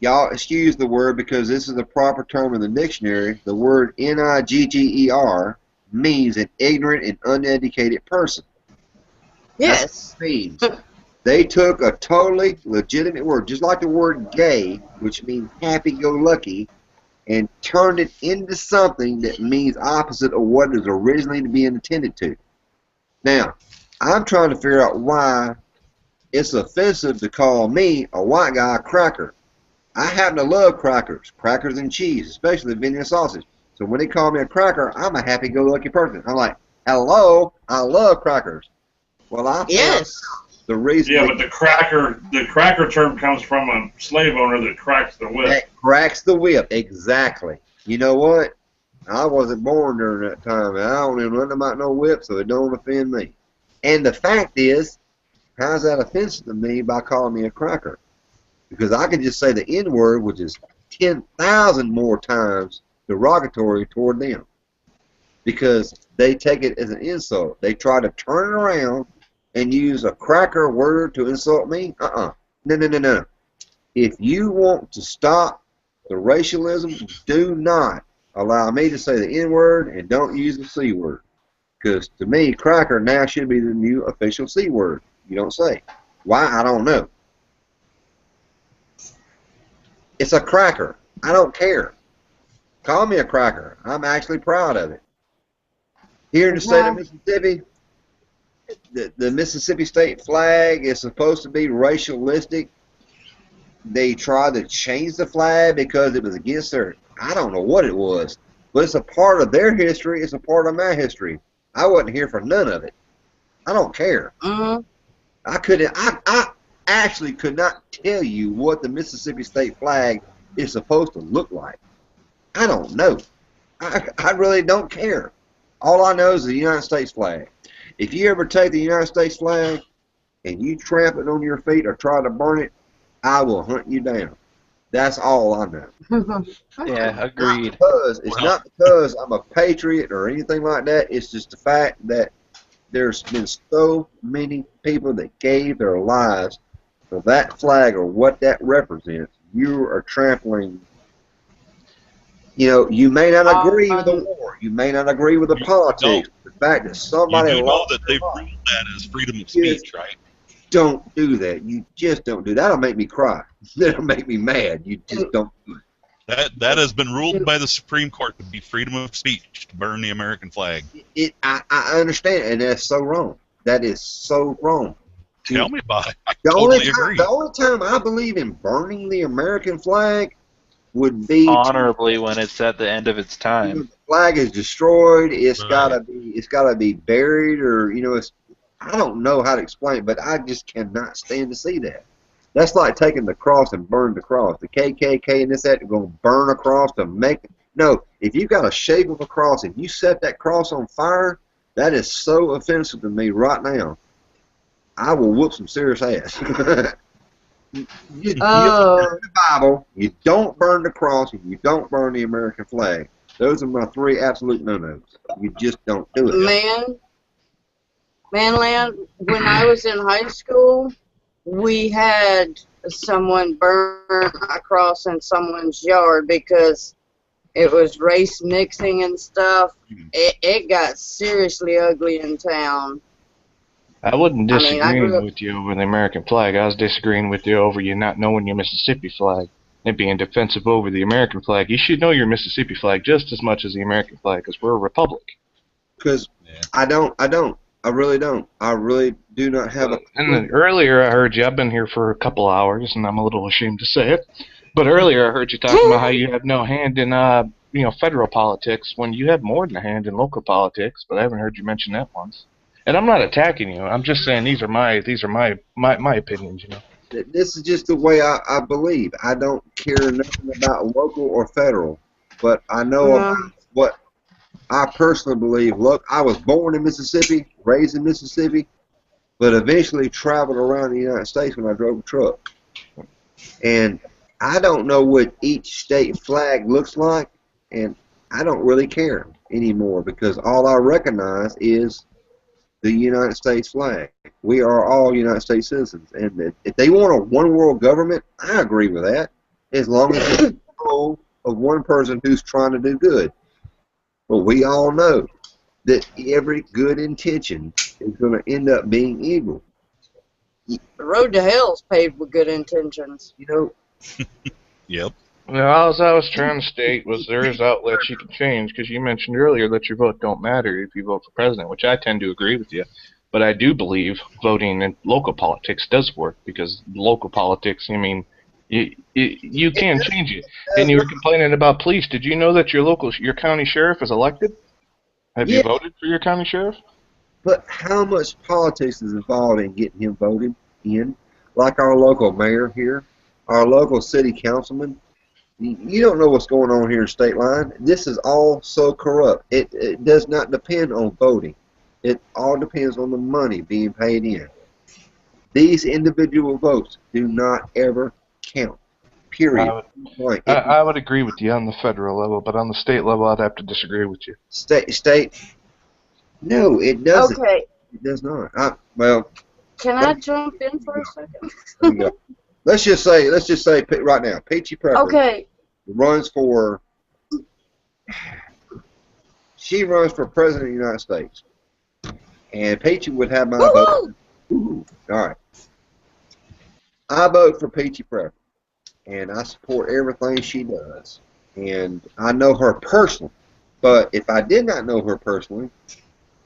y'all excuse the word because this is the proper term in the dictionary. The word Nigger means an ignorant and uneducated person. Yes. Means. They took a totally legitimate word, just like the word gay, which means happy-go-lucky, and turned it into something that means opposite of what it was originally to be intended to. Now, I'm trying to figure out why it's offensive to call me, a white guy, a cracker. I happen to love crackers and cheese, especially Vienna sausage. So when they call me a cracker, I'm a happy-go-lucky person. I'm like, hello, I love crackers. Well, I think the reason. Yeah, but the cracker term comes from a slave owner that cracks the whip. That cracks the whip, exactly. You know what? I wasn't born during that time, and I don't even know about no whip, so it don't offend me. And the fact is, how's that offensive to me by calling me a cracker? Because I can just say the N word, which is 10,000 more times derogatory toward them. Because they take it as an insult. They try to turn it around and use a cracker word to insult me? No. If you want to stop the racialism, do not allow me to say the N word and don't use the C word. Because to me, cracker now should be the new official C word. You don't say. Why? I don't know. It's a cracker. I don't care. Call me a cracker. I'm actually proud of it. Here in the state of Mississippi, the Mississippi state flag is supposed to be racialistic. They tried to change the flag because it was against their, I don't know what it was, but it's a part of their history. It's a part of my history. I wasn't here for none of it. I don't care. I actually could not tell you what the Mississippi state flag is supposed to look like. I don't know. I really don't care. All I know is the United States flag. If you ever take the United States flag and you tramp it on your feet or try to burn it, I will hunt you down. That's all I know. Yeah, agreed. It's not because I'm a patriot or anything like that. It's just the fact that there's been so many people that gave their lives for that flag or what that represents. You are trampling. You know, you may not agree with the war. You may not agree with the politics. The fact that somebody you do know that they've ruled that as freedom of speech, right? Don't do that. You just don't do that. That'll make me cry. That'll make me mad. You just don't do it. That has been ruled by the Supreme Court to be freedom of speech, to burn the American flag. I understand, and that's so wrong. That is so wrong. Tell me about it. I totally agree. The only time I believe in burning the American flag would be honorably when it's at the end of its time. The flag is destroyed. It's gotta be buried, or I don't know how to explain it, but I just cannot stand to see that. That's like taking the cross and burn the cross. The KKK and this, that, are going to burn a cross to make it. No, if you've got a shape of a cross and you set that cross on fire, that is so offensive to me right now. I will whoop some serious ass. You don't burn the Bible, you don't burn the cross, and you don't burn the American flag. Those are my three absolute no-nos. You just don't do it. Manland, when I was in high school, we had someone burn a cross in someone's yard because it was race mixing and stuff. It got seriously ugly in town. I wasn't I mean, I disagreeing grew up. with you over the American flag. I was disagreeing with you over you not knowing your Mississippi flag and being defensive over the American flag. You should know your Mississippi flag just as much as the American flag because we're a republic. Because I don't. I really don't. I really do not have a. And then earlier I heard you. I've been here for a couple hours, and I'm a little ashamed to say it. But earlier I heard you talking about how you have no hand in, federal politics when you have more than a hand in local politics. But I haven't heard you mention that once. And I'm not attacking you. I'm just saying these are my opinions. You know. This is just the way I believe. I don't care nothing about local or federal, but I know about what I personally believe. Look, I was born in Mississippi, raised in Mississippi, but eventually traveled around the United States when I drove a truck. And I don't know what each state flag looks like, and I don't really care anymore because all I recognize is the United States flag. We are all United States citizens, and if they want a one-world government, I agree with that, as long as it's control of one person who's trying to do good. But we all know that every good intention is going to end up being evil. The road to hell is paved with good intentions. You know. Yep. Well, all I was trying to state was there is outlets you can change, because you mentioned earlier that your vote don't matter if you vote for president, which I tend to agree with you. But I do believe voting in local politics does work, because local politics, I mean, you can change it. And you were complaining about police. Did you know that your county sheriff is elected? Have you voted for your county sheriff? But how much politics is involved in getting him voted in? Like our local mayor here, our local city councilman. You don't know what's going on here in state line. This is all so corrupt. It does not depend on voting. It all depends on the money being paid in. These individual votes do not ever count. Period. I would agree with you on the federal level, but on the state level, I'd have to disagree with you. State. No, it doesn't. Okay. It does not. Well. Can I jump in for a second? Let's just say right now, Peachy Prepper runs for. She runs for president of the United States, and Peachy would have my vote. All right. I vote for Peachy Prepper, and I support everything she does, and I know her personally. But if I did not know her personally,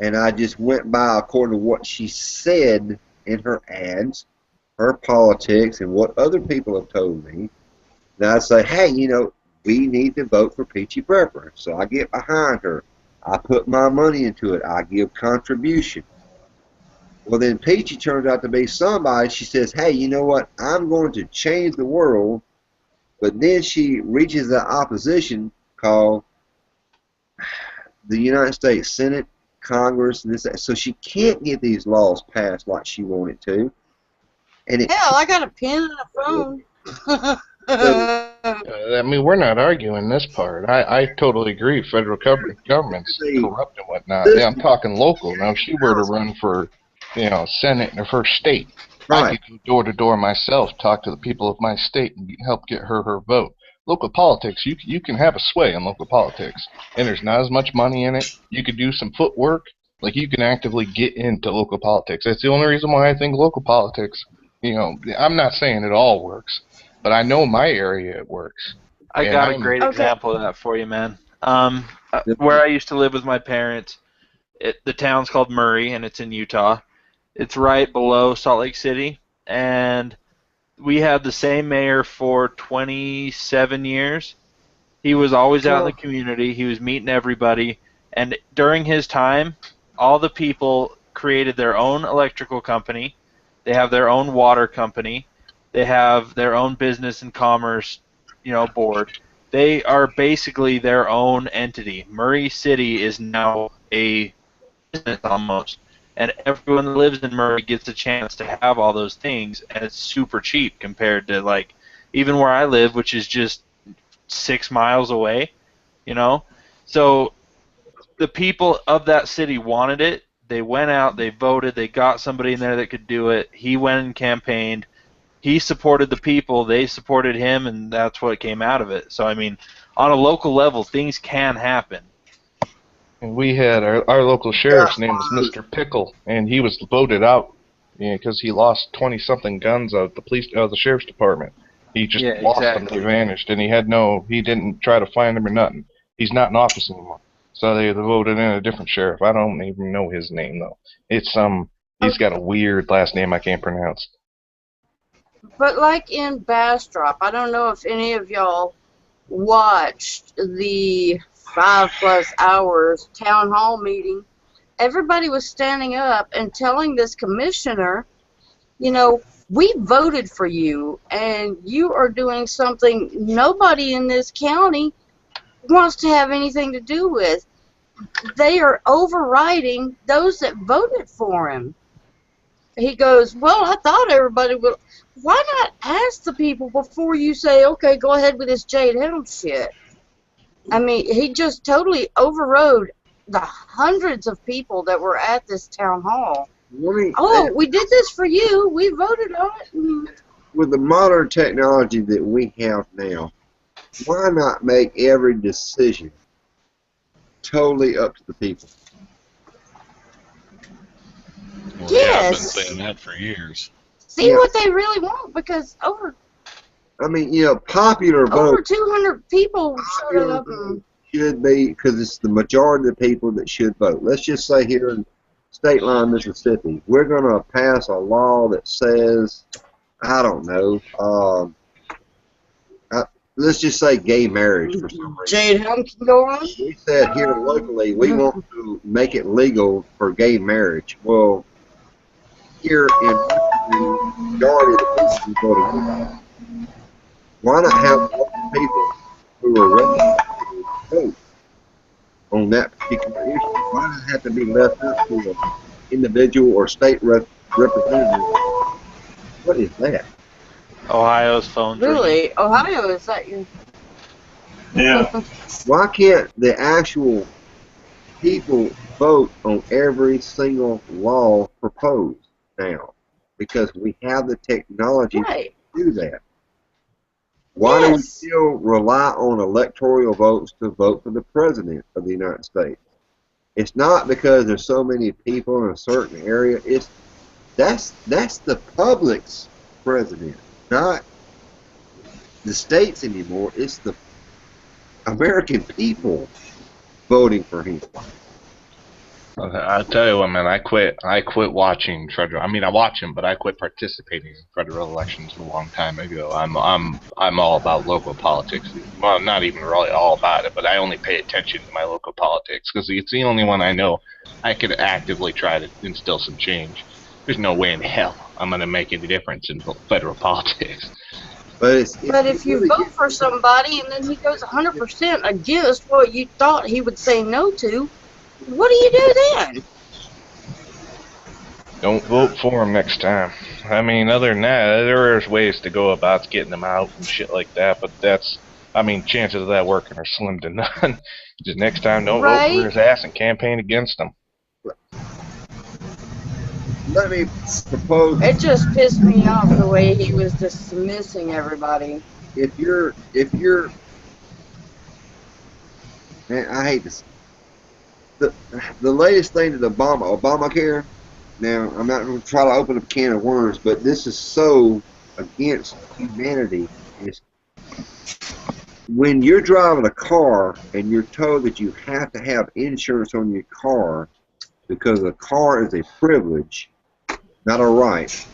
and I just went by according to what she said in her ads, her politics, and what other people have told me, then I'd say, hey, we need to vote for Peachy Prepper. So I get behind her. I put my money into it. I give contribution. Well, then Peachy turns out to be somebody. She says, hey, you know what? I'm going to change the world. But then she reaches the opposition called the United States Senate, Congress, and this. So she can't get these laws passed like she wanted to. And hell, I got a pen and a phone. I mean, we're not arguing this part. I totally agree. Federal government's corrupt and whatnot. Yeah, I'm talking local. Now, if she were to run for, Senate in her first state, I could go door to door myself, talk to the people of my state, and help get her vote. Local politics, you can have a sway in local politics, and there's not as much money in it. You could do some footwork. Like, you can actively get into local politics. That's the only reason why I think local politics, I'm not saying it all works, but I know my area it works. I got a great example of that for you, man. Where I used to live with my parents, the town's called Murray, and it's in Utah. It's right below Salt Lake City, and we had the same mayor for 27 years. He was always out in the community. He was meeting everybody, and during his time, all the people created their own electrical company. They have their own water company. They have their own business and commerce, board. They are basically their own entity. Murray City is now a business almost, and everyone that lives in Murray gets a chance to have all those things, and it's super cheap compared to even where I live, which is just 6 miles away. So the people of that city wanted it. They went out, they voted, they got somebody in there that could do it. He went and campaigned. he supported the people, they supported him, and that's what came out of it. So, I mean, on a local level, things can happen. And we had our local sheriff's name was Mr. Pickle, and he was voted out because he lost 20-something guns out of the sheriff's department. He just lost them. They vanished, and he didn't try to find them or nothing. He's not in office anymore. So they voted in a different sheriff. I don't even know his name, though. It's he's got a weird last name I can't pronounce. But like in Bastrop, I don't know if any of y'all watched the 5+ hours town hall meeting. Everybody was standing up and telling this commissioner, you know, we voted for you, and you are doing something nobody in this county wants to have anything to do with. They are overriding those that voted for him. He goes, well, I thought everybody would. Why not ask the people before you say, okay, go ahead with this Jade Helm shit? I mean, he just totally overrode the hundreds of people that were at this town hall. We did this for you. We voted on it. With the modern technology that we have now, why not make every decision totally up to the people? Well, yes. Yeah, I've been saying that for years. See what they really want, because popular vote. Over 200 people showed up. Should be, because it's the majority of the people that should vote. Let's just say here in State Line, Mississippi, we're going to pass a law that says, I don't know, let's just say gay marriage for some reason. Jade Helm can go on? We said here locally we want to make it legal for gay marriage. Well, here in the majority of the people voting, why not have local people who are ready to vote on that particular issue? Why does it have to be left up to an individual or state representative? What is that? Ohio's phone. Really? Ohio, is that your... Yeah. Why can't the actual people vote on every single law proposed now? Because we have the technology to do that. Why do we still rely on electoral votes to vote for the President of the United States? It's not because there's so many people in a certain area. That's the public's president, not the states anymore. It's the American people voting for him. I'll tell you what, man. I quit watching federal. I mean, I watch them, but I quit participating in federal elections a long time ago. I'm all about local politics. Well, not even really all about it, but I only pay attention to my local politics because it's the only one I know I could actively try to instill some change. There's no way in hell I'm going to make any difference in federal politics. But if you vote for somebody and then he goes 100% against what you thought he would say no to, what do you do then? Don't vote for him next time. I mean, other than that, there's ways to go about getting them out and shit like that, but chances of that working are slim to none. Just next time, don't vote for his ass and campaign against him. Let me propose. It just pissed me off the way he was dismissing everybody. If you're, man, I hate this. The latest thing to the Obamacare. Now, I'm not going to try to open up a can of worms, but this is so against humanity. When you're driving a car and you're told that you have to have insurance on your car because a car is a privilege, not a right,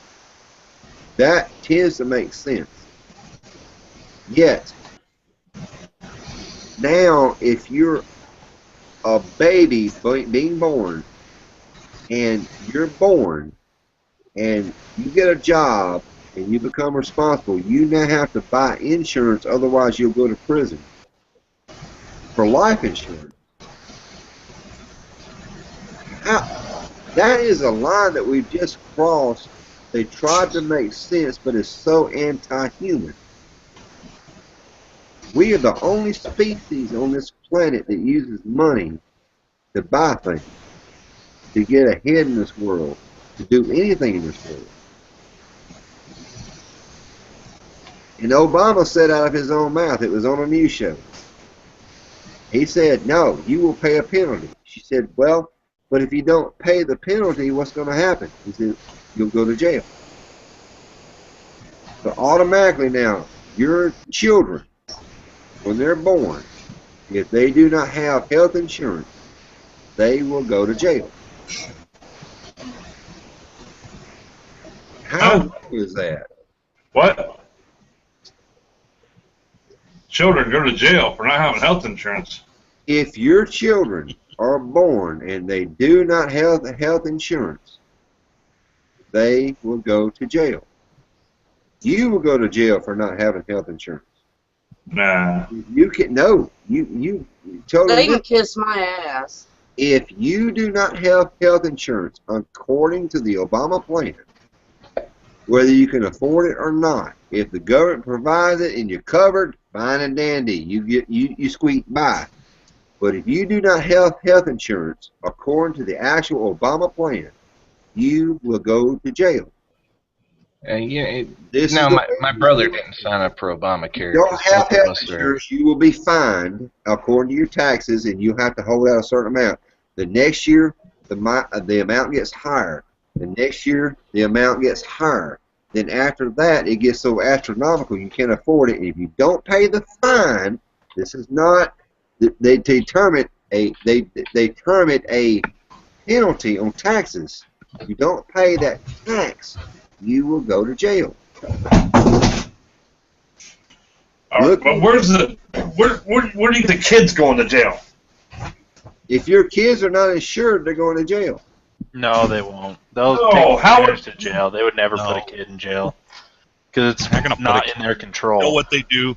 that tends to make sense. Yet, now if you're a baby being born, and you're born, and you get a job, and you become responsible, you now have to buy insurance, otherwise you'll go to prison for life insurance. That is a line that we've just crossed. They tried to make sense, but it's so anti-human. We are the only species on this planet that uses money to buy things, to get ahead in this world, to do anything in this world. And Obama said out of his own mouth, it was on a news show. He said, no, you will pay a penalty. She said, well, but if you don't pay the penalty, what's going to happen? He said, you'll go to jail. So automatically now, your children, when they're born, if they do not have health insurance, they will go to jail. How low is that? What? Children go to jail for not having health insurance. If your children are born and they do not have health insurance, they will go to jail. You will go to jail for not having health insurance. Nah. You can you totally. They can kiss my ass. If you do not have health insurance according to the Obama plan, whether you can afford it or not, if the government provides it and you're covered, fine and dandy, you squeak by. But if you do not have health insurance according to the actual Obama plan, you will go to jail. Now, my brother didn't sign up for Obamacare. If you don't have health insurance, you will be fined according to your taxes, and you have to hold out a certain amount. The next year, the amount gets higher. The next year, the amount gets higher. Then after that, it gets so astronomical you can't afford it. And if you don't pay the fine, this is not. They term it a penalty on taxes. If you don't pay that tax, you will go to jail. But where do you think the kids going to jail? If your kids are not insured, they're going to jail. No, they won't. They'll take parents to jail. They would never put a kid in jail because it's not in their control. You know what they do?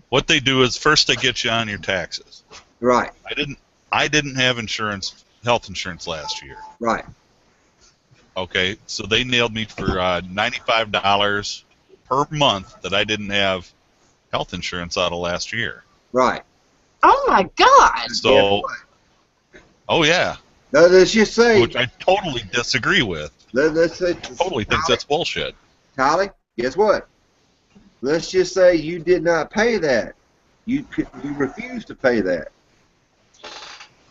What they do is first they get you on your taxes. Right. I didn't have health insurance last year. Right. Okay, so they nailed me for $95 per month that I didn't have health insurance out of last year. Right. Oh my God. So, oh yeah. Now, let's just say, which I totally disagree with. Let's say, totally thinks that's bullshit. Holly, guess what? Let's just say you did not pay that. You refused to pay that.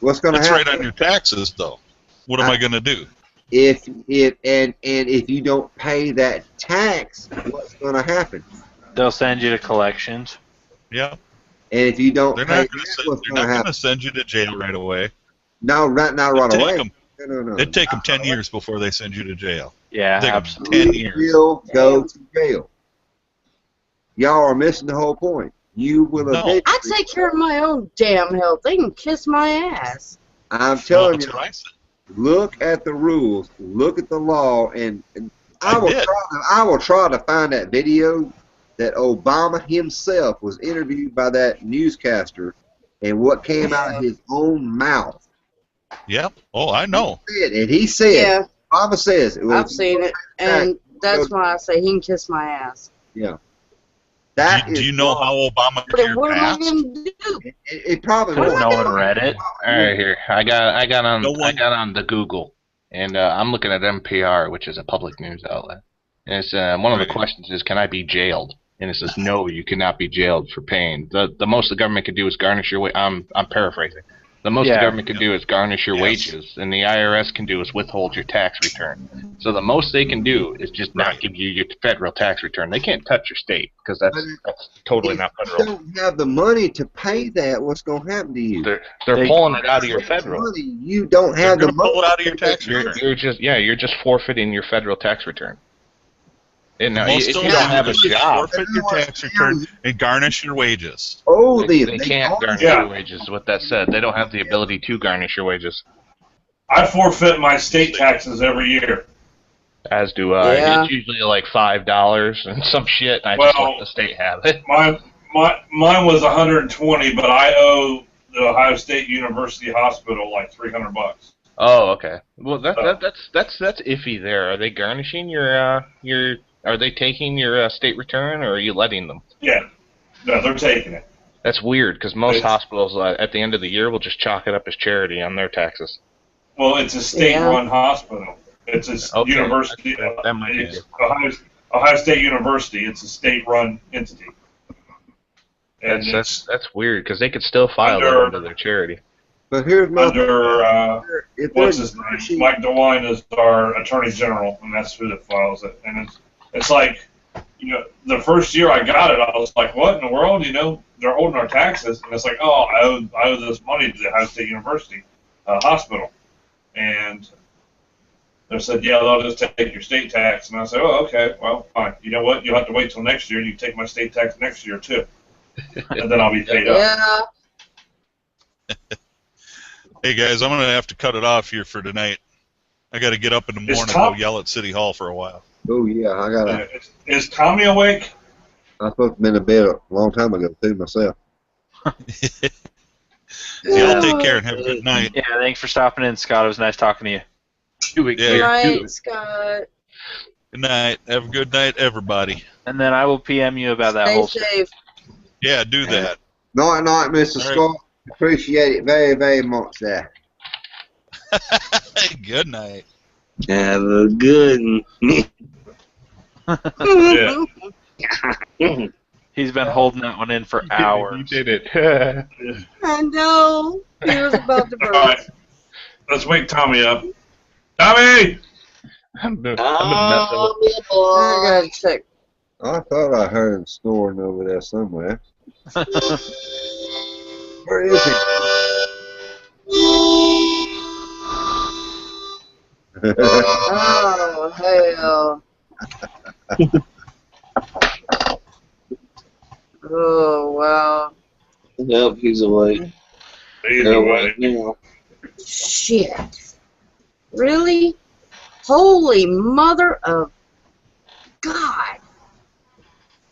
What's going to happen? That's right on your taxes, though. What am I going to do? If you don't pay that tax, what's going to happen? They'll send you to collections. Yeah. And if you don't they're pay not going to send you to jail right away. No, not right away. No. It'd take them 10 years before they send you to jail. Yeah, absolutely. 10 years. You will go to jail. Y'all are missing the whole point. You will eventually. I take care of my own damn health. They can kiss my ass. I'm telling you. Look at the rules. Look at the law, and I will try to find that video that Obama himself was interviewed by that newscaster, and what came out of his own mouth. Yep. Oh, I know. He said, Obama says, I've seen it, and that's why I say he can kiss my ass. Yeah. Do you know how Obama what am I passed? going to do? It probably won't. No one read it. All right, here I got on the Google, and I'm looking at NPR, which is a public news outlet. And it's one of the questions is, can I be jailed? And it says, no, you cannot be jailed for paying. The most the government can do is garnish your I'm paraphrasing. The most the government can do is garnish your wages, and the IRS can do is withhold your tax return. So the most they can do is just not give you your federal tax return. They can't touch your state because that's totally not federal. If you don't have the money to pay that, what's going to happen to you? They're pulling it out of your federal. Money, you don't have the money. Pull it out of your tax return. You're just forfeiting your federal tax return. And now, most if of you them don't have a job, forfeit your tax return and garnish your wages. Oh, they can't garnish your wages. Is what that said. They don't have the ability to garnish your wages. I forfeit my state taxes every year. As do I. Yeah. It's usually like $5 and some shit. And I just let the state have it. Mine was $120, but I owe the Ohio State University Hospital like $300. Oh, okay. Well, that's iffy. There, are they garnishing your? Are they taking your state return, or are you letting them? Yeah, no, they're taking it. That's weird because most hospitals at the end of the year will just chalk it up as charity on their taxes. Well, it's a state-run hospital. It's a university. That might be Ohio State University. It's a state-run entity. And That's weird because they could still file that under their charity. But here's my what's his name? Mike DeWine is our Attorney General, and that's who that files it. And it's like, the first year I got it, I was like, what in the world? They're holding our taxes, and it's like, oh, I owe this money to the Ohio State University hospital, and they said, yeah, they'll just take your state tax, and I said, oh, okay, well, fine. You know what? You'll have to wait till next year. You can take my state tax next year too, and then I'll be paid up. Yeah. Hey guys, I'm gonna have to cut it off here for tonight. I got to get up in the morning and go yell at City Hall for a while. Oh yeah, I gotta. Is Tommy awake? I was supposed to be in bed a long time ago too myself. Y'all take care and have a good night. Yeah, thanks for stopping in, Scott. It was nice talking to you. Good night, Scott. Good night. Have a good night, everybody. And then I will PM you about that whole. Stay safe. Yeah, do that. Night, night, Mr. Scott. Appreciate it very, very much there. Good night. Have a good He's been holding that one in for hours. He did it. I know. He was about to burst. All right. Let's wake Tommy up. Tommy! I'm messing with I gotta check. I thought I heard him snoring over there somewhere. Where is he? Oh, hell. Oh, wow. Yep, he's awake. He's awake now. Shit. Really? Holy mother of God.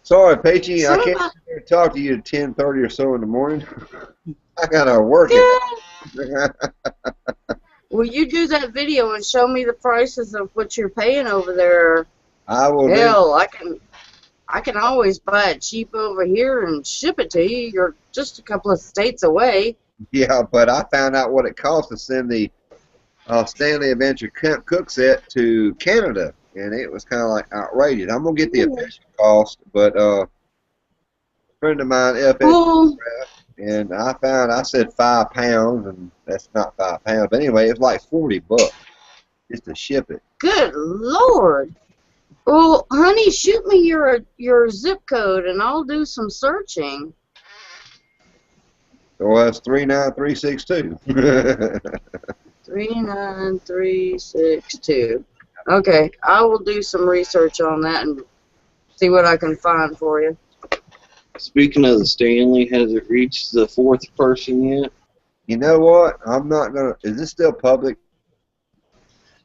Sorry, Peachy, I can't sit here and talk to you at 10:30 or so in the morning. I gotta work it. Will you do that video and show me the prices of what you're paying over there? I will. Hell, I can always buy it cheap over here and ship it to you. You're just a couple of states away. Yeah, but I found out what it costs to send the Stanley Adventure Cook set to Canada, and it was kind of like outrageous. I'm gonna get the official cost, but a friend of mine, FS, and I said £5, and that's not £5. But anyway, it's like $40 just to ship it. Good Lord. Well, honey, shoot me your zip code, and I'll do some searching. So that's 39362. 39362. Okay, I will do some research on that and see what I can find for you. Speaking of the Stanley, has it reached the 4th person yet? You know what? I'm not gonna. Is this still public?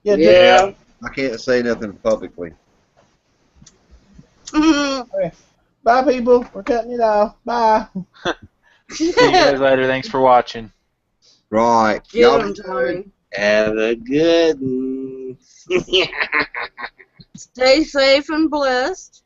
Yeah. I can't say nothing publicly. Okay. Bye, people. We're cutting it off. Bye. See you guys later. Thanks for watching. Right. Get him, Tommy. Have a good one. Stay safe and blessed.